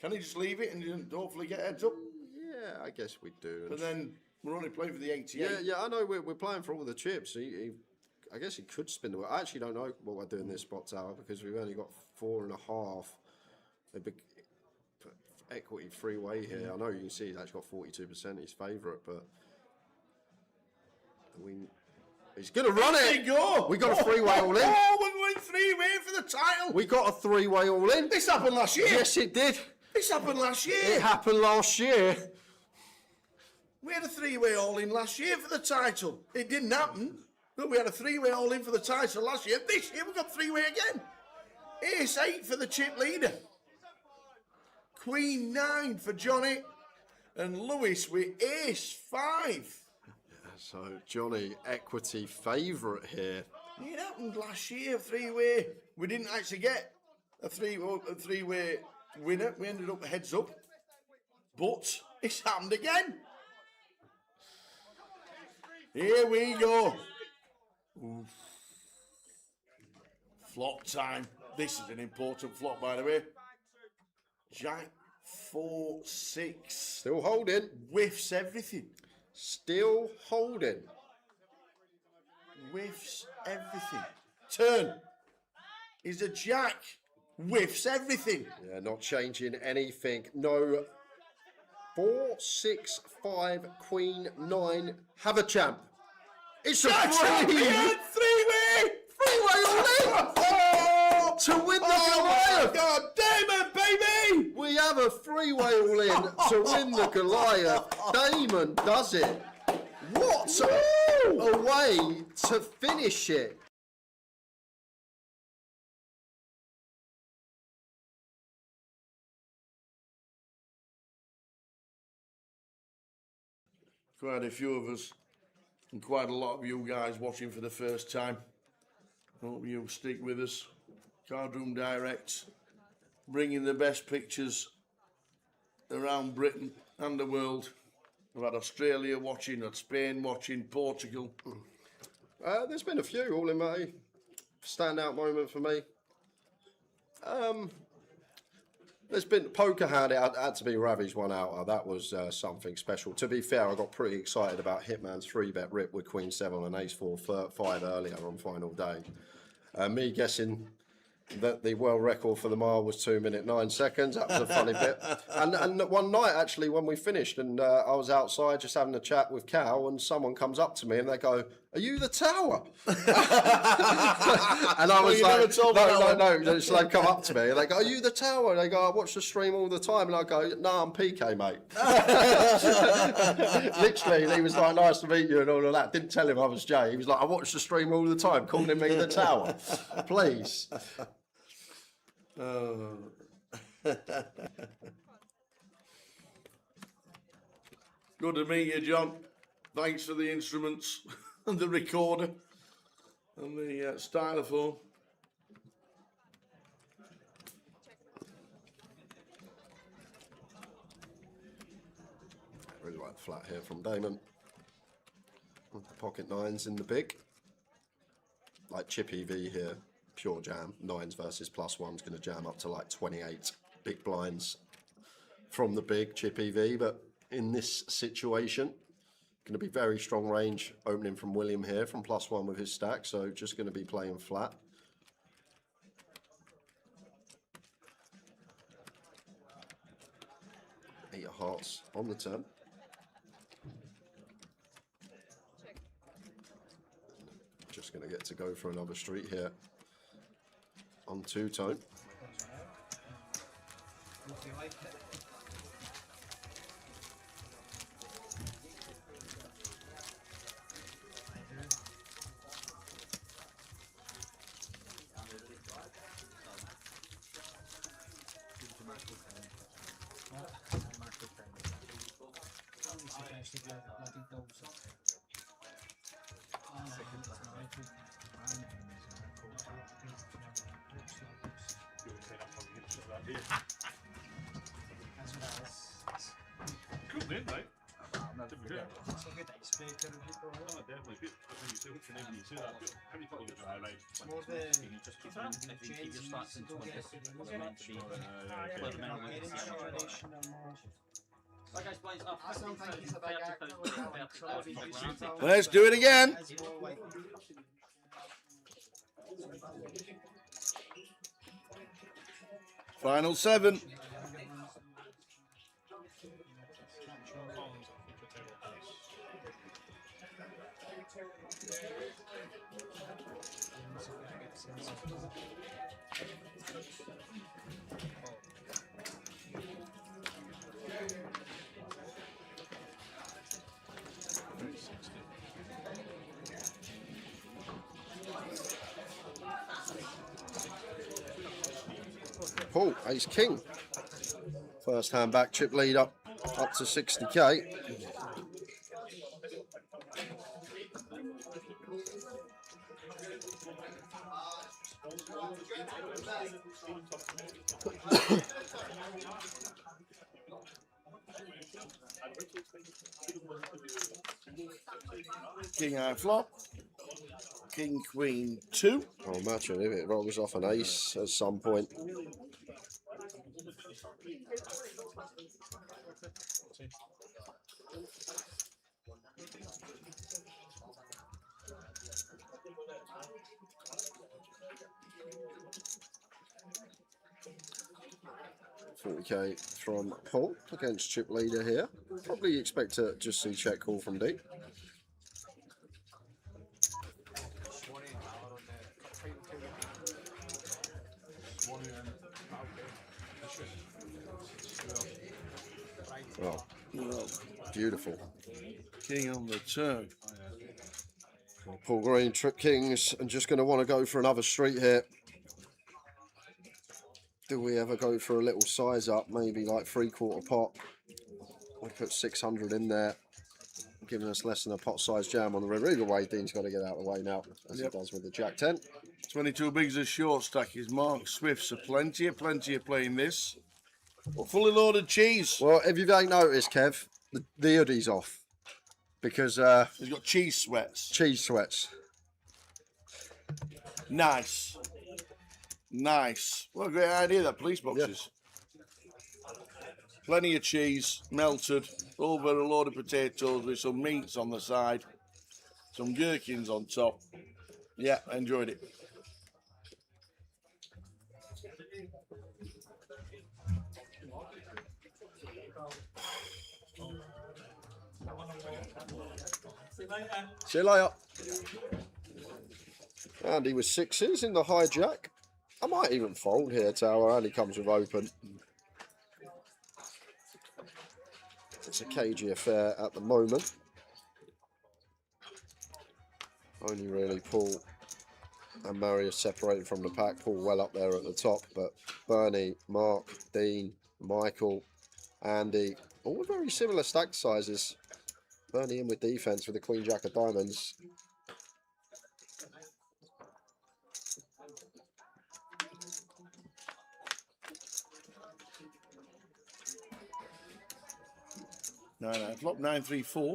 Can he just leave it and hopefully get heads up? Yeah, I guess we do. But then we're only playing for the 88. Yeah, I know we're playing for all the chips. I guess he could spin the wheel. I actually don't know what we're doing this spot tower because we've only got 4.5. A big equity freeway here. I know you can see he's actually got 42%. His favourite, but he's going to run There it. you go. We got a three-way all in. Oh, we're going three-way for the title. We got a three-way all in. This happened last year. Yes, it did. This happened last year. It happened last year. We had a three-way all-in last year for the title. It didn't happen, but we had a three-way all-in for the title last year. This year we got three-way again. Ace 8 for the chip leader. Queen 9 for Johnny. And Lewis with Ace 5. So Johnny, equity favourite here. It happened last year, three-way. We didn't actually get a three-way winner. We ended up heads up, but it's happened again. Here we go. Oof. Flop time. This is an important flop, by the way. Jack 4-6. Still holding. Whiffs everything. Still holding. Whiffs everything. Turn. Is a jack. Whiffs everything. Yeah, not changing anything. No. 4, 6, 5, Queen, 9. Have a champ. It's a Champion! Three-way all in! Oh, to win the Goliath! God, Damon, baby! We have a three-way all in to win the Goliath. Damon does it. What a way to finish it. Quite a few of us, and quite a lot of you guys watching for the first time. Hope you'll stick with us. Cardroom Direct, bringing the best pictures around Britain and the world. We've had Australia watching, had Spain watching, Portugal. There's been a few all in May. Standout moment for me. There's been poker hand. It had to be Ravi's one out. That was something special. To be fair, I got pretty excited about Hitman's 3-bet rip with Queen 7 and Ace 4 5 earlier on final day. Me guessing that the world record for the mile was 2 minutes 9 seconds. That was a funny bit. And one night actually when we finished and I was outside just having a chat with Cal and someone comes up to me and they go, "Are you the Tower?" And I was like, no. So they come up to me and they go, "Are you the Tower?" And they go, "I watch the stream all the time." And I go, "No, I'm PK, mate." Literally, and he was like, "Nice to meet you," and all of that. Didn't tell him I was Jay. He was like, "I watch the stream all the time," calling me the Tower. Please. Oh. Good to meet you, John. Thanks for the instruments and the recorder and the stylophone. Really like the flat here from Damon. With the pocket 9s in the big. Like chip EV here, pure jam. 9s versus +1's going to jam up to like 28 big blinds from the big chip EV. But in this situation, going to be very strong range opening from William here from +1 with his stack. So just going to be playing flat. Eight of hearts on the turn. Just going to get to go for another street here on 2-tone. Cool name, mate. It's like a dice breaker. Oh, definitely good. When you say what's the name when you say that, good. How many people get that right? More the Let's do it again. Final 7. Paul, ace king. First hand back chip lead up to 60k. King high flop. King queen 2. Oh, imagine if it rolls off an ace at some point. $40K from Paul against chip leader here. Probably expect to just see check call from D. Oh, beautiful. King on the turn. Paul Green, trip kings, and just going to want to go for another street here. Do we ever go for a little size up, maybe like 3/4 pot? We put 600 in there, giving us less than a pot size jam on the river. Either way, Dean's got to get out of the way now, as he does with the Jack 10. 22 bigs of short stack is Mark Swift, so plenty of playing this. But fully loaded cheese. Well, if you ain't noticed, Kev, the hoodie's off. Because he's got cheese sweats. Cheese sweats. Nice. Nice. What a great idea, that police boxes. Yeah. Plenty of cheese, melted, over a load of potatoes with some meats on the side, some gherkins on top. Yeah, I enjoyed it. See you later. Andy with sixes in the hijack. I might even fold here, Tower. Andy comes with open. It's a cagey affair at the moment. Only really Paul and Marius separated from the pack. Paul well up there at the top, but Bernie, Mark, Dean, Michael, Andy, all very similar stack sizes. Bernie in with defense with the Queen Jack of Diamonds. Nine flop 934.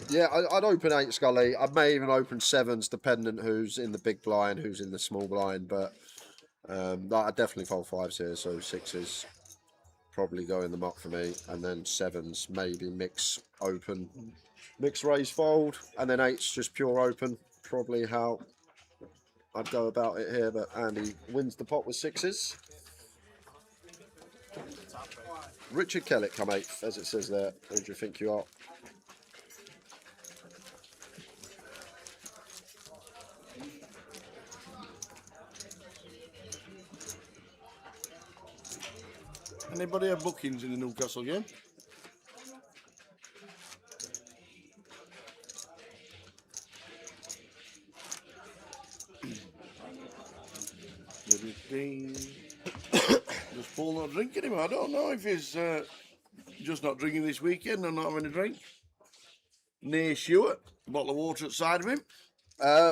Yeah, I'd open 8 Scully. I may even open 7s, dependent who's in the big blind, who's in the small blind. But I'd definitely fold 5s here, so 6s probably go in the muck for me, and then 7s maybe mix open, mix raise fold, and then 8s just pure open. Probably how I'd go about it here. But Andy wins the pot with 6s. Richard Kellett come 8th, as it says there. Who do you think you are? Anybody have bookings in the Newcastle game? Just Paul not drinking him. I don't know if he's just not drinking this weekend or not having a drink. Near sure. A bottle of water at the side of him.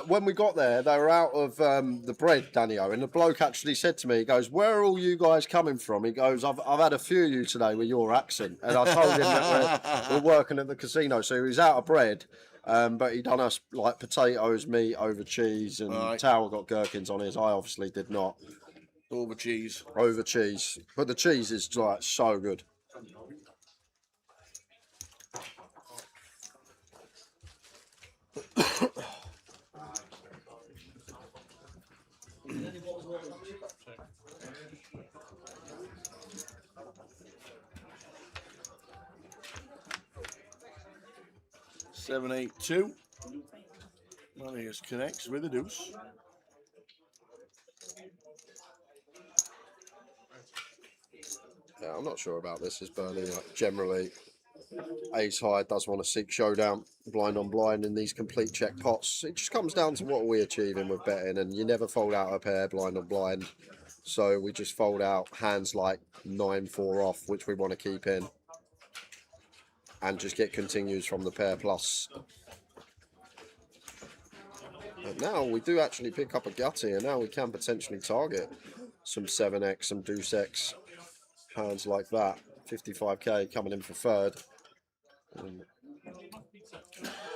When we got there, they were out of the bread, Danny-O, and the bloke actually said to me, he goes, "Where are all you guys coming from?" He goes, I've had a few of you today with your accent. And I told him that we're working at the casino, so he was out of bread, but he done us like potatoes, meat over cheese, and Tower got gherkins on his. I obviously did not. Over cheese. Over cheese. But the cheese is like so good. Seven, 8, 2. Marius connects with a deuce. Yeah, I'm not sure about this as Bernie. Generally, ace high does want to seek showdown, blind on blind in these complete check pots. It just comes down to what are we achieving with betting, and you never fold out a pair blind on blind. So we just fold out hands like 9-4 off, which we want to keep in, and just get continues from the pair plus. But now we do actually pick up a gut here. Now we can potentially target some 7x, some deuce x hands like that. 55k coming in for third.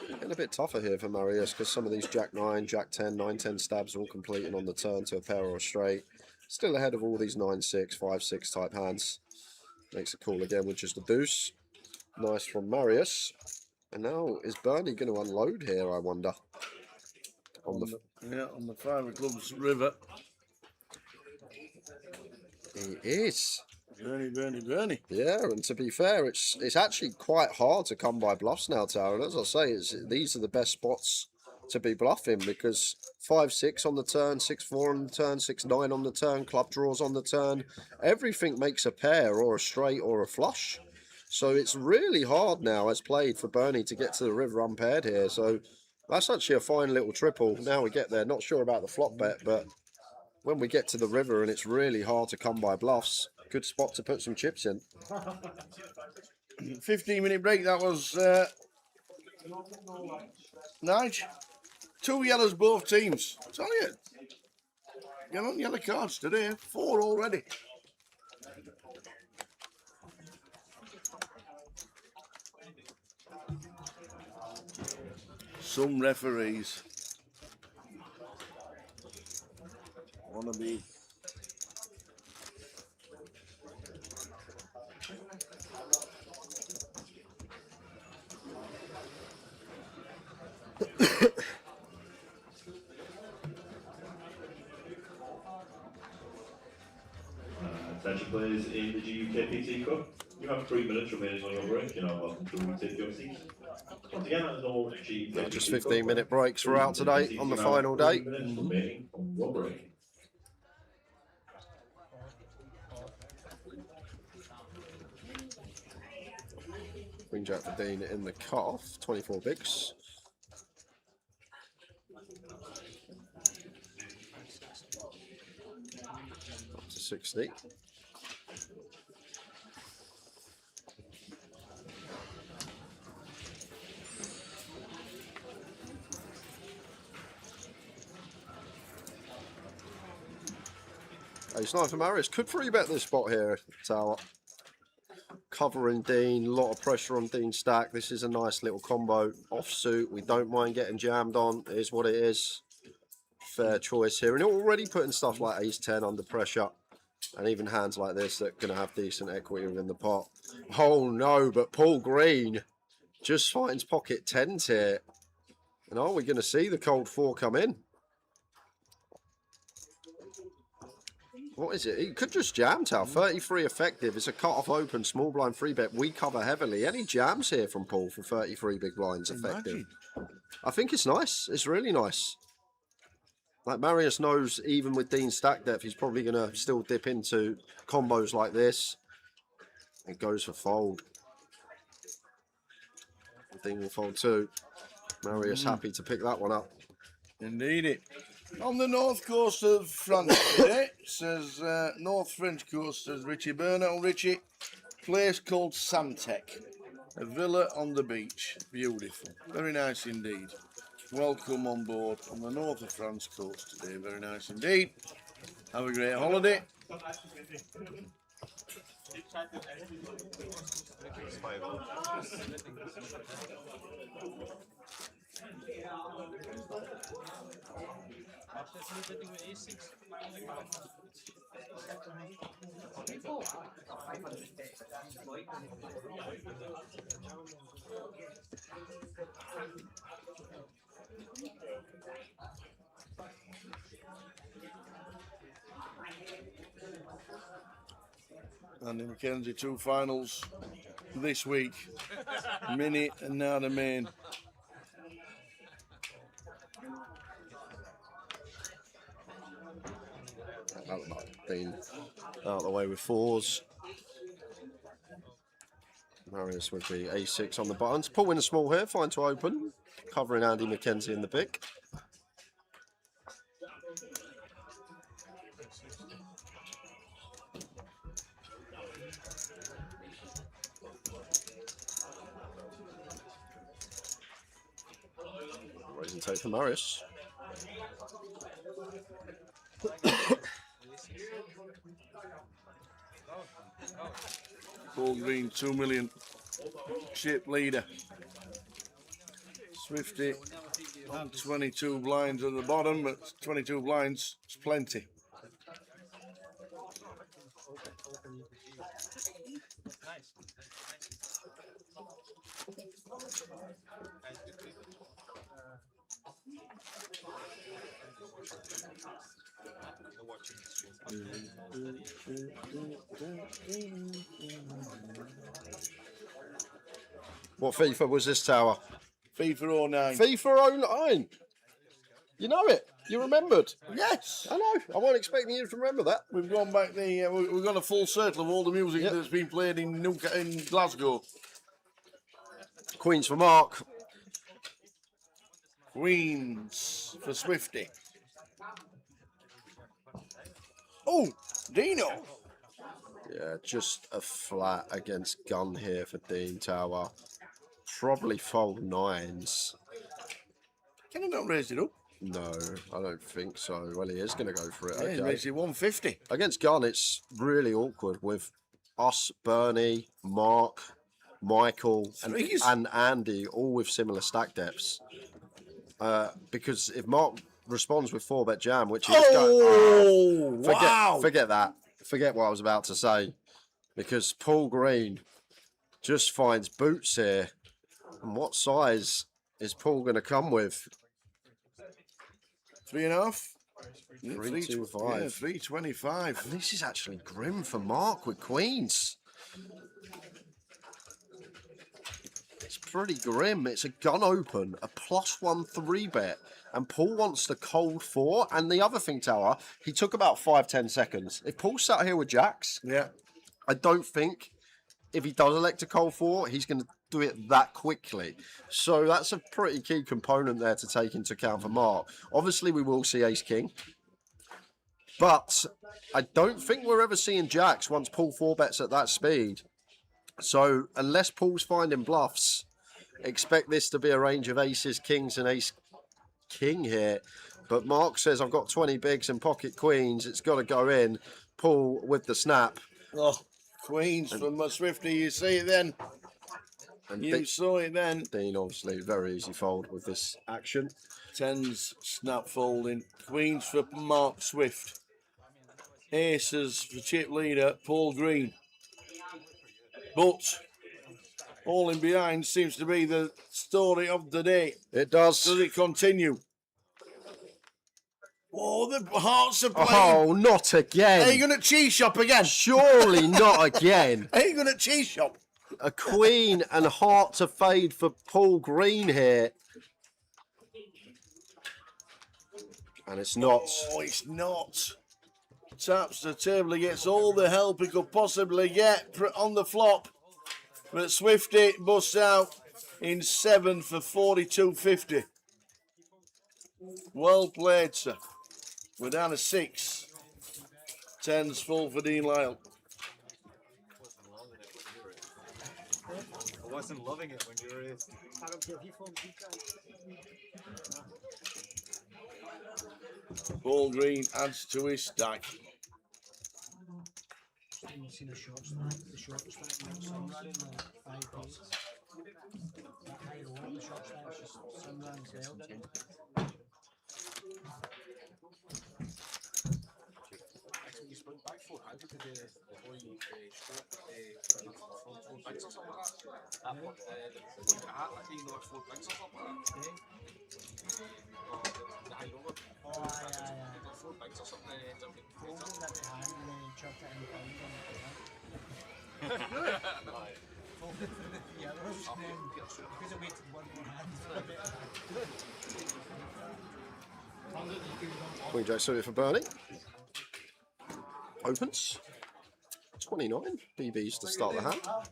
Getting a bit tougher here for Marius because some of these Jack 9, Jack 10, 9-10 stabs are all completing on the turn to a pair or a straight. Still ahead of all these 9-6, 5-6 type hands. Makes a call again with just a deuce. Nice from Marius. And now is Bernie going to unload here, I wonder? On the 5 of clubs river. He is. Bernie. Yeah, and to be fair, it's actually quite hard to come by bluffs now, Tara. And as I say, these are the best spots to be bluffing because 5-6 on the turn, 6-4 on the turn, 6-9 on the turn, club draws on the turn. Everything makes a pair or a straight or a flush. So it's really hard now, as played, for Bernie to get to the river unpaired here. So that's actually a fine little triple. Now we get there. Not sure about the flop bet, but when we get to the river and it's really hard to come by bluffs, good spot to put some chips in. 15-minute break, that was Nige. 2 yellows both teams. I tell you, get on yellow cards today. 4 already. Some referees want to be Attention players in the GUKPT Cup. You have 3 minutes remaining on your break. You're now welcome to retake your seats. Once again, that is all GUKPT. Just 15-minute breaks throughout today on the final day. 3 minutes remaining on your break. Queen Jack for Dean in the cutoff, 24 bigs. Up to 60. Ace 9 for Marius. Could 3-bet this spot here, Tower. Covering Dean, a lot of pressure on Dean's stack. This is a nice little combo. Offsuit, we don't mind getting jammed on. It is what it is. Fair choice here. And already putting stuff like Ace 10 under pressure. And even hands like this that are going to have decent equity within the pot. Oh no, but Paul Green just finds pocket 10s here. And are we going to see the cold 4 come in? What is it? He could just jam, Tal. 33 effective. It's a cut-off open, small blind 3-bet. We cover heavily. Any jams here from Paul for 33 big blinds effective? I think it's nice. It's really nice. Like Marius knows, even with Dean's stack depth, he's probably going to still dip into combos like this. It goes for fold. Dean will fold too. Marius happy to pick that one up. Indeed it. On the north coast of France today, says North French coast, says Richie Burnett. Richie, place called Samtec, a villa on the beach. Beautiful. Very nice indeed. Welcome on board on the north of France coast today. Very nice indeed. Have a great holiday. Andy Mackenzie, 2 finals this week. Mini and now the main. Dean out of the way with 4s. Marius with the A6 on the buttons. Pulling a small here, fine to open. Covering Andy Mackenzie in the pick. Raise and take for Marius. Paul Green, 2 million. Chip leader. Swifty on 22 blinds at the bottom, but 22 blinds is plenty. What FIFA was this, Tower? FIFA 09. FIFA 09. You know it. You remembered. Yes. I know. I wasn't expecting you to remember that. We've gone back we've got a full circle of all the music that's been played in Glasgow. Queens for Mark. Queens for Swifty. Oh, Dino. Yeah, just a flat against gun here for Dean Tower. Probably fold 9s. Can he not raise it up? No, I don't think so. Well, he is going to go for it. Yeah, Okay. he makes it 150. Against gun, it's really awkward with us, Bernie, Mark, Michael, and Andy, all with similar stack depths. Because if Mark responds with 4-bet jam, which is forget that. Forget what I was about to say. Because Paul Green just finds boots here. And what size is Paul going to come with? 3.5. 325. Yeah, 325. And this is actually grim for Mark with queens. It's pretty grim. It's a gun open, a +1 3-bet, and Paul wants the cold 4. And the other thing, Tower, he took about 5-10 seconds. If Paul sat here with jacks, I don't think if he does elect a cold 4, he's going to do it that quickly. So that's a pretty key component there to take into account for Mark. Obviously, we will see ace king, but I don't think we're ever seeing jacks once Paul 4-bets at that speed. So unless Paul's finding bluffs, expect this to be a range of aces, kings, and ace king here. But Mark says, I've got 20 bigs and pocket queens. It's got to go in. Paul with the snap. Oh, queens from my Swifty. You see it then. And you saw it then. Dean, obviously, very easy fold with this action. 10s snap folding. Queens for Mark Swift. Aces for chip leader Paul Green. But all in behind seems to be the story of the day. It does. Does it continue? Oh, the hearts are playing. Oh, not again. Are you going to cheese shop again? Surely not again. Are you going to cheese shop? A queen and heart to fade for Paul Green here. And it's not. Oh, it's not. Taps the table. He gets all the help he could possibly get on the flop. But Swifty busts out in 7 for 42.50. Well played, sir. We're down to 6. 10's full for Dean Lyle. I wasn't loving it when you were raised. Paul Green adds to his stack. You see the short stack, not 5 days. That high roll, the short stack is just some rounds held, isn't it? Actually, you spent back 400 today before you struck front 4 bigs or something like that. That one, the hat, I think you know, 4 bigs or something like that. The high roller. Oh, aye. 4 bigs or something, it ends up getting Hold it at the hand and then chuck it in the pound on the hand. Fold it for the 3 others, and then because I waited 1 more hand for a bit. Queen Jack suited for Bernie. Opens. 29. BBs to start the hand. Out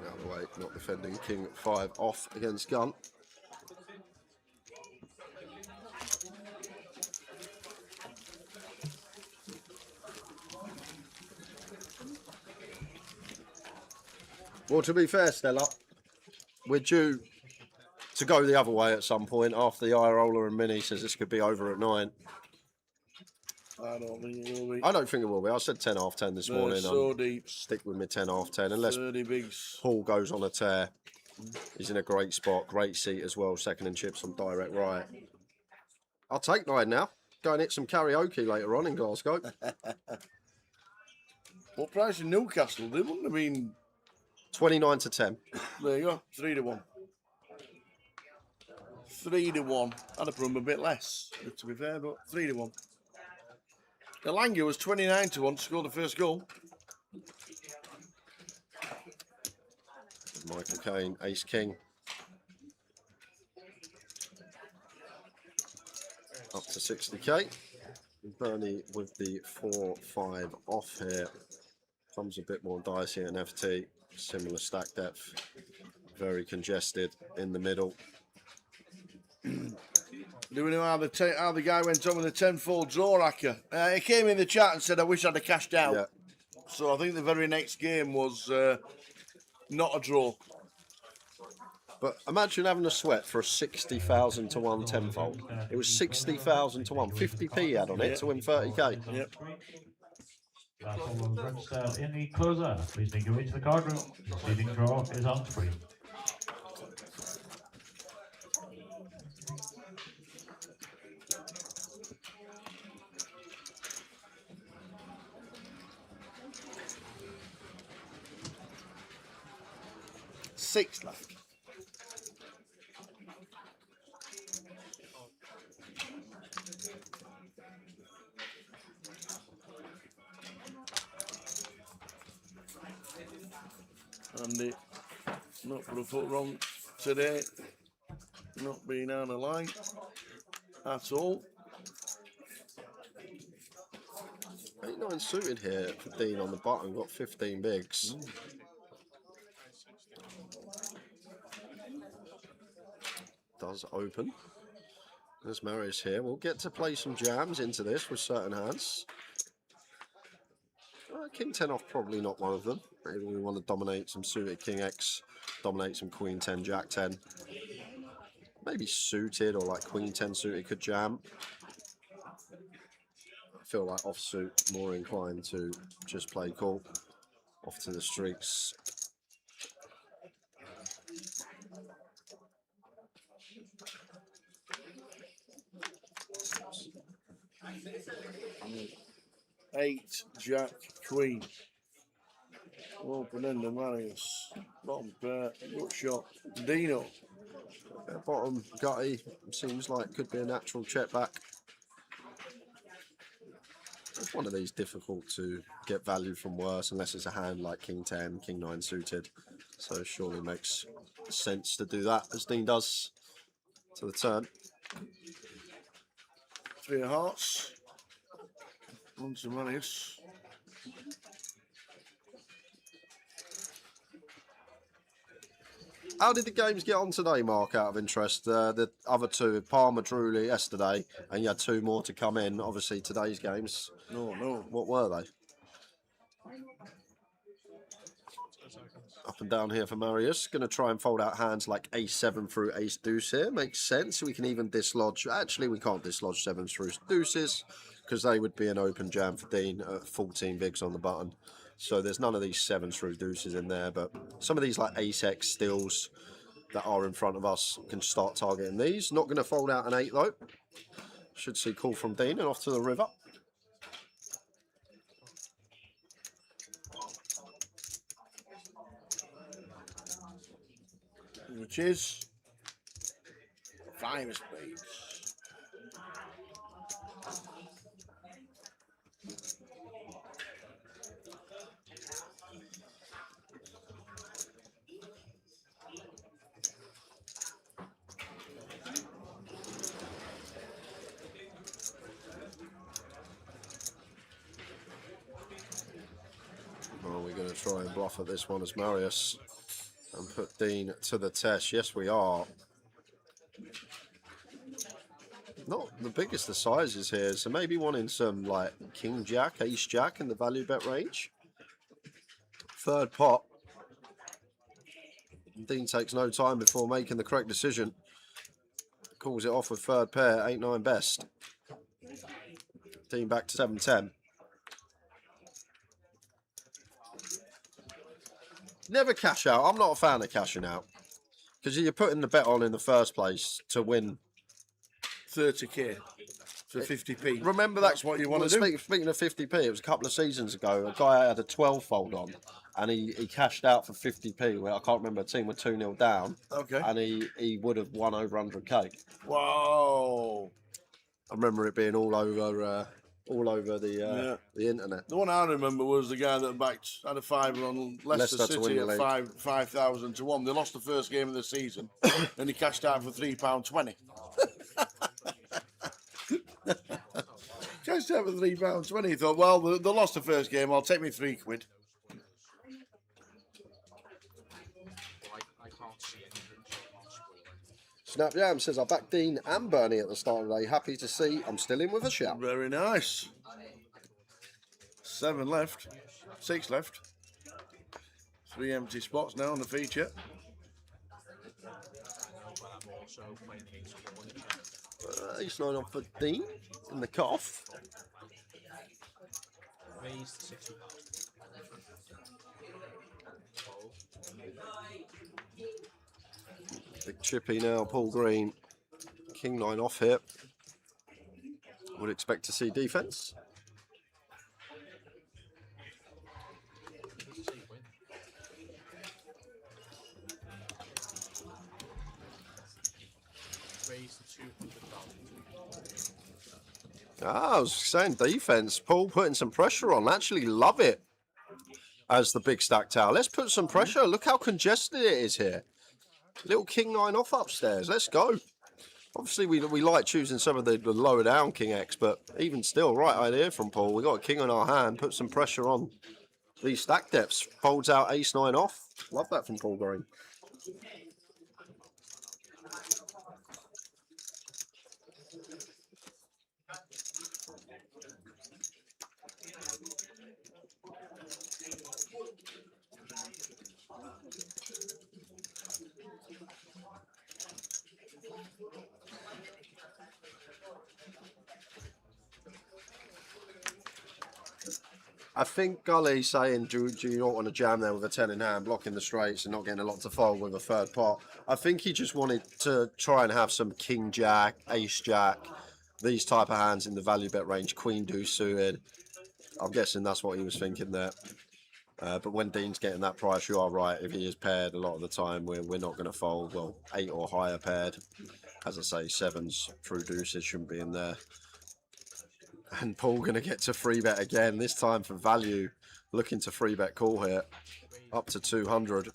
of the way, not defending. King 5 off against gun. Well, to be fair, Stella, we're due to go the other way at some point after the eye roller and Mini says this could be over at 9. I don't think it will be. I don't think it will be. I said 10 half 10 this morning. So deep. Stick with me 10 half 10 unless 30 bigs. Paul goes on a tear. He's in a great spot, great seat as well. Second and chips on direct right. I'll take 9 now. Go and hit some karaoke later on in Glasgow. What price in Newcastle? They wouldn't have been 29 to 10. There you go, 3 to 1. 3 to 1. I'd have put them a bit less, to be fair, but 3 to 1. Elanga was 29 to 1 to score the first goal. Michael Caine, ace king. Up to 60k. Bernie with the 4-5 off here. Comes a bit more dicey at an FT. Similar stack depth. Very congested in the middle. Do we know how the guy went on with the 10-fold draw racker? He came in the chat and said, I wish I'd have cashed out. Yeah. So I think the very next game was not a draw. But imagine having a sweat for a 60,000 to 1 10-fold. It was 60,000 to 1. 50p he had on it to win 30k. Yep. That's all those registered in the closer. Please make your way to the card room. The seating draw is on screen. Six left. Andy, not put a foot wrong today. Not being out of line at all. 89 suited here for Dean on the button. Got 15 bigs. Does open. There's Marius here. We'll get to play some jams into this with certain hands. King 10 off, probably not one of them. Maybe we want to dominate some suited King X, dominate some Queen 10, Jack 10. Maybe suited or like Queen 10 suited could jam. I feel like offsuit more inclined to just play cool. Off to the streaks. Eight, Jack, Queen. Open end of Marius. Bottom pair, good shot. Dino. Bottom gutty seems like could be a natural check back. It's one of these difficult to get value from worse unless it's a hand like King 10, King 9 suited. So surely makes sense to do that as Dean does to the turn. 3 of hearts. On to Marius. How did the games get on today, Mark, out of interest? The other two, Palmer, Drewley yesterday, and you had 2 more to come in. Obviously, today's games. No. What were they? Up and down here for Marius. Going to try and fold out hands like Ace-7 through Ace-Deuce here. Makes sense. We can even dislodge. Actually, we can't dislodge 7s through Deuces because they would be an open jam for Dean at 14 bigs on the button. So there's none of these 7s through Deuces in there, but some of these like Ace-X stills that are in front of us can start targeting these. Not going to fold out an 8 though. Should see call from Dean and off to the river. Which is 5 of spades. Well, we're going to try and bluff at this one as Marius and put Dean to the test. Yes, we are. Not the biggest of sizes here, so maybe wanting some like King Jack, Ace Jack in the value bet range. Third pot. Dean takes no time before making the correct decision. Calls it off with third pair, 8-9 best. Dean back to 7-10. Never cash out. I'm not a fan of cashing out. Because you're putting the bet on in the first place to win 30k for 50p. Remember That's what you want to do. Speaking of 50p, it was a couple of seasons ago. A guy had a 12-fold on, and he cashed out for 50p. Well, I can't remember. A team were 2-0 down. Okay. And he would have won over 100k. Wow. I remember it being all over the internet. The one I remember was the guy that had a fiver on Leicester Leicester to win City the at league. 5,000 to 1. They lost the first game of the season, and he cashed out for £3.20. Cashed out for £3.20. He thought, well, they lost the first game. I'll take me £3. Snap Jam says, I backed Dean and Bernie at the start of the day. Happy to see I'm still in with a shout. Very nice. 7 left. 6 left. 3 empty spots now on the feature. He's not on for Dean in the cough. Big chippy now, Paul Green. King 9 off here. Would expect to see defence. I was saying defence. Paul putting some pressure on. Actually love it as the big stack tower. Let's put some pressure. Look how congested it is here. Little King 9 off upstairs. Let's go. Obviously, we like choosing some of the lower down King X, but even still, right idea from Paul. We got a King on our hand. Put some pressure on these stack depths. Folds out Ace 9 off. Love that from Paul Green. I think Gully's saying, do you not want to jam there with a 10 in hand, blocking the straights and not getting a lot to fold with a third pot? I think he just wanted to try and have some King Jack, Ace Jack, these type of hands in the value bet range, Queen Deuce suited. I'm guessing that's what he was thinking there. But when Dean's getting that price, you are right. If he is paired, a lot of the time we're not going to fold. Well, 8 or higher paired. As I say, 7s through deuces shouldn't be in there. And Paul going to get to free bet again, this time for value. Looking to free bet call here, up to 200.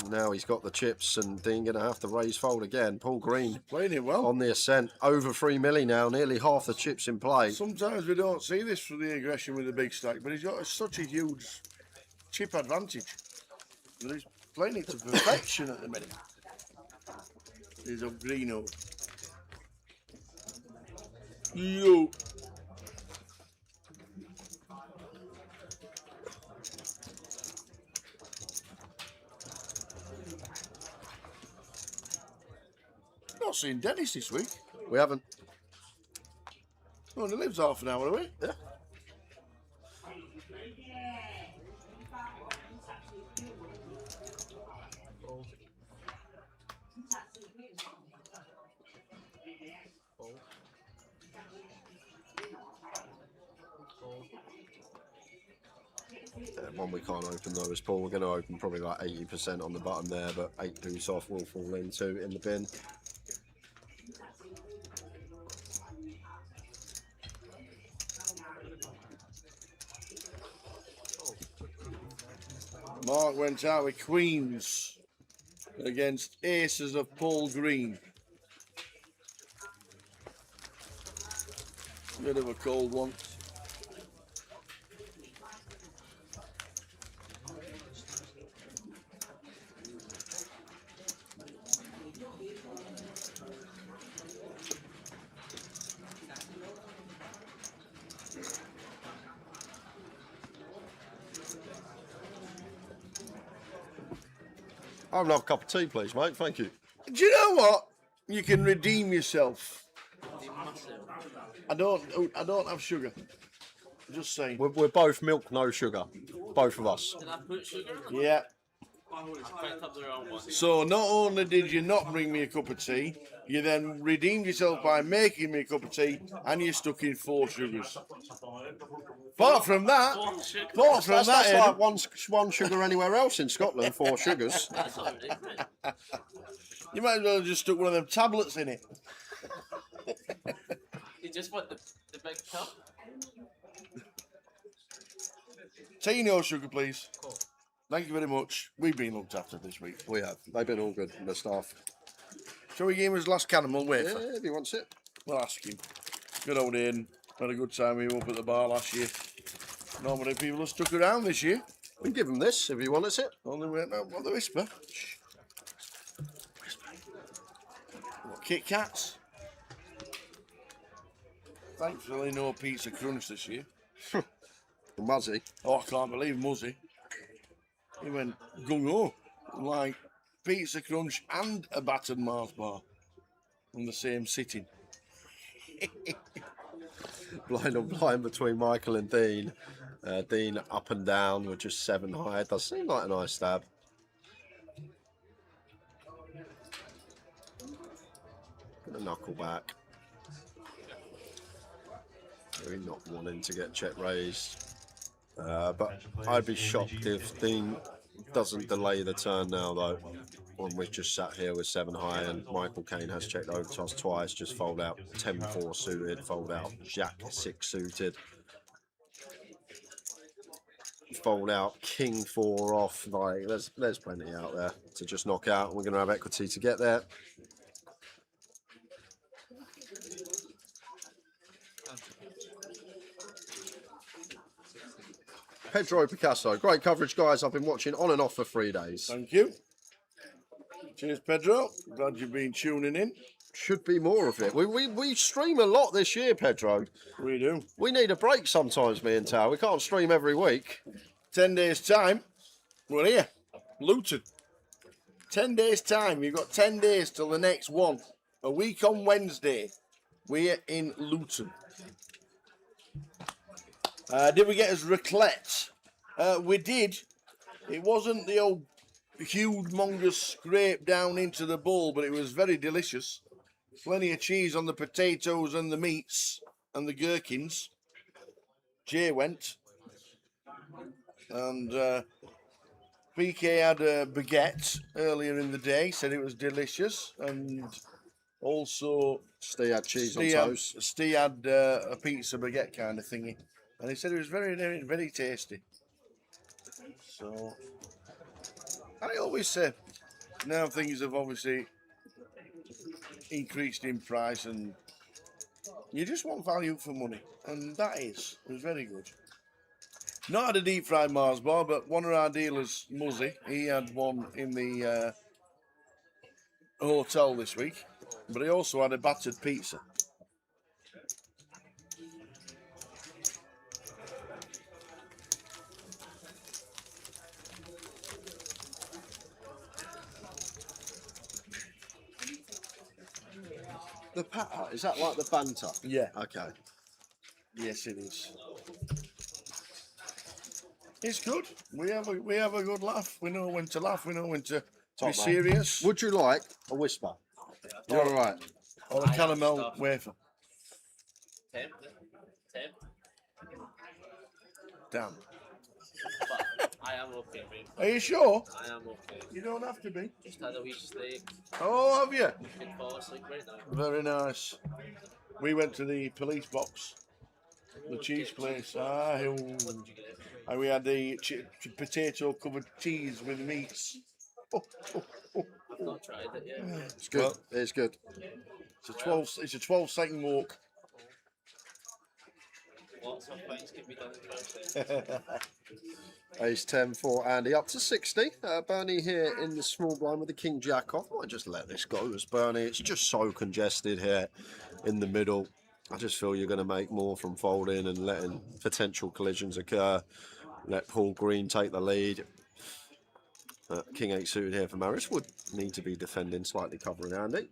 Now he's got the chips, and Dean going to have to raise fold again. Paul Green playing it well on the ascent, over 3 milli now, nearly half the chips in play. Sometimes we don't see this for the aggression with the big stack, but he's got such a huge chip advantage. And he's playing it to perfection at the minute. He's up Greeno. Yo. Not seen Dennis this week. We haven't. Oh, he lives half an hour away. Yeah. One we can't open though is Paul. We're going to open probably like 80% on the button there, but 8 deuce off will fall into in the bin. Mark went out with queens against aces of Paul Green. Bit of a cold one. I'll have another cup of tea, please, mate. Thank you. Do you know what? You can redeem yourself. I don't have sugar. Just saying. We're both milk, no sugar. Both of us. Did I put sugar in? Yeah. I picked up the wrong one. So not only did you not bring me a cup of tea, you then redeemed yourself by making me a cup of tea, and you stuck in 4 sugars. Apart from that, That's like one sugar anywhere else in Scotland, 4 sugars. That's all it is, mate. You might as well have just stuck one of them tablets in it. You just want the big cup? Tea, no sugar, please. Thank you very much. We've been looked after this week. We have. They've been all good, the staff. Shall we give him his last caramel wafer? Yeah, if he wants it. We'll ask him. Good old Ian. Had a good time with him up at the bar last year. Not many people have stuck around this year. We can give him this if he wants it. Only way, no, what the whisper? What, Kit Kats? Thankfully, no pizza crunch this year. Muzzy. Oh, I can't believe Muzzy. He went gung-ho, like pizza crunch and a battered Mars bar on the same sitting. Blind on blind between Michael and Dean. Dean up and down with just 7 high. It does seem like a nice stab. Gonna knuckle back. Really not wanting to get check raised. But I'd be shocked if Dean doesn't delay the turn now, though. When we've just sat here with 7 high and Michael Caine has checked over to us twice, just fold out 10-4 suited, fold out Jack 6 suited, fold out King 4 off. Like there's plenty out there to just knock out. We're going to have equity to get there. Pedro Picasso, great coverage, guys. I've been watching on and off for 3 days. Thank you. Cheers, Pedro. Glad you've been tuning in. Should be more of it. We stream a lot this year, Pedro. We do. We need a break sometimes, me and Tao. We can't stream every week. 10 days' time, we're here. Luton. 10 days' time. You've got 10 days till the next one. A week on Wednesday, we're in Luton. Did we get us raclette? We did. It wasn't the old humongous scrape down into the bowl, but it was very delicious. Plenty of cheese on the potatoes and the meats and the gherkins. Jay went. And PK had a baguette earlier in the day, said it was delicious. And also Steve had cheese on toast. Steve had a pizza baguette kind of thingy. And he said it was very, very, very tasty. So, I always say, now things have obviously increased in price and you just want value for money. And it was very good. Not had a deep fried Mars bar, but one of our dealers, Muzzy, he had one in the hotel this week. But he also had a battered pizza. The patter, is that like the banter? Yeah. Okay. Yes, it is. It's good. We have a good laugh. We know when to laugh. We know when to be serious. Would you like a whisper? You're all right. Or a caramel wafer. 10. Damn. But I am okay, mate. Are you sure? I am okay. You don't have to be. Just had a wee steak. Oh, have you? Can fall asleep right now. Very nice. We went to the police box, the cheese place. And we had the potato covered cheese with meats. I've not tried it yet. It's good. Well, it's good. It's a 12-second walk. Lots of things can be done in 12 Ace 10 for Andy, up to 60. Bernie here in the small blind with the King Jack off. Might just let this go as Bernie. It's just so congested here in the middle. I just feel you're going to make more from folding and letting potential collisions occur. Let Paul Green take the lead. King 8 suited here for Marius would need to be defending, slightly covering Andy.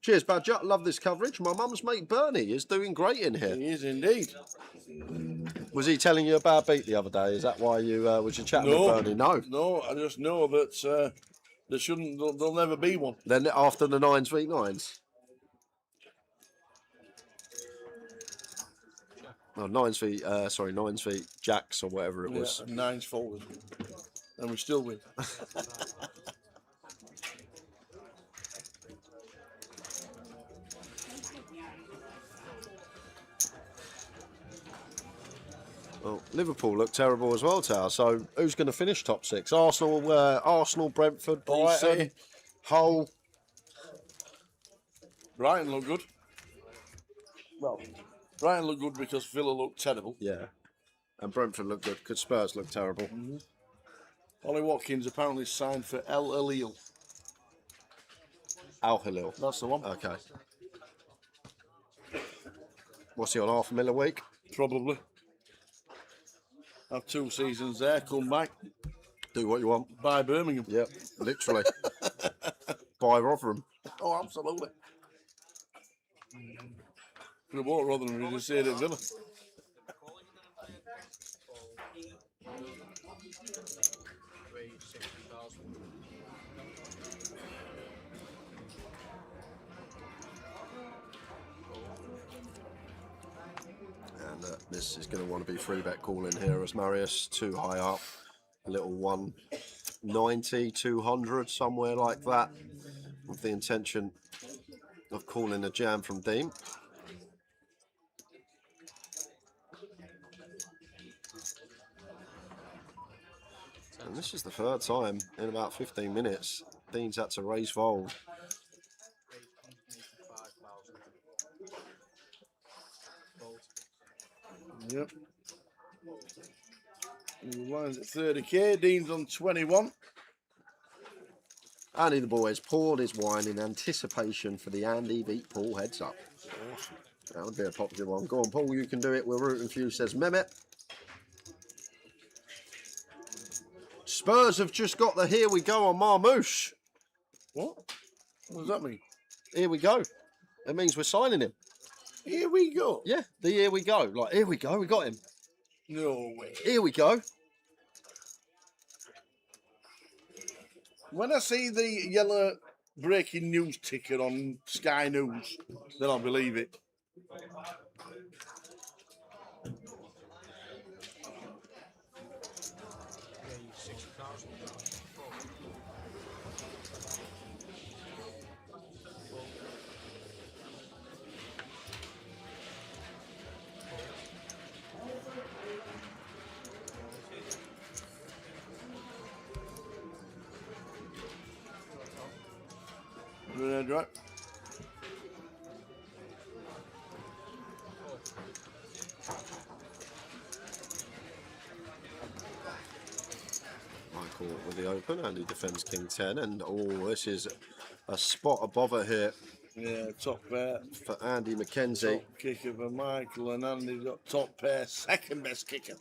Cheers, Badger. Love this coverage. My mum's mate Bernie is doing great in here. He is indeed. Was he telling you a bad beat the other day? Is that why you was you chatting with Bernie? No. No, I just know that there shouldn't, there'll never be one. Then after the 9v9s. Oh, 9v jacks or whatever it was. Yeah, 9's folded. And we still win. Well, Liverpool look terrible as well, Tower. So who's going to finish top 6? Arsenal, Brentford, Brighton, Hull. Brighton look good. Well, Brighton look good because Villa look terrible. Yeah. And Brentford look good because Spurs look terrible. Ollie Watkins apparently signed for El Hilal. Al Hilal. That's the one. Okay. What's he on, $500,000 a week? Probably. Have 2 seasons there, come back. Do what you want. Buy Birmingham. Yep, literally. Buy Rotherham. Oh, absolutely. Could have bought Rotherham and just stayed at Villa. And this is going to want to be 3-bet call in here as Marius too high up. A little 190, 200, somewhere like that. With the intention of calling a jam from Dean. And this is the third time in about 15 minutes Dean's had to raise fold. Yep. Line's at 30k, Dean's on 21. Andy the boy has poured his wine in anticipation for the Andy beat Paul heads up. Awesome. That would be a popular one. Go on, Paul, you can do it. We're rooting for you, says Mehmet. Spurs have just got the here we go on Marmouche. What? What does that mean? Here we go. It means we're signing him. Here we go. Yeah, the here we go. Like, here we go, we got him. No way. Here we go. When I see the yellow breaking news ticker on Sky News, then I'll believe it. Right. Michael with the open and he defends King 10. And oh, this is a spot a bother here. Yeah, top pair. For Andy McKenzie. Top kicker for Michael, and Andy's got top pair, second best kicker.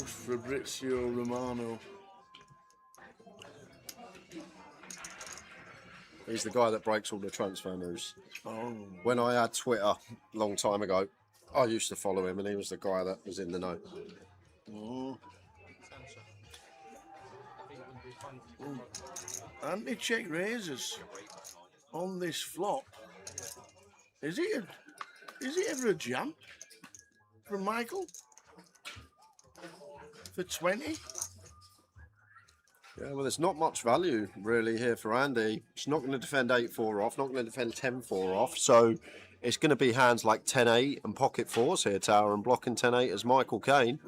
Fabrizio Romano. He's the guy that breaks all the transfer news. Oh. When I had Twitter a long time ago, I used to follow him and he was the guy that was in the know. Oh. Anti check razors on this flop. Is it ever a jam from Michael? For 20? Yeah, well, there's not much value really here for Andy. He's not going to defend 8-4 off, not going to defend 10-4 off. So it's going to be hands like 10-8 and pocket fours here, Tower, and blocking 10-8 as Michael Caine.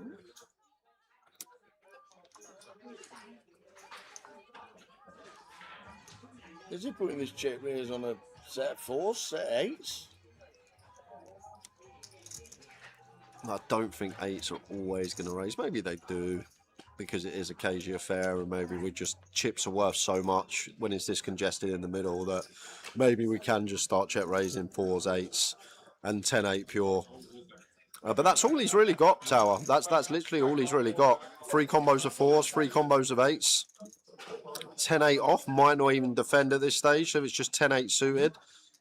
Is he putting this check raise on a set of 4s, set of 8s? I don't think 8s are always going to raise. Maybe they do, because it is a cagey affair, and maybe we just chips are worth so much when it's this congested in the middle that maybe we can just start check raising 4s, 8s, and 10-8 pure. But that's all he's really got, Tower. That's literally all he's really got. 3 combos of 4s, 3 combos of 8s. 10-8 off, might not even defend at this stage, so it's just 10-8 suited.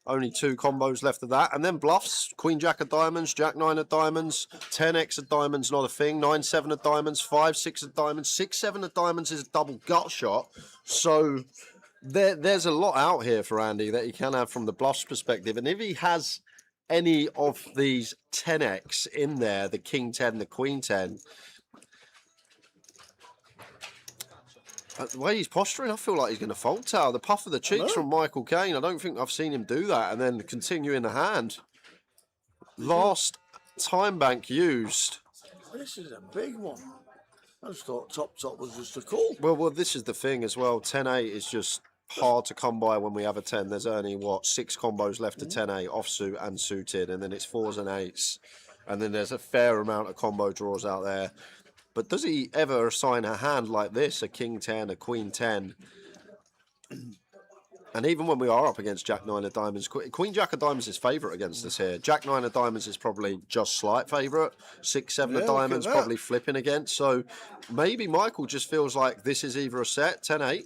Only 2 combos left of that. And then bluffs, Queen Jack of diamonds, Jack 9 of diamonds, 10x of diamonds, not a thing, 9-7 of diamonds, 5-6 of diamonds, 6-7 of diamonds is a double gut shot. So there's a lot out here for Andy that he can have from the bluffs perspective. And if he has any of these 10x in there, the King 10, the Queen 10, the way he's posturing, I feel like he's going to fold, Tower. The puff of the cheeks from Michael Caine, I don't think I've seen him do that. And then continue in the hand. Last time bank used. This is a big one. I just thought top was just a call. Well, this is the thing as well. 10-8 is just hard to come by when we have a 10. There's only, 6 combos left to 10-8, offsuit and suited. And then it's 4s and 8s. And then there's a fair amount of combo draws out there. But does he ever assign a hand like this, a King 10, a Queen 10? And even when we are up against Jack 9 of diamonds, Queen Jack of diamonds is favourite against us here. Jack 9 of diamonds is probably just slight favourite. 6-7 of diamonds probably flipping against. So maybe Michael just feels like this is either a set, 10-8,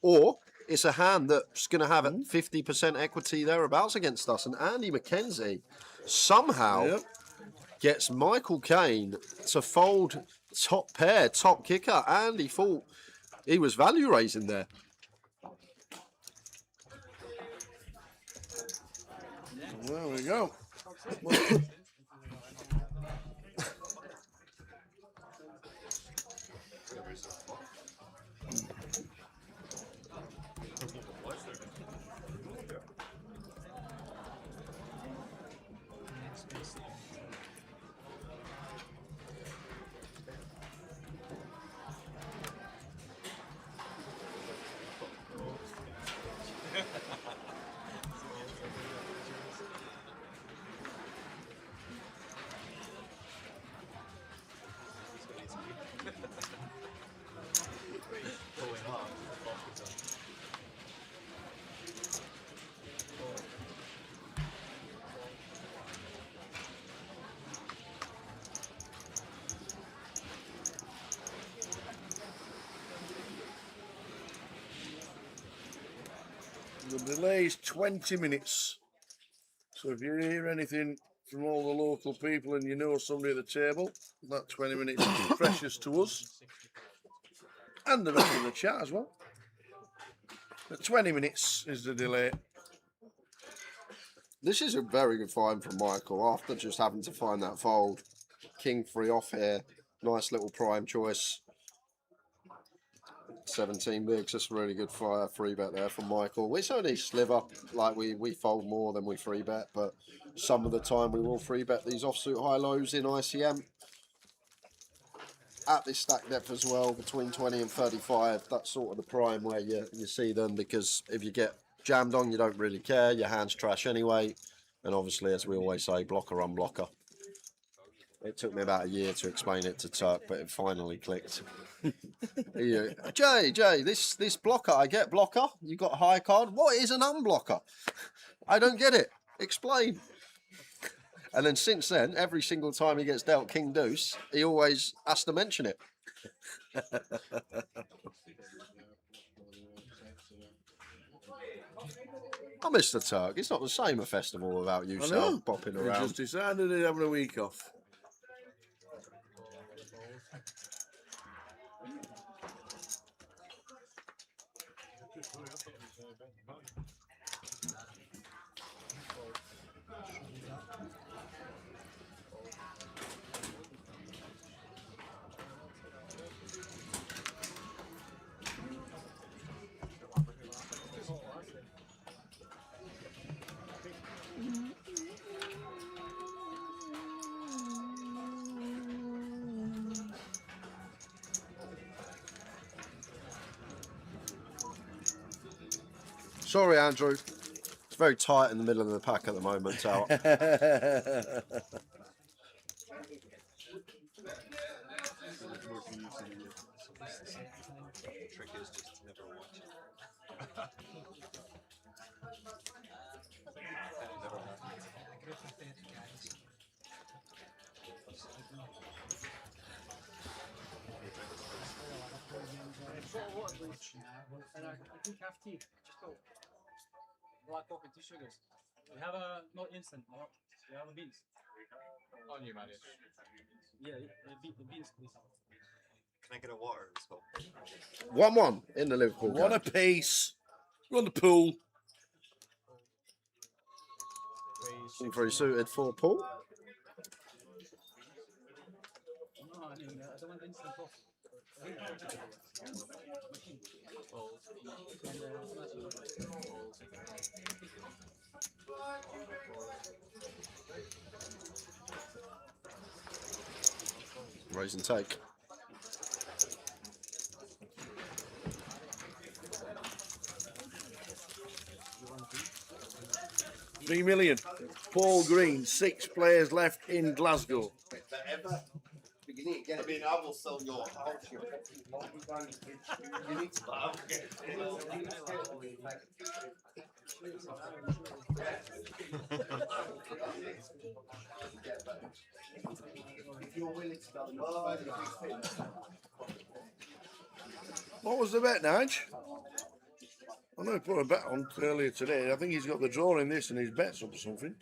or it's a hand that's going to have 50% equity thereabouts against us. And Andy McKenzie somehow gets Michael Caine to fold top pair, top kicker, and he thought he was value raising there. There we go. The delay is 20 minutes. So if you hear anything from all the local people and you know somebody at the table, that 20 minutes is precious to us. And the rest of the chat as well. But 20 minutes is the delay. This is a very good find from Michael after just having to find that fold. King 3 off here. Nice little prime choice. 17 bigs, that's a really good free bet there from Michael. It's only sliver, like we fold more than we free bet, but some of the time we will free bet these offsuit high lows in ICM. At this stack depth as well, between 20 and 35, that's sort of the prime where you see them, because if you get jammed on, you don't really care, your hand's trash anyway, and obviously, as we always say, blocker, unblocker. It took me about a year to explain it to Turk, but it finally clicked. Jay, this blocker, I get blocker. You got a high card. What is an unblocker? I don't get it. Explain. And then since then, every single time he gets dealt King Deuce, he always has to mention it. I miss the Turk. It's not the same a festival without you, Sal, bopping around. He just decided he'd having a week off. Sorry, Andrew. It's very tight in the middle of the pack at the moment, Tower. Trick is just never watch it. Never happens. And I think have tea. Just go. Black coffee, 2 sugars. We have a not instant. No, we have a beans. On you, Marius. Yeah, beans, please. Can I get a water as well? 1-1 in the Liverpool One game. apiece. We're on the pool. All very suited for Paul. No, I mean, I don't want instant coffee. Machine. Raise and take. $3 million. Paul Green, 6 players left in Glasgow. I mean, I will sell your house. You need to buy. What was the bet, Nige? I know he put a bet on earlier today. I think he's got the draw in this and his bet's up or something.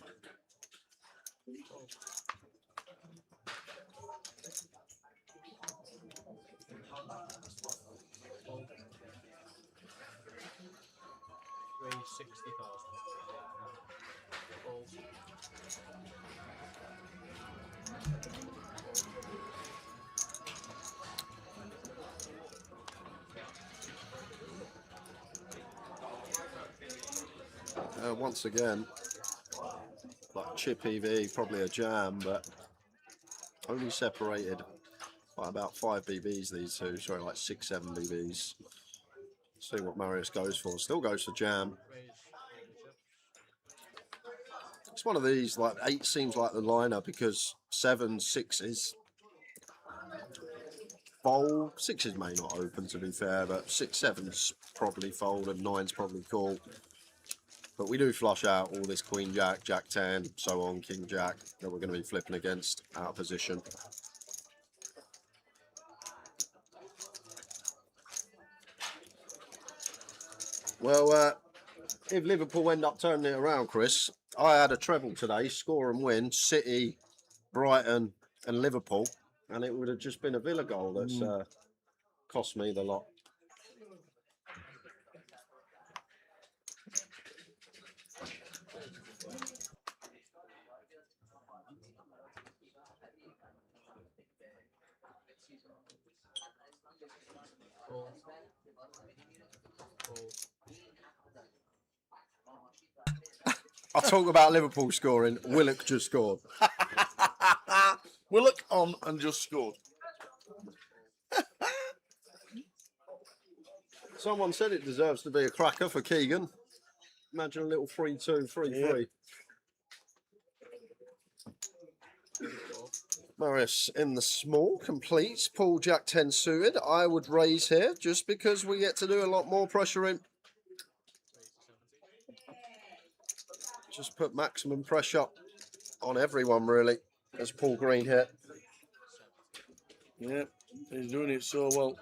Raise 60,000. Once again, like chip EV, probably a jam, but only separated by about 5 BBs, these two. Sorry, like 6-7 BBs. See what Marius goes for. Still goes for jam. It's one of these, like 8 seems like the liner because 7, 6s fold. 6s may not open, to be fair, but 6, 7s probably fold and 9s probably call. But we do flush out all this Queen Jack, Jack 10, so on, King Jack that we're going to be flipping against out of position. Well, if Liverpool end up turning it around, Chris, I had a treble today, score and win, City, Brighton and Liverpool, and it would have just been a Villa goal that's cost me the lot. I'll talk about Liverpool scoring. Willock just scored. Willock on and just scored. Someone said it deserves to be a cracker for Keegan. Imagine a little 3-2, 3-3. Yeah. Marius in the small, complete. Paul Jack 10 suited. I would raise here just because we get to do a lot more pressure in. Just put maximum pressure on everyone, really, as Paul Green hit. Yeah, he's doing it so well.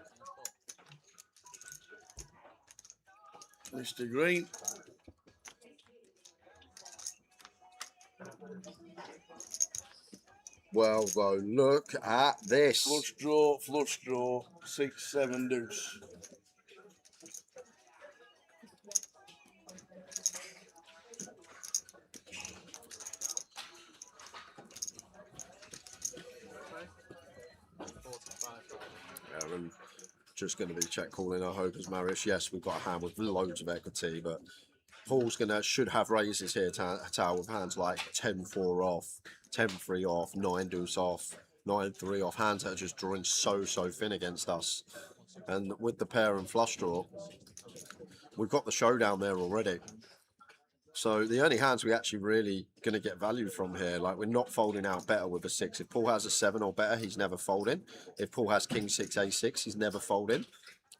Mr. Green. Well, though, look at this. Flush draw, 6-7 deuce. And just going to be check calling, I hope, as Marius. Yes, we've got a hand with loads of equity, but Paul's should have raises here, Tower, with hands like 10-4 off, 10-3 off, 9 deuce off, 9-3 off, hands that are just drawing so thin against us. And with the pair and flush draw, we've got the showdown there already. So the only hands we actually really going to get value from here, like we're not folding out better with a 6. If Paul has a 7 or better, he's never folding. If Paul has king 6, a6, he's never folding.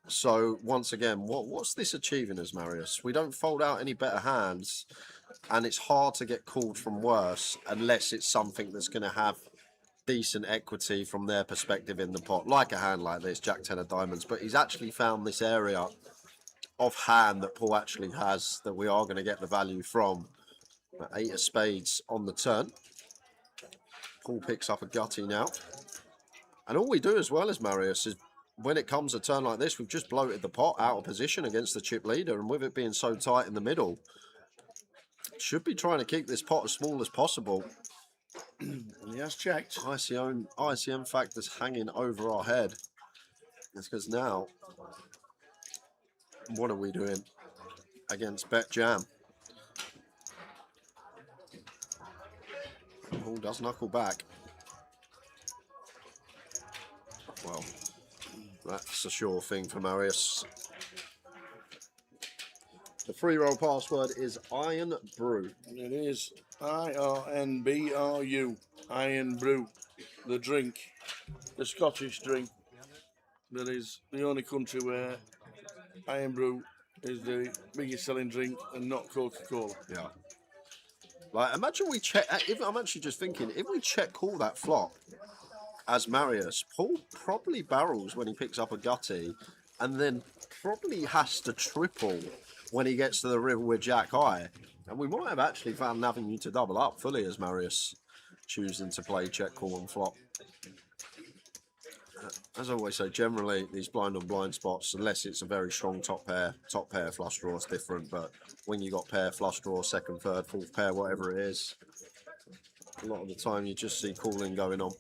So once again, what's this achieving as Marius? We don't fold out any better hands, and it's hard to get called from worse unless it's something that's going to have decent equity from their perspective in the pot, like a hand like this, Jack 10 of diamonds. But he's actually found this area of hand that Paul actually has that we are going to get the value from. 8 of spades on the turn. Paul picks up a gutty now. And all we do as well as Marius is when it comes a turn like this, we've just bloated the pot out of position against the chip leader, and with it being so tight in the middle, should be trying to keep this pot as small as possible. And he has checked. ICM factors hanging over our head. It's because now, what are we doing against Bet Jam? Paul does knuckle back. Well, that's a sure thing for Marius. The free roll password is Iron Brew. It is IRNBRU. Iron Brew. The drink. The Scottish drink. That is the only country where Iron Brew is the biggest selling drink and not Coca-Cola. Yeah. Like, imagine we check. I'm actually just thinking, if we check call that flop as Marius, Paul probably barrels when he picks up a gutty, and then probably has to triple when he gets to the river with Jack high. And we might have actually found an avenue to double up fully as Marius choosing to play check call and flop. As I always say, generally these blind on blind spots, unless it's a very strong top pair flush draw, is different. But when you got pair flush draw, second, third, fourth pair, whatever it is, a lot of the time you just see calling going on.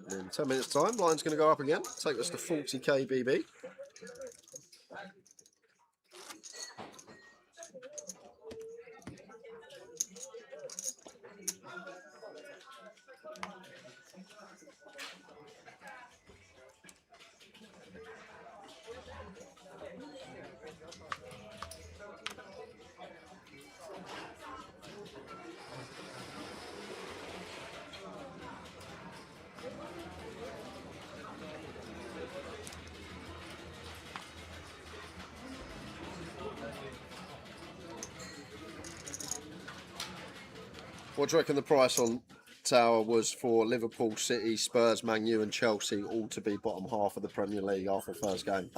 In 10 minutes time, blind's going to go up again, take us to 40k BB. What do you reckon the price on Tower was for Liverpool, City, Spurs, Man U and Chelsea all to be bottom half of the Premier League after the first game?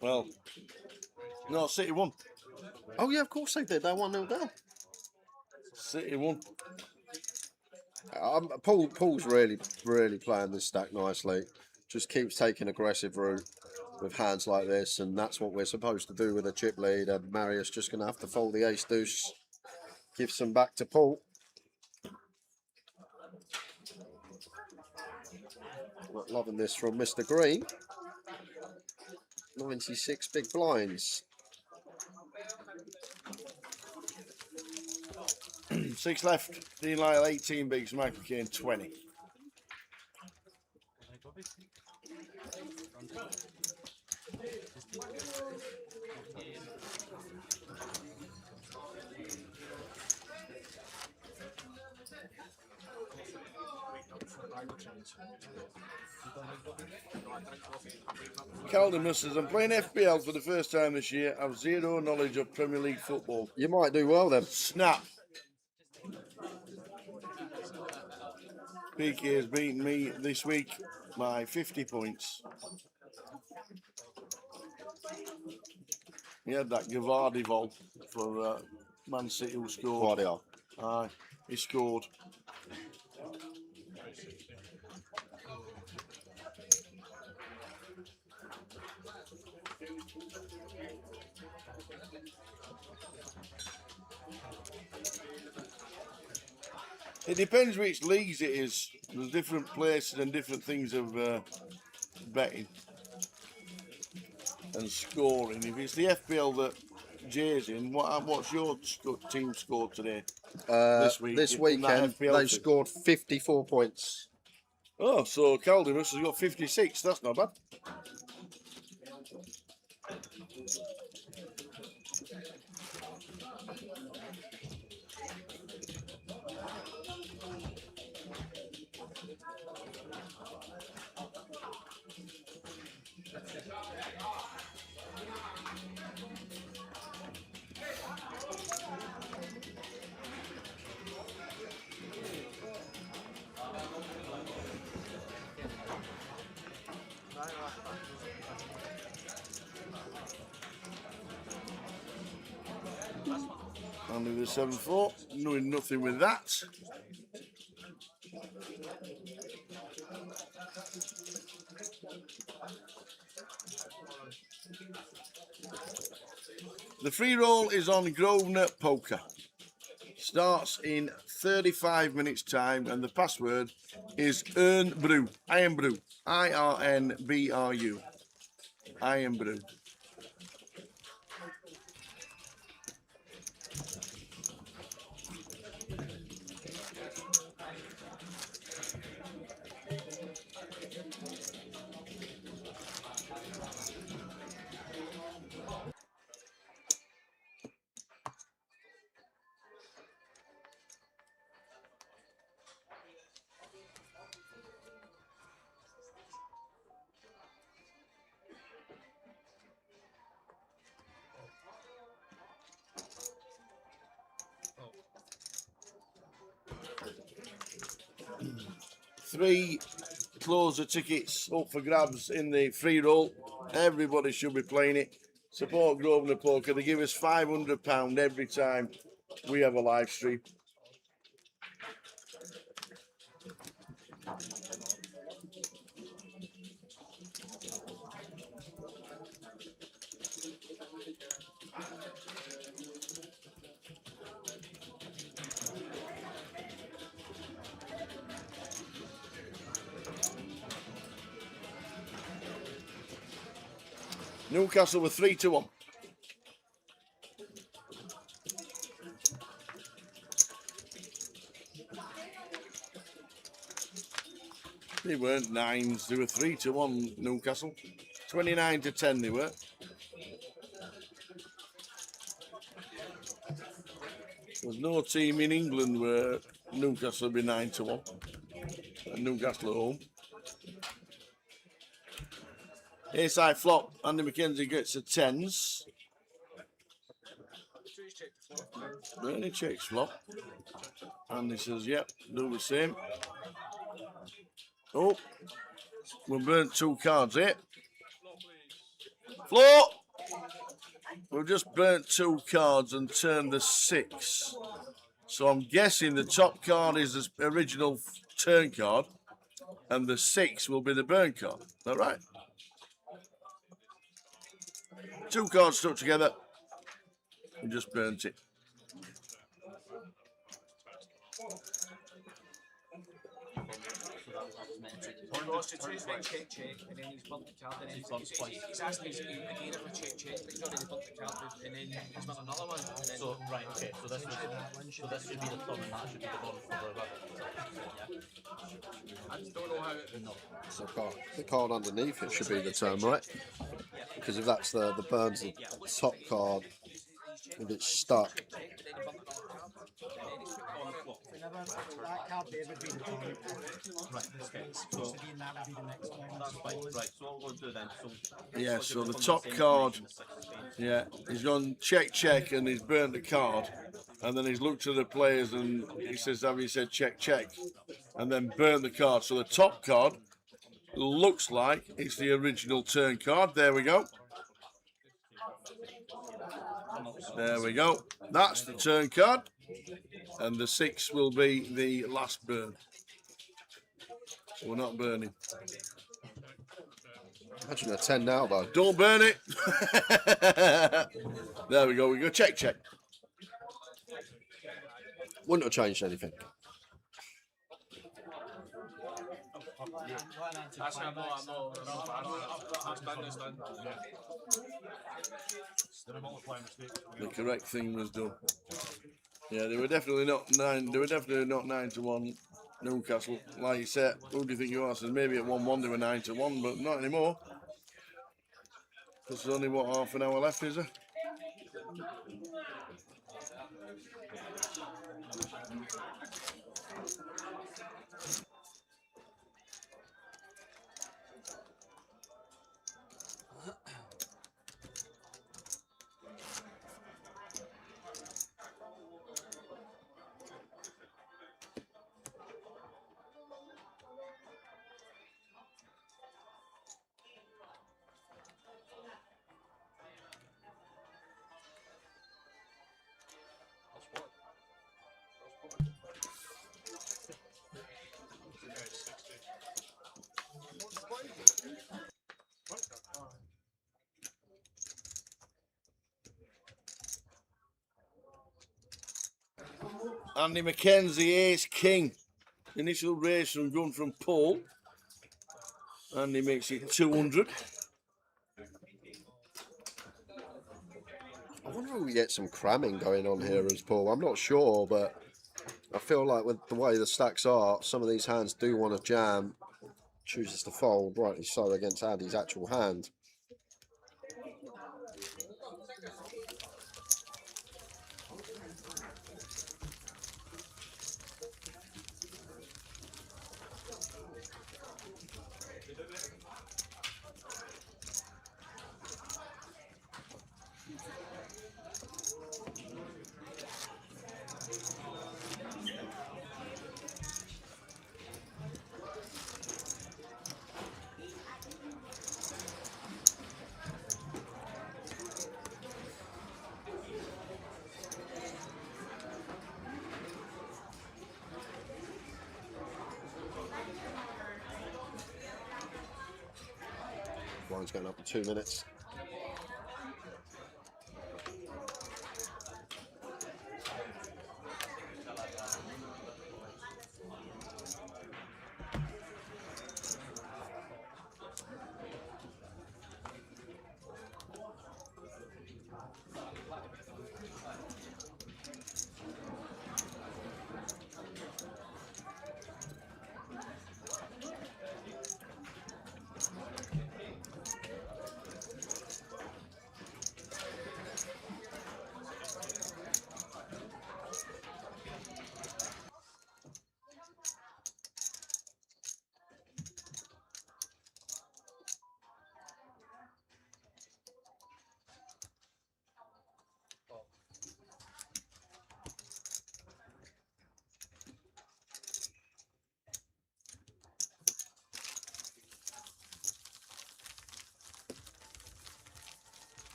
Well, no, City won. Oh yeah, of course they did. They 1-0 down. City won. Paul's really playing this stack nicely. Just keeps taking aggressive route with hands like this, and that's what we're supposed to do with a chip lead. And Marius just going to have to fold the ace deuce. Give some back to Paul. Not loving this from Mr. Green. 96 big blinds. 6 left. Dean Lyle 18 bigs, Michael Caine 20. Caldemus says, I'm playing FPL for the first time this year. I've zero knowledge of Premier League football. You might do well then. Snap. PK has beaten me this week by 50 points. He had that Gavardi vault for Man City who scored. Guardiola. He scored. It depends which leagues it is. There's different places and different things of betting and scoring. If it's the FPL that Jay's in, what's your team score today? this week. This in that weekend, FPL they've team. scored 54 points. Oh, so Caldemus has got 56. That's not bad. Only the 7-4, doing nothing with that. The free roll is on Grosvenor Poker. Starts in 35 minutes time, and the password is Earn Brew. Iron Brew. IRNBRU. Iron Brew. Three closer tickets up for grabs in the free roll. Everybody should be playing it. Support Grosvenor Poker. They give us £500 every time we have a live stream. Newcastle were 3-1. They weren't nines, they were 3-1 Newcastle. 29-10 they were. There's no team in England where Newcastle would be 9-1. Newcastle at home. Ace-high flop, Andy McKenzie gets a tens. Bernie checks flop. Andy says, yep, do the same. Oh, we burnt 2 cards here. Floor! We've just burnt 2 cards and turned the 6. So I'm guessing the top card is the original turn card and the 6 will be the burn card. Is that right? 2 cards stuck together. We just burnt it. Check, and then he's bumped the card, and then he's asking us again if we check, but he's already bumped the card, and then he's done another one. And then So right, okay, so this should be the thumb and that should be the bottom for the rabbit. I just don't know how it. No. So the card underneath it should be the term, right? Because if that's the burns the top card, if it's stuck. That card there would be the turn. Right, okay. Supposed to be in that would be the next one. That's fine. Right, so what we'll do then, Yeah, so the top card, yeah, he's gone check, and he's burnt the card. And then he's looked at the players and he says, have you said check? And then burnt the card. So the top card looks like it's the original turn card. There we go. There we go. That's the turn card. And the 6 will be the last burn. So we're not burning. Imagine a 10 now, though. Don't burn it. There we go. We go check. Wouldn't have changed anything. That's I'm not. That's done. The correct thing was done. Yeah, they were definitely not 9. They were definitely not 9-1. Newcastle, like you said, who do you think you are? So maybe at 1-1 they were 9-1, but not anymore. Because there's only what, half an hour left, is there? Andy McKenzie, ace king. Initial race and run from pole. Andy makes it 200. I wonder if we get some cramming going on here as Paul. I'm not sure, but I feel like with the way the stacks are, some of these hands do want to jam. Chooses to fold, rightly so, against Andy's actual hand. Line's going up in 2 minutes.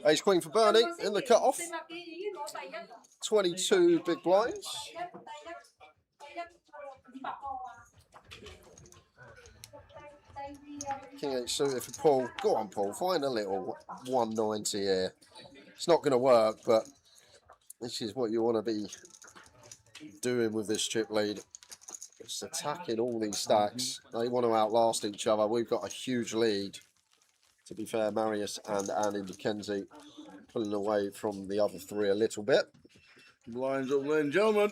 Ace Queen for Bernie in the cut-off. 22 big blinds. King 8 suited for Paul. Go on, Paul. Find a little 190 here. It's not going to work, but this is what you want to be doing with this chip lead. Just attacking all these stacks. They want to outlast each other. We've got a huge lead. To be fair, Marius and Andy McKenzie pulling away from the other three a little bit. Blinds up, ladies and gentlemen.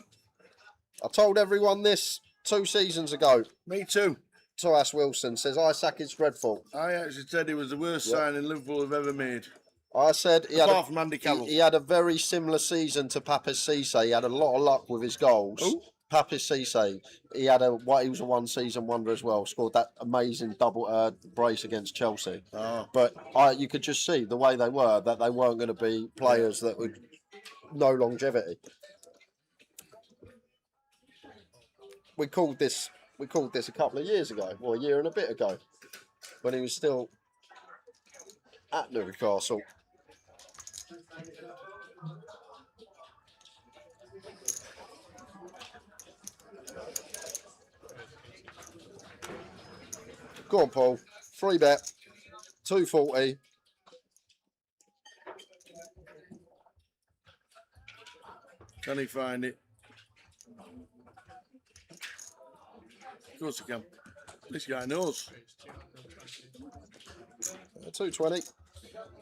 I told everyone this 2 seasons ago. Me too. Toas Wilson says Isaac is dreadful. I actually said he was the worst signing Liverpool have ever made. I said he Apart from Andy Carroll. He had a very similar season to Papis Cisse. He had a lot of luck with his goals. Who? Papis Cisse. He was a 1 season wonder as well. Scored that amazing double brace against Chelsea. Oh. But you could just see the way they were, that they weren't going to be players that would no longevity. We called this a couple of years ago, or a year and a bit ago, when he was still at Newcastle. Go on, Paul. Free bet. 240. Can he find it? Of course he can. This guy knows. 220.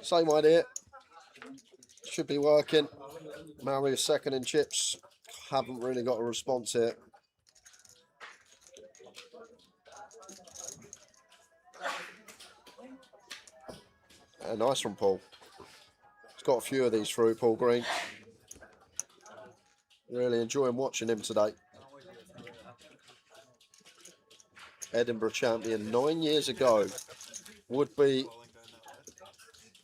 Same idea. Should be working. Mario second in chips. Haven't really got a response here. Nice one, Paul. He's got a few of these through, Paul Green. Really enjoying watching him today. Edinburgh champion 9 years ago. Would be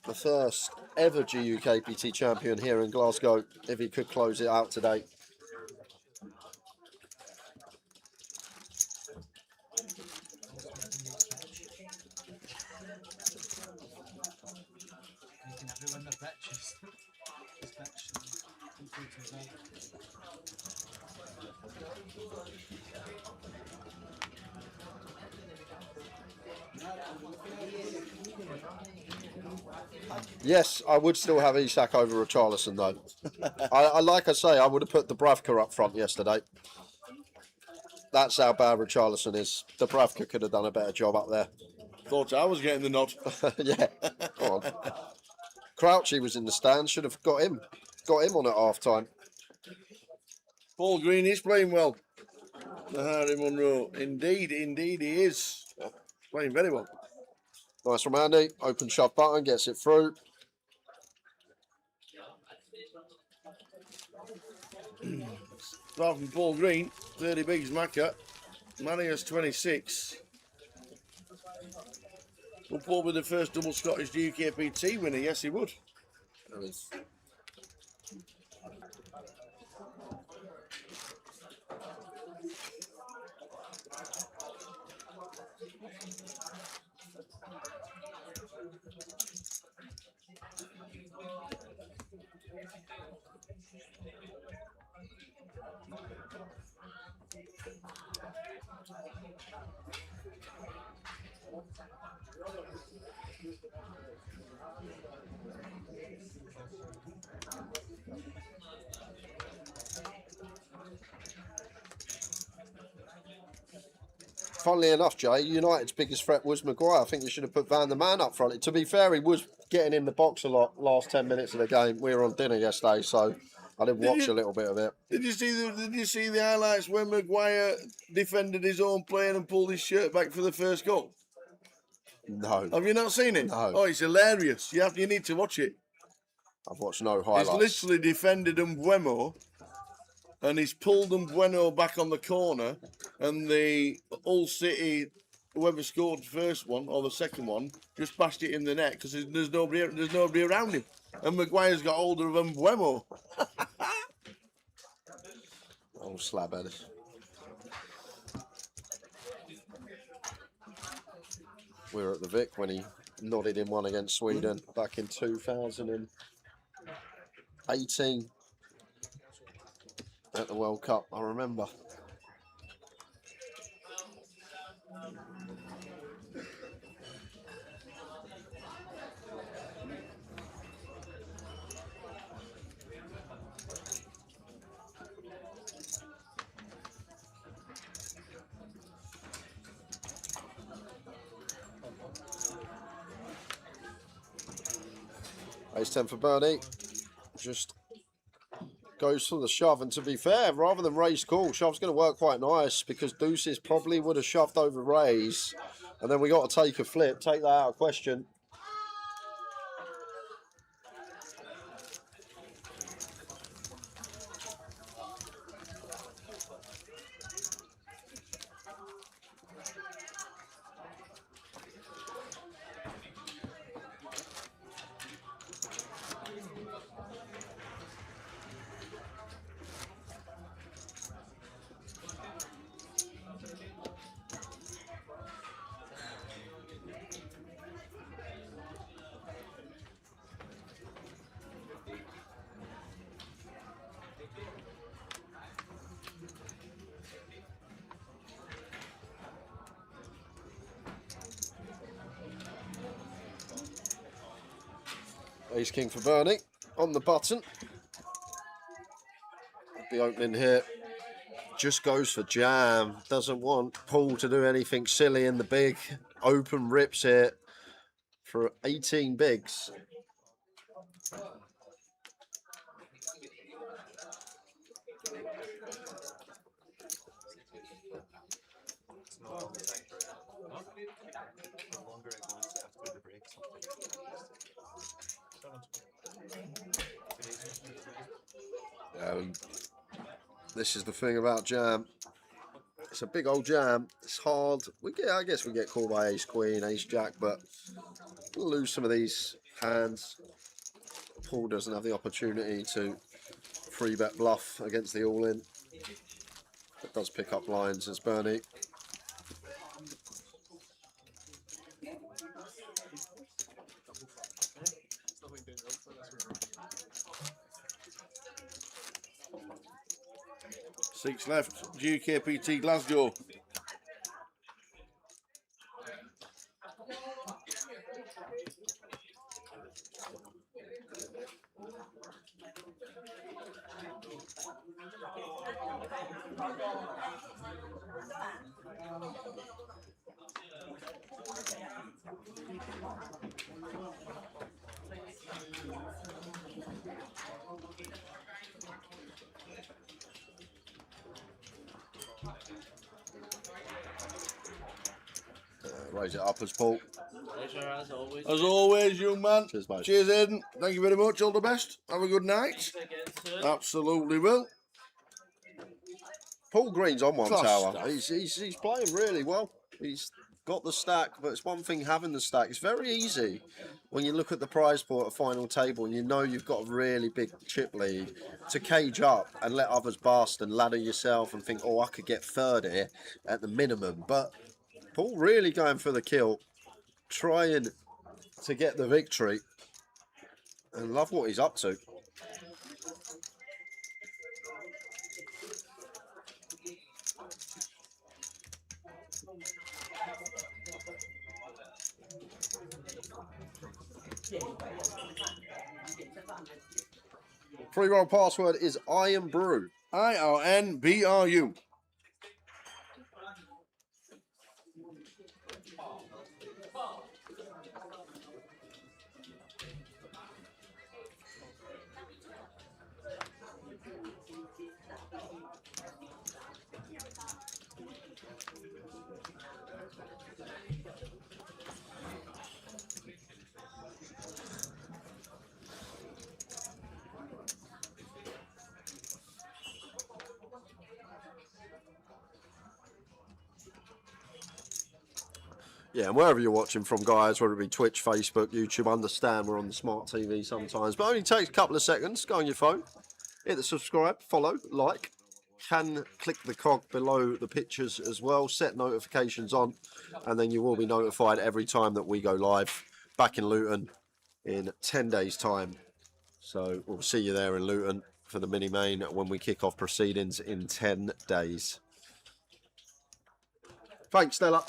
the first ever GUKPT champion here in Glasgow if he could close it out today. Yes, I would still have Isak over Richarlison though. I like I say, I would have put the Bravka up front yesterday. That's how bad Richarlison is. The Bravka could have done a better job up there. Thought I was getting the nod. Yeah, go on. Crouchy was in the stand, should have got him on at half time. Paul Green is playing well. The Harry Monroe. Indeed he is. Playing very well. Nice from Andy. Open shove button, gets it through. Start from Paul Green, 30 bigs Macca. Manius 26. Will Paul be the first double Scottish GUKPT winner? Yes, he would. Funnily enough, Jay, United's biggest threat was Maguire. I think you should have put Van der Man up front. To be fair, he was getting in the box a lot last 10 minutes of the game. We were on dinner yesterday, so I did watch a little bit of it. Did you see the highlights when Maguire defended his own player and pulled his shirt back for the first goal? No. Have you not seen it? No. Oh, it's hilarious. You need to watch it. I've watched no highlights. He's literally defended Mbuemo, and he's pulled Mbuemo back on the corner, and the Hull City, whoever scored the first one or the second one, just bashed it in the net because there's nobody around him, and Maguire's got hold of Mbuemo. Oh, slabhead. We were at the Vic when he nodded in one against Sweden back in 2018 at the World Cup, I remember. Ace 10 for Bernie. Just goes for the shove, and to be fair, rather than raise call, shove's going to work quite nice because Deuces probably would have shoved over raise, and then we got to take a flip, take that out of question. Ace king for Bernie on the button. The opening here just goes for jam. Doesn't want Paul to do anything silly in the big. Open rips here for 18 bigs. This is the thing about jam. It's a big old jam. It's hard. I guess we get called by ace queen, ace jack, but we'll lose some of these hands. Paul doesn't have the opportunity to free bet bluff against the all in. It does pick up lines as Bernie. Six left, GUKPT Glasgow. Raise it up as Paul. Pleasure as always. As always, young man. Cheers, mate. Cheers, Aidan. Thank you very much. All the best. Have a good night. Thanks again, sir. Absolutely will. Paul Green's on one Class tower. stuff. He's playing really well. He's got the stack, but it's one thing having the stack. It's very easy when you look at the prize pool at a final table and you know you've got a really big chip lead to cage up and let others bust and ladder yourself and think, oh, I could get third here at the minimum. But Paul really going for the kill, trying to get the victory, and love what he's up to. Pre-roll password is Iron Brew. IRNBRU. Yeah, and wherever you're watching from, guys, whether it be Twitch, Facebook, YouTube, understand we're on the smart TV sometimes, but only takes a couple of seconds. Go on your phone, hit the subscribe, follow, like. Can click the cog below the pictures as well. Set notifications on, and then you will be notified every time that we go live back in Luton in 10 days' time. So we'll see you there in Luton for the mini main when we kick off proceedings in 10 days. Thanks, Stella.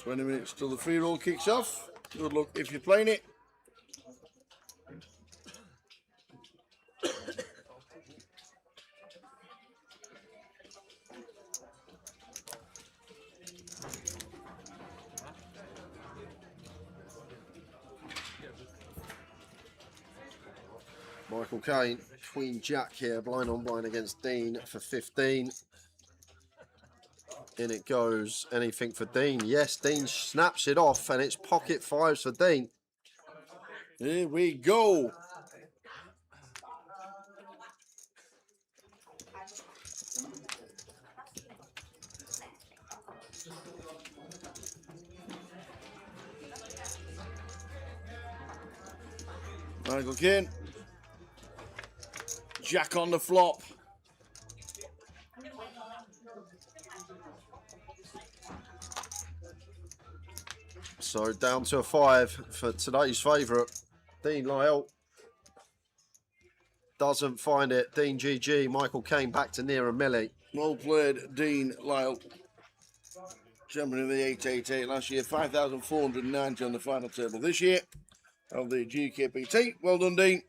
Twenty minutes till the free roll kicks off. Good luck if you're playing it. Michael Caine, Queen Jack here, blind on blind against Dean for 15. In it goes, anything for Dean. Yes, Dean snaps it off, and it's pocket fives for Dean. Here we go. Michael Caine. Jack on the flop. So down to a 5 for today's favourite, Dean Lyle. Doesn't find it. Dean GG. Michael Caine back to near a milli. Well played, Dean Lyle. Champion of the 888 last year, 5,490 on the final table this year of the GUKPT. Well done, Dean.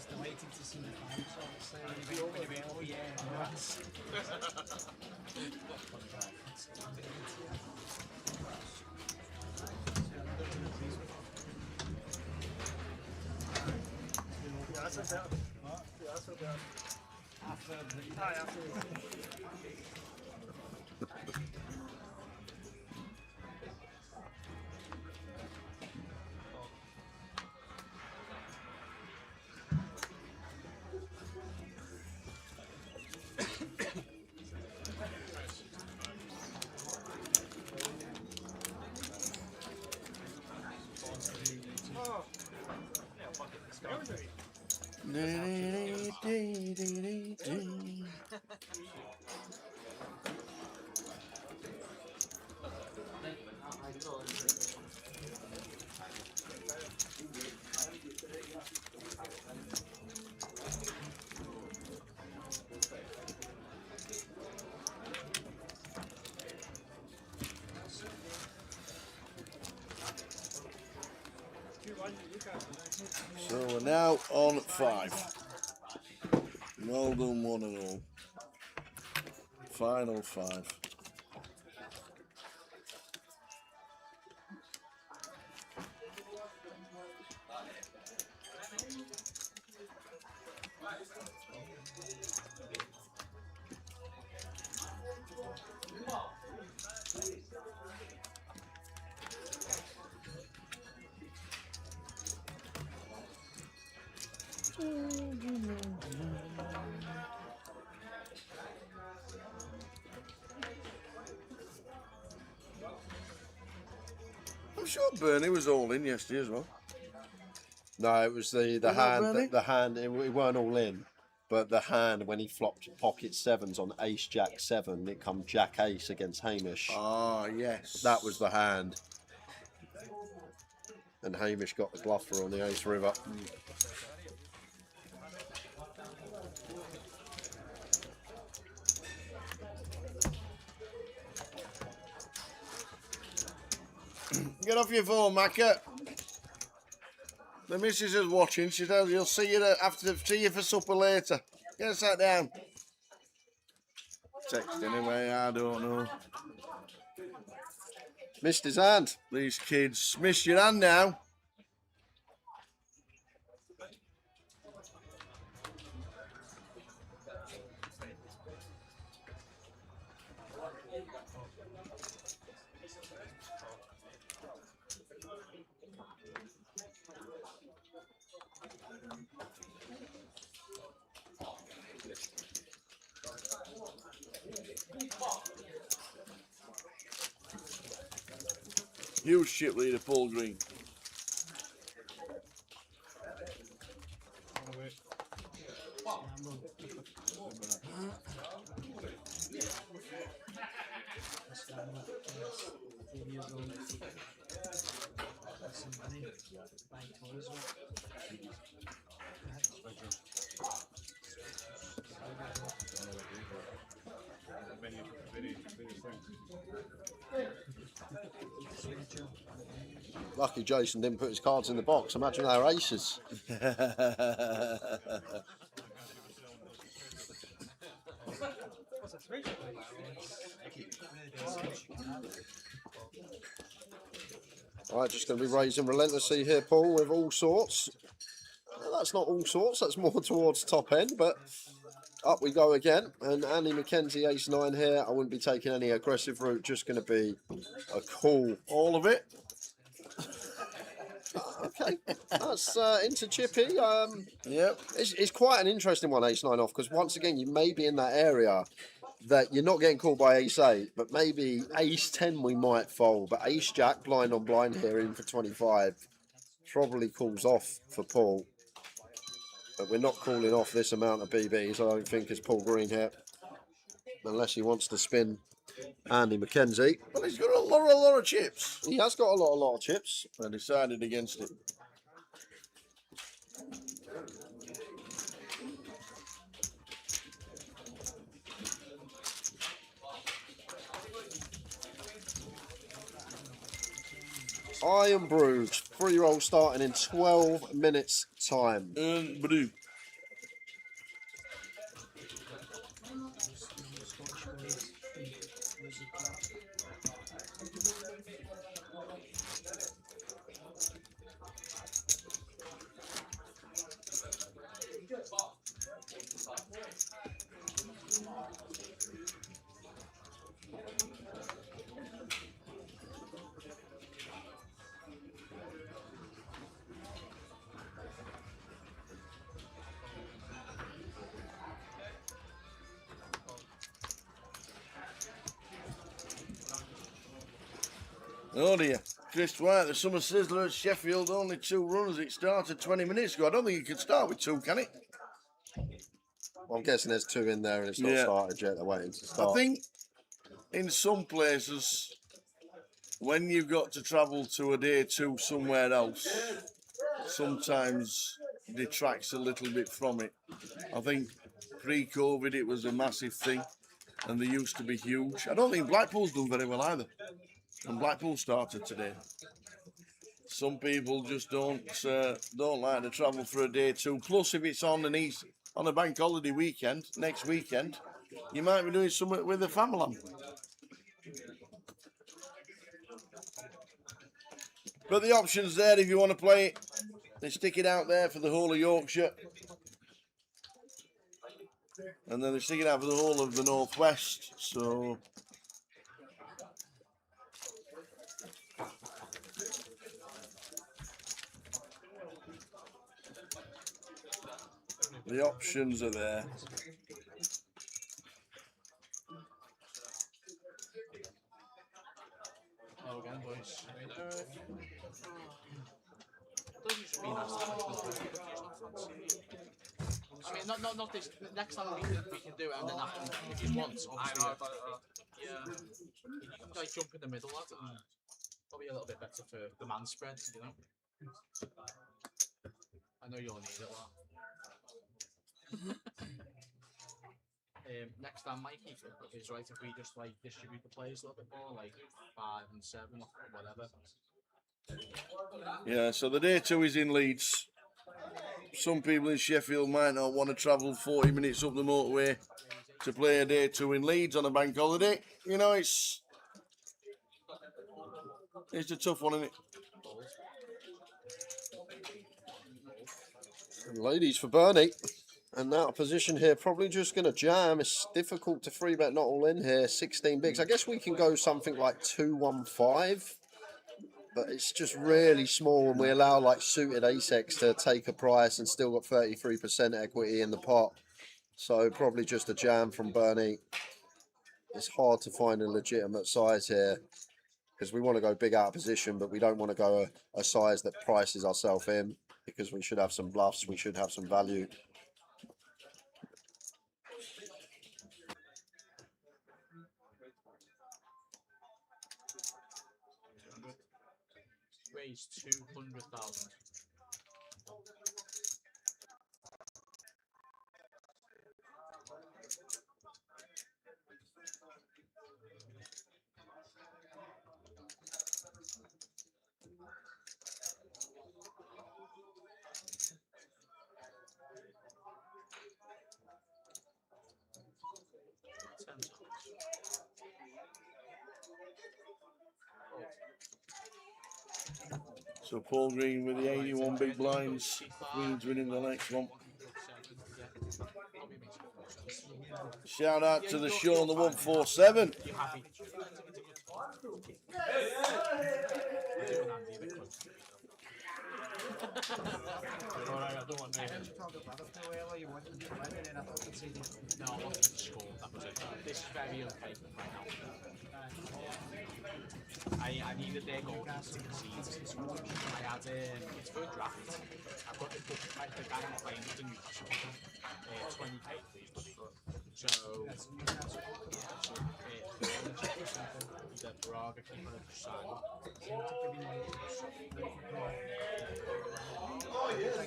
Delighted to see the fans, obviously. When he went, oh yeah, that's... So we're now on 5. Well done, one and all. Final 5. I'm sure Bernie was all in yesterday as well. No, it was the Was that hand. Bernie? The hand. It weren't all in, but the hand when he flopped pocket 7s on Ace Jack 7, it come Jack Ace against Hamish. Ah, yes. That was the hand. And Hamish got the bluffer on the Ace River. Get off your phone, Macca. The missus is watching. She says you'll see you see you for supper later. Get sat down. Text anyway, I don't know. Missed his hand. These kids missed your hand now. Huge ship leader, Paul Green. Lucky Jason didn't put his cards in the box. Imagine they're aces. Right, just going to be raising relentlessly here, Paul, with all sorts. Well, that's not all sorts, that's more towards top end, but up we go again. And Andy McKenzie, ace 9 here. I wouldn't be taking any aggressive route, just going to be a cool. All of it. Okay, that's into Chippy. Yep. It's quite an interesting one, ace nine off, because once again, you may be in that area that you're not getting called by ace eight, but maybe ace 10 we might fold. But ace jack, blind on blind here, in for 25, probably calls off for Paul. But we're not calling off this amount of BBs, I don't think, as Paul Green here, unless he wants to spin Andy McKenzie. Well, he's got a lot of chips. He has got a lot of chips. I decided against it. Iron Bruges, 3-roll starting in 12 minutes time. Brew. Oh dear. Chris White, the Summer Sizzler at Sheffield, only 2 runners. It started 20 minutes ago. I don't think it can start with 2, can it? Well, I'm guessing there's 2 in there and it's not started yet. They're waiting to start. I think in some places, when you've got to travel to a day 2 somewhere else, sometimes detracts a little bit from it. I think pre-COVID it was a massive thing and they used to be huge. I don't think Blackpool's done very well either. And Blackpool started today. Some people just don't like to travel for a day 2. Plus, if it's on a bank holiday weekend, next weekend, you might be doing something with the family. But the option's there if you want to play it. They stick it out there for the whole of Yorkshire. And then they stick it out for the whole of the Northwest. So the options are there. Hello again, boys. Doesn't just mean that's I mean, not this. Next time we can do it, and then after if you want, obviously. Yeah. You can like jump in the middle, lad, and probably a little bit better for the man spread, you know. I know you'll need it, lad. Next time, Mikey, is right if we just like distribute the players a little bit more, like 5 and 7 or whatever. Yeah, so the day 2 is in Leeds. Some people in Sheffield might not want to travel 40 minutes up the motorway to play a day 2 in Leeds on a bank holiday. You know, it's a tough one, isn't it? And ladies for Bernie. And out of position here, probably just going to jam. It's difficult to 3-bet not all in here. 16 bigs. I guess we can go something like 2-1-5. But it's just really small, and we allow like suited ace-X to take a price and still got 33% equity in the pot. So probably just a jam from Bernie. It's hard to find a legitimate size here because we want to go big out of position, but we don't want to go a size that prices ourselves in because we should have some bluffs, we should have some value. Raise 200,000. So Paul Green with the 81 big blinds. Queen's winning the next one. Shout out to the show on the 147. Alright, I don't want to. You talked about Liverpool earlier, you wanted to win, and then I thought you'd say that. No, I wanted to score. That was it. This is very okay right now. I needed their goal to concede. I had it's for a draft. I've got the guy I'm playing with the Newcastle 20k please, buddy. So the Braga keeper just signed. Oh yeah.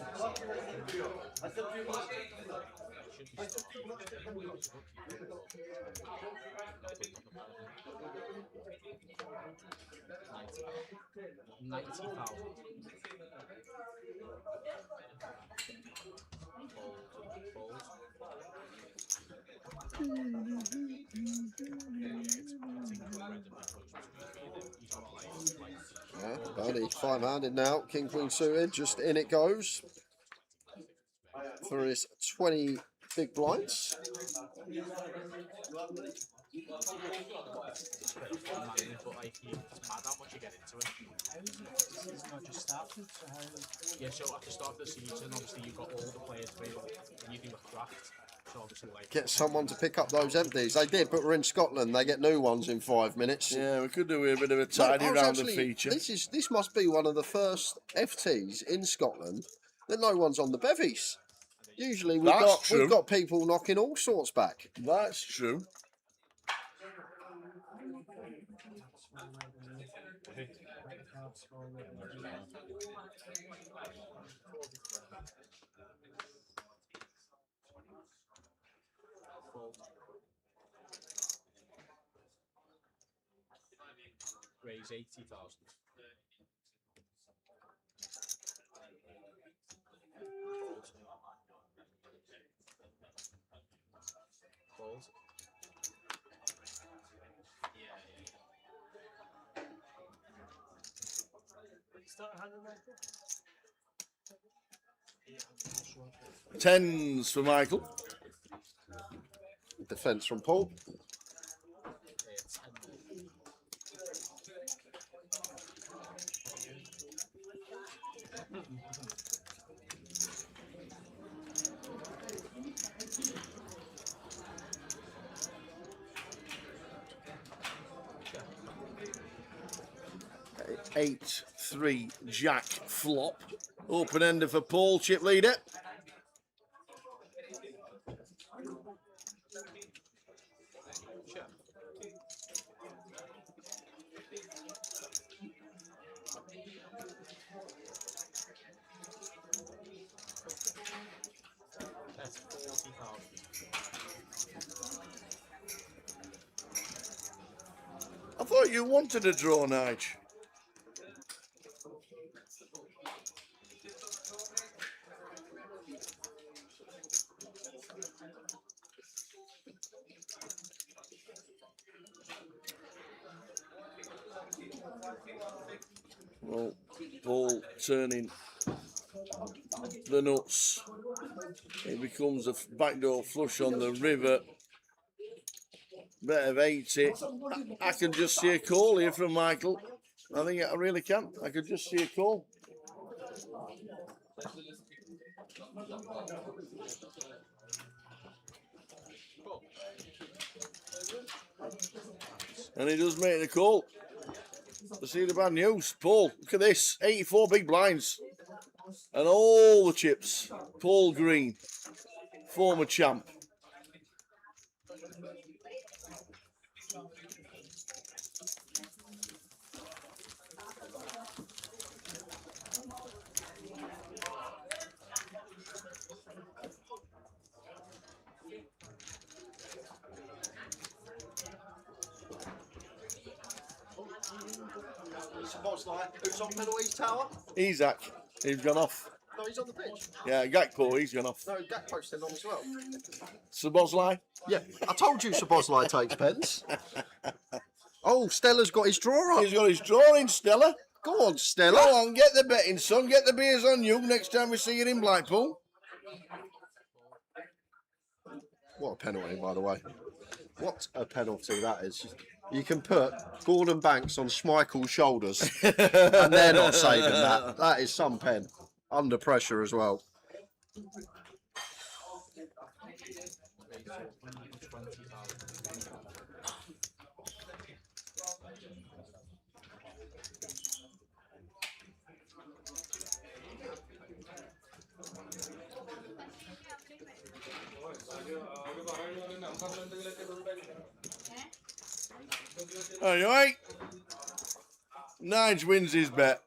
Yeah, Barney, 5-handed now. King Queen suited, just in it goes. For his 20 big blinds. But like, it's mad how much you get into it. This is not just started, so how... Yeah, so at the start of the season, obviously you've got all the players available, and you do a draft. So obviously, like, Get someone to pick up those empties. They did, but we're in Scotland. They get new ones in 5 minutes. Yeah, we could do a bit of a tidy round the feature. This must be one of the first FTs in Scotland that no one's on the bevies. Usually we've got people knocking all sorts back. That's true. Raise 80,000. Fold. Tens for Michael. Defence from Paul. Eight, 3, Jack, flop. Open ender for Paul, chip leader. That's 40,000. I thought you wanted a draw, Nige. Well, Paul turning the nuts. It becomes a backdoor flush on the river. Bet of 80. I can just see a call here from Michael. I think I really can. I could just see a call. And he does make the call. To see the bad news. Paul, look at this. 84 big blinds. And all the chips. Paul Green, former champ. Who's on penalties tower? Isaac, he's gone off. No, he's on the pitch. Yeah, GUKPT, he's gone off. No, GUKPT's still on as well. Sabozlai? Yeah, I told you Sabozlai takes pens. Oh, Stella's got his draw up. He's got his draw in, Stella. Go on, Stella. Go on, get the betting, son. Get the beers on you next time we see you in Blackpool. What a penalty, by the way. What a penalty that is. You can put Gordon Banks on Schmeichel's shoulders and they're not saving that. That is some pen. under pressure as well. Anyway, Nige wins his bet.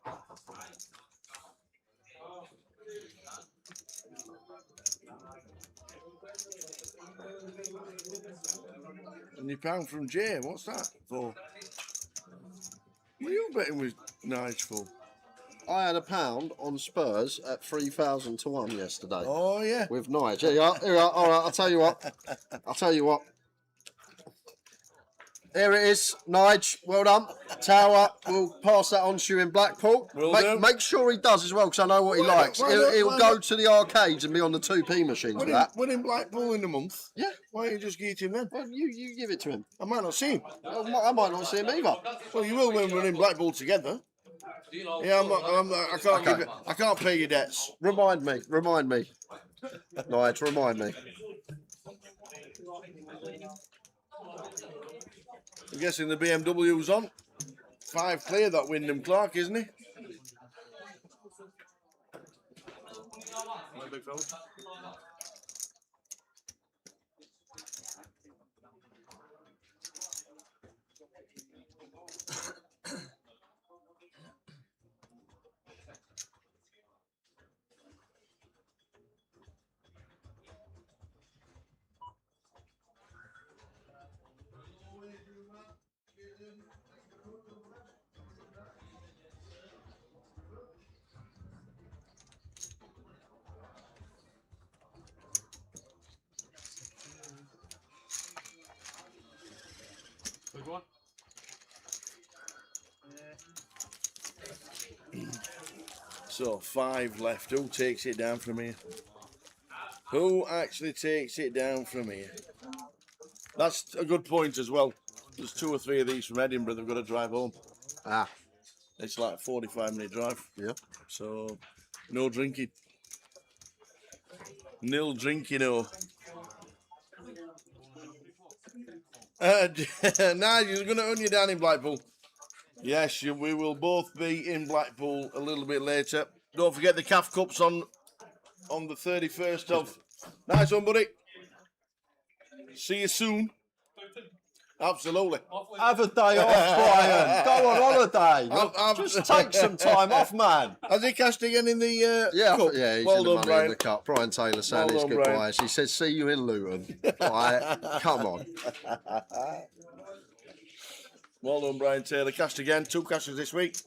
£20 from Jay. What's that for? What are you betting with Nige for? I had £1 on Spurs at 3,000 to 1 yesterday. Oh yeah. With Nige. Here you are. Here you are. All right. I'll tell you what. I'll tell you what. Here it is, Nige. Well done. Tower. We'll pass that on to you in Blackpool. Make sure he does as well, because I know what he likes. He'll go to the arcades and be on the 2p machines with that. We're in Blackpool in a month. Yeah. Why don't you just give it to him then? Well, you give it to him. I might not see him. I might not see him either. Well, you will when we're in Blackpool together. Yeah, I can't give it. I can't pay your debts. Remind me. Nige, remind me. I'm guessing the BMW's on. 5 clear, that Wyndham Clark, isn't he? Good one. So 5 left. Who takes it down from here? Who actually takes it down from here? That's a good point as well. There's 2 or 3 of these from Edinburgh. They've got to drive home. Ah. It's like a 45-minute drive. Yeah. So no drinking. Nil drinking, oh. Now you're going to own you down in Blackpool. Yes, we will both be in Blackpool a little bit later. Don't forget the calf cups on the 31st of... Nice one, buddy. See you soon. Absolutely. Have a day off, Brian. Go on holiday. Just take some time off, man. Has he cashed again in the cup? Yeah, he's Well in the done, money Brian. in the cup. Brian Taylor saying his Well done, Brian. goodbyes. He says, see you in Luton. Right, come on. Well done, Brian Taylor. Cashed again. 2 cashes this week.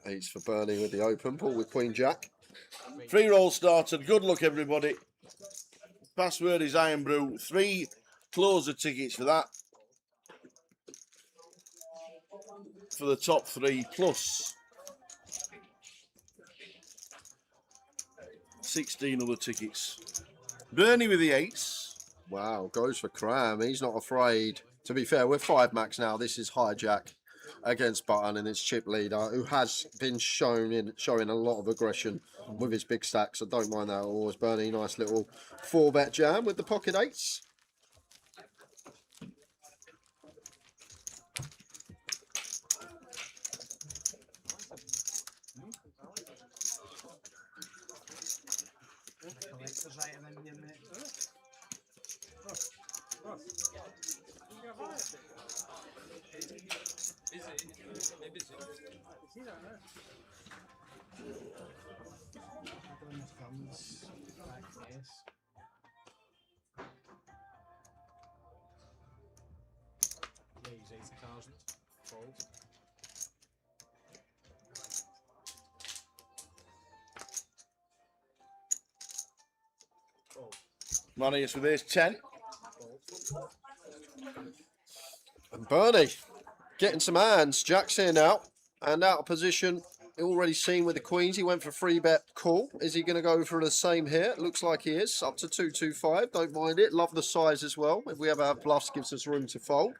8's for Bernie with the open. Paul with Queen Jack. 3 rolls started. Good luck, everybody. Password is Iron Brew. 3 closer tickets for that. For the top 3 plus 16 other tickets. Bernie with the 8s. Wow, goes for Cram. He's not afraid. To be fair, we're 5 max now. This is Hijack against Button and his chip leader, who has been showing a lot of aggression with his big stack. So don't mind that at all. It's Bernie, nice little 4-bet jam with the pocket 8s. Collector's item in here, mate. Yeah, he's 80,000. Fold. Manius with his 10. And Bernie getting some hands. Jack's here now and out of position. Already seen with the queens. He went for 3-bet call. Is he going to go for the same here? Looks like he is. Up to 225. Don't mind it. Love the size as well. If we ever have bluffs, gives us room to fold.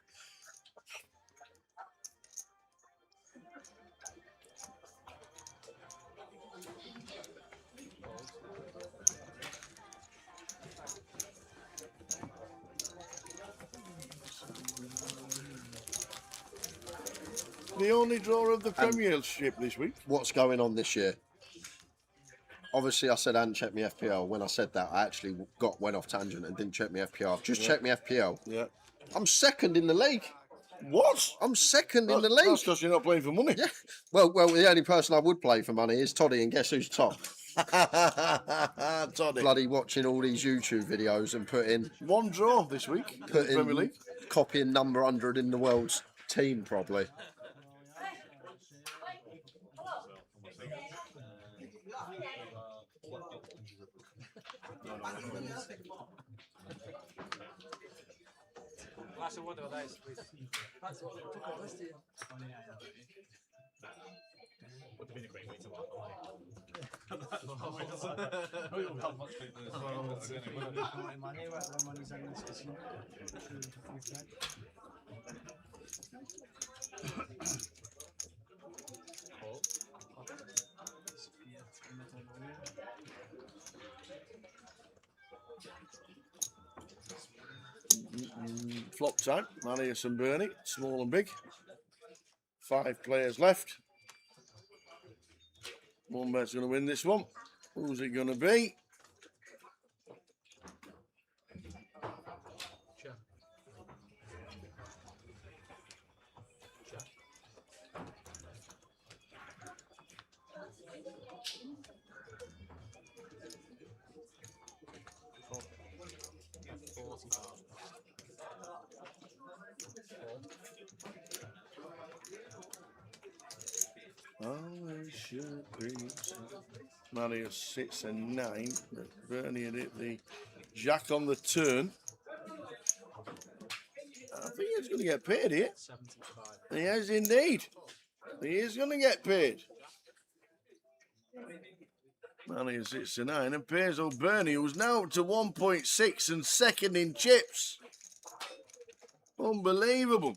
The only draw of the Premiership this week. What's going on this year? Obviously, I said I hadn't checked my FPL. When I said that, I actually went off tangent and didn't check my FPL. I've just checked my FPL. Yeah. I'm second in the league. What? I'm second in the league. That's because you're not playing for money. Yeah. Well, the only person I would play for money is Toddy, and guess who's top? Toddy. Bloody watching all these YouTube videos and putting one draw this week in the Premier League. Copying number 100 in the world's team, probably. Glass of water, guys, please. That's what Would have been a great way to walk away. Flop time. Marius and Bernie, small and big. 5 players left. One bet's going to win this one. Who's it going to be? Marius sits a 9. Bernie had hit the jack on the turn. I think he's going to get paid here. 75. He is indeed. He is going to get paid. Marius hits a 9 and pays old Bernie, who's now up to 1.6 and second in chips. Unbelievable.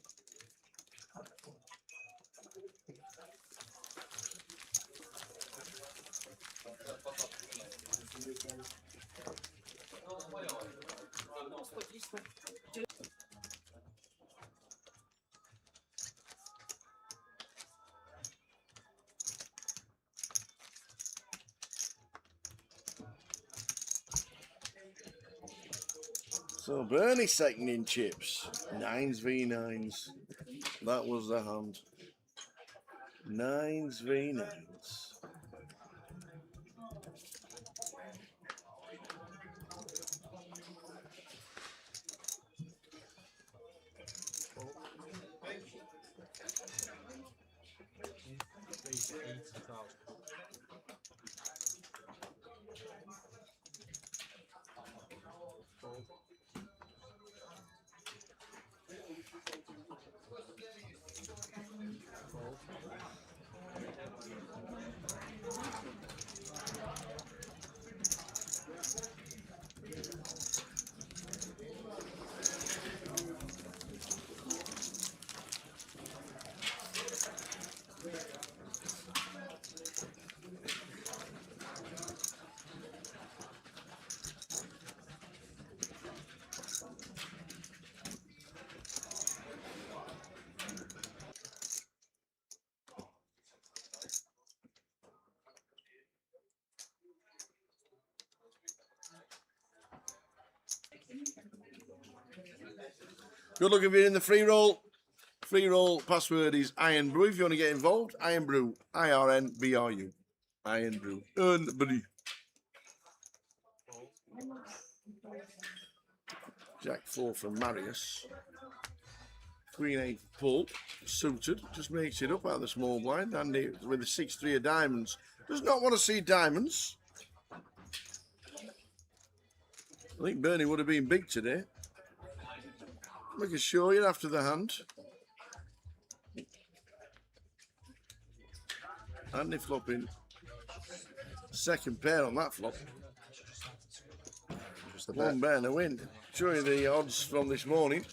So Bernie second in chips. 9s v 9s. That was the hand. 9s v 9s. Good luck if you're in the free roll. Free roll password is Iron Brew. If you want to get involved, Iron Brew, IRNBRU. Iron Brew. Brew. Jack 4 from Marius. Queen 8 Paul, suited, just makes it up out of the small blind. And with the 6-3 of diamonds, does not want to see diamonds. I think Bernie would have been big today. I can show you after the hand. Andy flopping. Second pair on that flop. One bear in the wind. Show you the odds from this morning.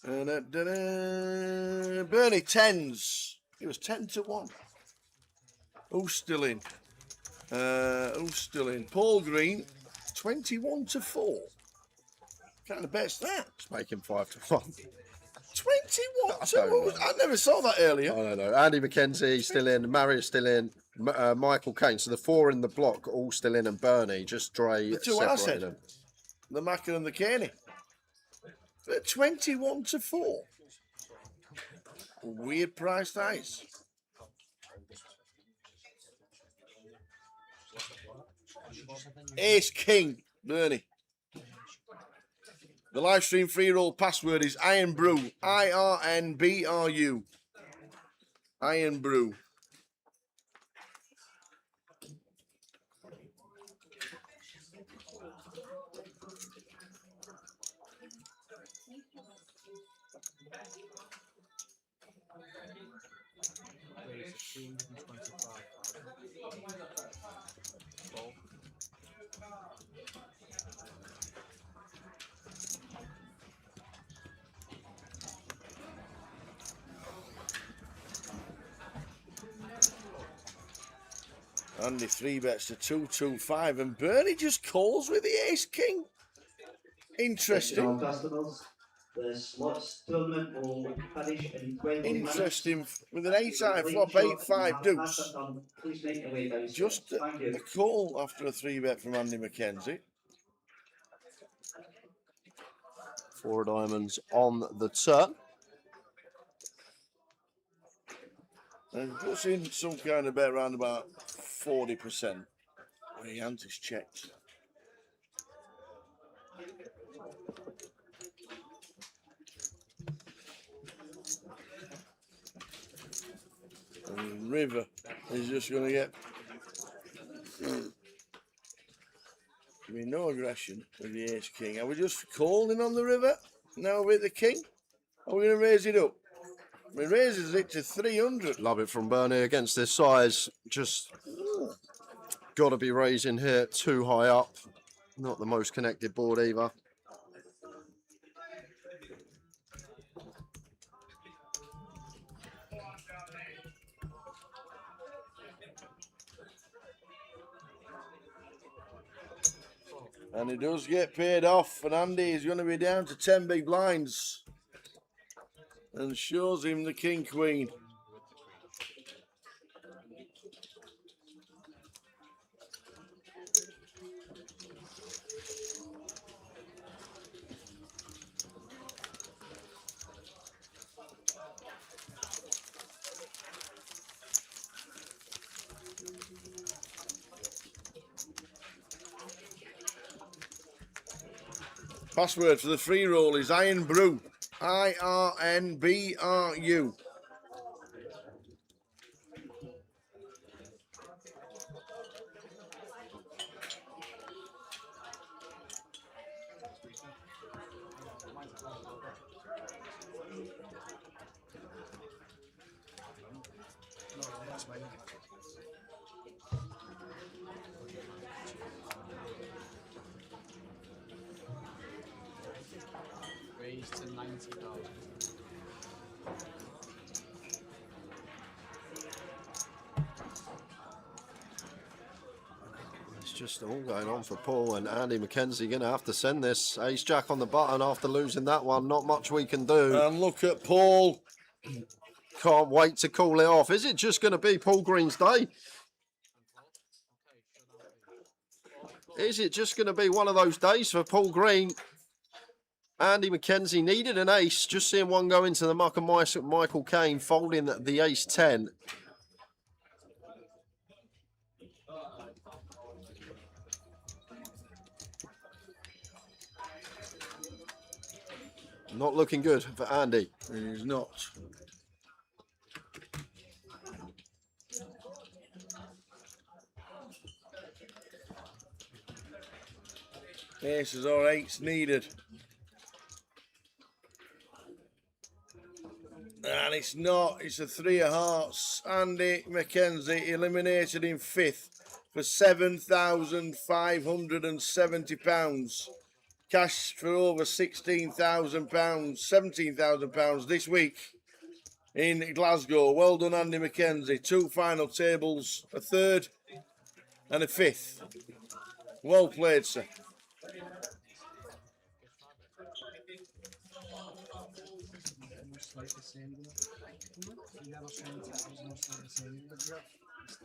Bernie 10s. It was 10-1. Who's still in? Who's still in? Paul Green, 21-4. Kind of bet's that? Let's make him 5-1. 21. I never saw that earlier. I don't know. Andy McKenzie still in, Marius still in, Michael Caine. So the 4 in the block all still in, and Bernie, just Dre The two I separated said. them. The Macker and the Caney. They're 21 to 4. Weird price dice. Ace King, Bernie. The live stream free roll password is Iron Brew. IRNBRU. Iron Brew. Andy 3 bets to 225, and Bernie just calls with the Ace King. Interesting. Customers, the slots tournament will finish in 20 Interesting. minutes. With an 8-eye flop, 8-5 deuce. Please make your way downstairs. Just a call after a 3 bet from Andy McKenzie. 4 diamonds on the turn. And puts in some kind of bet around about 40%. Where he hands his checks. And River is just going to get no aggression with the Ace King. Are we just calling on the River now with the King? Are we going to raise it up? He raises it to 300. Love it from Bernie against this size. Just got to be raising here too high up. Not the most connected board either. And he does get paid off, and Andy is going to be down to 10 big blinds. And shows him the King Queen. Password for the free roll is Iron Brew. IRNBRU. Raised to 90,000. It's just all going on for Paul, and Andy McKenzie going to have to send this. Ace Jack on the button after losing that one. Not much we can do. And look at Paul. Can't wait to call it off. Is it just going to be Paul Green's day? Is it just going to be one of those days for Paul Green? Andy McKenzie needed an ace. Just seeing one go into the muck, and Michael Caine folding the ace 10. Not looking good for Andy. He's not. Aces or eights needed. And it's not. It's a 3 of hearts. Andy McKenzie eliminated in 5th for £7,570. Cash for over £16,000, £17,000 this week in Glasgow. Well done, Andy McKenzie. 2 final tables, a 3rd and a 5th. Well played, sir. slightly same. You never seen it, it was not slightly same. But yeah, it's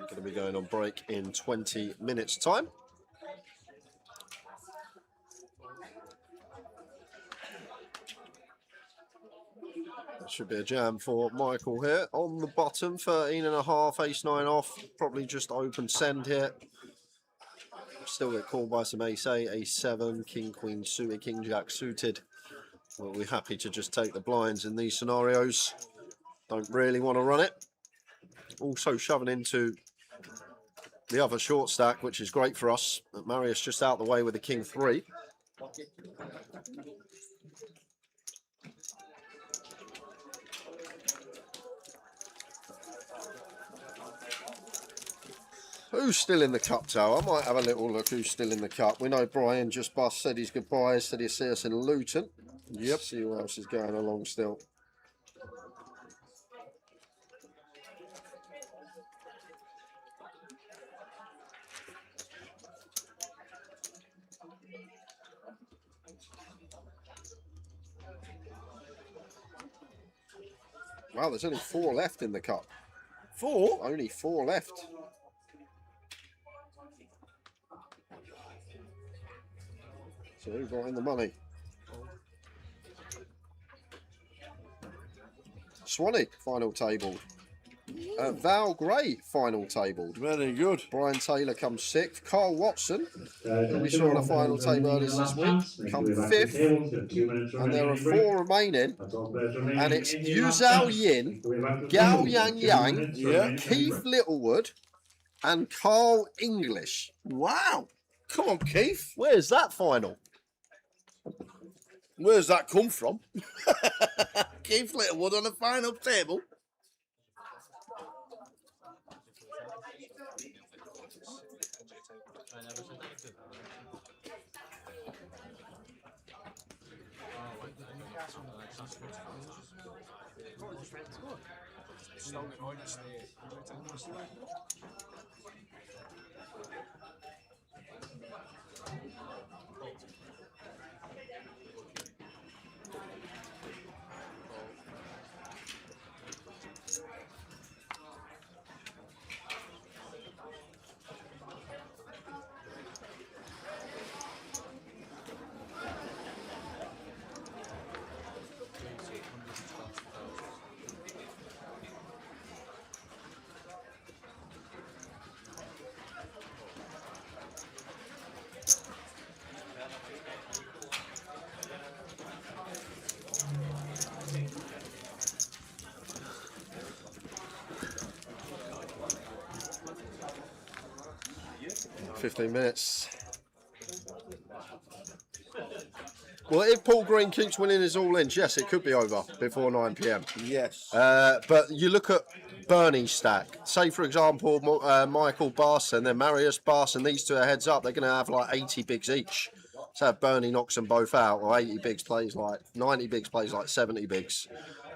Going to be going on break in 20 minutes' time. That should be a jam for Michael here. On the bottom, 13.5, ace-9 off. Probably just open send here. Still get called by some ace-8, ace-7, king-queen suited, king-jack suited. Well, we're happy to just take the blinds in these scenarios. Don't really want to run it. Also shoving into the other short stack, which is great for us. But Marius just out the way with the king-3. Who's still in the cup tower? I might have a little look who's still in the cup. We know Brian just bust, said his goodbyes, said he'll see us in Luton. Yep. See who else is going along still. Wow, there's only 4 left in the cup. 4? Only 4 left. So who got in the money? Swanee, final tabled. Val Gray, final tabled. Very good. Brian Taylor comes 6th. Carl Watson, who we saw on the final table earlier this week, come 5th. And there are 4 remaining. And it's Yu Zhao Yin, Gao Yang Yang, Keith Littlewood, and Carl English. Wow. Come on, Keith. Where's that final? Where's that come from? Keith Littlewood on the final table. Yeah. 15 minutes. Well, if Paul Green keeps winning his all-ins, yes, it could be over before 9 p.m. Yes. But you look at Bernie's stack. Say, for example, Michael Barson and then Marius Barson, these two are heads up. They're going to have like 80 bigs each. So if Bernie knocks them both out, or 80 bigs plays like 90 bigs plays like 70 bigs.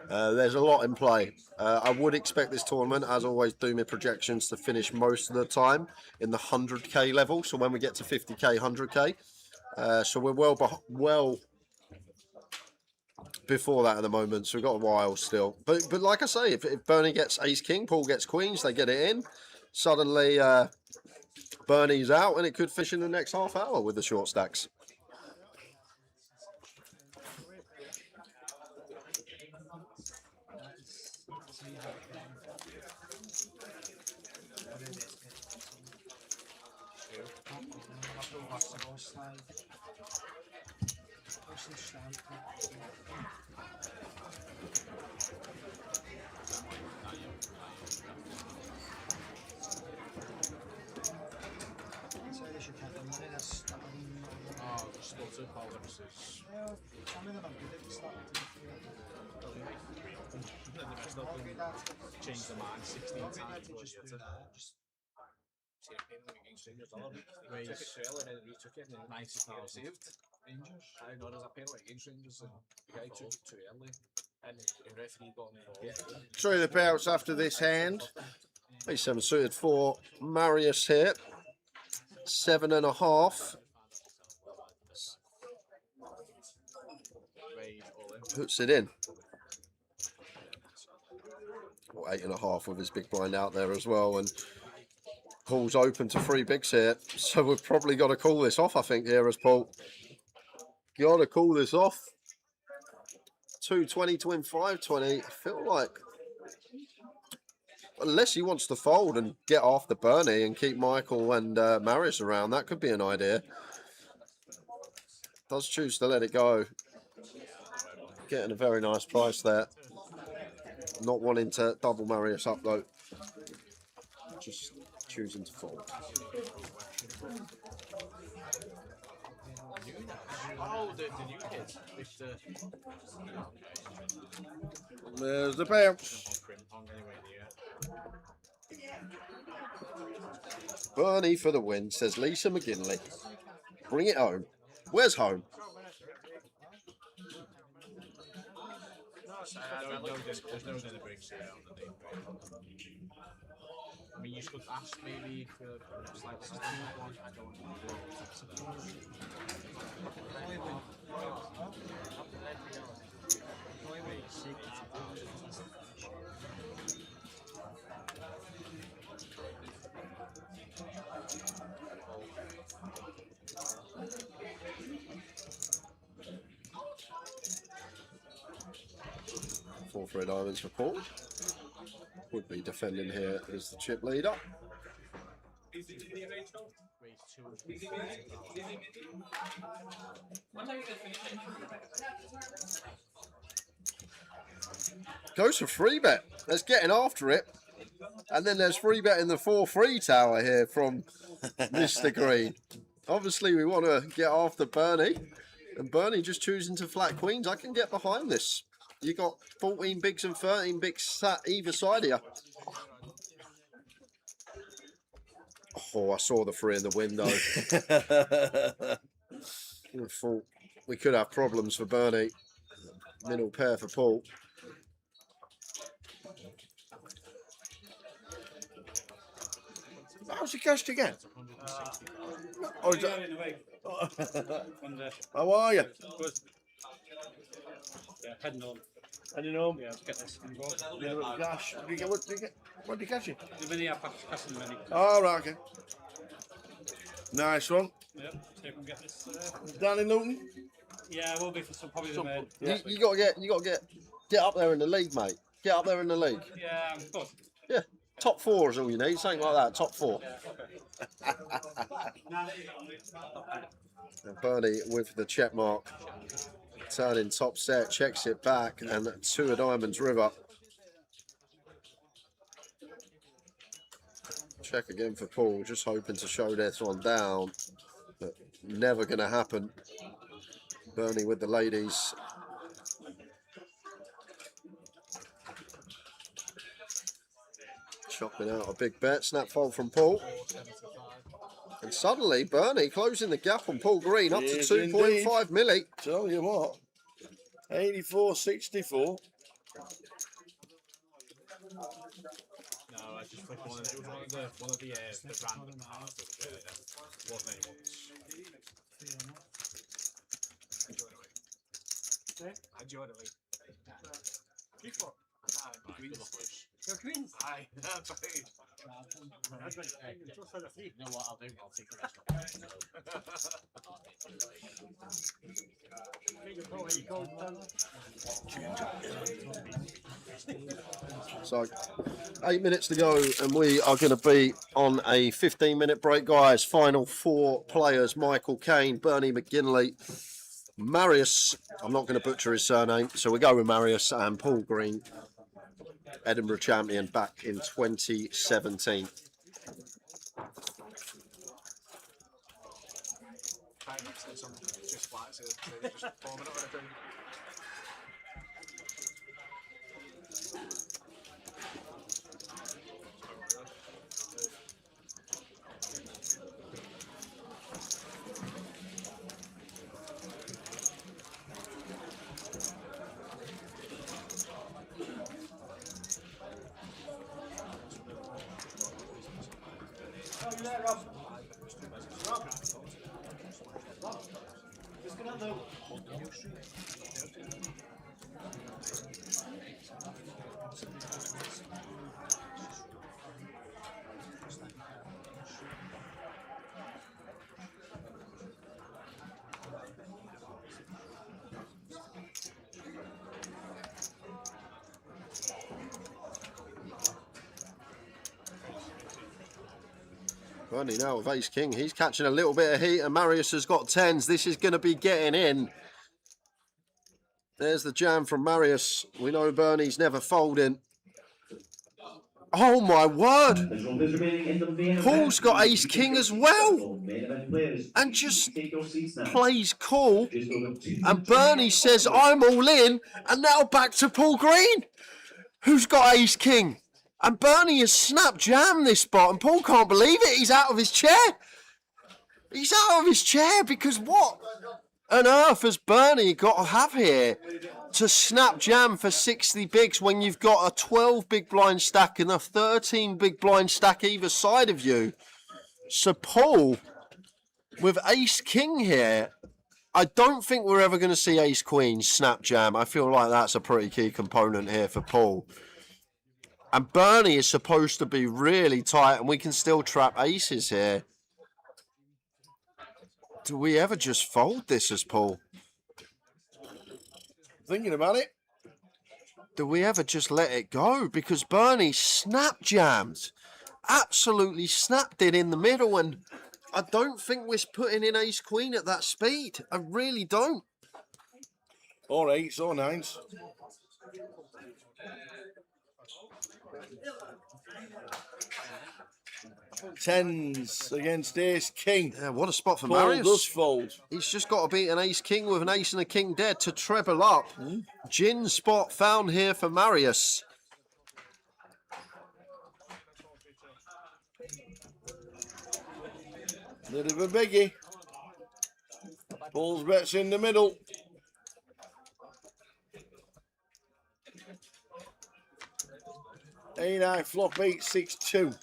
There's a lot in play. I would expect this tournament, as always, do my projections to finish most of the time in the 100k level. So when we get to 50k, 100k. So we're well before that at the moment, so we've got a while still. But like I say, if Bernie gets ace king, Paul gets queens, they get it in. Suddenly Bernie's out, and it could finish in the next half hour with the short stacks. Change the mind 16 times. Just take a payment against Rangers. He took it too early and then retook it and then 90,000 saved. Rangers. I know there's a penalty against Rangers and the guy took it too early. And the referee got involved. Three of the belts after this hand. A7 suited for Marius here. 7.5. Puts it in. Well, 8.5 with his big blind out there as well. And Paul's open to 3 bigs here. So we've probably got to call this off, I think, here as Paul. Got to call this off. 220 to win 520. I feel like, unless he wants to fold and get off the Bernie and keep Michael and Marius around, that could be an idea. Does choose to let it go. Getting a very nice price there. Not wanting to double Marius up though. Just choosing to fold. Oh, the new kids with the. There's the bounce. Bernie for the win, says Lisa McGinley. Bring it home. Where's home? There's no other breaks here on the day. I mean, you could ask maybe for like one. I don't want Four for diamonds for Paul. Would be defending here as the chip leader. Goes for free bet. There's getting after it. And then there's free bet in the 4-3 tower here from Mr. Green. Obviously, we want to get after Bernie. And Bernie just choosing to flat queens. I can get behind this. You got 14 bigs and 13 bigs sat either side here. Oh, I saw the 3 in the window. I thought we could have problems for Bernie. Middle pair for Paul. How's he cashed again? Oh, is that... How are you? Good. Yeah, heading home. Heading home? Yeah, let's get this involved. Gosh, what did you get? What did you catch it? The mini, I'm passing the mini. Oh, right, okay. Nice one. Yep, see if we can get this. Down in Luton? Yeah, we'll be for some, probably the main. You got to get up there in the league, mate. Get up there in the league. Yeah, good. Yeah, top 4 is all you need. Something like that. Top 4. Yeah, okay. And Bernie with the check mark. Turning top set, checks it back, and 2 of diamonds river. Check again for Paul, just hoping to show this one down, but never going to happen. Bernie with the ladies. Chopping out a big bet, snap fold from Paul. And suddenly, Bernie closing the gap on Paul Green up to 2.5 milli. Tell you what, 84.64. No, I just flipped one of the, it was one of the random cards that wasn't any ones. I enjoyed it. Keep up. You're queens. Aye. That's right. You know what I'll do? I'll take the rest of So 8 minutes to go, and we are going to be on a 15-minute break, guys. Final 4 players: Michael Kane, Bernie McGinley, Marius. I'm not going to butcher his surname, so we go with Marius, and Paul Green, Edinburgh champion back in 2017. Bernie now with ace king. He's catching a little bit of heat, and Marius has got tens. This is going to be getting in. There's the jam from Marius. We know Bernie's never folding. Oh my word! Paul's got ace king as well, and just plays cool. And Bernie says, "I'm all in." And now back to Paul Green, who's got ace king. And Bernie has snap jammed this spot, and Paul can't believe it. He's out of his chair. He's out of his chair because what on earth has Bernie got to have here to snap jam for 60 bigs when you've got a 12 big blind stack and a 13 big blind stack either side of you? So Paul with ace king here, I don't think we're ever going to see ace queen snap jam. I feel like that's a pretty key component here for Paul. And Bernie is supposed to be really tight, and we can still trap aces here. Do we ever just fold this as Paul? Thinking about it. Do we ever just let it go? Because Bernie snap jammed. Absolutely snapped it in the middle, and I don't think we're putting in ace queen at that speed. I really don't. Or eights or nines. Tens against ace king. Yeah, what a spot for Paul Marius. does fold. He's just got to beat an ace king with an ace and a king dead to treble up. Gin spot found here for Marius. Bit of a biggie. Paul's bets in the middle. A9 flop 8-6-2.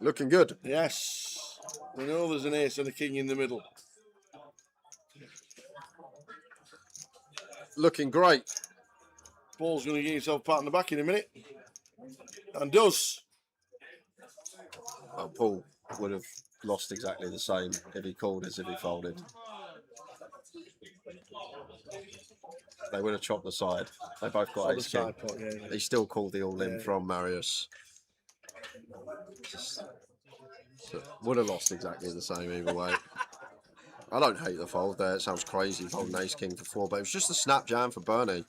Looking good. Yes. We know there's an ace and a king in the middle. Looking great. Paul's going to get himself a pat on the back in a minute. And does. Well, Paul would have lost exactly the same if he called as if he folded. They would have chopped the side. They both got ace king. He still called the all-in from Marius. Would have lost exactly the same either way. I don't hate the fold there. It sounds crazy folding ace king for 4, but it was just a snap jam for Bernie.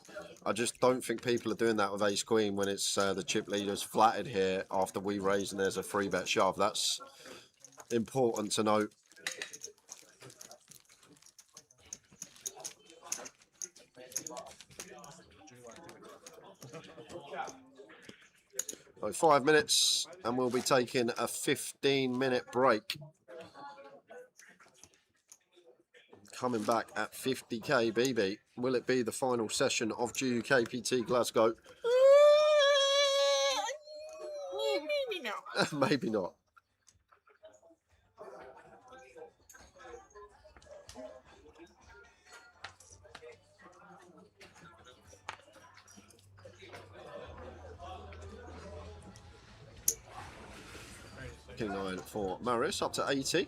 I just don't think people are doing that with ace queen when it's the chip leader's flatted here after we raise and there's a 3-bet shove. That's important to note. So 5 minutes and we'll be taking a 15-minute break. Coming back at 50k BB. Will it be the final session of GUKPT Glasgow? Maybe not. Maybe not. King 9 for Marius up to 80.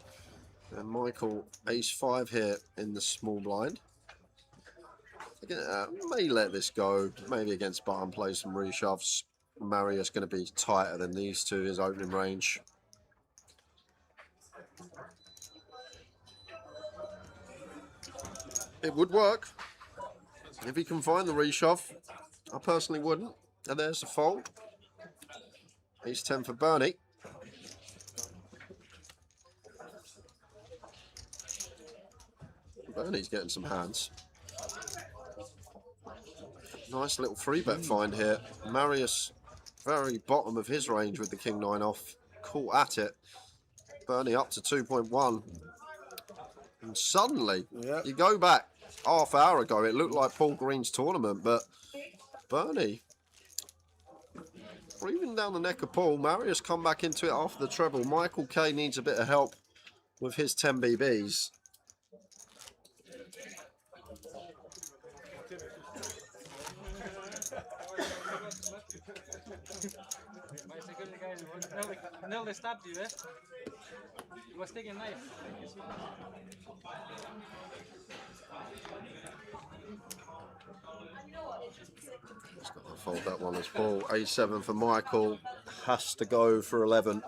And Michael ace 5 here in the small blind. May let this go. Maybe against button play some reshoves. Marius going to be tighter than these two, his opening range. It would work if he can find the reshove. I personally wouldn't. And there's the fold. Ace 10 for Bernie. Bernie's getting some hands. Nice little 3-bet find here. Marius, very bottom of his range with the king 9 off. Caught at it. Bernie up to 2.1. And suddenly, you go back half hour ago, it looked like Paul Green's tournament, but Bernie breathing down the neck of Paul. Marius come back into it after the treble. Michael K needs a bit of help with his 10 BBs. Nearly stabbed you, eh? You were sticking knife. Just got to fold that one as Paul. A7 for Michael. Has to go for 11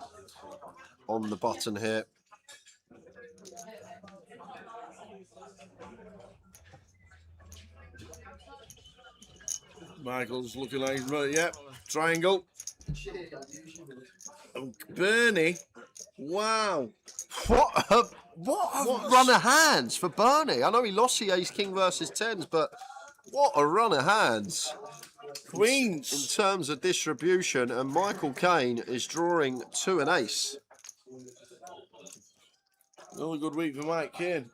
on the button here. Michael's looking like he's ready. Yep, triangle. Oh, Bernie. Wow. What a run of hands for Bernie. I know he lost the ace-king versus tens, but what a run of hands. Queens. In terms of distribution, and Michael Caine is drawing 2 and ace. Another good week for Mike Caine.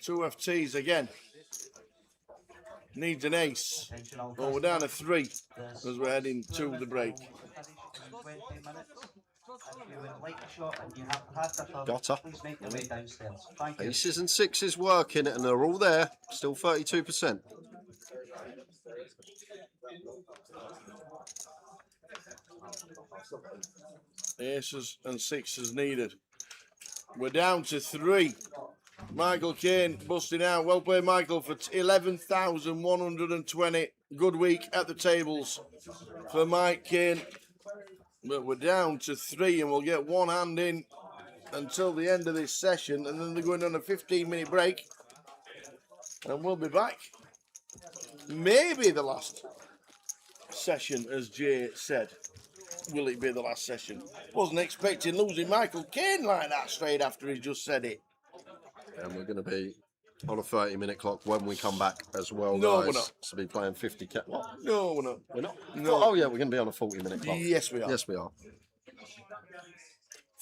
2 FTs again. Needs an ace. Well, we're down to 3 as we're heading to the break. Gutter. Aces and sixes working, and they're all there. Still 32%. Aces and sixes needed. We're down to 3. Michael Caine busting out. Well played, Michael, for 11,120. Good week at the tables for Mike Caine. But we're down to 3, and we'll get one hand in until the end of this session, and then they're going on a 15-minute break, and we'll be back. Maybe the last session, as Jay said. Will it be the last session? Wasn't expecting losing Michael Caine like that straight after he just said it. And we're going to be on a 30-minute clock when we come back as well, No, guys. we're not. To be playing 50 cap. What? No, we're not. We're not? No. Oh, yeah, we're going to be on a 40-minute clock. Yes, we are. Yes, we are.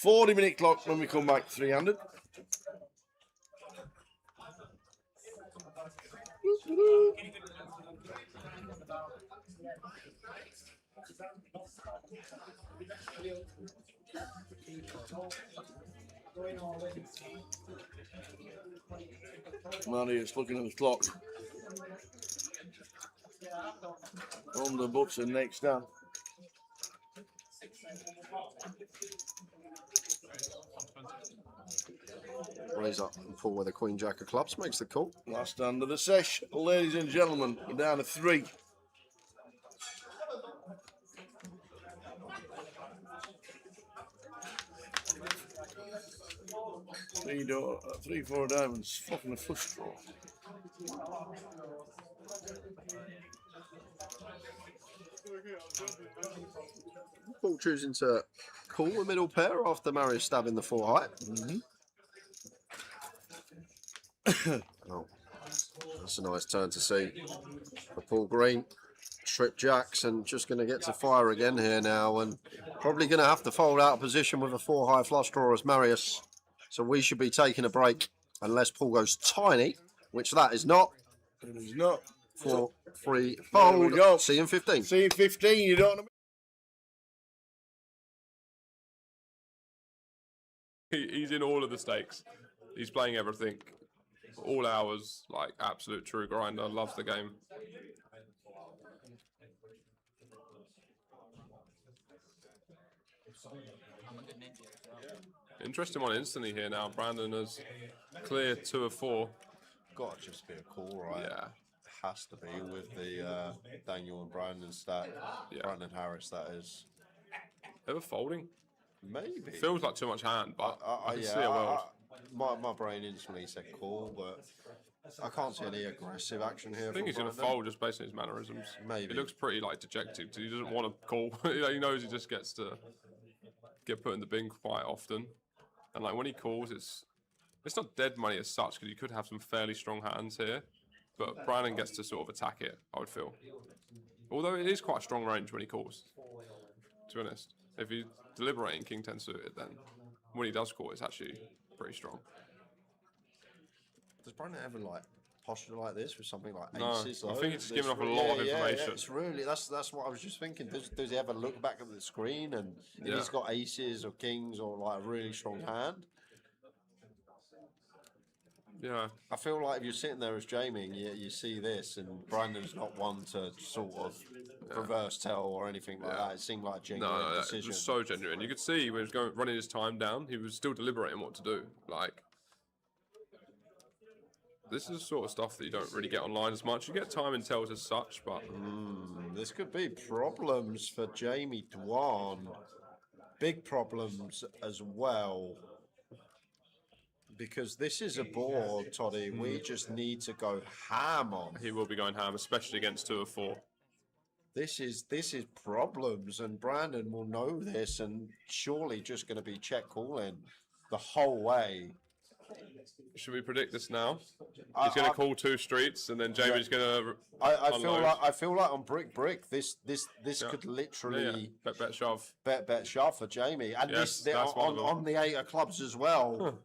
40-minute clock when we come back 300. Marius looking at the clock. On the button next down. Raise up and pull with a queen jack of clubs. Makes the call. Last hand of the sesh, ladies and gentlemen. We're down to 3. Three, 4 diamonds. Fucking a flush draw. Paul choosing to call the middle pair after Marius stabbing the 4 high. Oh, that's a nice turn to see for Paul Green. Trip jacks and just going to get to fire again here now, and probably going to have to fold out of position with a 4 high flush draw as Marius. So we should be taking a break unless Paul goes tiny, which that is not. It is not. 4, 3, There fold. we go. See you in 15. See you in 15. You don't know. He's in all of the stakes. He's playing everything. All hours, like absolute true grinder. Loves the game. Interesting one instantly here now. Brandon has cleared 2 of 4. Got to just be a call, right? Yeah. Has to be with the Daniel and Brandon stack. Yeah. Brandon Harris, that is. Ever folding? Maybe. Feels like too much hand, but I can yeah, see a world. My brain instantly said call, but I can't see any aggressive action here. I think he's going to fold just based on his mannerisms. Maybe. He looks pretty like dejected because he doesn't want to call. He knows he just gets to get put in the bin quite often. And like when he calls, it's not dead money as such because you could have some fairly strong hands here. But Brandon gets to sort of attack it, I would feel. Although it is quite a strong range when he calls, to be honest. If he's deliberating King 10 suited, then when he does call, it's actually pretty strong. Does Brandon ever like posture like this with something like No, aces. I though. think it's just There's giving off a re- lot of yeah, information. it's really that's what I was just thinking. Does he ever look back at the screen and if Yeah. he's got aces or kings or like a really strong hand? Yeah. I feel like if you're sitting there as Jamie and you see this and Brandon's not one to sort of reverse tell or anything like that. It seemed like a genuine No, it decision. was so genuine. You could see when he was running his time down, he was still deliberating what to do. Like, this is the sort of stuff that you don't really get online as much. You get time and tells as such, but This could be problems for Jamie Dwan. Big problems as well. Because this is a board, Toddy, we just need to go ham on. He will be going ham, especially against 2 of 4. This is problems, and Brandon will know this, and surely just going to be check calling the whole way. Should we predict this now? He's going to call 2 streets, and then Jamie's going to. I feel like on brick. This could literally bet shove. Bet shove for Jamie, and Yes, this that's one of them. on the 8 of clubs as well.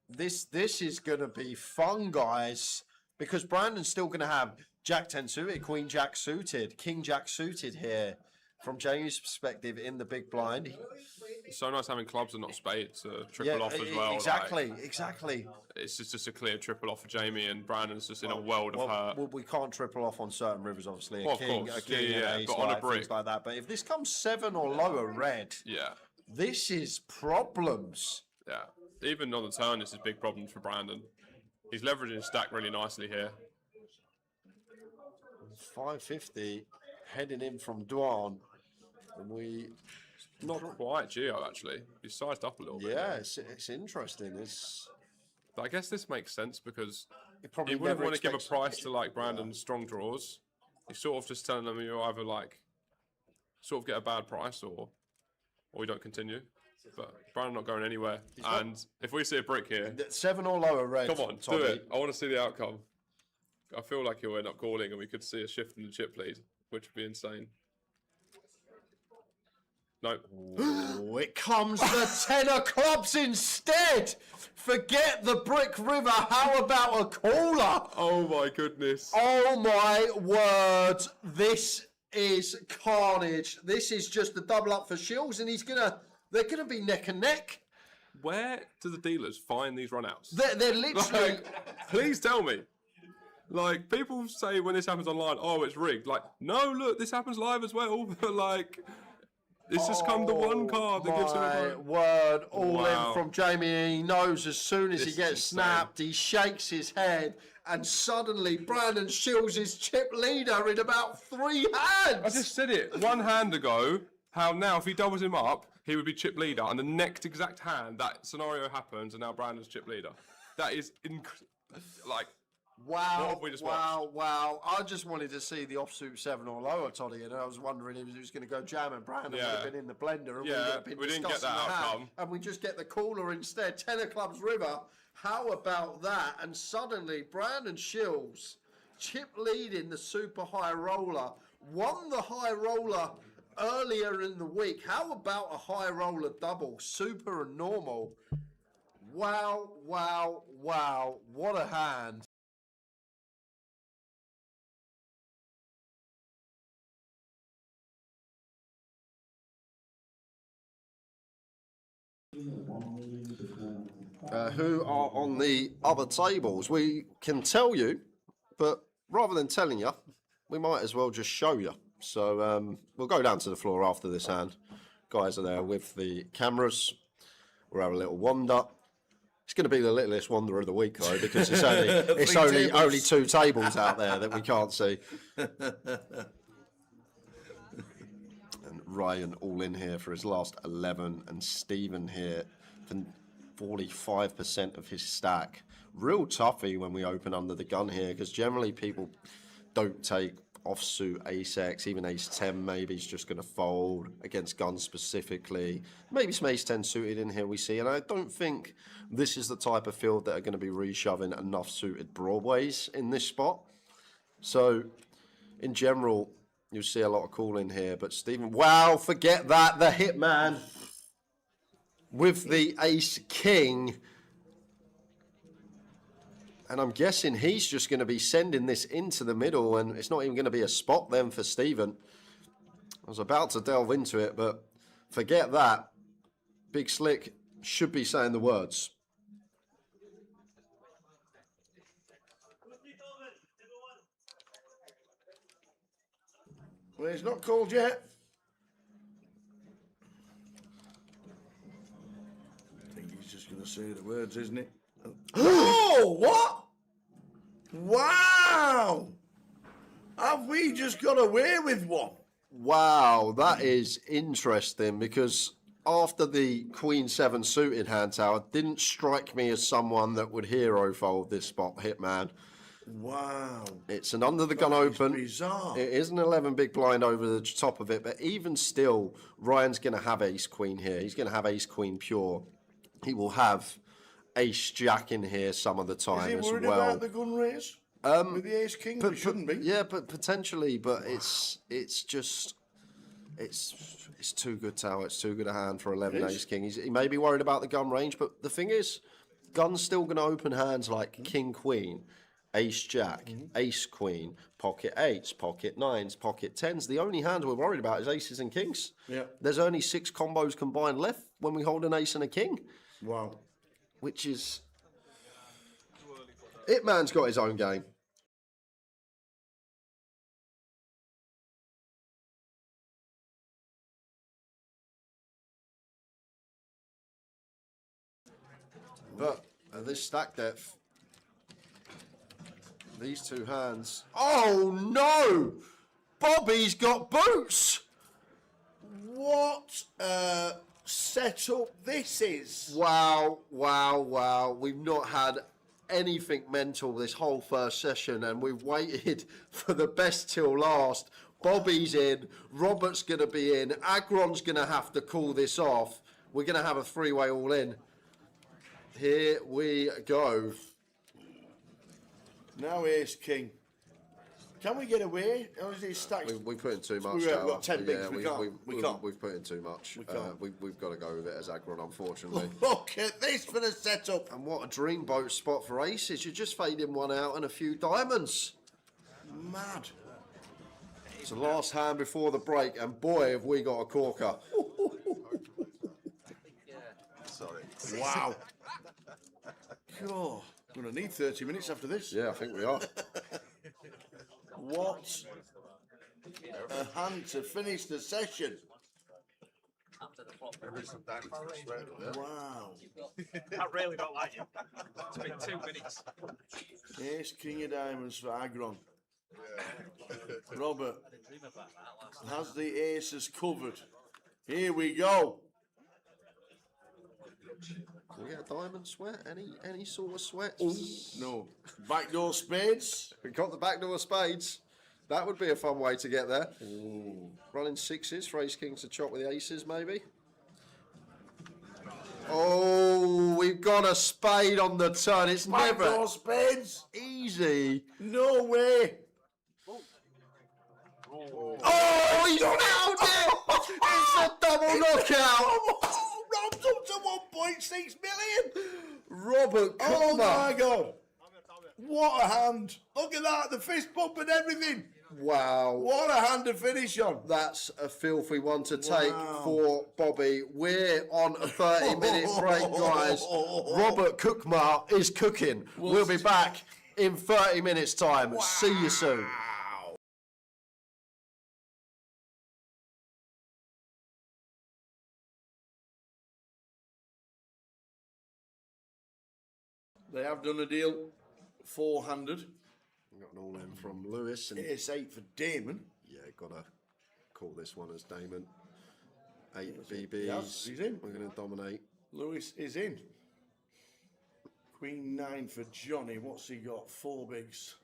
This is going to be fun, guys, because Brandon's still going to have Jack 10 suited, Queen Jack suited, King Jack suited here. From Jamie's perspective, in the big blind, It's so nice having clubs and not spades to triple off as well. Exactly, like, exactly. It's just a clear triple off for Jamie, and Brandon's just in a world of hurt. Well, we can't triple off on certain rivers, obviously. Well, A of king, course. a king, Yeah, and ace, but on a like, things brick. like that. But if this comes 7 or lower red, this is problems. Yeah, even on the turn, this is big problems for Brandon. He's leveraging his stack really nicely here. 550 heading in from Dwan, and we not quite Geo actually. He's sized up a little bit. Yeah, it's interesting. But I guess this makes sense because probably he wouldn't never want to give a expects- price to like Brandon's strong draws. He's sort of just telling them you either like sort of get a bad price or we don't continue. But Brandon not going anywhere. And if we see a brick here, 7 or lower red. come on, Tommy. do it. I want to see the outcome. I feel like he'll end up calling and we could see a shift in the chip lead, which would be insane. No. Oh, it comes the 10 of clubs instead. Forget the brick river. How about a caller? Oh my goodness. Oh my word. This is carnage. This is just a double up for Shields, and they're gonna be neck and neck. Where do the dealers find these runouts? They're literally. Like, please tell me. Like, people say when this happens online, oh, it's rigged. Like, no, look, this happens live as well. But like, it's just come to one card that gives him My a word, all Wow. in from Jamie. He knows as soon as This he is gets insane. snapped, he shakes his head, and suddenly Brandon Shields is chip leader in about 3 hands. I just said it 1 hand ago. How now, if he doubles him up, he would be chip leader, and the next exact hand, that scenario happens, and now Brandon's chip leader. That is like. What Wow, have we just watched? wow. I just wanted to see the offsuit 7 or lower, Toddy, and I was wondering if he was going to go jam and Brandon would have been in the blender and we would have been we didn't get discussing that the hand, outcome. and we just get the cooler instead. 10 of clubs river. How about that? And suddenly Brandon Shields, chip leading the super high roller, won the high roller earlier in the week. How about a high roller double, super and normal? Wow. What a hand. Who are on the other tables. We can tell you, but rather than telling you, we might as well just show you. So we'll go down to the floor after this hand. Guys are there with the cameras. We'll have a little wander. It's going to be the littlest wander of the week, though, because it's only 2 tables out there that we can't see. And Ryan all in here for his last 11, and Stephen here for 45% of his stack. Real toughie when we open under the gun here, because generally people don't take offsuit ace-x, even ace-10 maybe is just going to fold against guns specifically. Maybe some ace-10 suited in here we see, and I don't think this is the type of field that are going to be reshoving enough suited broadways in this spot. So in general, you'll see a lot of calling here, but Stephen, wow, forget that, the hitman with the ace-king. And I'm guessing he's just going to be sending this into the middle, and it's not even going to be a spot then for Stephen. I was about to delve into it, but forget that. Big Slick should be saying the words. Well, it's not called yet. I think he's just going to say the words, isn't it? Oh, what? Wow! Have we just got away with one? Wow, that is interesting because after the Queen 7 suited hand tower, didn't strike me as someone that would hero fold this spot, Hitman. Wow. It's an under the gun open. Bizarre. It is an 11 big blind over the top of it, but even still, Ryan's going to have ace queen here. He's going to have ace queen pure. He will have ace jack in here some of the time Is he as worried well. about the gun raise? With the ace king, we shouldn't be. Yeah, but potentially, but it's just it's too good tower. It's too good a hand for 11 ace king. He may be worried about the gun range, but the thing is, gun's still going to open hands like king queen, ace jack, ace queen, pocket eights, pocket nines, pocket tens. The only hand we're worried about is aces and kings. Yeah. There's only 6 combos combined left when we hold an ace and a king. Wow. Which is... Hitman's got his own game. But at this stack depth, these two hands... Oh, no! Bobby's got boots! What setup this is? Wow, wow, wow. We've not had anything mental this whole first session, and we've waited for the best till last. Bobby's in, Robert's going to be in, Agron's going to have to call this off. We're going to have a three-way all-in. Here we go. Now ace king. Can we get away? Or is it stacked? We put in too much. We've got 10 bigs. Yeah, We can't. We've put in too much. We can't. We've got to go with it as Agron, unfortunately. Look at this for the setup. And what a dreamboat spot for aces. You're just fading one out and a few diamonds. Mad. It's the last hand before the break, and boy, have we got a corker. Sorry. Wow. God, I'm going to need 30 minutes after this. Yeah, I think we are. What a hand to finish the session. Wow. I really don't like you. It's been 2 minutes. Ace king of diamonds for Agron. Robert has the aces covered. Here we go. Can we get a diamond sweat? Any sort of sweat? No. Backdoor spades. We got the backdoor spades. That would be a fun way to get there. Running sixes for ace kings to chop with the aces, maybe. Oh, we've got a spade on the turn. It's never Backdoor spades. easy. No way. Oh, he's nailed it! It's a double knockout. Rob's up to 1.6 million. Robert, Oh my God. What a hand. Look at that, the fist bump and everything. Wow. What a hand to finish on. That's a filthy one to take for Bobby. We're on a 30-minute break, guys. Robert Cookmar is cooking. We'll be back in 30 minutes' time. See you soon. They have done a deal, four-handed. Got an all-in from Lewis. And Ace 8 for Damon. yeah, gotta call this one as Damon. 8 BBs. Yes, he's in. We're going to dominate. Lewis is in. Queen 9 for Johnny. What's he got? 4 bigs.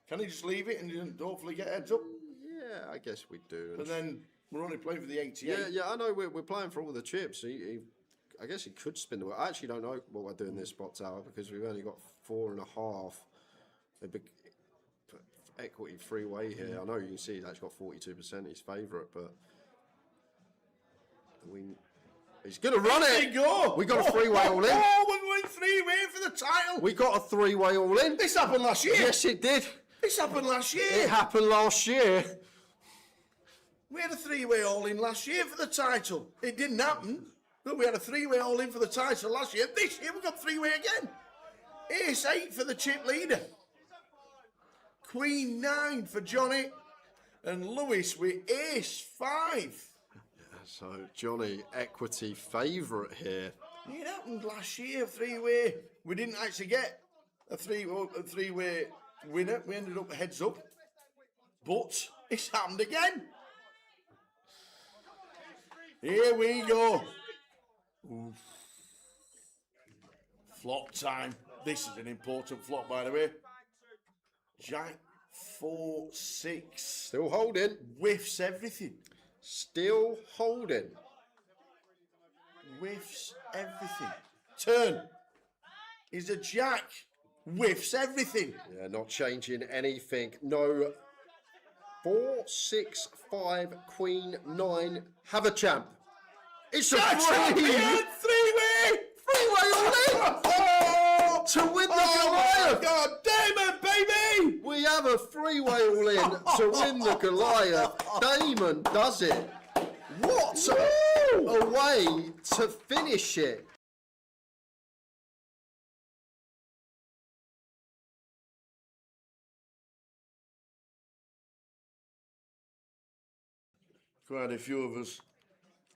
Can he just leave it and hopefully get heads up? Yeah, I guess we do. But then we're only playing for the 88. Yeah, I know we're playing for all the chips. I guess he could spin the wheel. I actually don't know what we're doing this spot tower because we've only got 4.5. A big equity freeway here. I know you can see he's actually got 42% his favourite, but He's going to run There it. you go. We got a three-way all in. Oh, we're going three-way for the title. We got a three-way all in. This happened last year. Yes, it did. This happened last year. It happened last year. We had a three-way all-in last year for the title. It didn't happen, but we had a three-way all-in for the title last year. This year we got three-way again. Ace 8 for the chip leader. Queen 9 for Johnny. And Lewis with Ace 5. So, Johnny, equity favourite here. It happened last year, three-way. We didn't actually get a three-way winner. We ended up heads up. But it's happened again. Here we go. Oof. Flop time. This is an important flop, by the way. Jack 4, 6. Still holding. Whiffs everything. Still holding. Whiffs everything. Turn. Is a jack. Whiffs everything. Yeah, not changing anything. No. 4, 6, 5, Queen 9. Have a champ. It's a Champion, three-way. Three-way all in. Oh, to win the Goliath. God damn it, baby. We have a three-way all in to win the Goliath. Damon does it. What a way to finish it. Quite a few of us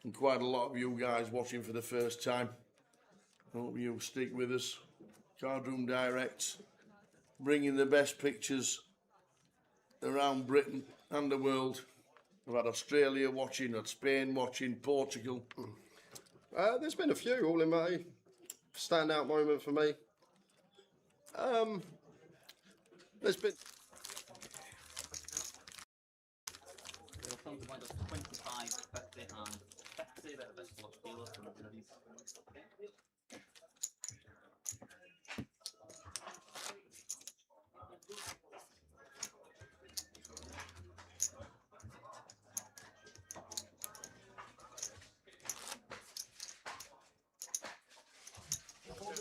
and quite a lot of you guys watching for the first time. Hope you'll stick with us. Cardroom Direct, bringing the best pictures around Britain and the world. We've had Australia watching, had Spain watching, Portugal. There's been a few all in my standout moment for me. There's been...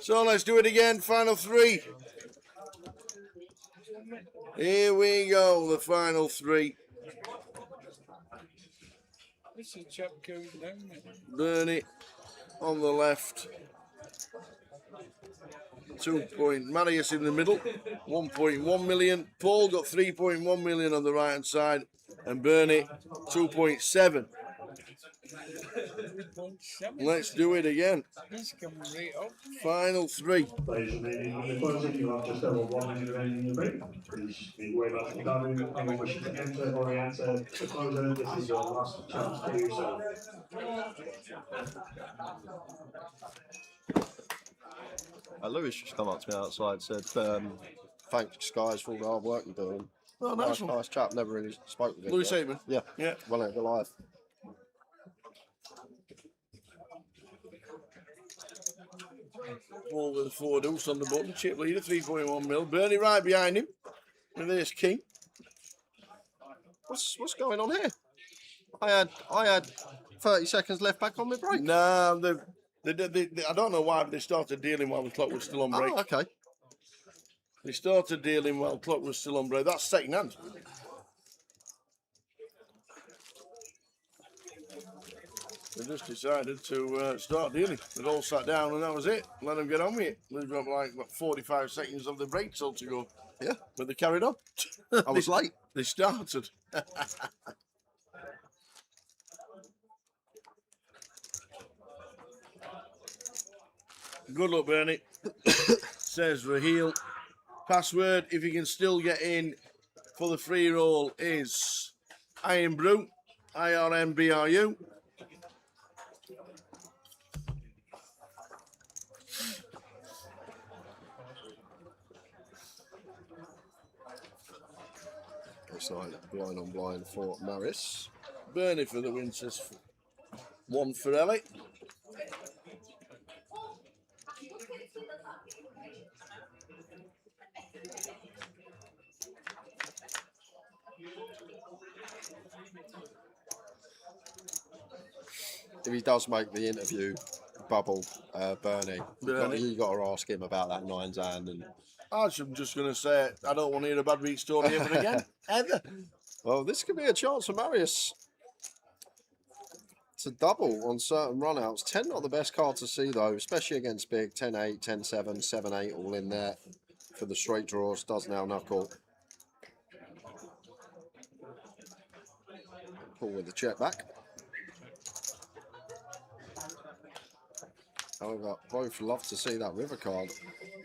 So let's do it again, final three. Here we go, the final three. This is chap going down. Bernie on the left. 2 point, Marius in the middle, 1.1 million. Paul got 3.1 million on the right hand side, and Bernie 2.7. Let's do it again. He's coming right up. Final three. Ladies and gentlemen, on the closing, you have just over 1 minute remaining in your break. Please make way back to the garden. Anyone wishing to enter or re-enter the closer, this is your last chance to do so. Lewis just come up to me outside and said, thanks guys for all the hard work you're doing. Oh, nice one. Nice chap, never really spoke with him. Lewis but- Haven? Yeah. Yeah. Well out Goliath. Paul with 4 deuce on the button, chip leader, 3.1 mil. Bernie right behind him. And there's King. What's going on here? I had 30 seconds left back on my break. Nah, I don't know why, but they started dealing while the clock was still on break. Oh, okay. They started dealing while the clock was still on break. That's second hand. They just decided to start dealing. They'd all sat down and that was it. Let them get on with it. They've got like 45 seconds of the break still to go. Yeah. But they carried on. I was late. They started. Good luck, Bernie. Says Raheel. Password, if you can still get in for the free roll, is Iron Brew. IRMBRU. It's like blind on blind for Maris. Bernie for the win, says 1 for Ellie. if he does make the interview, Bubble, Bernie, Bernie. you got to ask him about that nines hand. And I'm just going to say, I don't want to hear a bad beat story ever again. Ever. well, this could be a chance for Marius to double on certain runouts. 10 not the best card to see though, especially against big. 10-8, 10-7, 7-8 all in there for the straight draws. Does now knuckle. Pull with the check back. However, both love to see that river card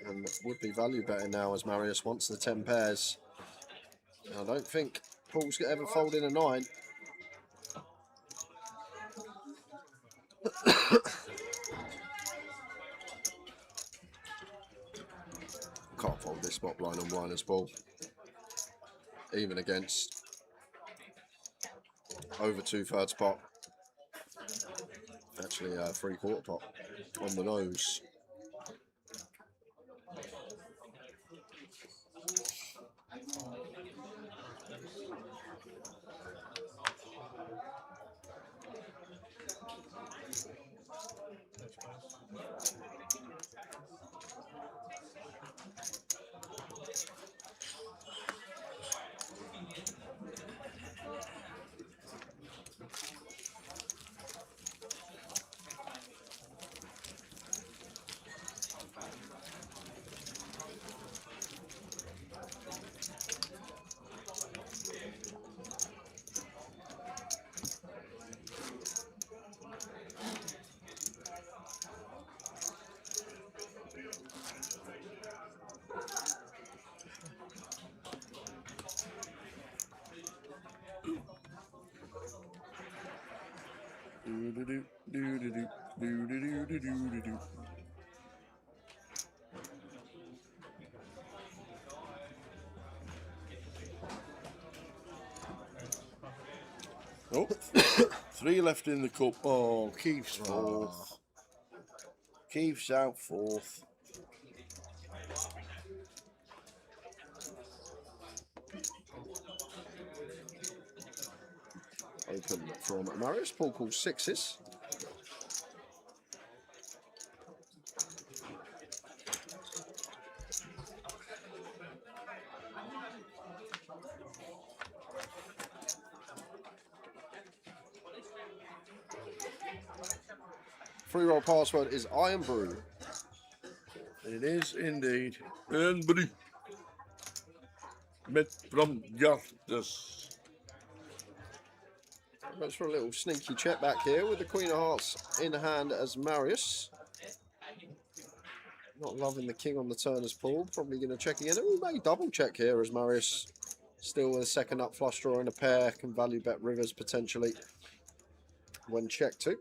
and would be value betting now as Marius wants the 10 pairs. I don't think Paul's ever fold in a 9. Can't fold this spot blind on Reiner's ball. Even against over 2/3 pot. Actually, 3/4 pot on the nose. Oh, 3 left in the cup. Oh, Keith's fourth. Keith's out fourth. Open from Marius. Paul calls 6s. Free roll password is Iron Brew. It is indeed. And buddy. Met from Gartus. Goes for a little sneaky check back here with the Queen of Hearts in hand as Marius. Not loving the king on the turn as Paul. Probably going to check again. We may double check here as Marius still with a second up flush draw in a pair. Can value bet rivers potentially when checked to.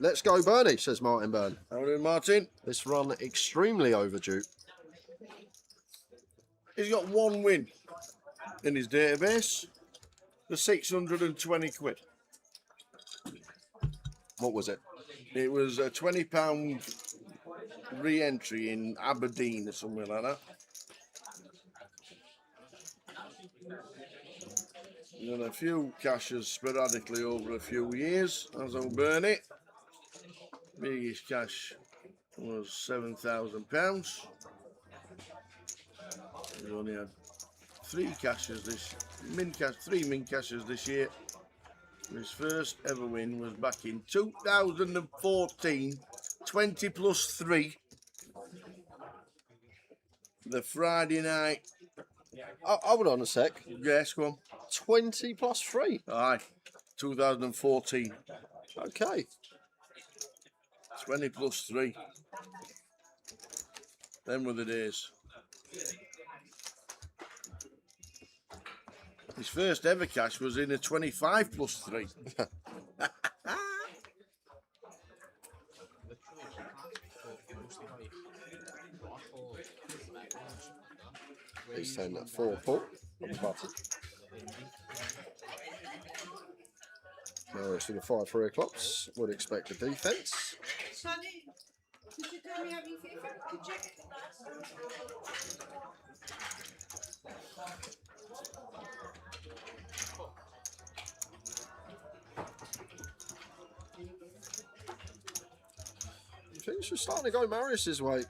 Let's go Bernie, says Martin Byrne. How are you doing, Martin? This run extremely overdue. He's got 1 win in his database for 620 quid. What was it? It was a £20 re-entry in Aberdeen or somewhere like that. And a few cashes sporadically over a few years, as I'll burn it. Biggest cash was £7,000. We only had 3 cashes three min cashes this year. His first ever win was back in 2014, 20 plus 3. The Friday night. Hold on a sec. Yes, go on. 20 plus 3. Aye, 2014. Okay. 20 plus 3. Them were the days. His first ever cash was in a 25 plus 3. He's saying that 4 Paul on the button. Marius with a 5 3 o'clocks. Would expect a defence. Sonny, did you tell me how you feel? Did you? It's just starting to go Marius's way.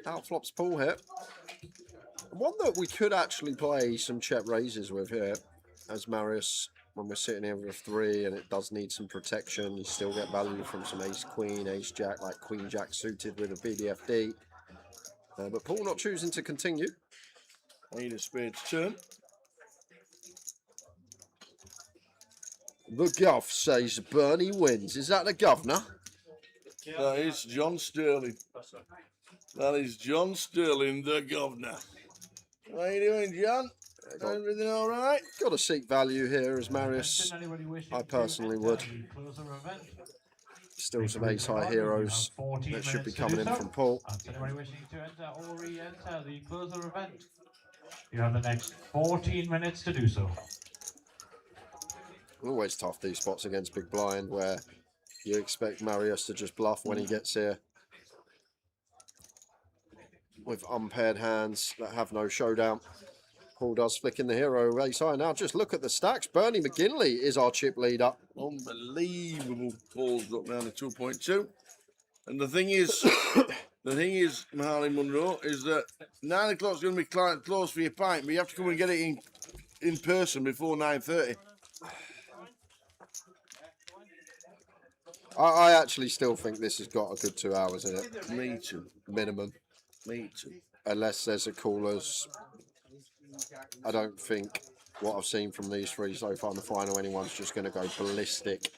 Out flops Paul here. One that we could actually play some check raises with here, as Marius, when we're sitting here with 3 and it does need some protection, you still get value from some ace-queen, ace-jack, like queen-jack suited with a BDFD. But Paul not choosing to continue. Eight of spades turn. The Gov says Bernie wins. Is that the governor? That is John Sterling. That is John Sterling, the governor. How you doing, John? Everything all right? Got to seek value here as Marius. I personally would. Still some ace-high heroes that should be coming in from Paul. Anybody wishing to enter or re-enter the closer event? You have the next 14 minutes to do so. Always tough these spots against Big Blind where you expect Marius to just bluff when he gets here. With unpaired hands that have no showdown. Paul does flick in the hero ace high. Now just look at the stacks. Bernie McGinley is our chip leader. Unbelievable. Paul's got down to 2.2. And the thing is, Mahali Munro, is that 9 o'clock's going to be close for your pint, but you have to come and get it in person before 9:30. I actually still think this has got a good 2 hours in it. Me too. Minimum. Me too. Unless there's a callers. I don't think what I've seen from these 3 so far in the final, anyone's just going to go ballistic.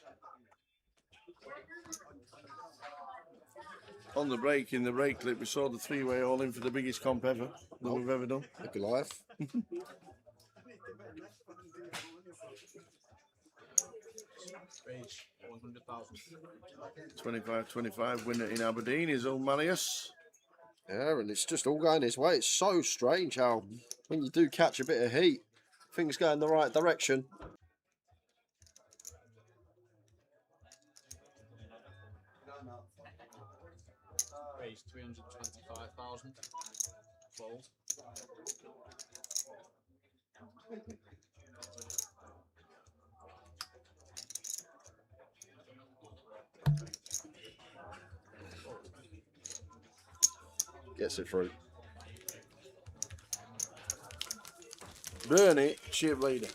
On the break, in the break clip, we saw the 3-way all in for the biggest comp ever that we've ever done. A Goliath. 25-25 winner in Aberdeen is old Marius. Yeah, and it's just all going his way. It's so strange how when you do catch a bit of heat, things go in the right direction. Raise 325,000. Fold. Gets it through. Bernie, chip leader.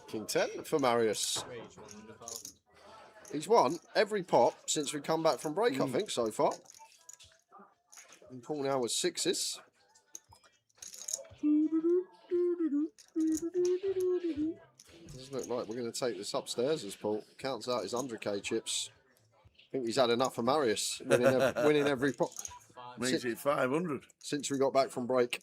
King 10 for Marius. He's won every pot since we come back from break, I think, so far. And Paul now with 6s. Doesn't look like we're going to take this upstairs as Paul counts out his 100k chips. I think he's had enough for Marius, winning every pot. Makes it 500. Since we got back from break.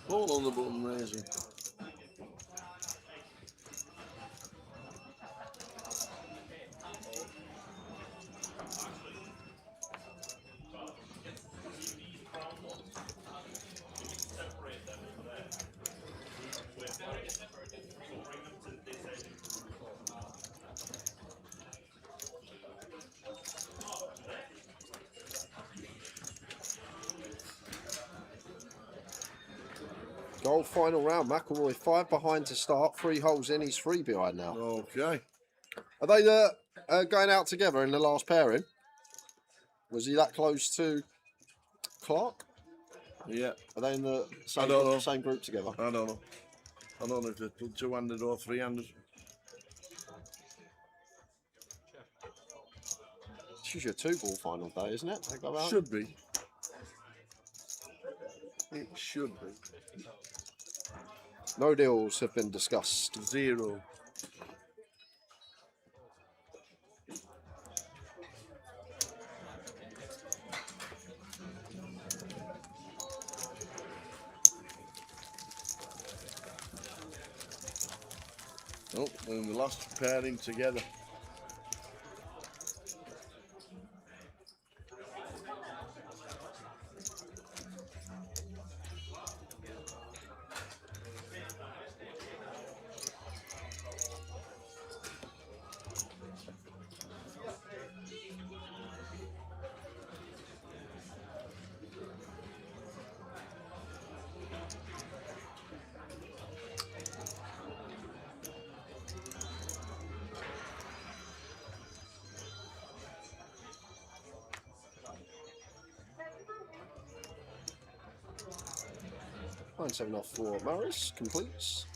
All on the button raising. 12 final round. McElroy 5 behind to start. 3 holes in. He's 3 behind now. Okay. Are they going out together in the last pairing? Was he that close to Clark? Yeah. Are they in the I don't know. same group together? I don't know. I don't know if they're two-handed or three-handed. This is your 2-ball final day, isn't it? They go out? Should be. It should be. No deals have been discussed. 0. Oh, and the last pairing together. Nine 7 off for Maris completes.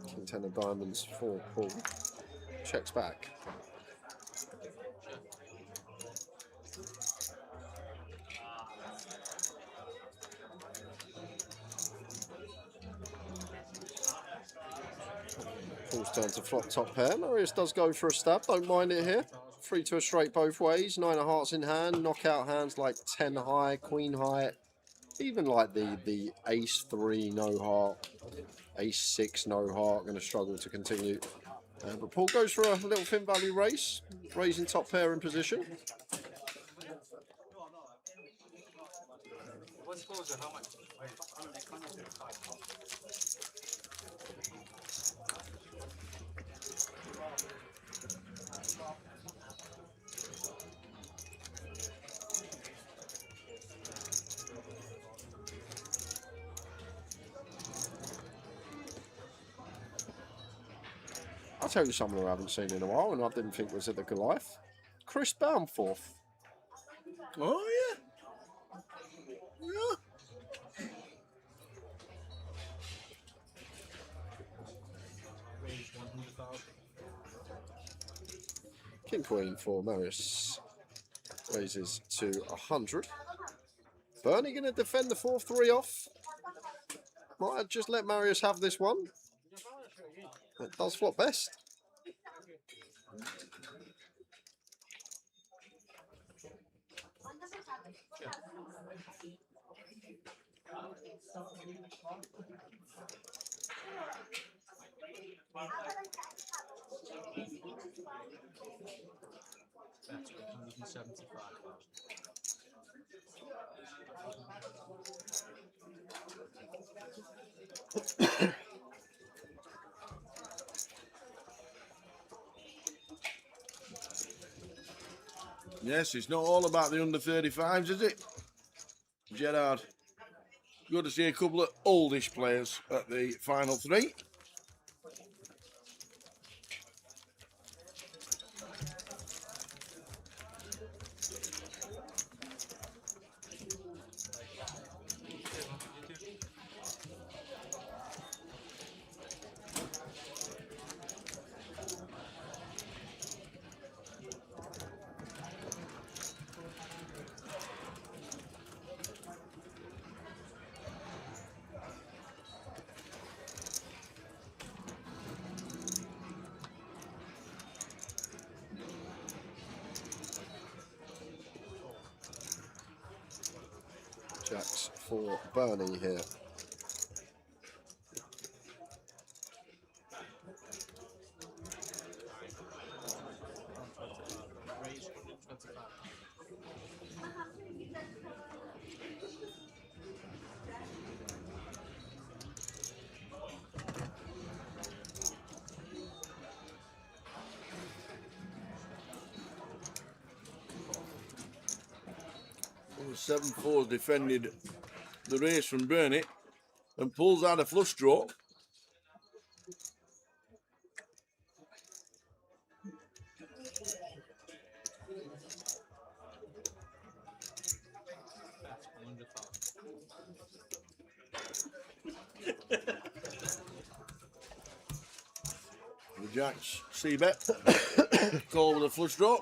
King 10 of diamonds for Paul. Checks back. Paul's turn to flop top pair. Marius does go for a stab. Don't mind it here. 3 to a straight both ways. 9 of hearts in hand. Knockout hands like 10 high, queen high. Even like the ace 3 no heart, ace 6 no heart, going to struggle to continue. But Paul goes for a little thin value raise, raising top pair in position. I'll tell you someone who I haven't seen in a while and I didn't think was at the Goliath. Chris Boundforth. Oh, yeah. Yeah. King Queen for Marius. Raises to 100. Bernie going to defend the 4-3 off. Might have just let Marius have this one. It does flop best. That's 175. Yes, it's not all about the under 35s, is it? Gerard. Good to see a couple of oldish players at the final 3. Jacks for Bernie here. Raise 125. Well, 7-4 defended the race from Bernie and pulls out a flush draw. The Jacks C-bet. Call with a flush draw.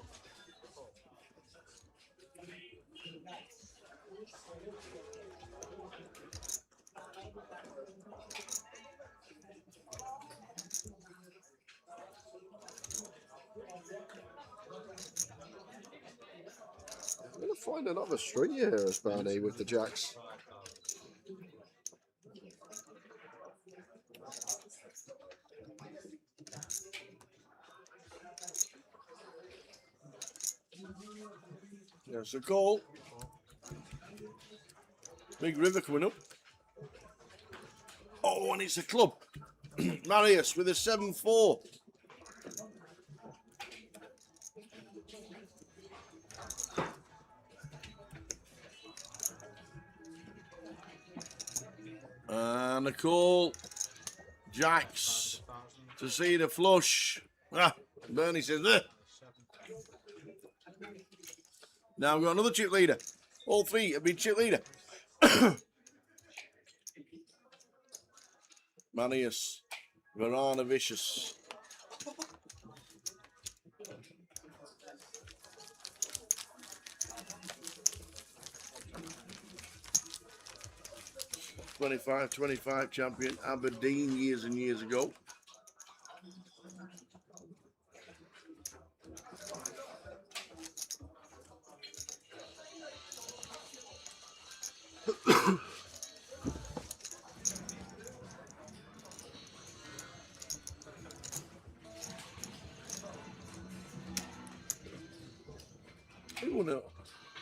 I'm going to find another string here as Bernie with the Jacks. There's a call. Big river coming up. Oh, and it's a club. Marius with a 7-4. And a call. Jacks to see the flush. Ah, Bernie says, "Ugh." Now we've got another chip leader. All three have been chip leader. Manius, Verana Vicious. '25 champion, Aberdeen years and years ago.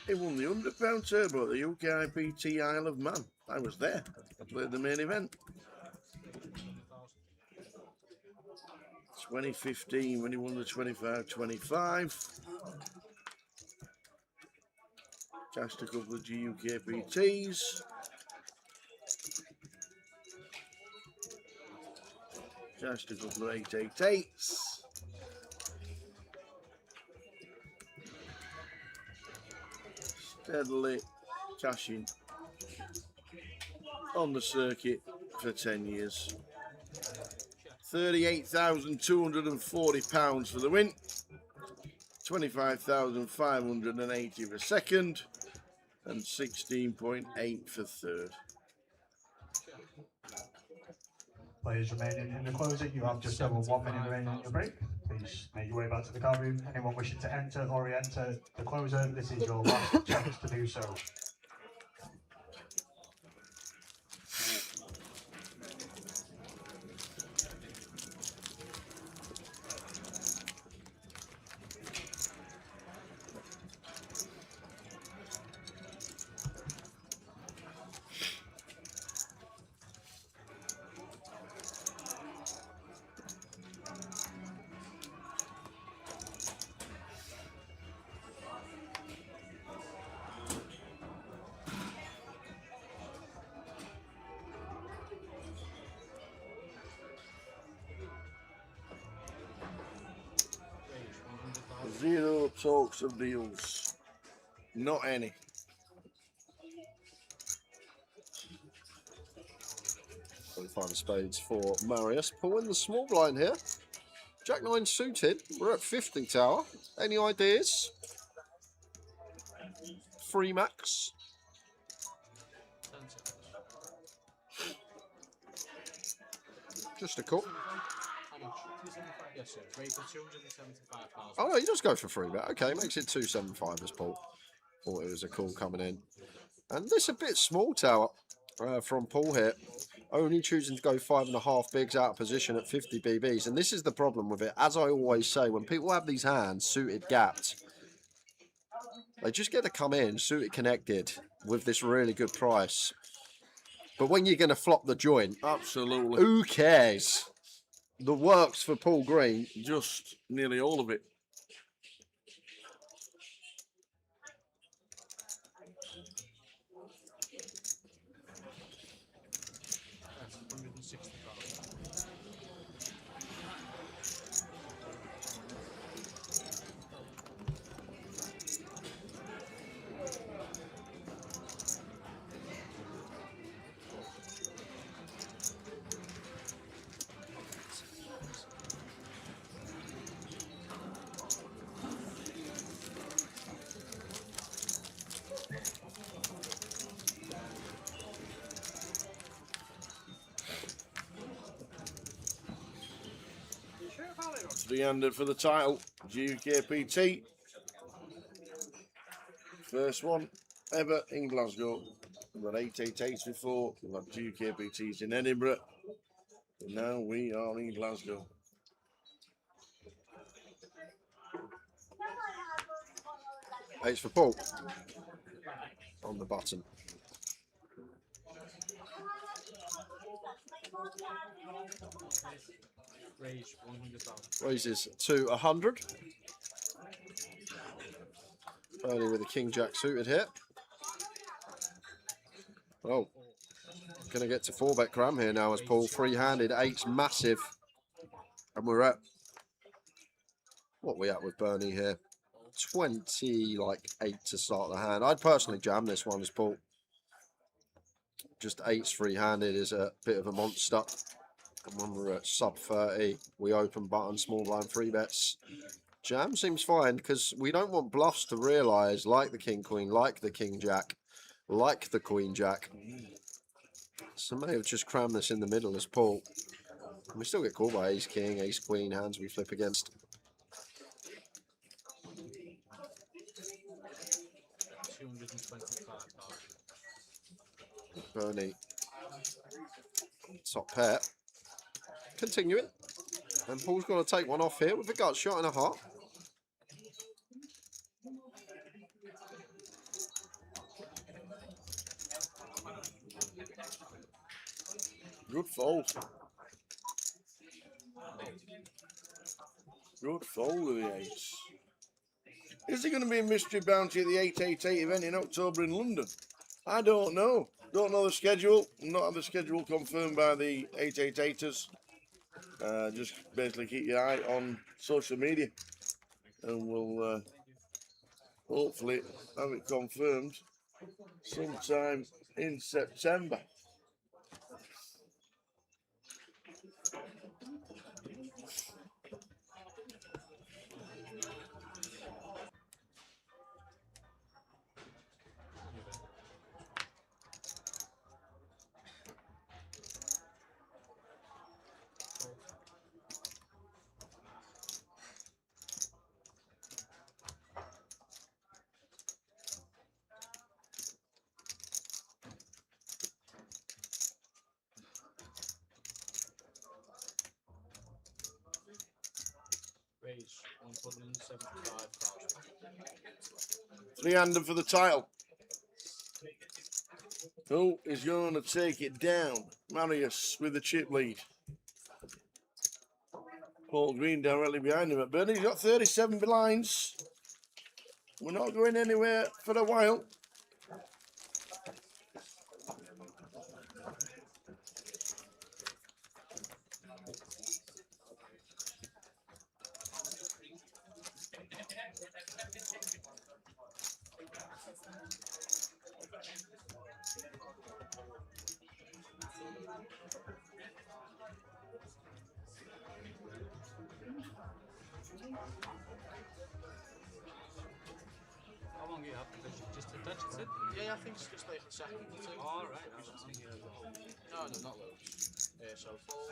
He won the £100 turbo at the UKPT Isle of Man. I was there. I played the main event. 2015 when he won the 25-25. Cashed a couple of GUKPTs. Cashed a couple of 888s. Steadily cashing on the circuit for 10 years. £38,240 for the win. 25,580 for second. And 16.8 for third. Players remaining in the closer, you have just over 1 minute remaining in your break. Please make your way back to the car room. Anyone wishing to enter or re-enter the closer, this is your last chance to do so. Zero talks of deals. Not any. Five of spades for Marius. Paul in the small blind here. Jack 9 suited. We're at 50 tower. Any ideas? 3 max. Just a call. How much? Yes, sir. It's rated 275,000. Oh no, you just go for 3 bet. Okay, makes it 275 as Paul. Thought it was a call coming in. And this a bit small tower from Paul here. Only choosing to go 5.5 bigs out of position at 50 BBs. And this is the problem with it. As I always say, when people have these hands suited gapped, they just get to come in suited connected with this really good price. But when you're going to flop the joint, absolutely, who cares? The works for Paul Green, just nearly all of it. 3-hander for the title, GUKPT. First one ever in Glasgow. We've got 888s before, we've got GUKPTs in Edinburgh. And now we are in Glasgow. H for Paul. On the button. Raises to 100. Early with the King Jack suited here. Oh, going to get to 4-bet cram here now as Paul free-handed. 8's massive. And we're at, what are we at with Bernie here? 20, like 8 to start the hand. I'd personally jam this one as Paul. Just 8's free-handed is a bit of a monster. And when we're at sub 30, we open button, small blind 3-bets. Jam seems fine because we don't want bluffs to realise, like the King Queen, like the King Jack, like the Queen Jack. So may have just crammed this in the middle as Paul. And we still get called by Ace King, Ace Queen, hands we flip against. Bernie, top pair. Continuing. And Paul's going to take one off here with a gut shot and a heart. Good fold. Good fold with the 8s. Is there going to be a mystery bounty at the 888 event in October in London? I don't know. Don't know the schedule. Not have the schedule confirmed by the 888ers. Just basically keep your eye on social media. And we'll hopefully have it confirmed sometime in September. Raise 175,000. 3-hander for the title. Who is going to take it down? Marius with the chip lead. Paul Green directly behind him. But Bernie's got 37 blinds. We're not going anywhere for a while. How long do you have? Just a touch, is it? Yeah, I think it's just like a second or two. All right. No, not loads. So fold.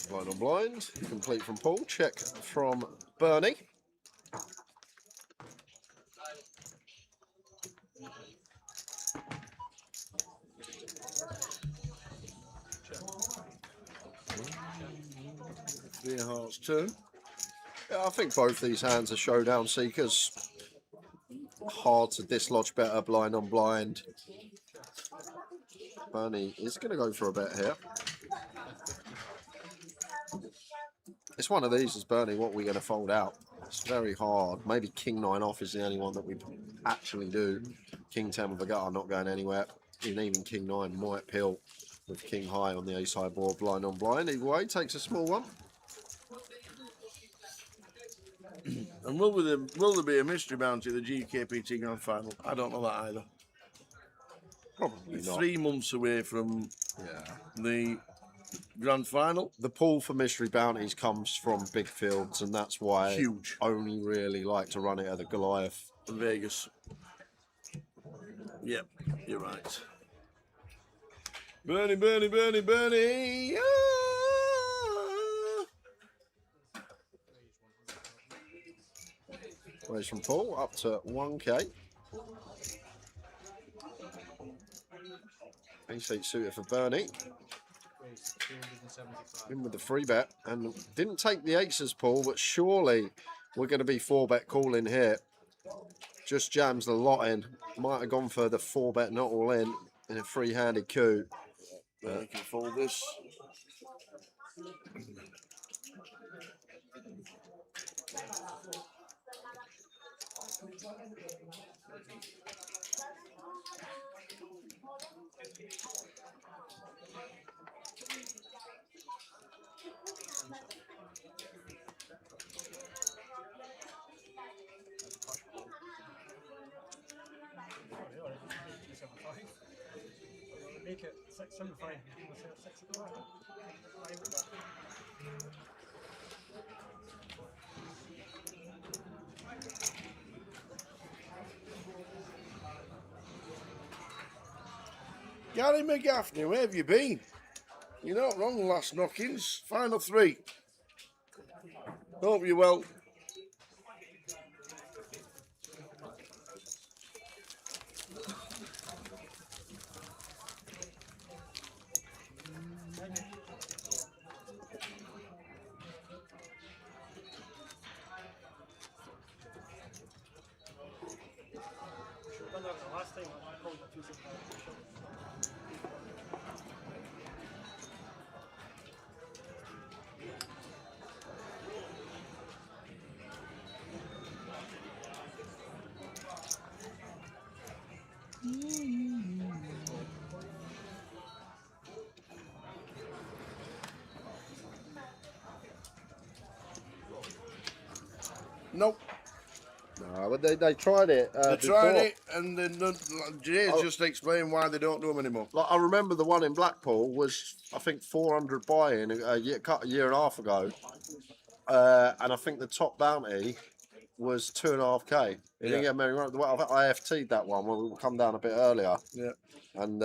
Blind on blind. Complete from Paul. Check from Bernie. Three of hearts turn. Yeah, I think both these hands are showdown seekers. Hard to dislodge better blind on blind. Bernie is going to go for a bet here. It's one of these is Bernie, what we're going to fold out. It's very hard. Maybe King 9 off is the only one that we actually do. King 10 with a gutter not going anywhere. Even King 9 might peel with King high on the ace high board, blind on blind. Either way, takes a small one. And will there be a mystery bounty at the GUKPT Grand Final? I don't know that either. Probably not. 3 months away from the Grand Final. The pool for mystery bounties comes from big fields, and that's why Huge. Only really like to run it at the Goliath. Vegas. Yep, you're right. Bernie, Bernie, Bernie, Bernie. Ah! Raise from Paul up to 1k. Ace-8 suited for Bernie. Raise to 275. In with the free bet. And didn't take the aces, Paul, but surely we're going to be 4-bet calling here. Just jams the lot in. Might have gone for the 4-bet not all in a free-handed coup. Bernie can fold this. Make it 675. Gary McGaffney, where have you been? You're not wrong, last knockings. Final 3. Hope you're well. Last time I called it 275. Nope. No, but they tried it. They before. tried it, and then Jay's Oh. just explained why they don't do them anymore. Like, I remember the one in Blackpool was, I think, 400 buy-in a year and a half ago. And I think the top bounty was 2.5k. You didn't get me wrong. Well, I IFT'd that one when we come down a bit earlier. Yeah. And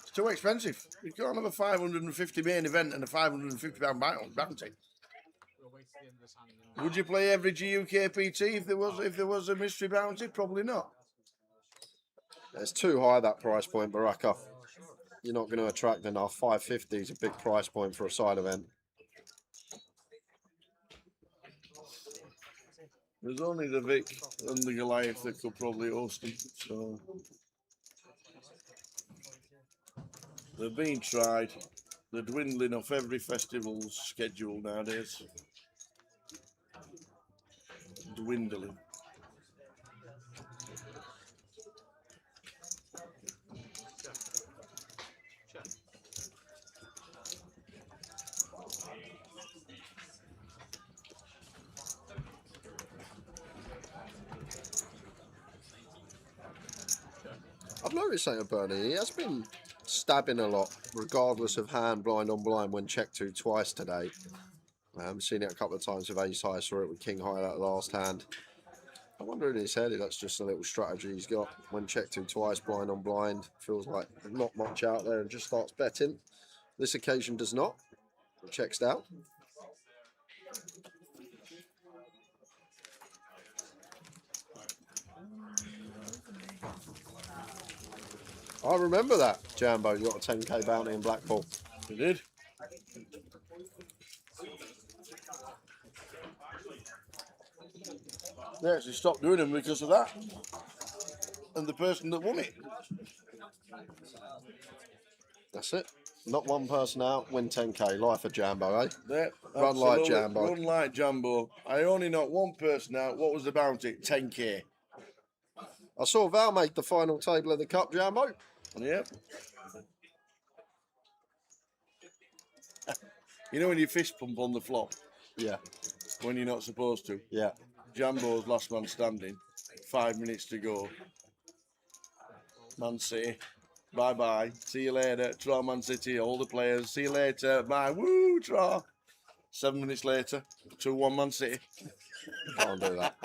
It's too expensive. You can't have a 550 main event and a £550 bounty. Would you play every GUKPT if there was a mystery bounty? Probably not. it's too high, that price point, Baraka. You're not going to attract enough. 550 is a big price point for a side event. There's only the Vic and the Goliath that could probably host them. So they're being tried. They're dwindling off every festival's schedule nowadays. Dwindling. I've noticed something, Bernie. He has been stabbing a lot, regardless of hand, blind on blind, when checked to twice today. Seen it a couple of times with ace high, saw it with king high that last hand. I wonder in his head if that's just a little strategy he's got. When checked to twice, blind on blind, feels like not much out there and just starts betting. This occasion does not. It checks down. I remember that, Jambo. You got a 10k bounty in Blackpool. You did. They actually stopped doing them because of that. And the person that won it. That's it. Not one person out, win 10k. Life of Jambo, eh? Yeah, Run like absolutely. Jambo. Run like Jambo. I only knocked one person out. What was the bounty? 10k. I saw Val make the final table of the cup, Jambo. Yep. You know when you fist pump on the flop? Yeah. When you're not supposed to? Yeah. Jambo's last man standing. 5 minutes to go. Man City. Bye-bye. See you later. Draw Man City. All the players. See you later. Bye. Woo, draw. 7 minutes later. 2-1 Man City. Can't do that.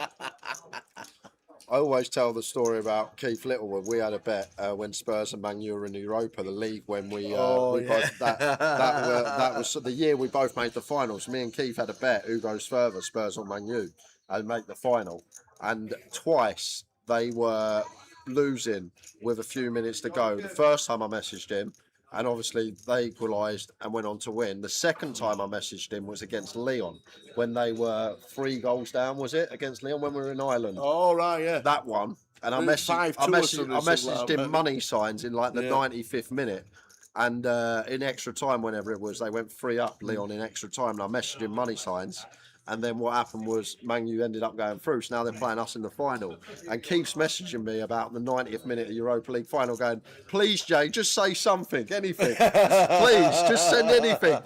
I always tell the story about Keith Littlewood. We had a bet when Spurs and Man U were in Europa, the league, when we both that was the year we both made the finals. Me and Keith had a bet who goes further, Spurs or Man U, and make the final. And twice they were losing with a few minutes to go. The first time I messaged him, and obviously they equalised and went on to win. The second time I messaged him was against Leon when they were 3 goals down, was it, against Leon when we were in Ireland? Oh, right, yeah. That one. And I messaged him money signs in like the 95th minute. And in extra time, whenever it was, they went 3 up, Leon, in extra time. And I messaged him money signs. And then what happened was Man U ended up going through. So now they're playing us in the final. And Keith's messaging me about the 90th minute of Europa League final going, please, Jay, just say something, anything. Please, just send anything.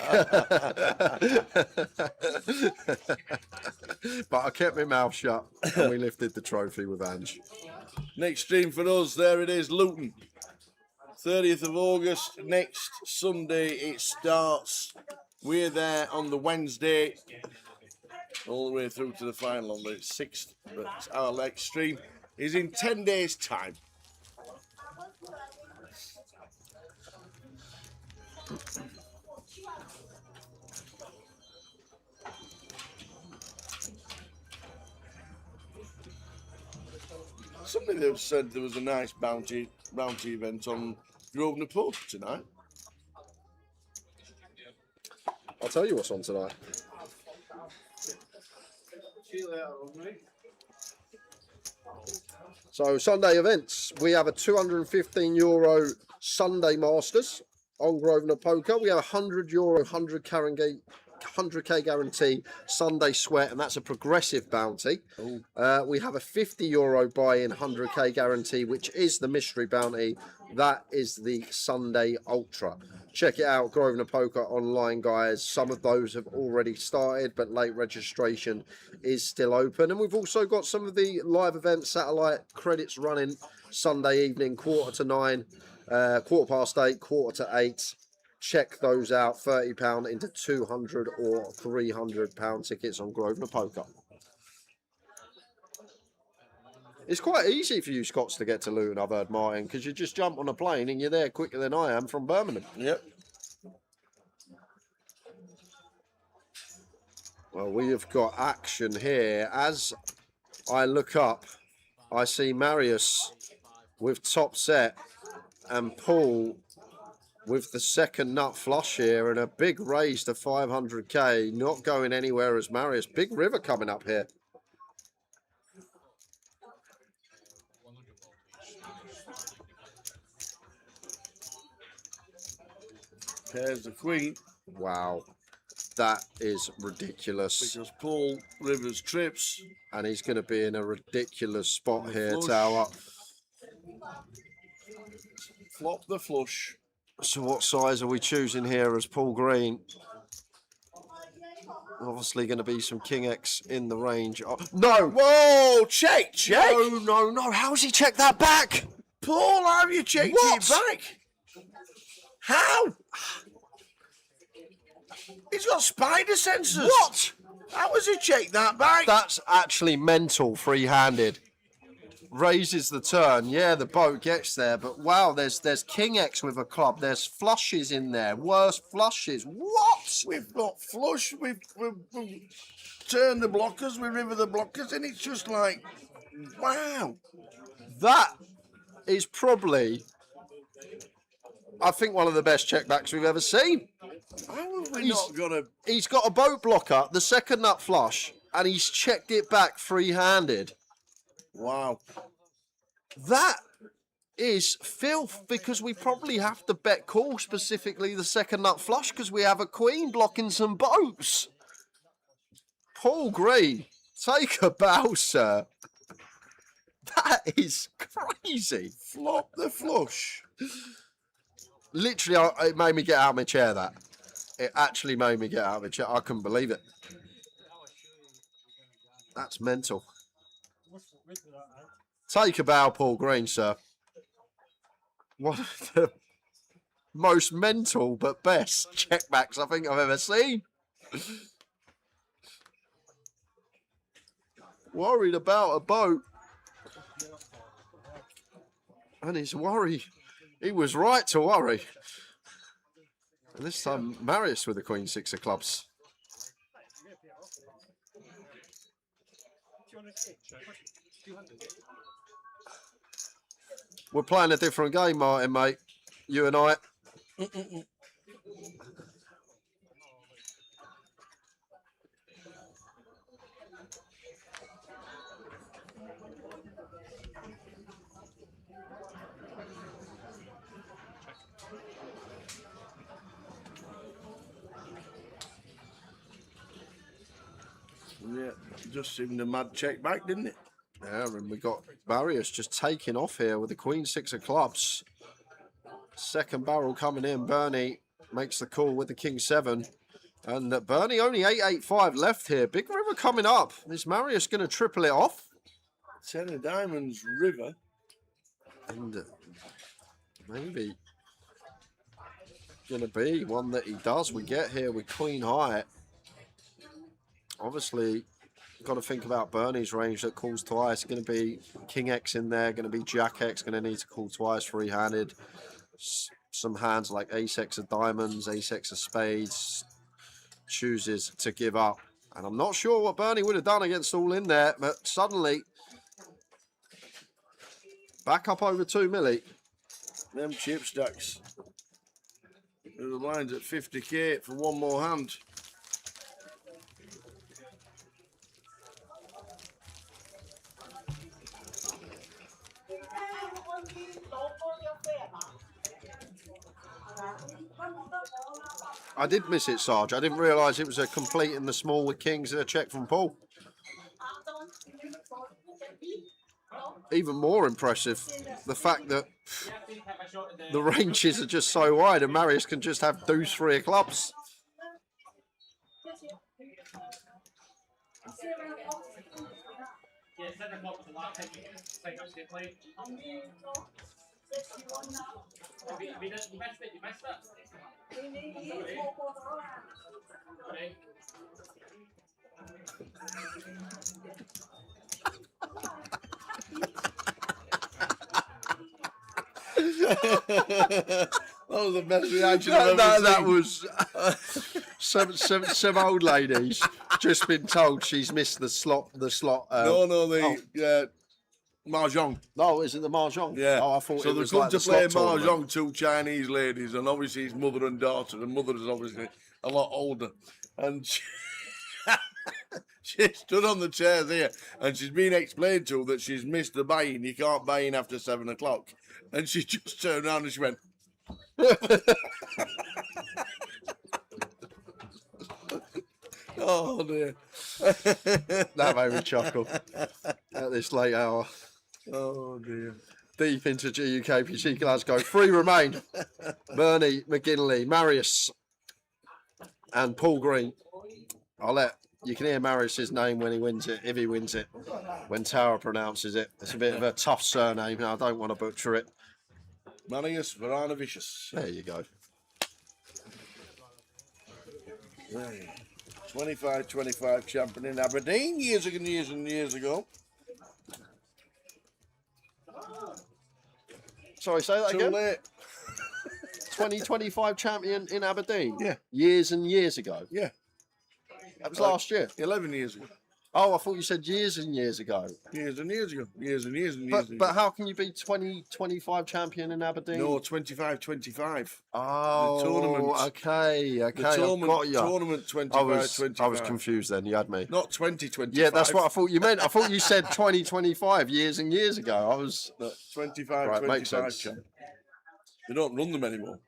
But I kept my mouth shut and we lifted the trophy with Ange. Next stream for us, there it is, Luton. 30th of August, next Sunday it starts. We're there on the Wednesday, all the way through to the final on the 6th. But our next stream is in 10 days' time. Somebody that said there was a nice bounty event on Grosvenor Pub tonight. I'll tell you what's on tonight. So Sunday events, we have a €215 Sunday Masters on Grosvenor Poker. We have a €100 100k guarantee Sunday Sweat, and that's a progressive bounty. We have a €50 buy-in 100k guarantee, which is the mystery bounty. That is the Sunday Ultra. Check it out, Grosvenor Poker online, guys. Some of those have already started, but late registration is still open. And we've also got some of the live event satellite credits running Sunday evening, 8:45, 8:15, 8:45. Check those out, £30 into £200 or £300 tickets on Grosvenor Poker. It's quite easy for you Scots to get to Luton, I've heard, Martin, because you just jump on a plane and you're there quicker than I am from Birmingham. Yep. Well, we have got action here. As I look up, I see Marius with top set and Paul with the second nut flush here and a big raise to 500k. Not going anywhere as Marius. Big river coming up here. There's the Queen. Wow. That is ridiculous. Because Paul Rivers trips. And he's going to be in a ridiculous spot here, flush. Tower. Flop the flush. So what size are we choosing here as Paul Green? Obviously going to be some King X in the range. Oh, no! Whoa! Check! No. How's he checked that back? Paul, how have you checked it back? How? He's got spider sensors. What? How has he checked that back? That's actually mental, free-handed. Raises the turn. Yeah, the boat gets there. But wow, there's King X with a club. There's flushes in there. Worse flushes. What? We've got flush. We've turned the blockers. We river the blockers. And it's just like, wow. That is probably, I think, one of the best checkbacks we've ever seen. How have we not got a... He's got a boat blocker, the second nut flush, and he's checked it back free-handed. Wow. That is filth, because we probably have to bet call specifically the second nut flush because we have a queen blocking some boats. Paul Green, take a bow, sir. That is crazy. Flop the flush. Literally, it made me get out of my chair, that. It actually made me get out of my chair. I couldn't believe it. That's mental. Take a bow, Paul Green, sir. One of the most mental but best checkbacks I think I've ever seen. Worried about a boat. And his worry, he was right to worry. And this time, Marius with the Queen Six of Clubs. We're playing a different game, Martin, mate. You and I. Yeah, just seemed a mad check back, didn't it? Yeah, and we got Marius just taking off here with the Queen Six of Clubs. Second barrel coming in. Bernie makes the call with the King 7. And Bernie only 885 left here. Big river coming up. Is Marius going to triple it off? 10 of diamonds, river. And maybe going to be one that he does. We get here with Queen High. Obviously, got to think about Bernie's range that calls twice. Going to be King X in there. Going to be Jack X. Going to need to call twice, free-handed. Some hands like Ace X of diamonds, Ace X of spades. Chooses to give up. And I'm not sure what Bernie would have done against all in there. But suddenly, back up over 2 milli. Them chip stacks. The line's at 50k for one more hand. I did miss it, Sarge. I didn't realise it was a complete in the small with kings and a check from Paul. Even more impressive, the fact that the ranges are just so wide and Marius can just have deuce 3 of clubs. That was the best reaction I've ever That seen. was some old lady's just been told she's missed the slot. The oh. Mahjong. No, is it the Mahjong? Yeah. Oh, I thought so it they was come like to the play slot tournament. Mahjong, 2 Chinese ladies, and obviously it's mother and daughter. The mother is obviously a lot older. And she stood on the chairs here, and she's been explained to her that she's missed the buy-in. You can't buy in after 7 o'clock. And she just turned around and she went... Oh, dear. That made me chuckle at this late hour. Oh, dear. Deep into GUKPT Glasgow. 3 remain. Bernie, McGinley, Marius, and Paul Green. You can hear Marius's name when he wins it, if he wins it, when Tower pronounces it. It's a bit of a tough surname, and I don't want to butcher it. Marius Varanovicius. There you go. 25-25 champion in Aberdeen years and years ago. Sorry, say that Too again? late. 2025 champion in Aberdeen? Yeah. Years and years ago? Yeah. That was last year? 11 years ago. Oh, I thought you said years and years ago. Years and years ago. Years and years and years But, ago. but how can you be 2025 champion in Aberdeen? No, 25-25. Oh, the tournament. Okay. The tournament 25-25. I was confused then. You had me. Not 2025. Yeah, that's what I thought you meant. I thought you said 2025 years and years ago. I was... No, 25-25 Right, makes sense. champ. They don't run them anymore.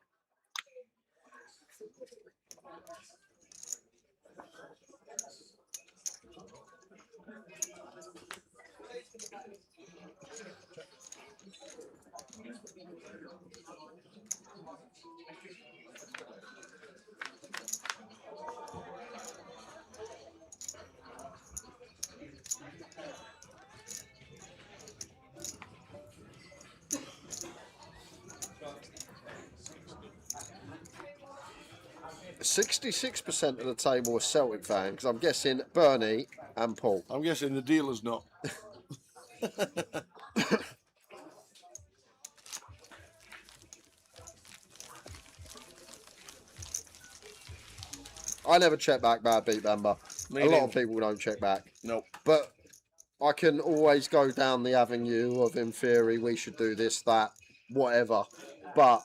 %66% of the table are Celtic fans, because I'm guessing Bernie and Paul. I'm guessing the dealer's not. I never check back bad beat member. Me A lot neither. of people don't check back. Nope. But I can always go down the avenue of, in theory, we should do this, that, whatever. But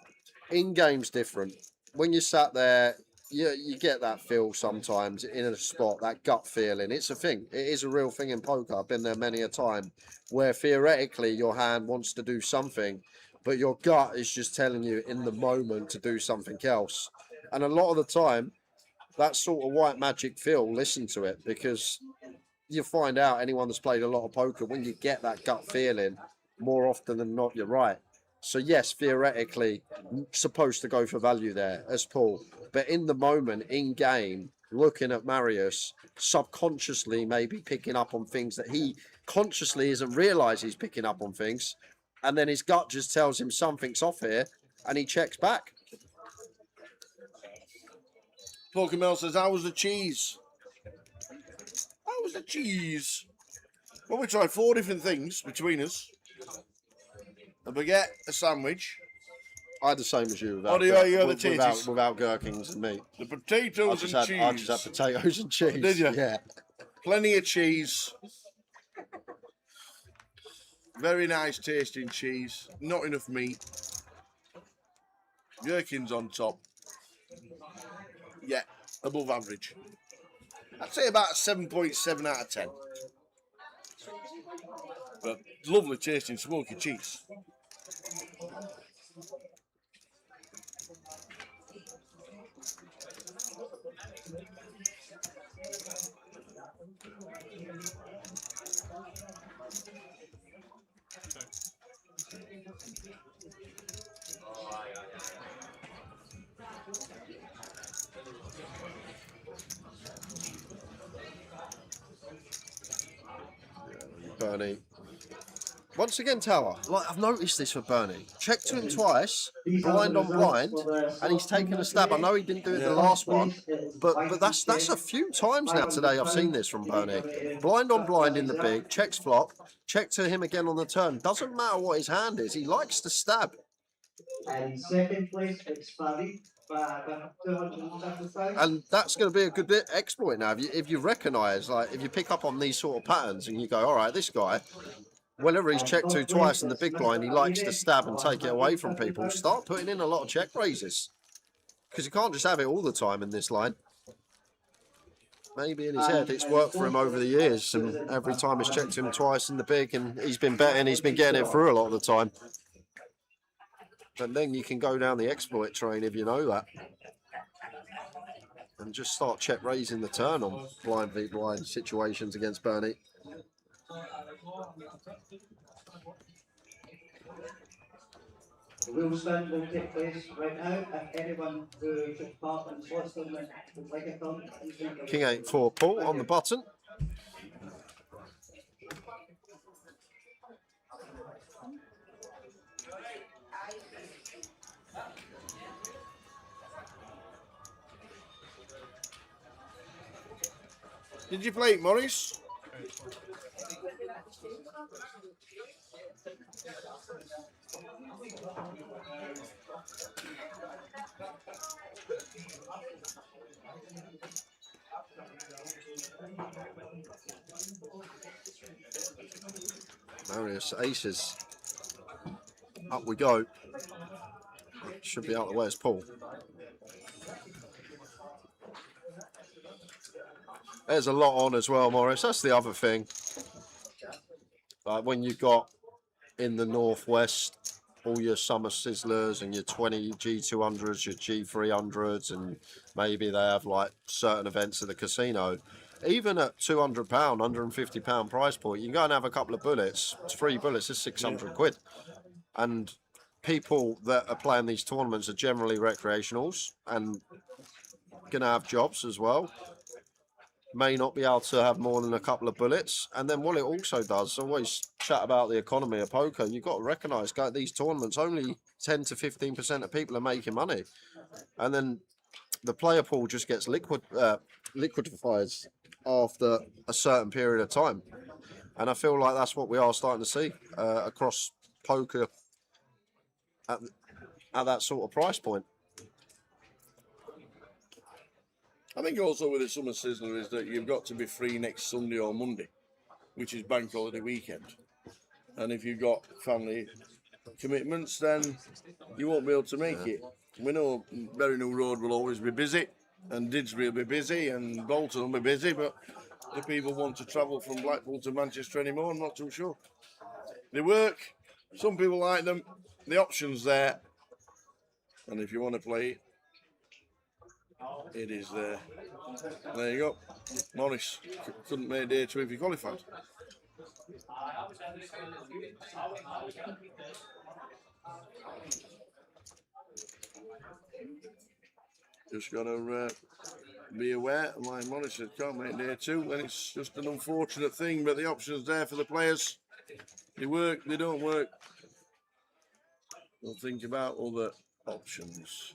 in game's different. When you sat there, you get that feel sometimes in a spot, that gut feeling. It's a thing. It is a real thing in poker. I've been there many a time where theoretically your hand wants to do something, but your gut is just telling you in the moment to do something else. And a lot of the time, that sort of white magic feel, listen to it, because you find out, anyone that's played a lot of poker, when you get that gut feeling, more often than not, you're right. So yes, theoretically, supposed to go for value there as Paul, but in the moment, in game, looking at Marius, subconsciously maybe picking up on things that he consciously isn't realise he's picking up on things, and then his gut just tells him something's off here, and he checks back. Pokemel says, how was the cheese? How was the cheese? Well, we tried 4 different things between us. A baguette, a sandwich. I had the same as you. Without, you had the taters? without gherkins and meat. The potatoes and cheese. I just had potatoes and cheese. Did you? Yeah. Plenty of cheese. Very nice tasting cheese. Not enough meat. Gherkins on top. Yeah, above average. I'd say about a 7.7 out of 10. But lovely tasting smoky cheese. Bernie. Once again, Tower. Like, I've noticed this for Bernie. Checked to him twice, blind on blind, and he's taken a stab. I know he didn't do it the last one, but that's a few times now today I've seen this from Bernie. Blind on blind in the big, checks flop, check to him again on the turn. Doesn't matter what his hand is, he likes to stab. And second place, it's Fabi. And that's going to be a good bit exploit now. If you recognise, like, if you pick up on these sort of patterns and you go, all right, this guy, whenever he's checked to twice in the big blind, he likes to stab and take it away from people. Start putting in a lot of check raises, because you can't just have it all the time in this line. Maybe in his head it's worked for him over the years, and every time he's checked him twice in the big and he's been betting, he's been getting it through a lot of the time. And then you can go down the exploit train if you know that, and just start check raising the turn on blind v blind situations against Bernie. The wheel stand will take place right now. If anyone who took part in the slots tournament would like a thumb, King 8-4 Paul on the button. Did you play it, Maurice? Marius aces. Up we go. Should be out of the way as Paul. There's a lot on as well, Morris. That's the other thing. Like when you've got in the northwest all your summer sizzlers and your 20 G200s, your G300s, and maybe they have like certain events at the casino. Even at £200, £150 price point, you can go and have a couple of bullets. It's 3 bullets, it's 600 quid. And people that are playing these tournaments are generally recreationals and going to have jobs as well. May not be able to have more than a couple of bullets. And then what it also does, always chat about the economy of poker, you've got to recognise, these tournaments, only 10 to 15% of people are making money. And then the player pool just gets liquefies after a certain period of time. And I feel like that's what we are starting to see across poker at that sort of price point. I think also with the Summer Sizzler is that you've got to be free next Sunday or Monday, which is bank holiday weekend. And if you've got family commitments, then you won't be able to make it. We know Berrynew Road will always be busy, and Didsbury will be busy, and Bolton will be busy, but do people want to travel from Blackpool to Manchester anymore? I'm not too sure. They work, some people like them, the option's there, and if you want to play it is there. There you go. Morris couldn't make day 2 if he qualified. Just got to be aware, like Morris said, can't make day 2, and it's just an unfortunate thing, but the option's there for the players. They work, they don't work. They'll think about other options.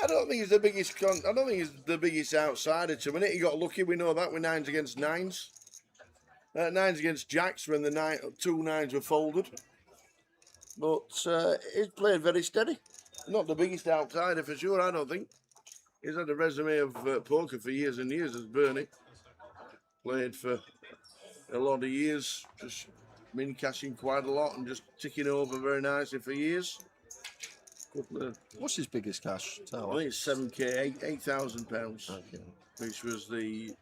I don't think he's the biggest. I don't think he's the biggest outsider to minute. He got lucky. We know that with 9s against 9s. 9s against Jacks when the 2 9s were folded. But he's played very steady. Not the biggest outsider for sure. I don't think. He's had a resume of poker for years and years as Bernie. Played for a lot of years. Just been cashing quite a lot and just ticking over very nicely for years. What's his biggest cash? I think it's 7k, £8,000, okay. Which was the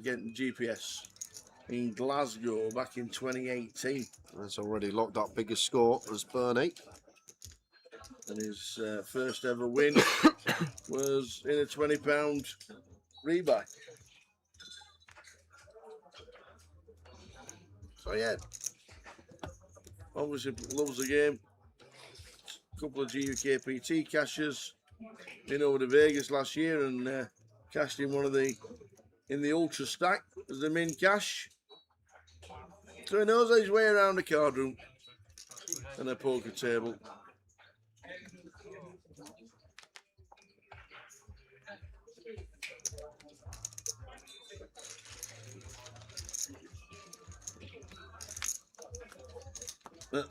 getting GPS in Glasgow back in 2018. That's already locked up biggest score as Bernie. And his first ever win was in a £20 rebuy. So yeah, obviously loves the game. Couple of GUKPT cashes. Been over to Vegas last year and cashed in one of the ultra stack as the min cash. So he knows his way around the card room and a poker table.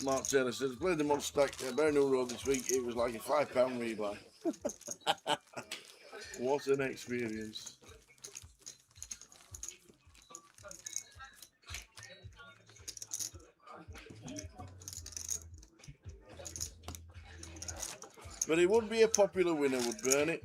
Mark Taylor says, played the mod stack at Berrynew Road this week. It was like a £5 rebuy. What an experience. But it would be a popular winner, would Bernie?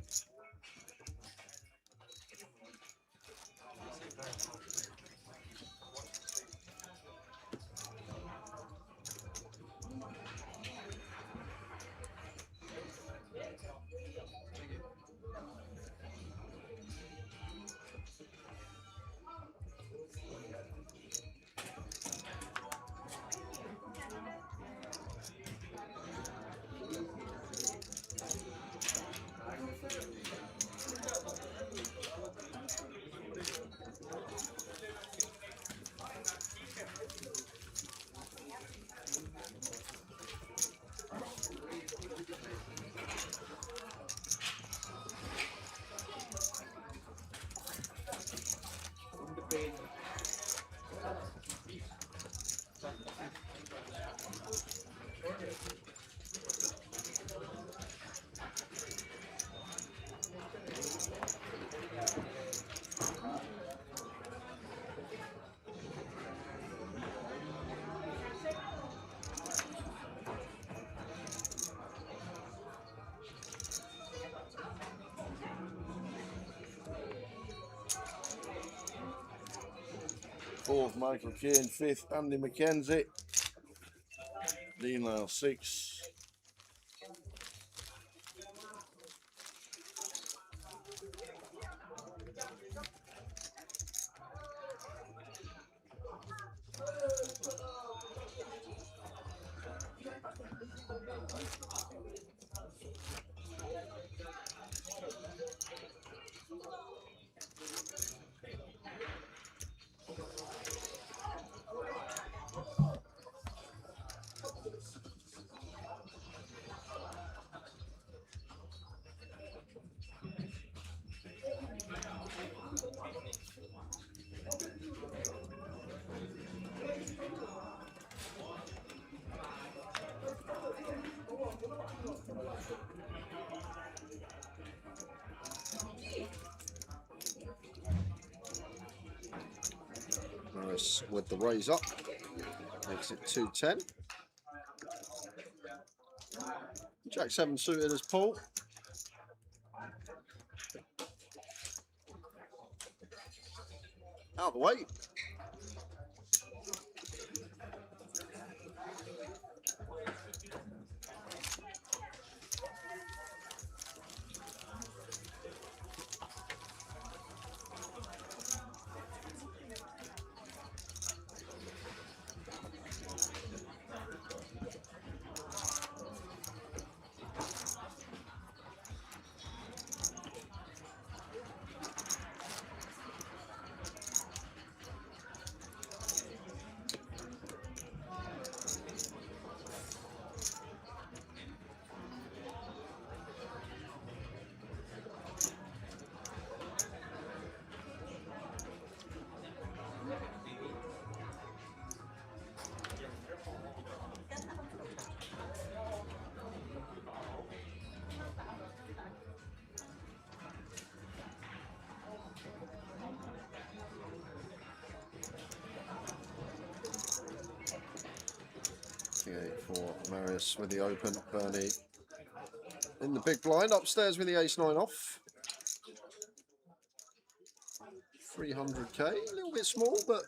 Fourth, Michael Kane. Fifth, Andy McKenzie. Dean Lyle, 6. Marius with the raise up. Makes it 210. Jack 7 suited as Paul. Out of the way. For Marius with the open. Bernie in the big blind upstairs with the ace-9 off. 300k, a little bit small, but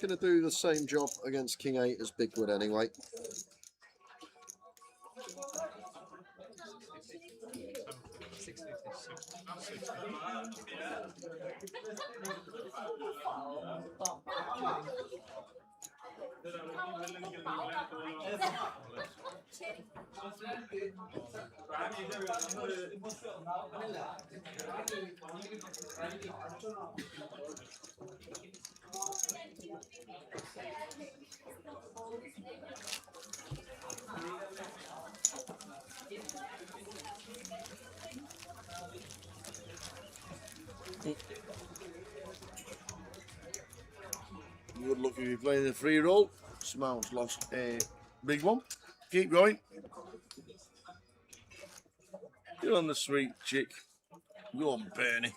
going to do the same job against King 8 as Bigwood anyway. Good luck if you're playing the free roll. Smiles lost a big one. Keep going. Get on the sweet chick. Go on, Bernie.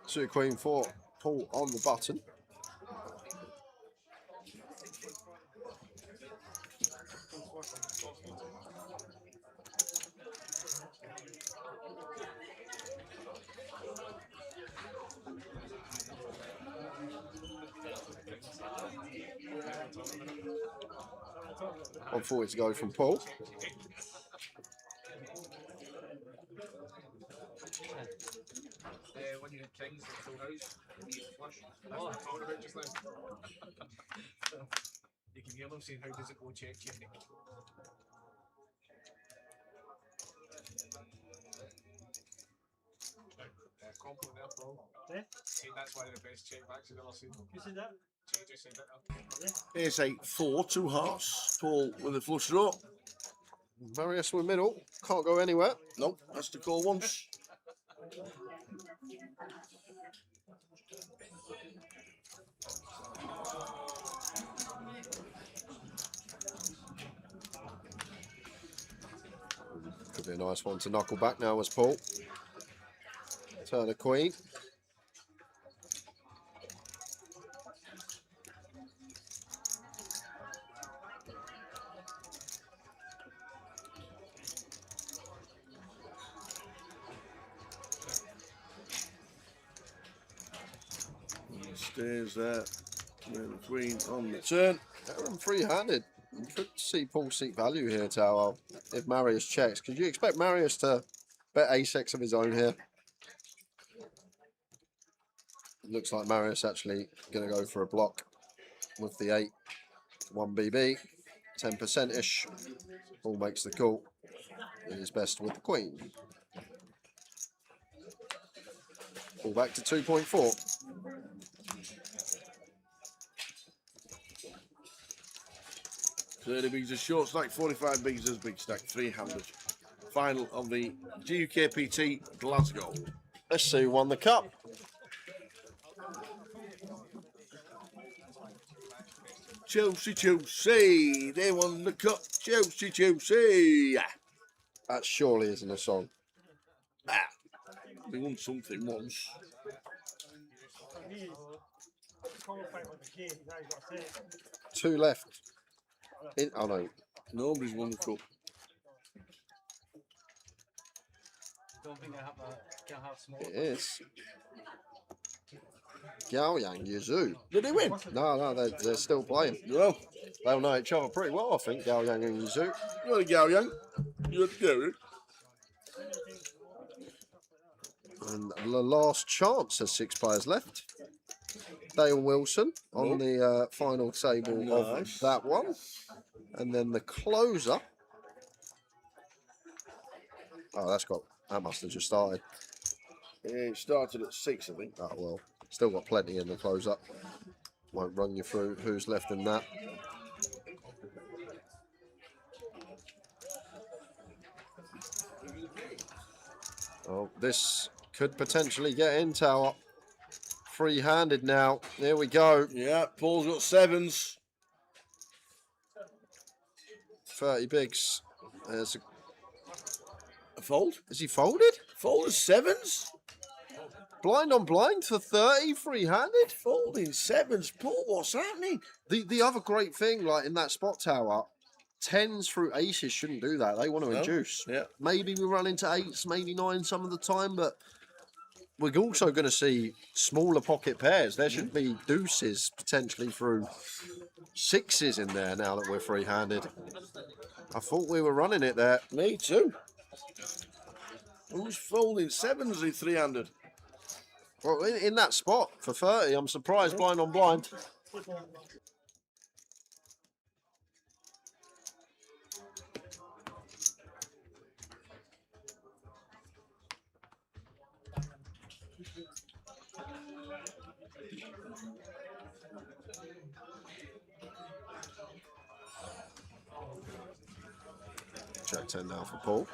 Suited Queen 4, Paul on the button. On 40 to go from Paul. When you hit kings, it's full house. You flush. That's what I'm talking about just now. You can hear them saying, how does it go, check, check. Compliment there, Paul. Yeah? See, that's one of the best check backs I've ever seen. You said that? You just said that. Ace 8-4, 2 hearts. Paul with a flush draw. Marius with middle. Can't go anywhere. Nope, has to call once. Could be a nice one to knuckle back now as Paul. Turn a queen. Stays there. With the queen on the turn. Aaron free-handed. You could see Paul seek value here, Tower, if Marius checks. Could you expect Marius to bet ace-x of his own here? Looks like Marius actually going to go for a block with the 8. 1 BB, 10%-ish. Paul makes the call. It is best with the queen. All back to 2.4. 30 bigs as short stack, 45 bigs as big stack, 300. Final of the GUKPT Glasgow. Let's see who won the cup. Chelsea, they won the cup. Chelsea. That surely isn't a song. They won something once. 2 left. Oh no. Nobody's won the cup. Don't think I have small. It is. Gaoyang Yuzu. Did they win? No, they're still playing. Well, they'll know each other pretty well, I think, Gaoyang and Yuzu. You're Gaoyang. You're Gaoyang. And the last chance has 6 players left. Dale Wilson on the final table of that one. And then the closer. Oh, that must have just started. Yeah, it started at 6, I think. Oh, well, still got plenty in the close-up. Won't run you through who's left in that. Oh, this could potentially get in, Tower. Free-handed now. There we go. Yeah, Paul's got 7s. 30 bigs. There's a fold. Is he folded? Folded 7s. Blind on blind for 30, free-handed. Folding 7s. Paul, what's happening? The other great thing, like in that spot tower, 10s through aces shouldn't do that. They want to induce. Yeah. Maybe we run into 8s, maybe 9s some of the time, but we're also going to see smaller pocket pairs. There should be deuces potentially through 6s in there now that we're free-handed. I thought we were running it there. Me too. Who's folding 7s in 300? Well, in that spot for 30, I'm surprised blind on blind. Check 10 now for Paul.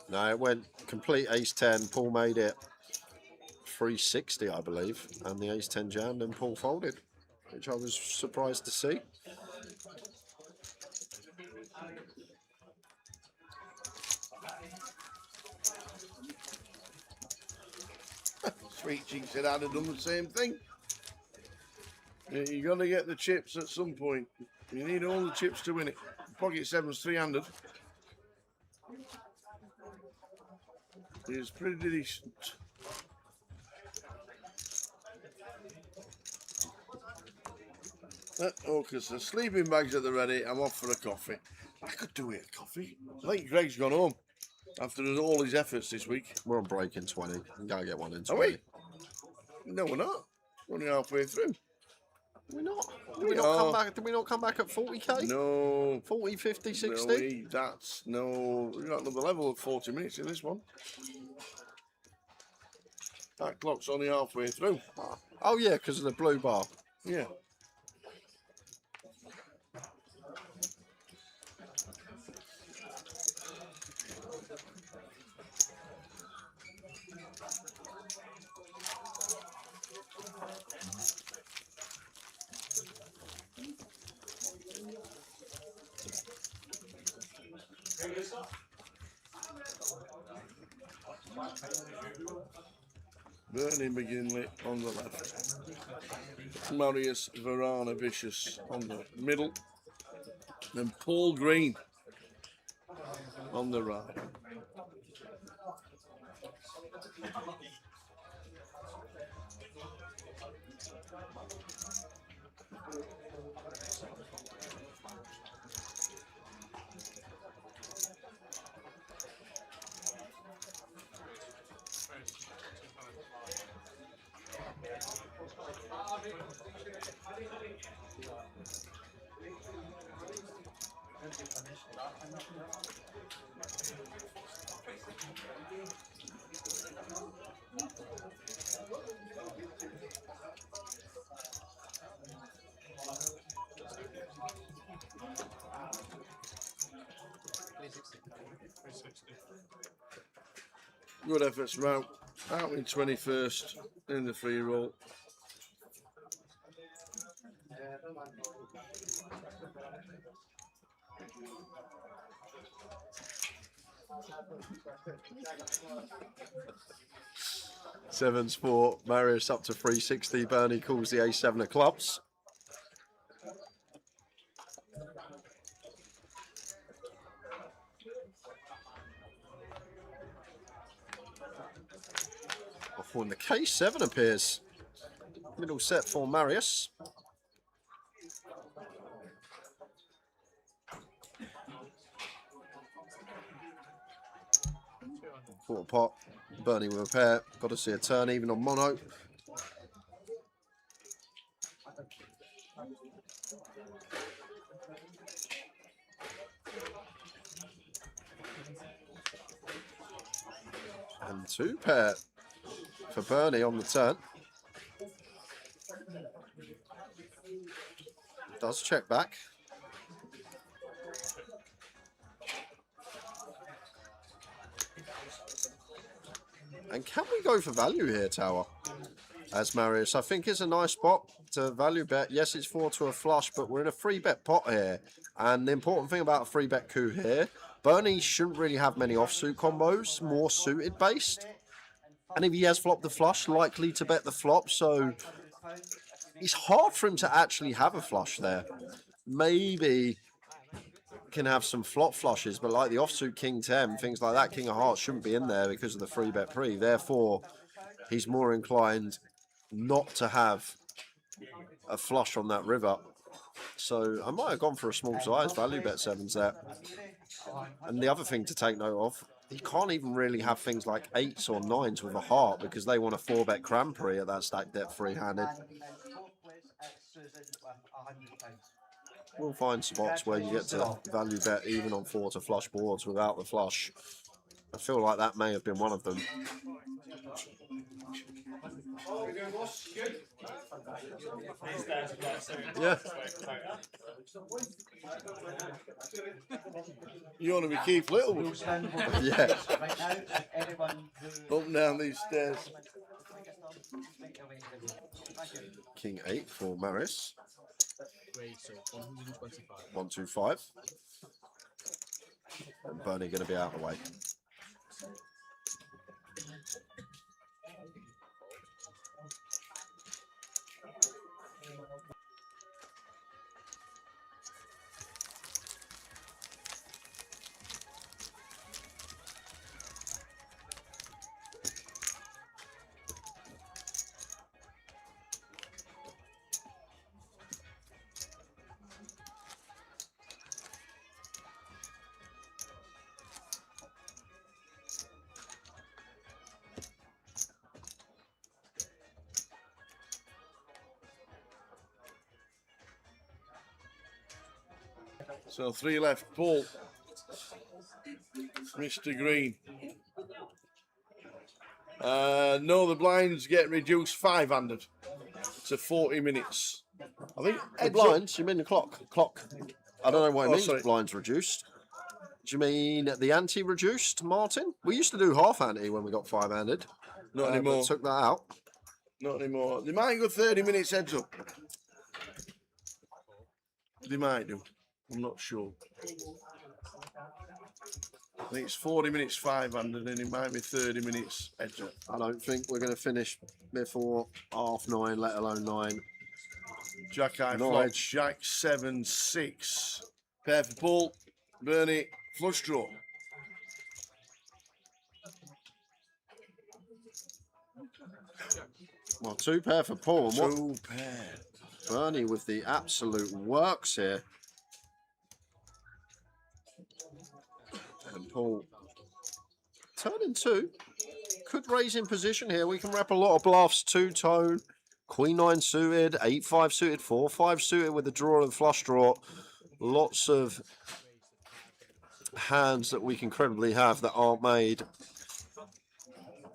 No, it went complete ace 10. Paul made it 360, I believe, and the ace 10 jammed and Paul folded, which I was surprised to see. Sweet Cheek said I'd have done the same thing. You got to get the chips at some point. You need all the chips to win it. Pocket 7's 300. It's pretty decent. Oh, because the sleeping bag's at the ready. I'm off for a coffee. I could do with a coffee. I think Greg's gone home after all his efforts this week. We're on break in 20. We gotta get one in 20. Are we? No, we're not. We're only halfway through. We're not. Did we not come back? Did we not come back at 40k? No. 40, 50, 60? No, we've got another level of 40 minutes in this one. That clock's only halfway through. Oh, yeah, because of the blue bar. Yeah. Burning McGinley on the left. Marius Varana Vicious on the middle. Then Paul Green on the right. Good efforts, Mount. Out in 21st in the free roll. Sevens for Marius up to 360. Bernie calls the A7 of clubs. Off when the K7 appears. Middle set for Marius. Quarter pot. Bernie with a pair. Got to see a turn even on mono. And 2 pair for Bernie on the turn. Does check back. And can we go for value here, Tower? As Marius, I think it's a nice spot to value bet. Yes, it's 4 to a flush, but we're in a free bet pot here. And the important thing about a free bet coup here, Bernie shouldn't really have many offsuit combos, more suited based. And if he has flopped the flush, likely to bet the flop. So it's hard for him to actually have a flush there. Maybe can have some flop flushes, but like the offsuit King 10, things like that, King of Hearts shouldn't be in there because of the free bet pre. Therefore, he's more inclined not to have a flush on that river. So I might have gone for a small size value bet sevens there. And the other thing to take note of, he can't even really have things like 8s or 9s with a heart because they want a 4-bet cranberry at that stack depth free-handed. We'll find spots where you get to value bet even on 4 to flush boards without the flush. I feel like that may have been one of them. Yeah. You want to be Keith Little? Yeah. Up and down these stairs. King 8 for Marius. 125. 125. And Bernie going to be out of the way. So 3 left, Paul. Mr. Green. No, the blinds get reduced 500 to 40 minutes. I think the blinds, you mean the clock? Clock. I don't know what it means, sorry. blinds reduced. Do you mean the ante reduced, Martin? We used to do half ante when we got 5-handed. Not anymore. Took that out. Not anymore. They might go 30 minutes heads up. They might do. I'm not sure. I think it's 40 minutes 500 and it might be 30 minutes heads up. I don't think we're going to finish before 9:30, let alone 9. Jack high flop, Jack 7, 6. Pair for Paul, Bernie, flush draw. Well, 2 pair for Paul. 2 pair. Bernie with the absolute works here. And Paul turning 2. Could raise in position here. We can wrap a lot of bluffs. 2-tone, Queen 9 suited, 8-5 suited, 4-5 suited with the draw and flush draw. Lots of hands that we can credibly have that aren't made.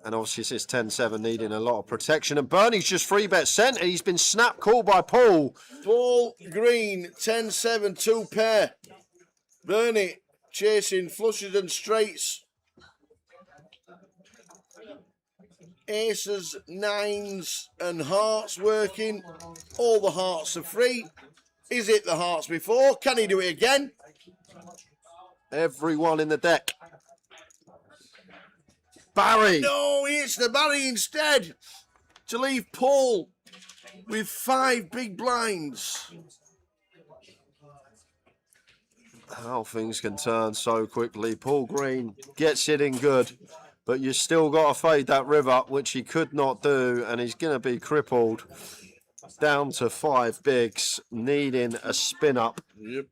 And obviously it's this 10-7 needing a lot of protection. And Bernie's just 3-bet sent. He's been snap called by Paul. Paul Green, 10-7, 2 pair. Bernie, chasing flushes and straights. Aces, nines, and hearts working. All the hearts are free. Is it the hearts before? Can he do it again? Everyone in the deck. Barry. No, he hits the Barry instead to leave Paul with 5 big blinds. How things can turn so quickly. Paul Green gets it in good, but you still got to fade that river, which he could not do, and he's going to be crippled down to 5 bigs, needing a spin up. Yep.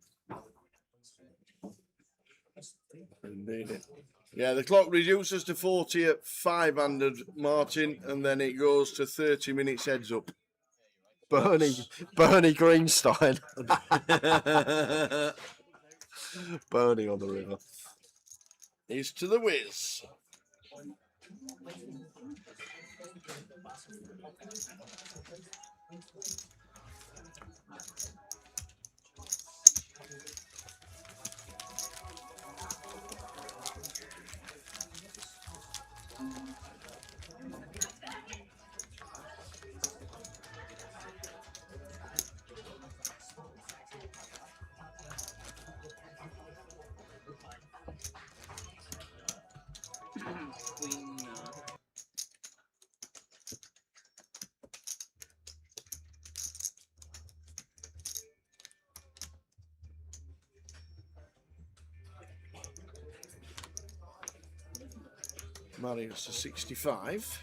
Indeed. Yeah, the clock reduces to 40 at 500, Martin, and then it goes to 30 minutes heads up. Bernie Greenstein. Bernie on the river. He's to the whiz. Marius to 65.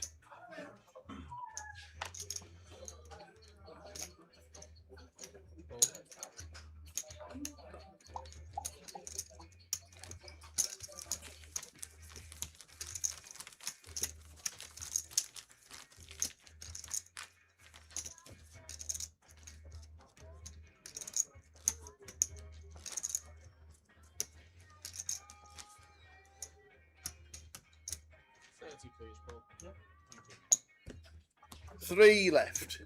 Please, Paul. Yep. 3 left.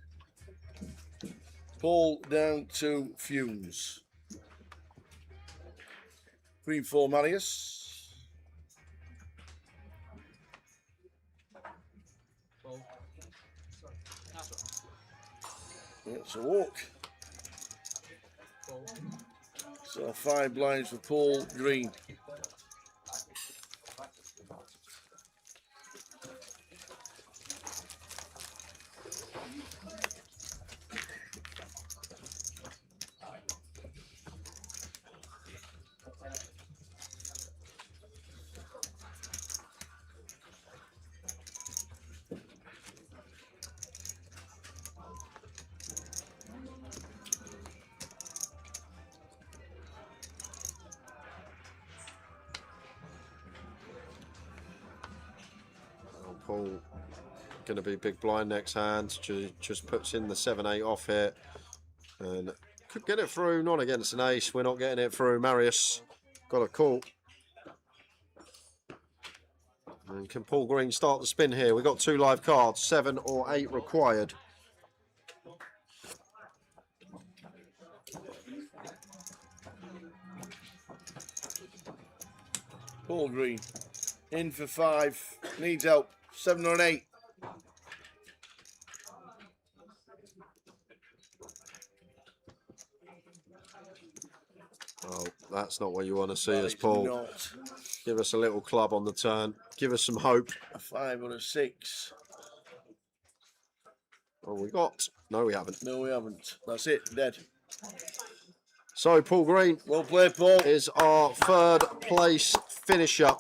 Paul down to fumes. Queen 4 Marius. Paul. It's a walk. Paul. So 5 blinds for Paul Green. Paul going to be big blind next hand. Just puts in the 7-8 off here and could get it through. Not against an ace. We're not getting it through. Marius got a call. And can Paul Green start the spin here? We've got 2 live cards, 7 or 8 required. Paul Green in for 5. Needs help. 7 or an 8. Oh, that's not what you want to see That us, is Paul. not. Give us a little club on the turn. Give us some hope. A 5 or a 6. Oh, we got? No, we haven't. No, we haven't. That's it. Dead. So, Paul Green. Well played, Paul. Is our 3rd place finisher.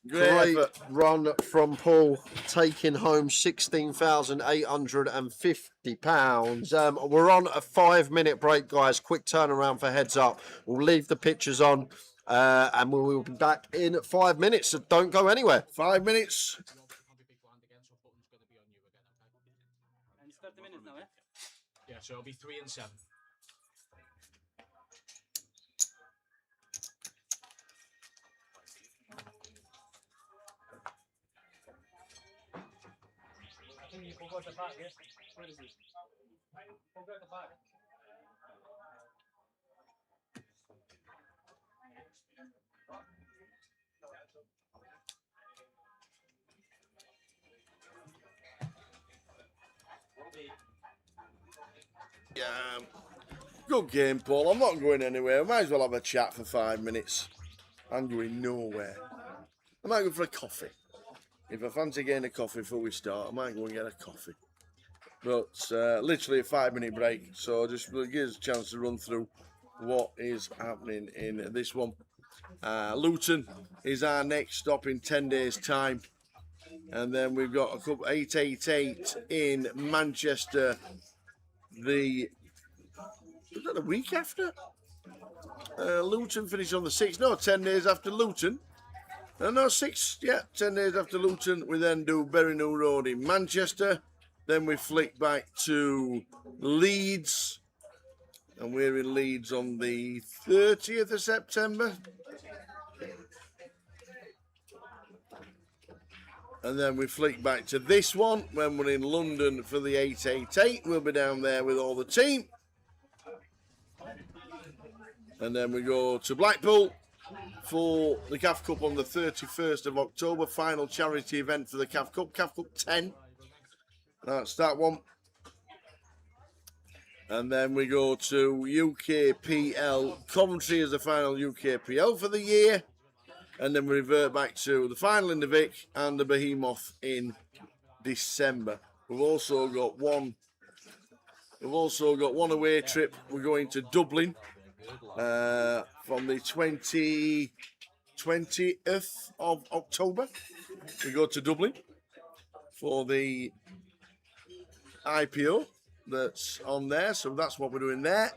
Great run from Paul, taking home £16,850. We're on a 5-minute break, guys. Quick turnaround for heads up. We'll leave the pictures on and we will be back in 5 minutes. So don't go anywhere. 5 minutes. And it's 30 minutes now, eh? Yeah, so it'll be 3 and 7. I think you forgot the bag, yes? Where is it? Forgot the bag. Good game, Paul. I'm not going anywhere. I might as well have a chat for 5 minutes. I'm going nowhere. I might go for a coffee. If I fancy getting a coffee before we start, I might go and get a coffee. But literally a 5-minute break, so just gives us a chance to run through what is happening in this one. Luton is our next stop in 10 days' time. And then we've got a couple 888 in Manchester. Is that the week after? Luton finish on the 6th. No, 10 days after Luton. No, 6. Yeah, 10 days after Luton. We then do Bury New Road in Manchester. Then we flick back to Leeds. And we're in Leeds on the 30th of September. And then we flick back to this one when we're in London for the 888. We'll be down there with all the team. And then we go to Blackpool for the CAF Cup on the 31st of October. Final charity event for the CAF Cup. CAF Cup 10. That's that one. And then we go to UKPL Coventry as the final UKPL for the year. And then we revert back to the final in the Vic and the Behemoth in December. We've also got one away trip. We're going to Dublin from the 20th of October. We go to Dublin for the IPO that's on there. So that's what we're doing there.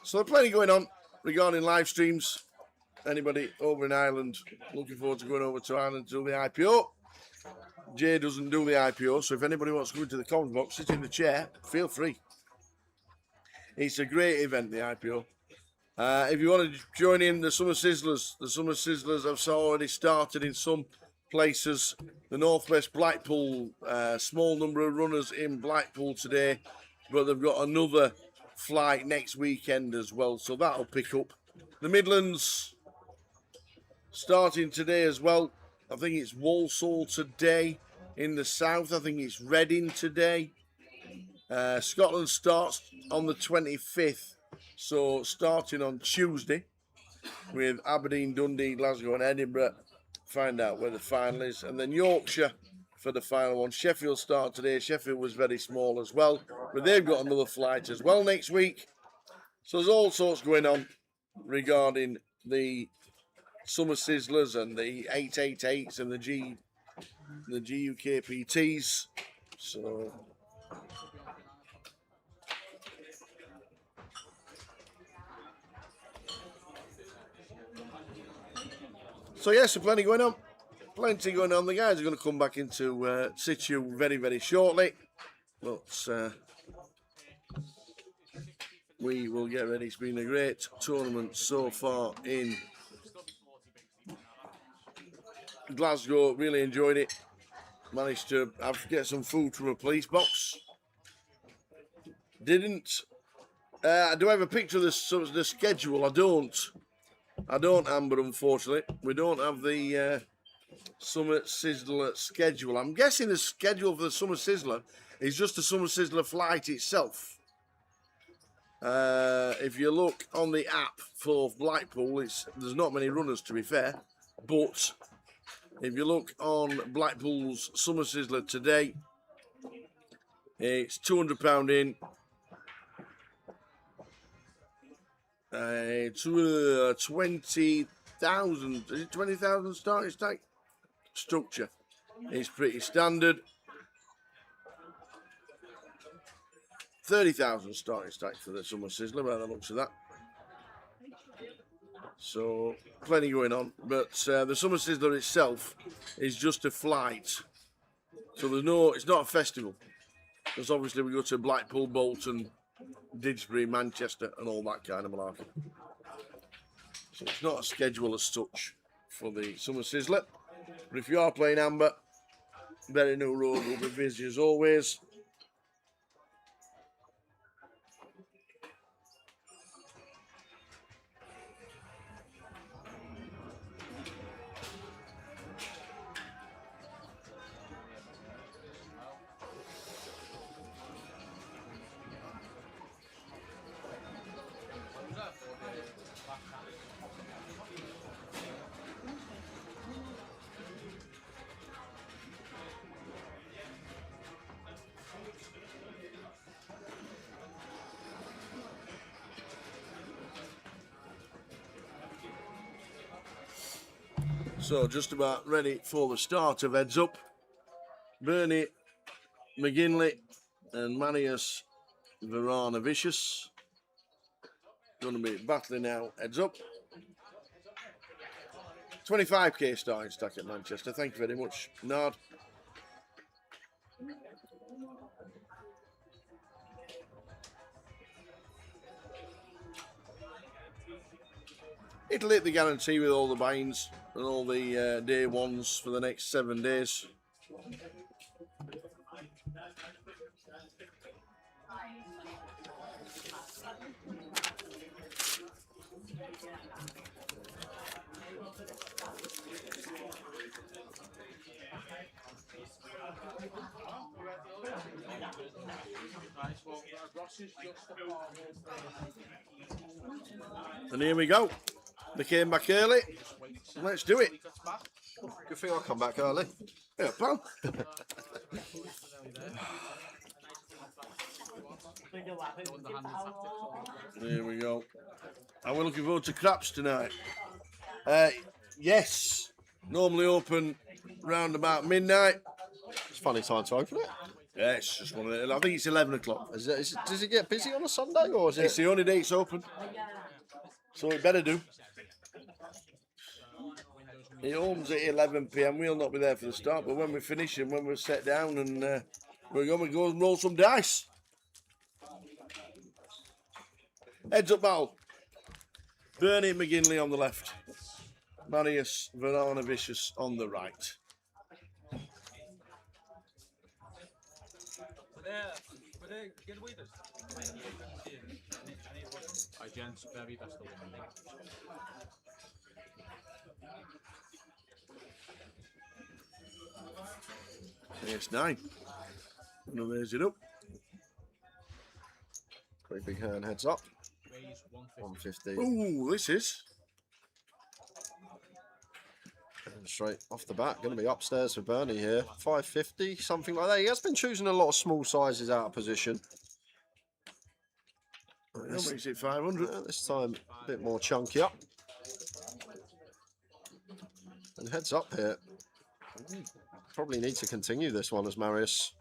So there's plenty going on regarding live streams. Anybody over in Ireland looking forward to going over to Ireland to do the IPO? Jay doesn't do the IPO, so if anybody wants to go into the comment box, sit in the chair, feel free. It's a great event, the IPO. If you want to join in the Summer Sizzlers have already started in some places. The Northwest Blackpool, small number of runners in Blackpool today, but they've got another flight next weekend as well, so that'll pick up. The Midlands starting today as well. I think it's Walsall today in the south. I think it's Reading today. Scotland starts on the 25th. So starting on Tuesday with Aberdeen, Dundee, Glasgow and Edinburgh. Find out where the final is. And then Yorkshire for the final one. Sheffield start today. Sheffield was very small as well. But they've got another flight as well next week. So there's all sorts going on regarding the Summer Sizzlers and the 888s and the GUKPTs. So yes, plenty going on. Plenty going on. The guys are going to come back into situ very, very shortly. But we will get ready. It's been a great tournament so far in Glasgow. Really enjoyed it. Managed to get some food from a police box. Didn't. Do I have a picture of the schedule? I don't, Amber, unfortunately. We don't have the Summer Sizzler schedule. I'm guessing the schedule for the Summer Sizzler is just the Summer Sizzler flight itself. If you look on the app for Blackpool, there's not many runners, to be fair. But if you look on Blackpool's Summer Sizzler today, it's £200 in. 20,000. Is it 20,000 starting stake? Structure is pretty standard. 30,000 starting stake for the Summer Sizzler by the looks of that. So plenty going on, but the Summer Sizzler itself is just a flight. So it's not a festival. Because obviously we go to Blackpool, Bolton, Didsbury, Manchester and all that kind of malarkey. So it's not a schedule as such for the Summer Sizzler. But if you are playing Amber, Bury New Road will be busy as always. So just about ready for the start of Heads Up. Bernie McGinley and Marius Verana Vicious going to be battling out Heads Up. 25k starting stack at Manchester. Thank you very much, Nard. It'll hit the guarantee with all the binds and all the day ones for the next 7 days. And here we go. They came back early. Let's do it. Good thing I come back early. Yeah, pal. There we go. And we're looking forward to craps tonight. Yes. Normally open round about midnight. It's a funny time to open it. Yeah, it's just one of the, I think it's 11 o'clock. Does it get busy on a Sunday, or is It's it? the only day it's open. So it better do. It opens at 11 p.m. We'll not be there for the start, but when we finish and when we're set down and we're going to go and roll some dice. Heads up battle. Bernie McGinley on the left. Marius Verana Vicious on the right. It's 9. And there's it up. Great big hand, heads up. 150. Ooh, this is. And straight off the bat, going to be upstairs for Bernie here. 550, something like that. He has been choosing a lot of small sizes out of position. That makes it 500. This time, a bit more chunkier. And heads up here. Probably need to continue this one as Marius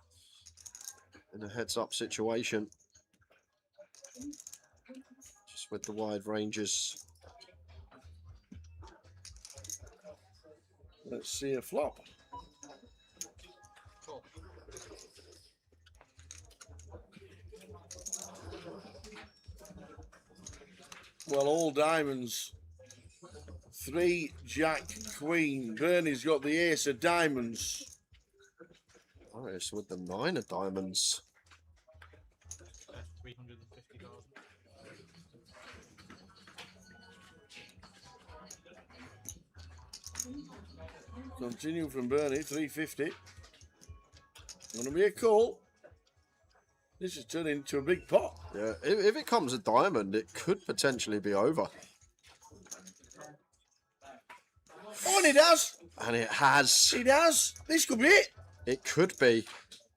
in a heads up situation. Just with the wide ranges. Let's see a flop. Well, all diamonds. 3, Jack, Queen. Bernie's got the ace of diamonds. Marius with the 9 of diamonds. 350,000. Continue from Bernie, 350. Gonna be a call. This has turned into a big pot. Yeah, if it comes a diamond, it could potentially be over. Oh, and it has. And it has. It has. This could be it. It could be.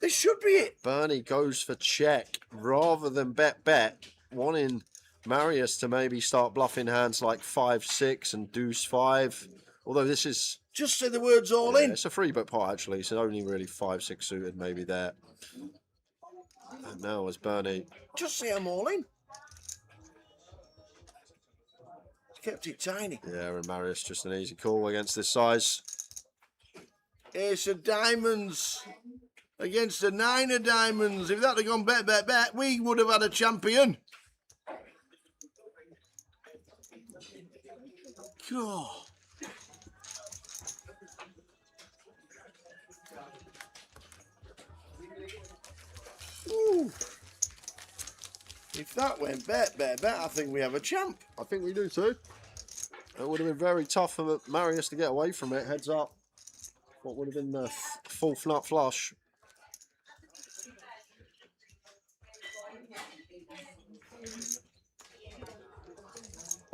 This should be it. Bernie goes for check rather than bet, wanting Marius to maybe start bluffing hands like 5-6 and deuce 5. Although this is just say the words all in. It's a free bet pot actually, so only really 5-6 suited maybe there. And now as Bernie just say I'm all in. Kept it tiny. Yeah, and Marius just an easy call against this size. Ace of diamonds against a 9 of diamonds. If that had gone bet, we would have had a champion. God. Ooh. If that went bet, I think we have a champ. I think we do too. It would have been very tough for Marius to get away from it. Heads up. What would have been the full nut flush.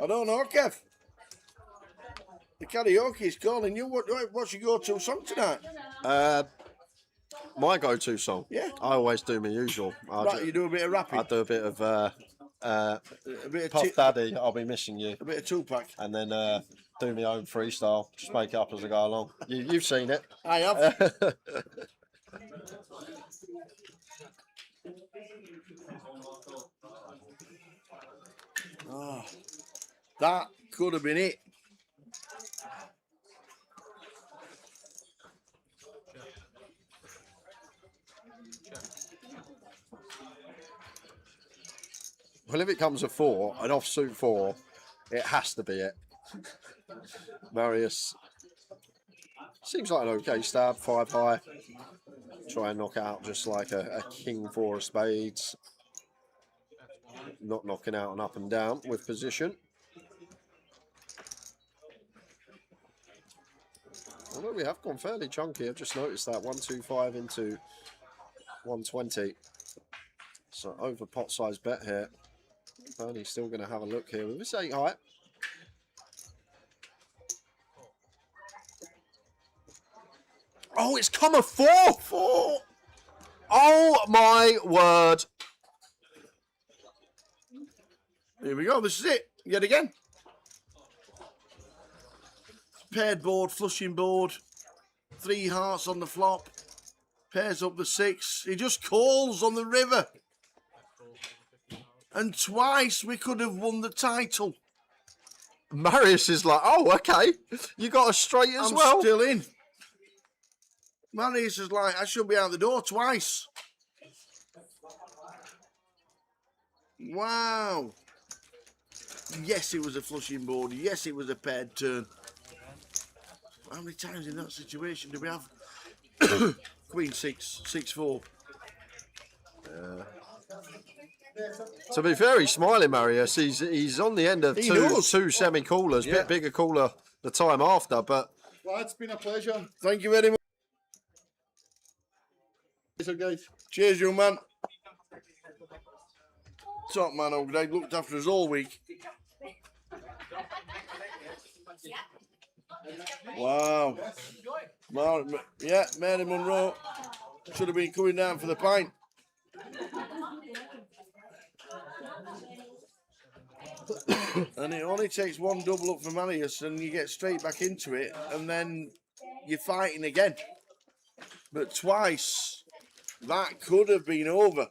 I don't know, Kev. The karaoke is calling you. What's your go-to song tonight? My go-to song? Yeah. I always do my usual. You do a bit of rapping? I do a bit of Puff bit of Daddy, I'll be missing you. A bit of two-pack. And then do my own freestyle. Just make it up as I go along. You've seen it. I have. Oh, that could have been it. Well, if it comes a 4, an offsuit 4, it has to be it. Marius seems like an okay stab, 5 high. Try and knock out just like a king 4 of spades. Not knocking out and up and down with position. Although we have gone fairly chunky, I've just noticed that 125 into 120. So over pot size bet here. Bernie's still going to have a look here with this 8 high. Oh, it's come a 4! 4! Oh my word. Here we go, this is it. Yet again. Paired board, flushing board. 3 hearts on the flop. Pairs up the 6. He just calls on the river. And twice we could have won the title. Marius is like, oh, okay. You got a straight as well. I'm still in. Marius is like, I should be out the door twice. Wow. Yes, it was a flushing board. Yes, it was a paired turn. How many times in that situation do we have? Queen 6, 6-4. To be fair, he's smiling, Marius. He's on the end of two semi-coolers. Yeah. Bit bigger cooler the time after, but... Well, it's been a pleasure. Thank you very much. Guys. Cheers, young man. Top man, old Greg. Looked after us all week. Wow. Yeah, Mary Monroe should have been coming down for the pint. And it only takes one double up for Marius and you get straight back into it and then you're fighting again. But twice, that could have been over.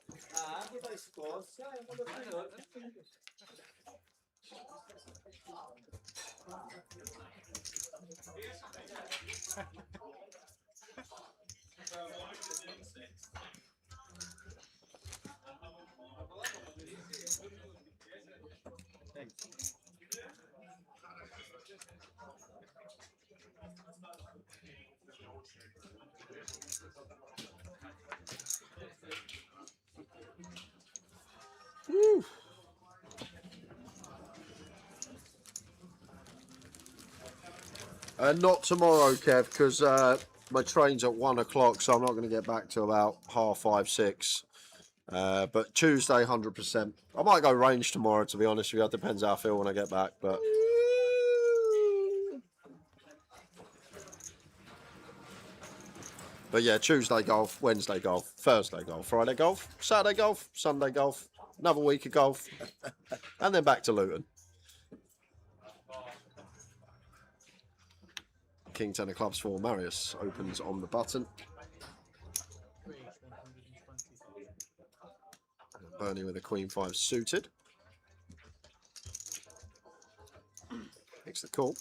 Woo. Not tomorrow, Kev, because my train's at 1 o'clock, so I'm not going to get back till about 5:30, 6. But Tuesday, 100%. I might go range tomorrow, to be honest with you. It depends how I feel when I get back. But yeah, Tuesday golf, Wednesday golf, Thursday golf, Friday golf, Saturday golf, Sunday golf, another week of golf, and then back to Luton. King 10 of clubs for Marius opens on the button. Bernie with a Queen 5 suited. Makes the call.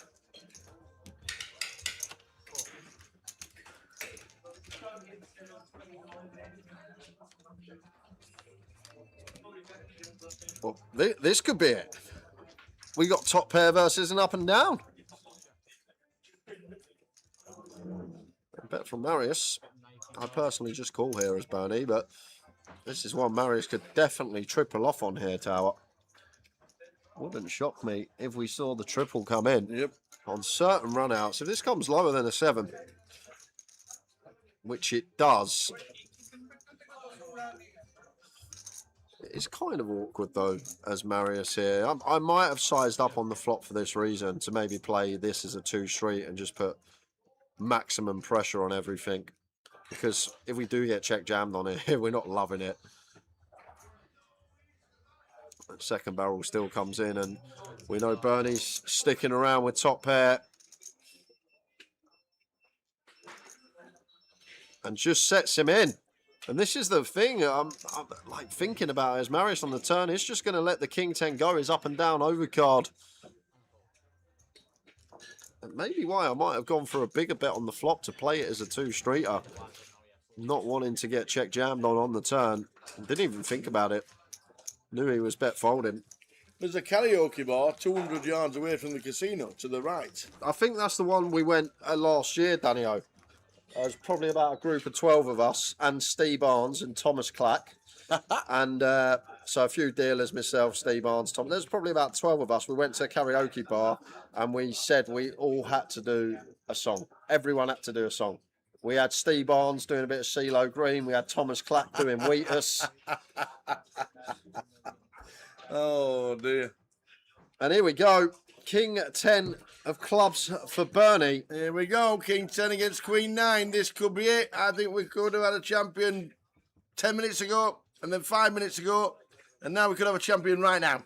Well, this could be it. We got top pair versus an up and down. Bet from Marius. I personally just call here as Bernie, but this is one Marius could definitely triple off on here, Tower. Wouldn't shock me if we saw the triple come in. Yep. On certain runouts. If this comes lower than a 7, which it does, it's kind of awkward though as Marius here. I might have sized up on the flop for this reason, to maybe play this as a 2 street and just put maximum pressure on everything, because if we do get check jammed on it, we're not loving it. Second barrel still comes in, and we know Bernie's sticking around with top pair. And just sets him in. And this is the thing I'm like thinking about as Marius on the turn. He's just going to let the King 10 go. His up and down overcard. And maybe why I might have gone for a bigger bet on the flop to play it as a two-streeter. Not wanting to get check jammed on the turn. Didn't even think about it. Knew he was bet folding. There's a karaoke bar 200 yards away from the casino to the right. I think that's the one we went last year, Danny-O. There's probably about a group of 12 of us and Steve Barnes and Thomas Clack. And so a few dealers, myself, Steve Barnes, Tom. There's probably about 12 of us. We went to a karaoke bar and we said we all had to do a song. Everyone had to do a song. We had Steve Barnes doing a bit of CeeLo Green. We had Thomas Clack doing Wheatus. Oh, dear. And here we go. King 10 of clubs for Bernie. Here we go. King 10 against Queen 9. This could be it. I think we could have had a champion 10 minutes ago and then 5 minutes ago. And now we could have a champion right now.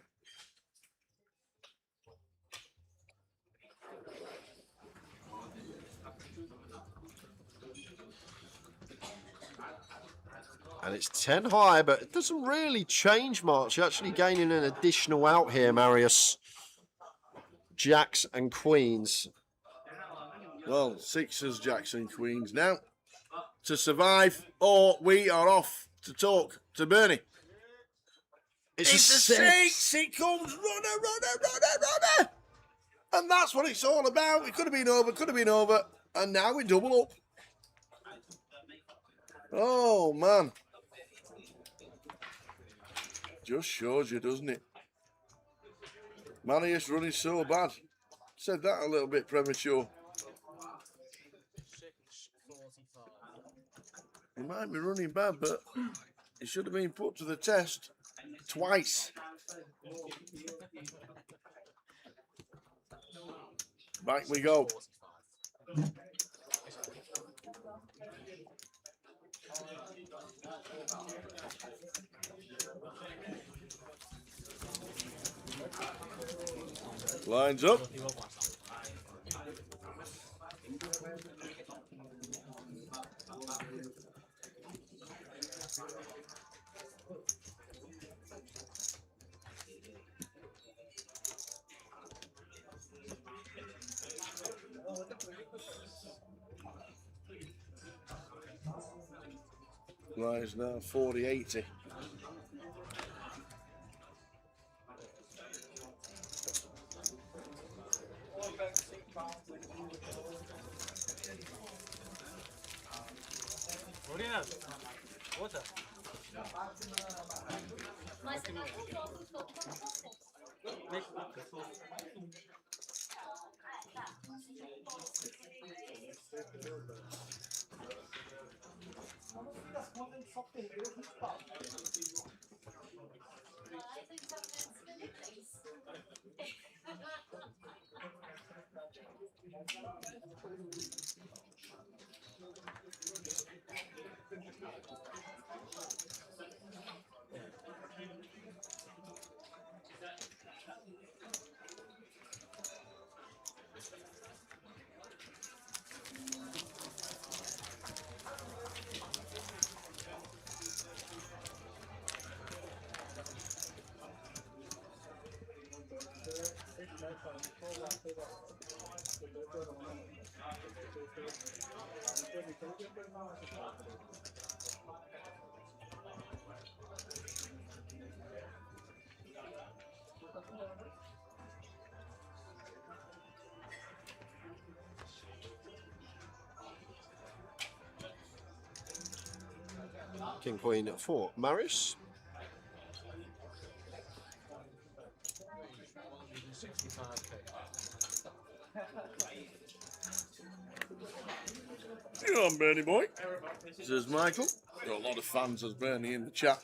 And it's 10 high, but it doesn't really change much. You're actually gaining an additional out here, Marius. Jacks and Queens. Well, sixes, jacks and queens now to survive, or we are off to talk to Bernie. It's a six. It comes runner. And that's what it's all about. It could have been over, and now we double up. Oh, man. Just shows you, doesn't it? Marius running so bad. Said that a little bit premature. He might be running bad, but he should have been put to the test twice. Back we go. Lines up. Lines now 40-80. King Queen for Marius. You're on, Bernie boy. Says Michael. Got a lot of fans as Bernie in the chat.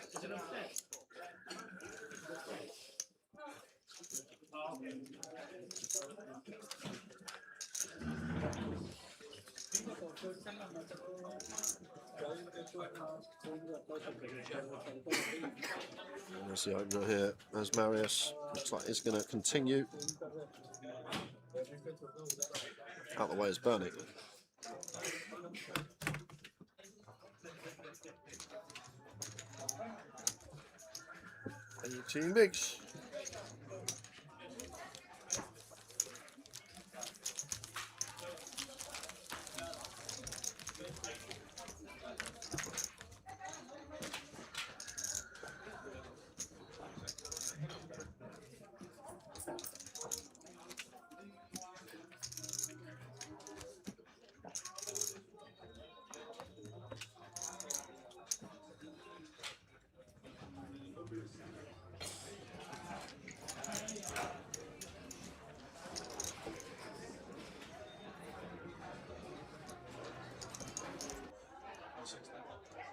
There's the opener here, as Marius looks like he's going to continue. Out the way is Bernie. 18 bigs.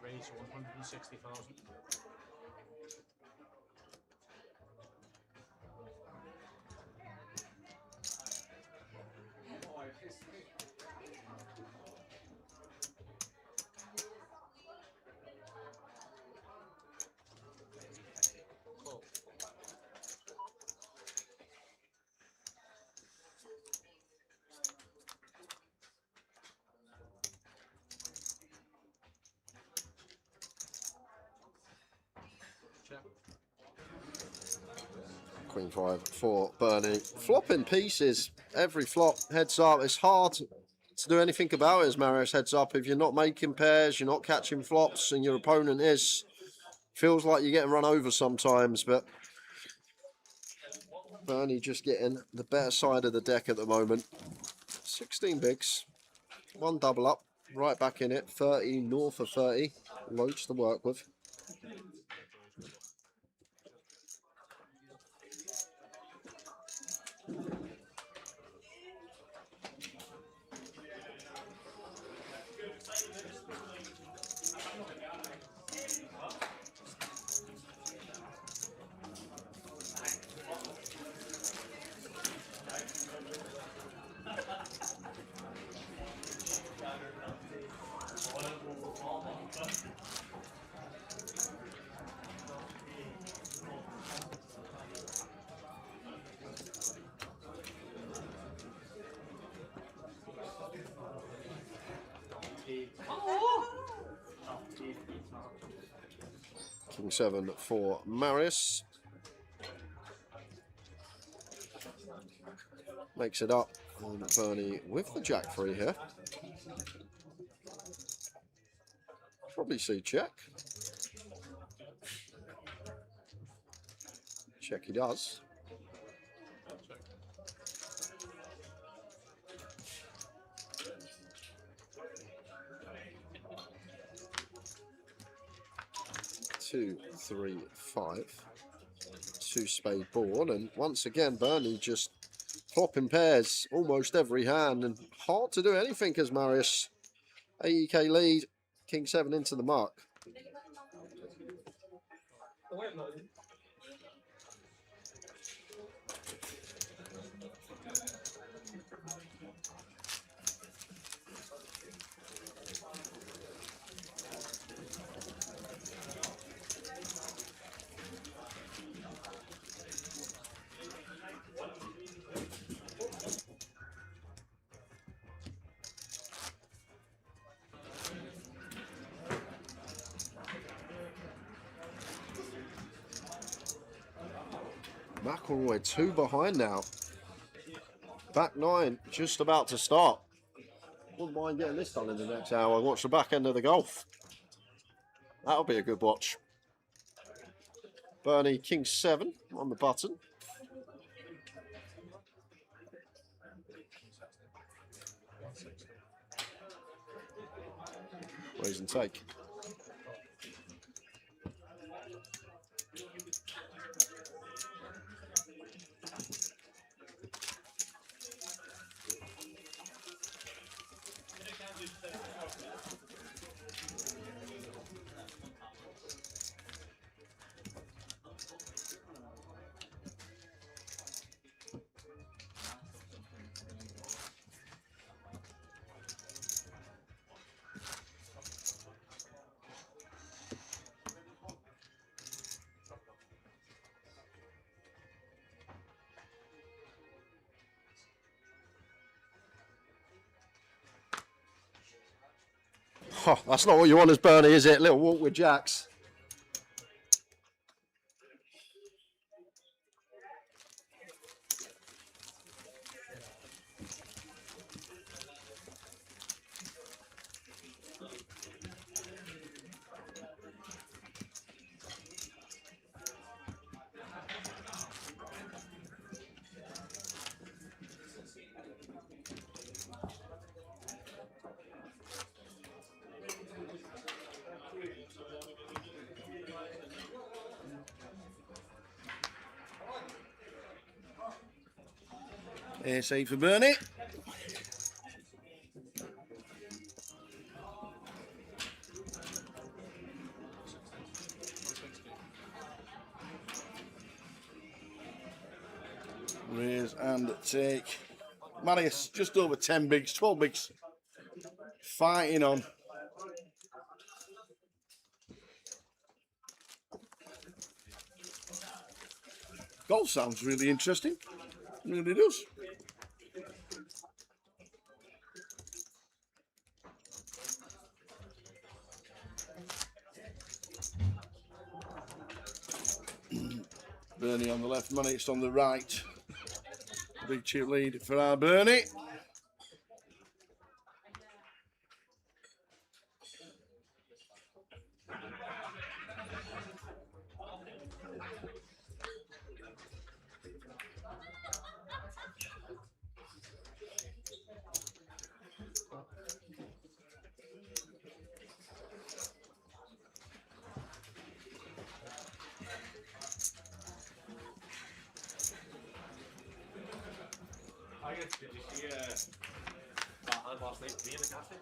Raise 160,000. Queen 5 for Bernie. Flopping pieces. Every flop heads up. It's hard to do anything about it as Marius heads up. If you're not making pairs, you're not catching flops, and your opponent is. Feels like you're getting run over sometimes, but Bernie just getting the better side of the deck at the moment. 16 bigs. One double up. Right back in it. 30 north of 30. Loads to work with. King 7 for Marius. Makes it up on Bernie with the Jack 3 here. Probably see check. Check he does. Two, three, five. Two spade board, and once again Bernie just flopping pairs almost every hand, and hard to do anything as Marius 80k lead, King 7 into the mark. McElroy 2 behind now. Back 9 just about to start. Wouldn't mind getting this done in the next hour. Watch the back end of the golf. That'll be a good watch. Bernie King 7 on the button. Raise and take. Oh, that's not what you want as Bernie, is it? Little walk with jacks. Ace for Bernie. Raise and take. Marius, just over 10 bigs, 12 bigs. Fighting on. Golf sounds really interesting. It really does. Bernie on the left, Marius on the right. Big chip lead for our Bernie. I guess, did you see that hand last night to me in the cafe?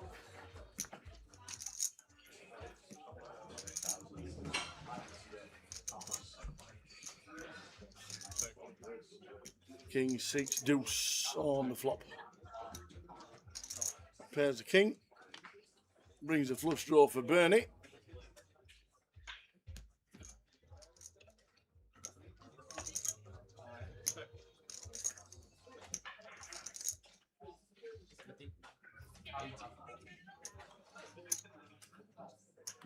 King 6 deuce on the flop. Pairs the king. Brings a flush draw for Bernie.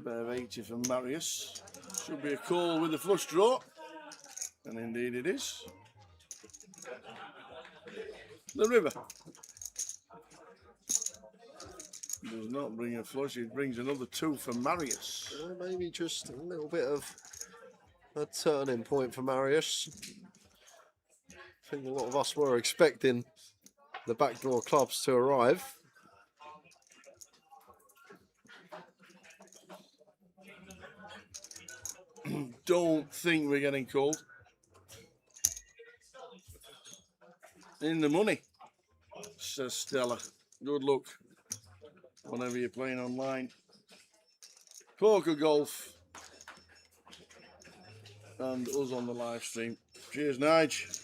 Bear of 80 from Marius. Should be a call with the flush draw. And indeed it is. The river. Does not bring a flush, it brings another 2 for Marius. Maybe just a little bit of a turning point for Marius. I think a lot of us were expecting the backdoor clubs to arrive. Don't think we're getting called. In the money, says Stella. Good luck, whenever you're playing online. Poker Golf. And us on the live stream. Cheers, Nige.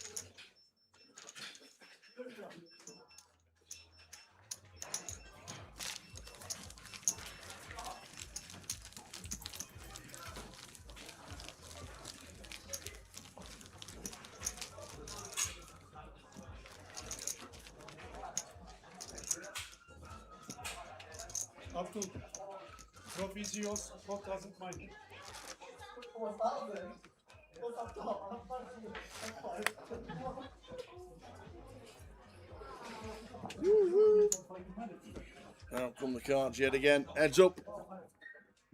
Abdul, trophy is yours, what doesn't mind? Out come the cards yet again. Heads up.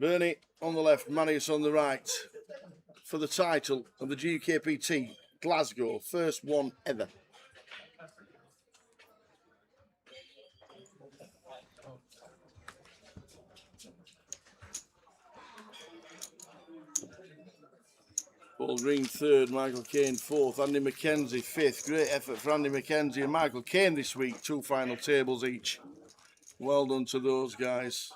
Bernie on the left, Marius on the right. For the title of the GUKPT Glasgow. First one ever. Paul Green third, Michael Caine fourth, Andy McKenzie fifth. Great effort for Andy McKenzie and Michael Caine this week. 2 final tables each. Well done to those guys.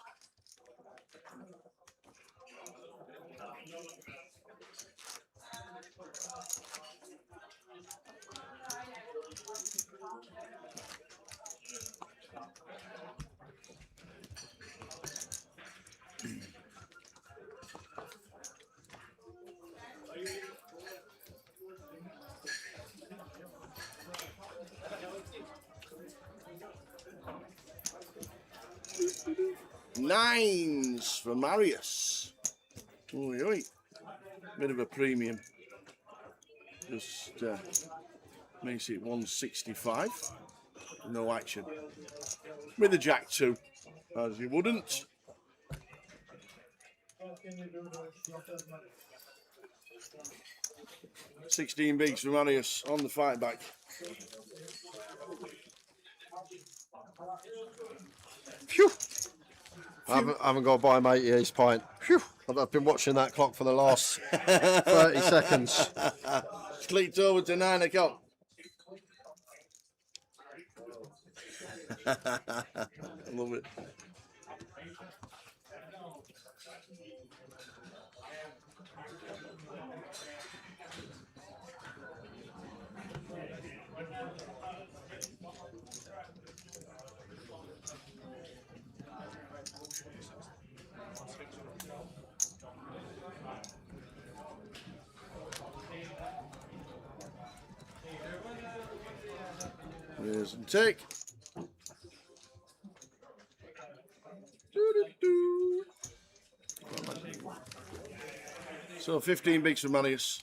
9s for Marius. Oi, oi. Bit of a premium. Just makes it 165. No action. With a Jack 2, as you wouldn't. $16 bigs for Marius on the fight back. Phew. I haven't got to buy mate his pint. Phew. I've been watching that clock for the last 30 seconds. Clicked over to 9 o'clock. I love it. There's some take. So 15 bigs for Marius.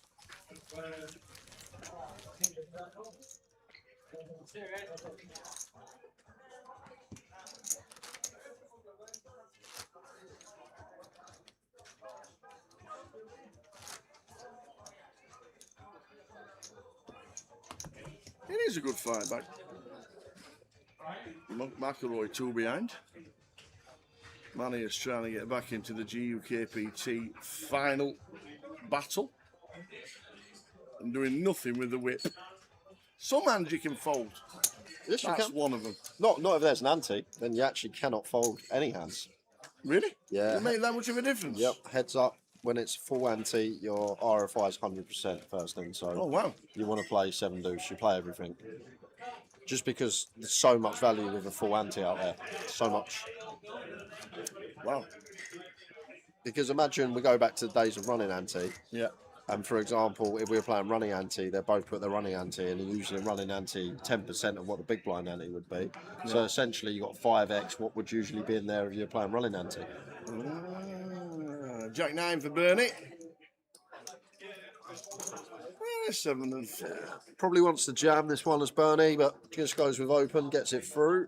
It is a good fight back. McElroy 2 behind. Marius trying to get back into the GUKPT final battle. And doing nothing with the whip. Some hands you can fold. Yes, you That's can. one of them. Not if there's an ante, then you actually cannot fold any hands. Really? Yeah. Does it make that much of a difference? Yep. Heads up. When it's full ante, your RFI is 100% first thing. So Oh, wow. you want to play 7 deuce, you play everything. Just because there's so much value with a full ante out there. So much. Wow. Because imagine we go back to the days of running ante. Yeah. And for example, if we were playing running ante, they both put their running ante and usually running ante 10% of what the big blind ante would be. Yeah. So essentially you got 5x what would usually be in there if you're playing running ante. Jack 9 for Bernie. 7 and 4. Probably wants to jam this one as Bernie, but just goes with open, gets it through.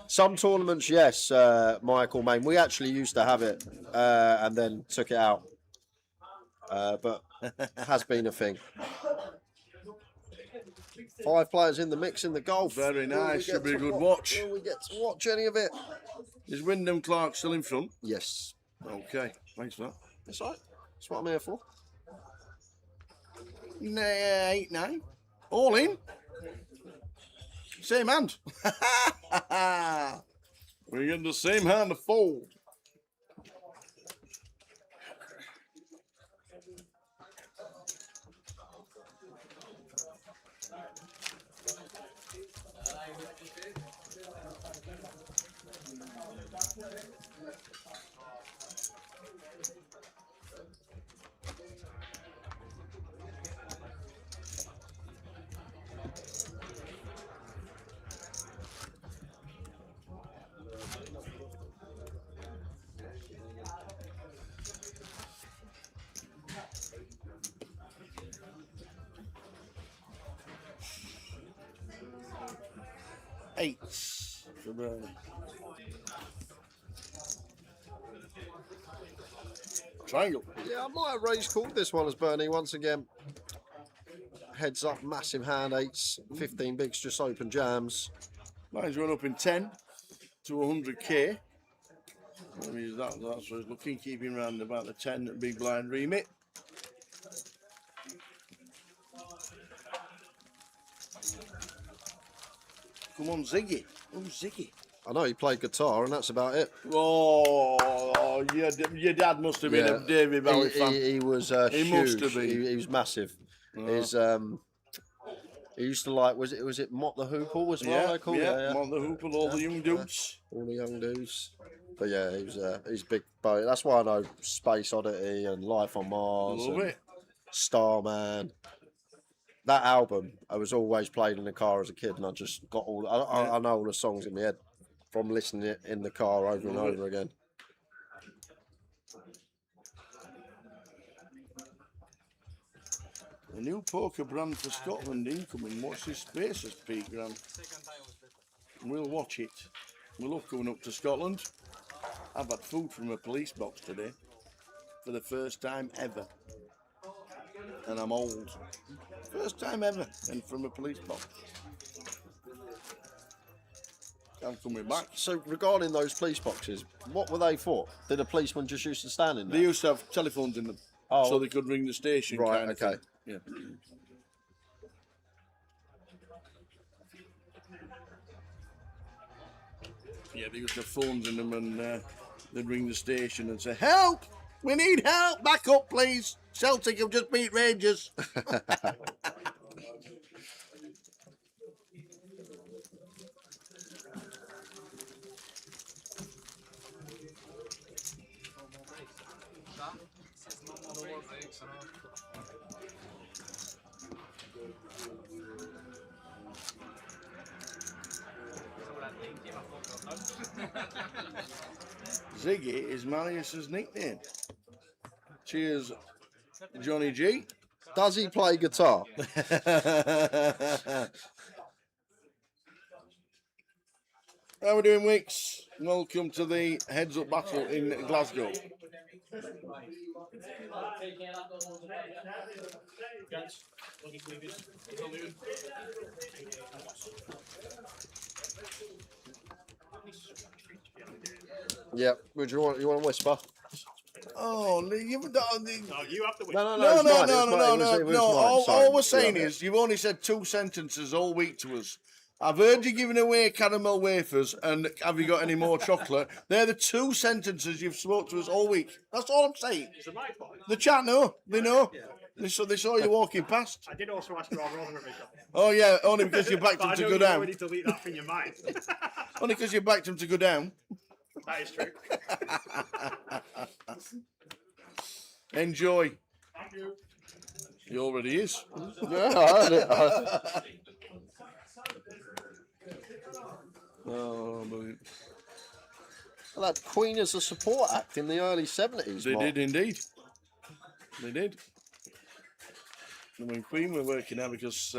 Some tournaments, yes, Michael Main. We actually used to have it and then took it out. But it has been a thing. 5 players in the mix in the golf. Very nice. Should be a good watch. Will we get to watch any of it? Is Wyndham Clark still in front? Yes. Okay. Thanks for that. That's all right. That's what I'm here for. 8, 9. All in. Same hand. We're getting the same hand to fold. Eights for Bernie. Triangle. Yeah, I might have raised called this one as Bernie once again. Heads up, massive hand, 8s, 15 bigs, just open jams. Mine's run up in 10 to 100k. That means that's what it's looking, keeping round about the 10 big blind remit. Come on, Ziggy. Oh, Ziggy. I know he played guitar, and that's about it. Oh, your dad must have been a David Bowie fan. He was He huge. must have been. He was massive. Oh. His he used to like was it Mott the Hoople as well? Yeah, they called yeah, it? Mott the Hoople, all the young dudes. All the young dudes. But yeah, he's a big boat. That's why I know Space Oddity and Life on Mars. Love and it. Starman. That album, I was always played in the car as a kid, and I just got all. I know all the songs in my head from listening it in the car over and over again. A new poker brand for Scotland incoming. Watch this space as Pete Grant. We'll watch it. We love coming up to Scotland. I've had food from a police box today for the first time ever. And I'm old. First time ever, and from a police box. I'm coming back. So regarding those police boxes, what were they for? Did a policeman just used to stand in there? They used to have telephones in them, so they could ring the station. Right, kind of okay. thing. Yeah. Yeah, they used to have phones in them, and they'd ring the station and say, "Help! We need help! Back up, please! Celtic have just beat Rangers." Ziggy is Marius's nickname. Cheers, Johnny G. Does he play guitar? How we doing, Wicks? Welcome to the Heads Up Battle in Glasgow. Yeah. Would you want to whisper? Oh, you've done. No, you have to win. No. No. It was mine, sorry. All we're saying is you've only said 2 sentences all week to us. I've heard you giving away caramel wafers, and have you got any more chocolate? They're the 2 sentences you've spoke to us all week. That's all I'm saying. Is it my fault? The chat know. They know. They saw you walking past. I did also ask for our brother if he got it. Oh yeah, only because you backed him But I to know go you down. already delete that from your mind. Only because you backed him to go down. That is true. Enjoy. Thank you. He already is. Yeah, I heard it. Oh, brilliant. Well, that Queen as a support act in the early 70s. They Mark. did indeed. They did. And when Queen were working out, because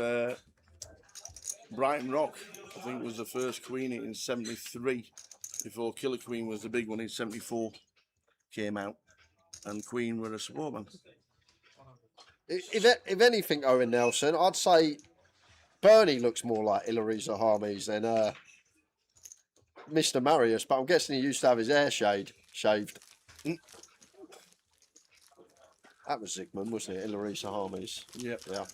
Brighton Rock, I think, was the first Queen in 73, before Killer Queen was the big one in 74, came out, and Queen were a support band. If anything, Owen Nelson, I'd say Bernie looks more like Hilary Zahamis than Mr. Marius, but I'm guessing he used to have his hair shaved. That was Zygmunt, wasn't it? Hilary Zahamis. Yep. Yeah.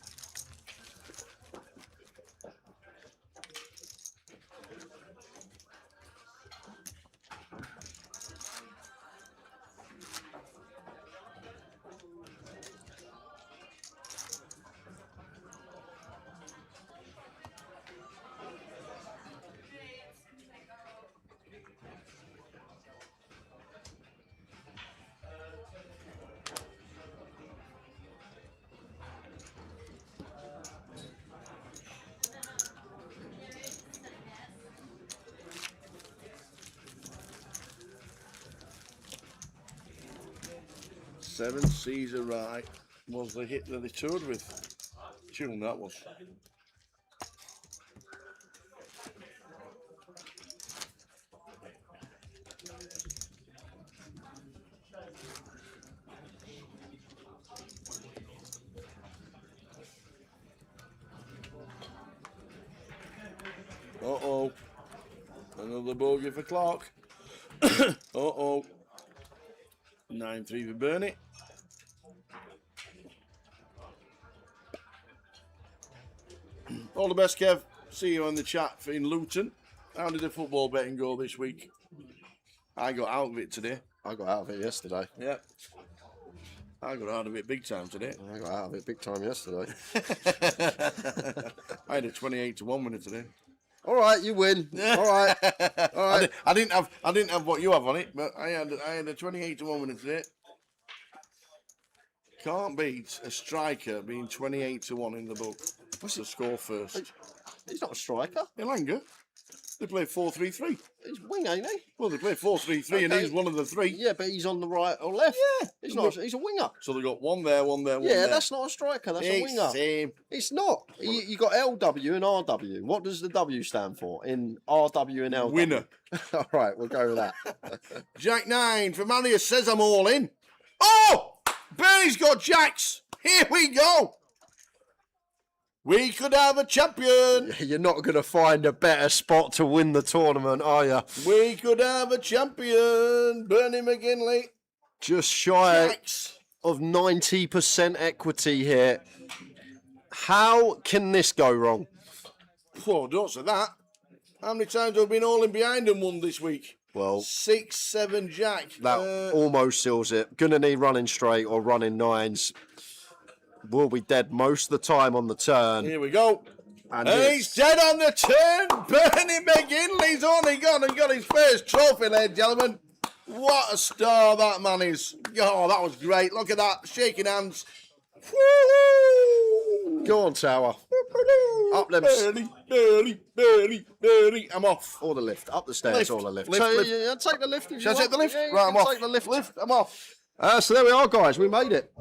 Seven Seas Are Right was the hit that they toured with. Tune that was. Uh-oh. Another bogey for Clark. Uh-oh. 9-3 for Bernie. All the best, Kev. See you on the chat in Luton. How did the football betting go this week? I got out of it today. I got out of it yesterday. Yeah. I got out of it big time today. I got out of it big time yesterday. I had a 28-1 winner today. All right, you win. All right. All right. I didn't have what you have on it, but I had a 28 to 1 winner today. Can't beat a striker being 28 to 1 in the book. What's the score first? He's not a striker. Elanga. They play 4-3-3. He's wing, ain't he? Well, they play 4-3-3, and Okay. he's one of the three. Yeah, but he's on the right or left. Yeah. He's not. He's a winger. So they got one there, one there, one Yeah, there. that's not a striker. That's a winger. Same. It's not. You got LW and RW. What does the W stand for in RW and LW? Winner. All right, we'll go with that. Jack 9 for Marius says I'm all in. Oh! Bernie's got jacks. Here we go. We could have a champion. You're not going to find a better spot to win the tournament, are you? We could have a champion. Bernie McGinley. Just shy Jacks. of 90% equity here. How can this go wrong? Oh, don't say that. How many times have we been all in behind and won this week? Well, 6, 7 jack. that almost seals it. Gonna need running straight or running nines. Will be dead most of the time on the turn. Here we go. And he's dead on the turn. Bernie McGinley's only gone and got his first trophy, ladies and gentlemen. What a star that man is. Oh, that was great. Look at that. Shaking hands. Woo-hoo! Go on, Tower. Up them. Bernie. I'm off. Or the lift. Up the stairs or the lift. Lift, So, lift. yeah, take the lift. Shall I take the lift? Yeah, you Right, I'm can off. Take the lift. I'm off. So there we are, guys. We made it.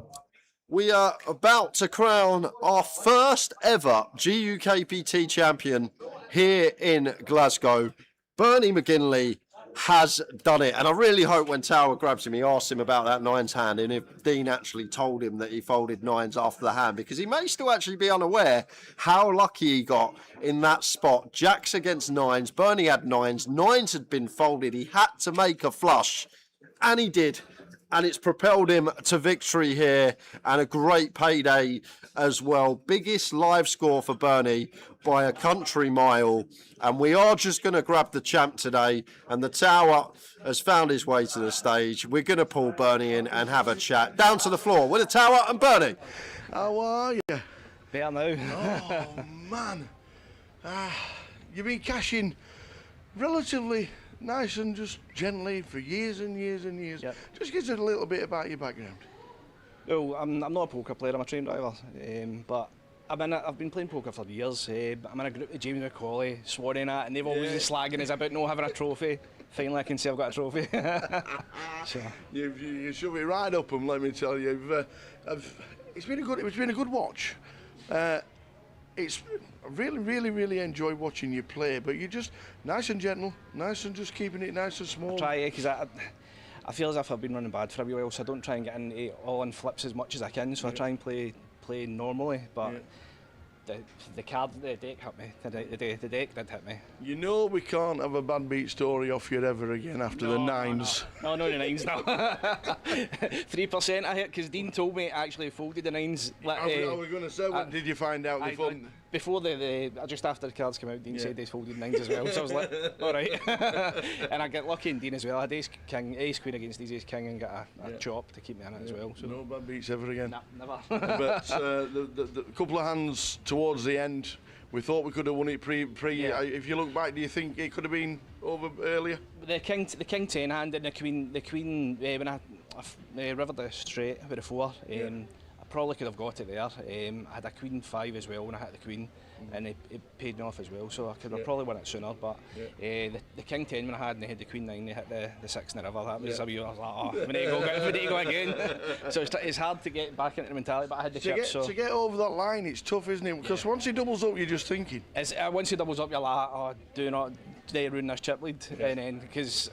We are about to crown our first ever GUKPT champion here in Glasgow. Bernie McGinley has done it. And I really hope when Tower grabs him, he asks him about that nines hand and if Dean actually told him that he folded nines after the hand, because he may still actually be unaware how lucky he got in that spot. Jacks against nines. Bernie had nines. Nines had been folded. He had to make a flush, and he did. And it's propelled him to victory here and a great payday as well. Biggest live score for Bernie by a country mile. And we are just going to grab the champ today. And the Tower has found his way to the stage. We're going to pull Bernie in and have a chat. Down to the floor with the Tower and Bernie. How are you? Better now. Oh, man. You've been cashing relatively nice and just gently for years and years and years. Yep. Just give us a little bit about your background. Well, I'm not a poker player, I'm a train driver, but I've been playing poker for years. I'm in a group with James Macaulay, Swanee and that, and they've always been slagging us about not having a trophy. Finally I can say I've got a trophy. So. You shove it right up them, let me tell you. It's been a good watch. It's really enjoy watching you play, but you're just nice and gentle, nice and just keeping it nice and small. I try, because I feel as if I've been running bad for a while, so I don't try and get into all in flips as much as I can, so I try and play normally, but the deck hit me. The deck did hit me. You know we can't have a bad beat story off you ever again after the nines. No, the nines now. 3% I hit, because Dean told me I actually folded the nines. I was going to say, what did you find out they folded? Before just after the cards came out, Dean said they folded nines as well, so I was like, all right. And I get lucky in Dean as well. I had ace queen against ace king and got a chop to keep me in it as well. So. No bad beats ever again. Nah, never. But the couple of hands towards the end, we thought we could have won it pre. If you look back, do you think it could have been over earlier? The king 10 hand and the queen when I rivered the straight with the 4. I probably could have got it there. I had a queen 5 as well when I hit the queen, and it paid me off as well, so I could have probably won it sooner. But the king 10 when I had, and they had the queen 9, they hit the 6 in the river. That was a wee, I was like, oh, we need to go again. So it's hard to get back into the mentality, but I had the chips. To get over that line, it's tough, isn't it? Because once he doubles up, you're just thinking. Once he doubles up, you're like, oh, do not ruin this chip lead, and then because.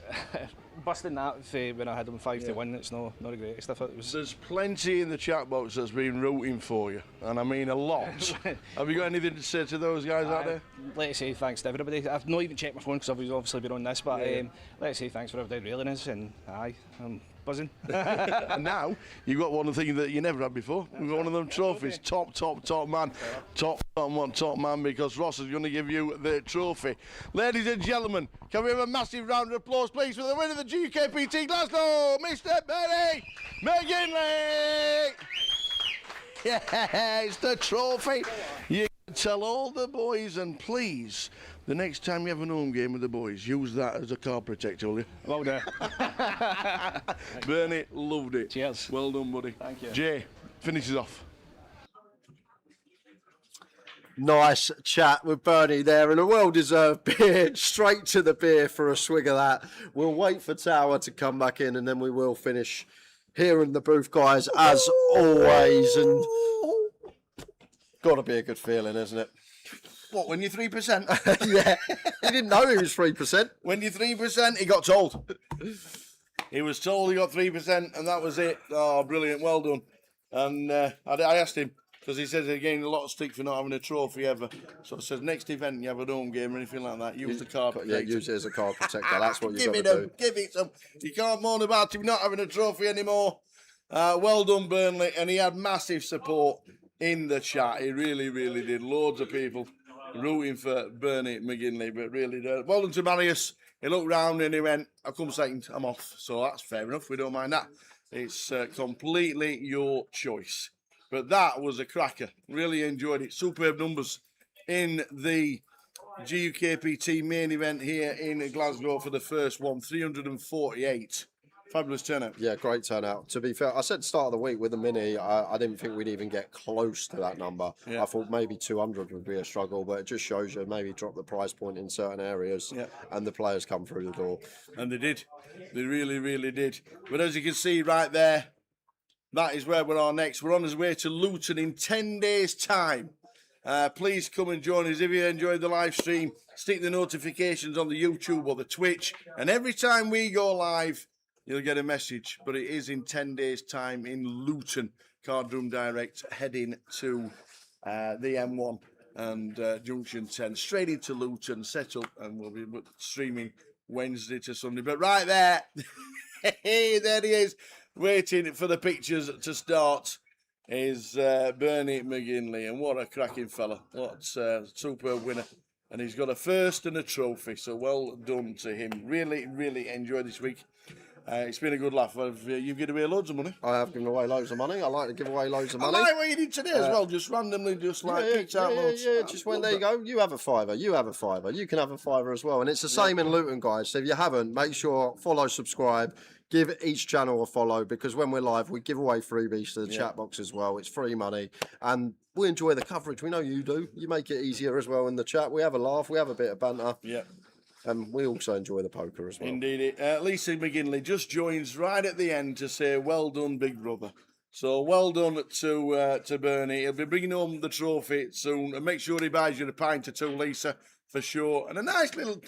Busting that when I had them 5 to 1, it's not the greatest. I thought it was. There's plenty in the chat box that's been rooting for you, and I mean a lot. Have you got anything to say to those guys out there? Let's say thanks to everybody. I've not even checked my phone because I've obviously been on this, but let's say thanks for everybody railing us, and I'm buzzing. And now you've got one of the things that you never had before. We've got one of them trophies. Top man. Top man, because Ross is going to give you the trophy. Ladies and gentlemen, can we have a massive round of applause, please, for the winner of the GUKPT Glasgow, Mr. Bernie McGinley! Yeah, it's the trophy. You Tell all the boys, and please, the next time you have an home game with the boys, use that as a card protector, will you? Well done. Bernie, loved it. Cheers. Well done, buddy. Thank you. Jay, finishes off. Nice chat with Bernie there, and a well-deserved beer. Straight to the beer for a swig of that. We'll wait for Tower to come back in, and then we will finish here in the booth, guys, as always. And got to be a good feeling, isn't it? What, when you're 3%? Yeah, he didn't know he was 3%. When you're 3%, he got told. He was told he got 3%, and that was it. Oh, brilliant, well done. And I asked him, because he says he gained a lot of stick for not having a trophy ever. So I said, next event you have a home game or anything like that, use the card protector. Yeah, use it as a card protector. That's what you've Give got it to him, do. give it some. You can't moan about him not having a trophy anymore. Well done, Burnley. And he had massive support in the chat. He really, really did. Loads of people rooting for Bernie McGinley, but really did. Well done to Marius. He looked round and he went, I'll come second, I'm off. So that's fair enough. We don't mind that. It's completely your choice. But that was a cracker. Really enjoyed it. Superb numbers in the GUKPT main event here in Glasgow for the first one. 348. Fabulous turnout. Yeah, great turnout. To be fair, I said start of the week with the mini, I didn't think we'd even get close to that number. Yeah. I thought maybe 200 would be a struggle, but it just shows you maybe drop the price point in certain areas, Yeah. and the players come through the door. And they did. They really, really did. But as you can see right there, that is where we are next. We're on our way to Luton in 10 days' time. Please come and join us. If you enjoyed the live stream, stick the notifications on the YouTube or the Twitch. And every time we go live, you'll get a message. But it is in 10 days' time in Luton. Cardroom Direct heading to the M1 and Junction 10. Straight into Luton, set up, and we'll be streaming Wednesday to Sunday. But right there, hey, there he is, waiting for the pictures to start, is Bernie McGinley. And what a cracking fella. What a superb winner. And he's got a first and a trophy. So well done to him. Really, really enjoyed this week. It's been a good laugh. You've given away loads of money. I have given away loads of money. I like to give away loads of money. I like what you did today as well. Just randomly, just like picked out loads. Yeah, just went, there you go. You have a fiver. You have a fiver. You can have a fiver as well. And it's the same in Luton, guys. So if you haven't, make sure, follow, subscribe. Give each channel a follow, because when we're live, we give away freebies to the chat box as well. It's free money. And we enjoy the coverage. We know you do. You make it easier as well in the chat. We have a laugh. We have a bit of banter. Yeah. And we also enjoy the poker as well. Indeed. Lisa McGinley just joins right at the end to say, well done, big brother. So well done to Bernie. He'll be bringing home the trophy soon. And make sure he buys you a pint or two, Lisa, for sure. And a nice little,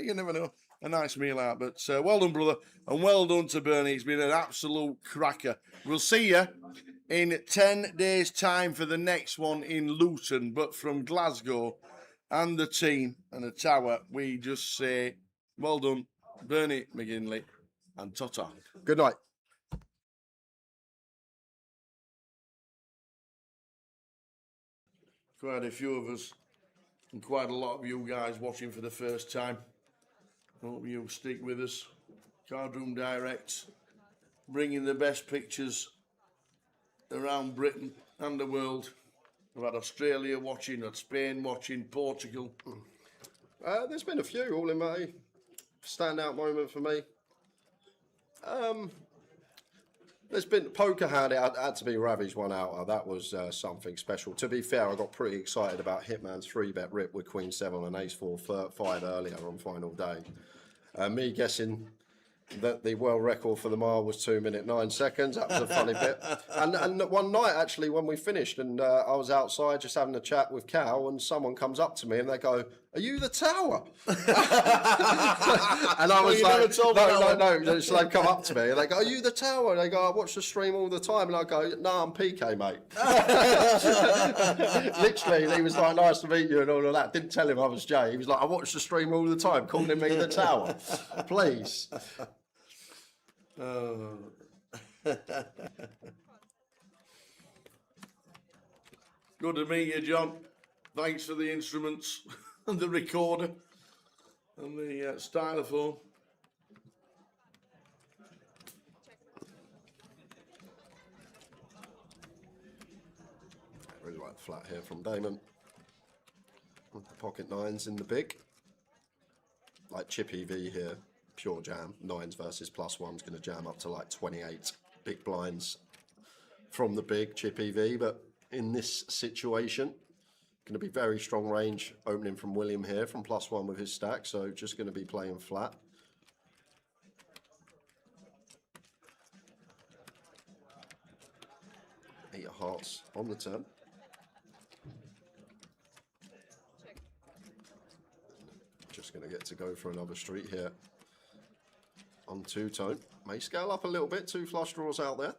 you never know, a nice meal out. But well done, brother. And well done to Bernie. It's been an absolute cracker. We'll see you in 10 days' time for the next one in Luton. But from Glasgow and the team and the tower, we just say, well done, Bernie McGinley, and ta-ta. Good night. Quite a few of us, and quite a lot of you guys watching for the first time. Hope you'll stick with us. Cardroom Direct, bringing the best pictures around Britain and the world. We've had Australia watching, had Spain watching, Portugal. There's been a few, all in May. Standout moment for me. There's been poker hand. It had to be Ravi's one out. That was something special. To be fair, I got pretty excited about Hitman's 3-bet rip with Queen 7 and Ace 4-5 earlier on final day. Me guessing that the world record for the mile was 2 minutes 9 seconds. That was a funny bit. And one night, actually, when we finished and I was outside just having a chat with Cal, and someone comes up to me and they go, "Are you the tower?" And I was like, no. So they come up to me and they go, "Are you the tower?" And they go, "I watch the stream all the time." And I go, "No, I'm PK, mate." Literally, he was like, "Nice to meet you," and all of that. Didn't tell him I was Jay. He was like, "I watch the stream all the time," calling me the tower. Please. Oh. Good to meet you, John. Thanks for the instruments and the recorder and the stylophone. I really like the flat here from Damon. with the pocket nines in the big. Like chip EV here, pure jam. Nines versus plus one's going to jam up to like 28 big blinds from the big chip EV. But in this situation, going to be very strong range opening from William here from plus one with his stack. So just going to be playing flat. Eight of hearts on the turn. Just going to get to go for another street here on two-tone. May scale up a little bit, two flush draws out there.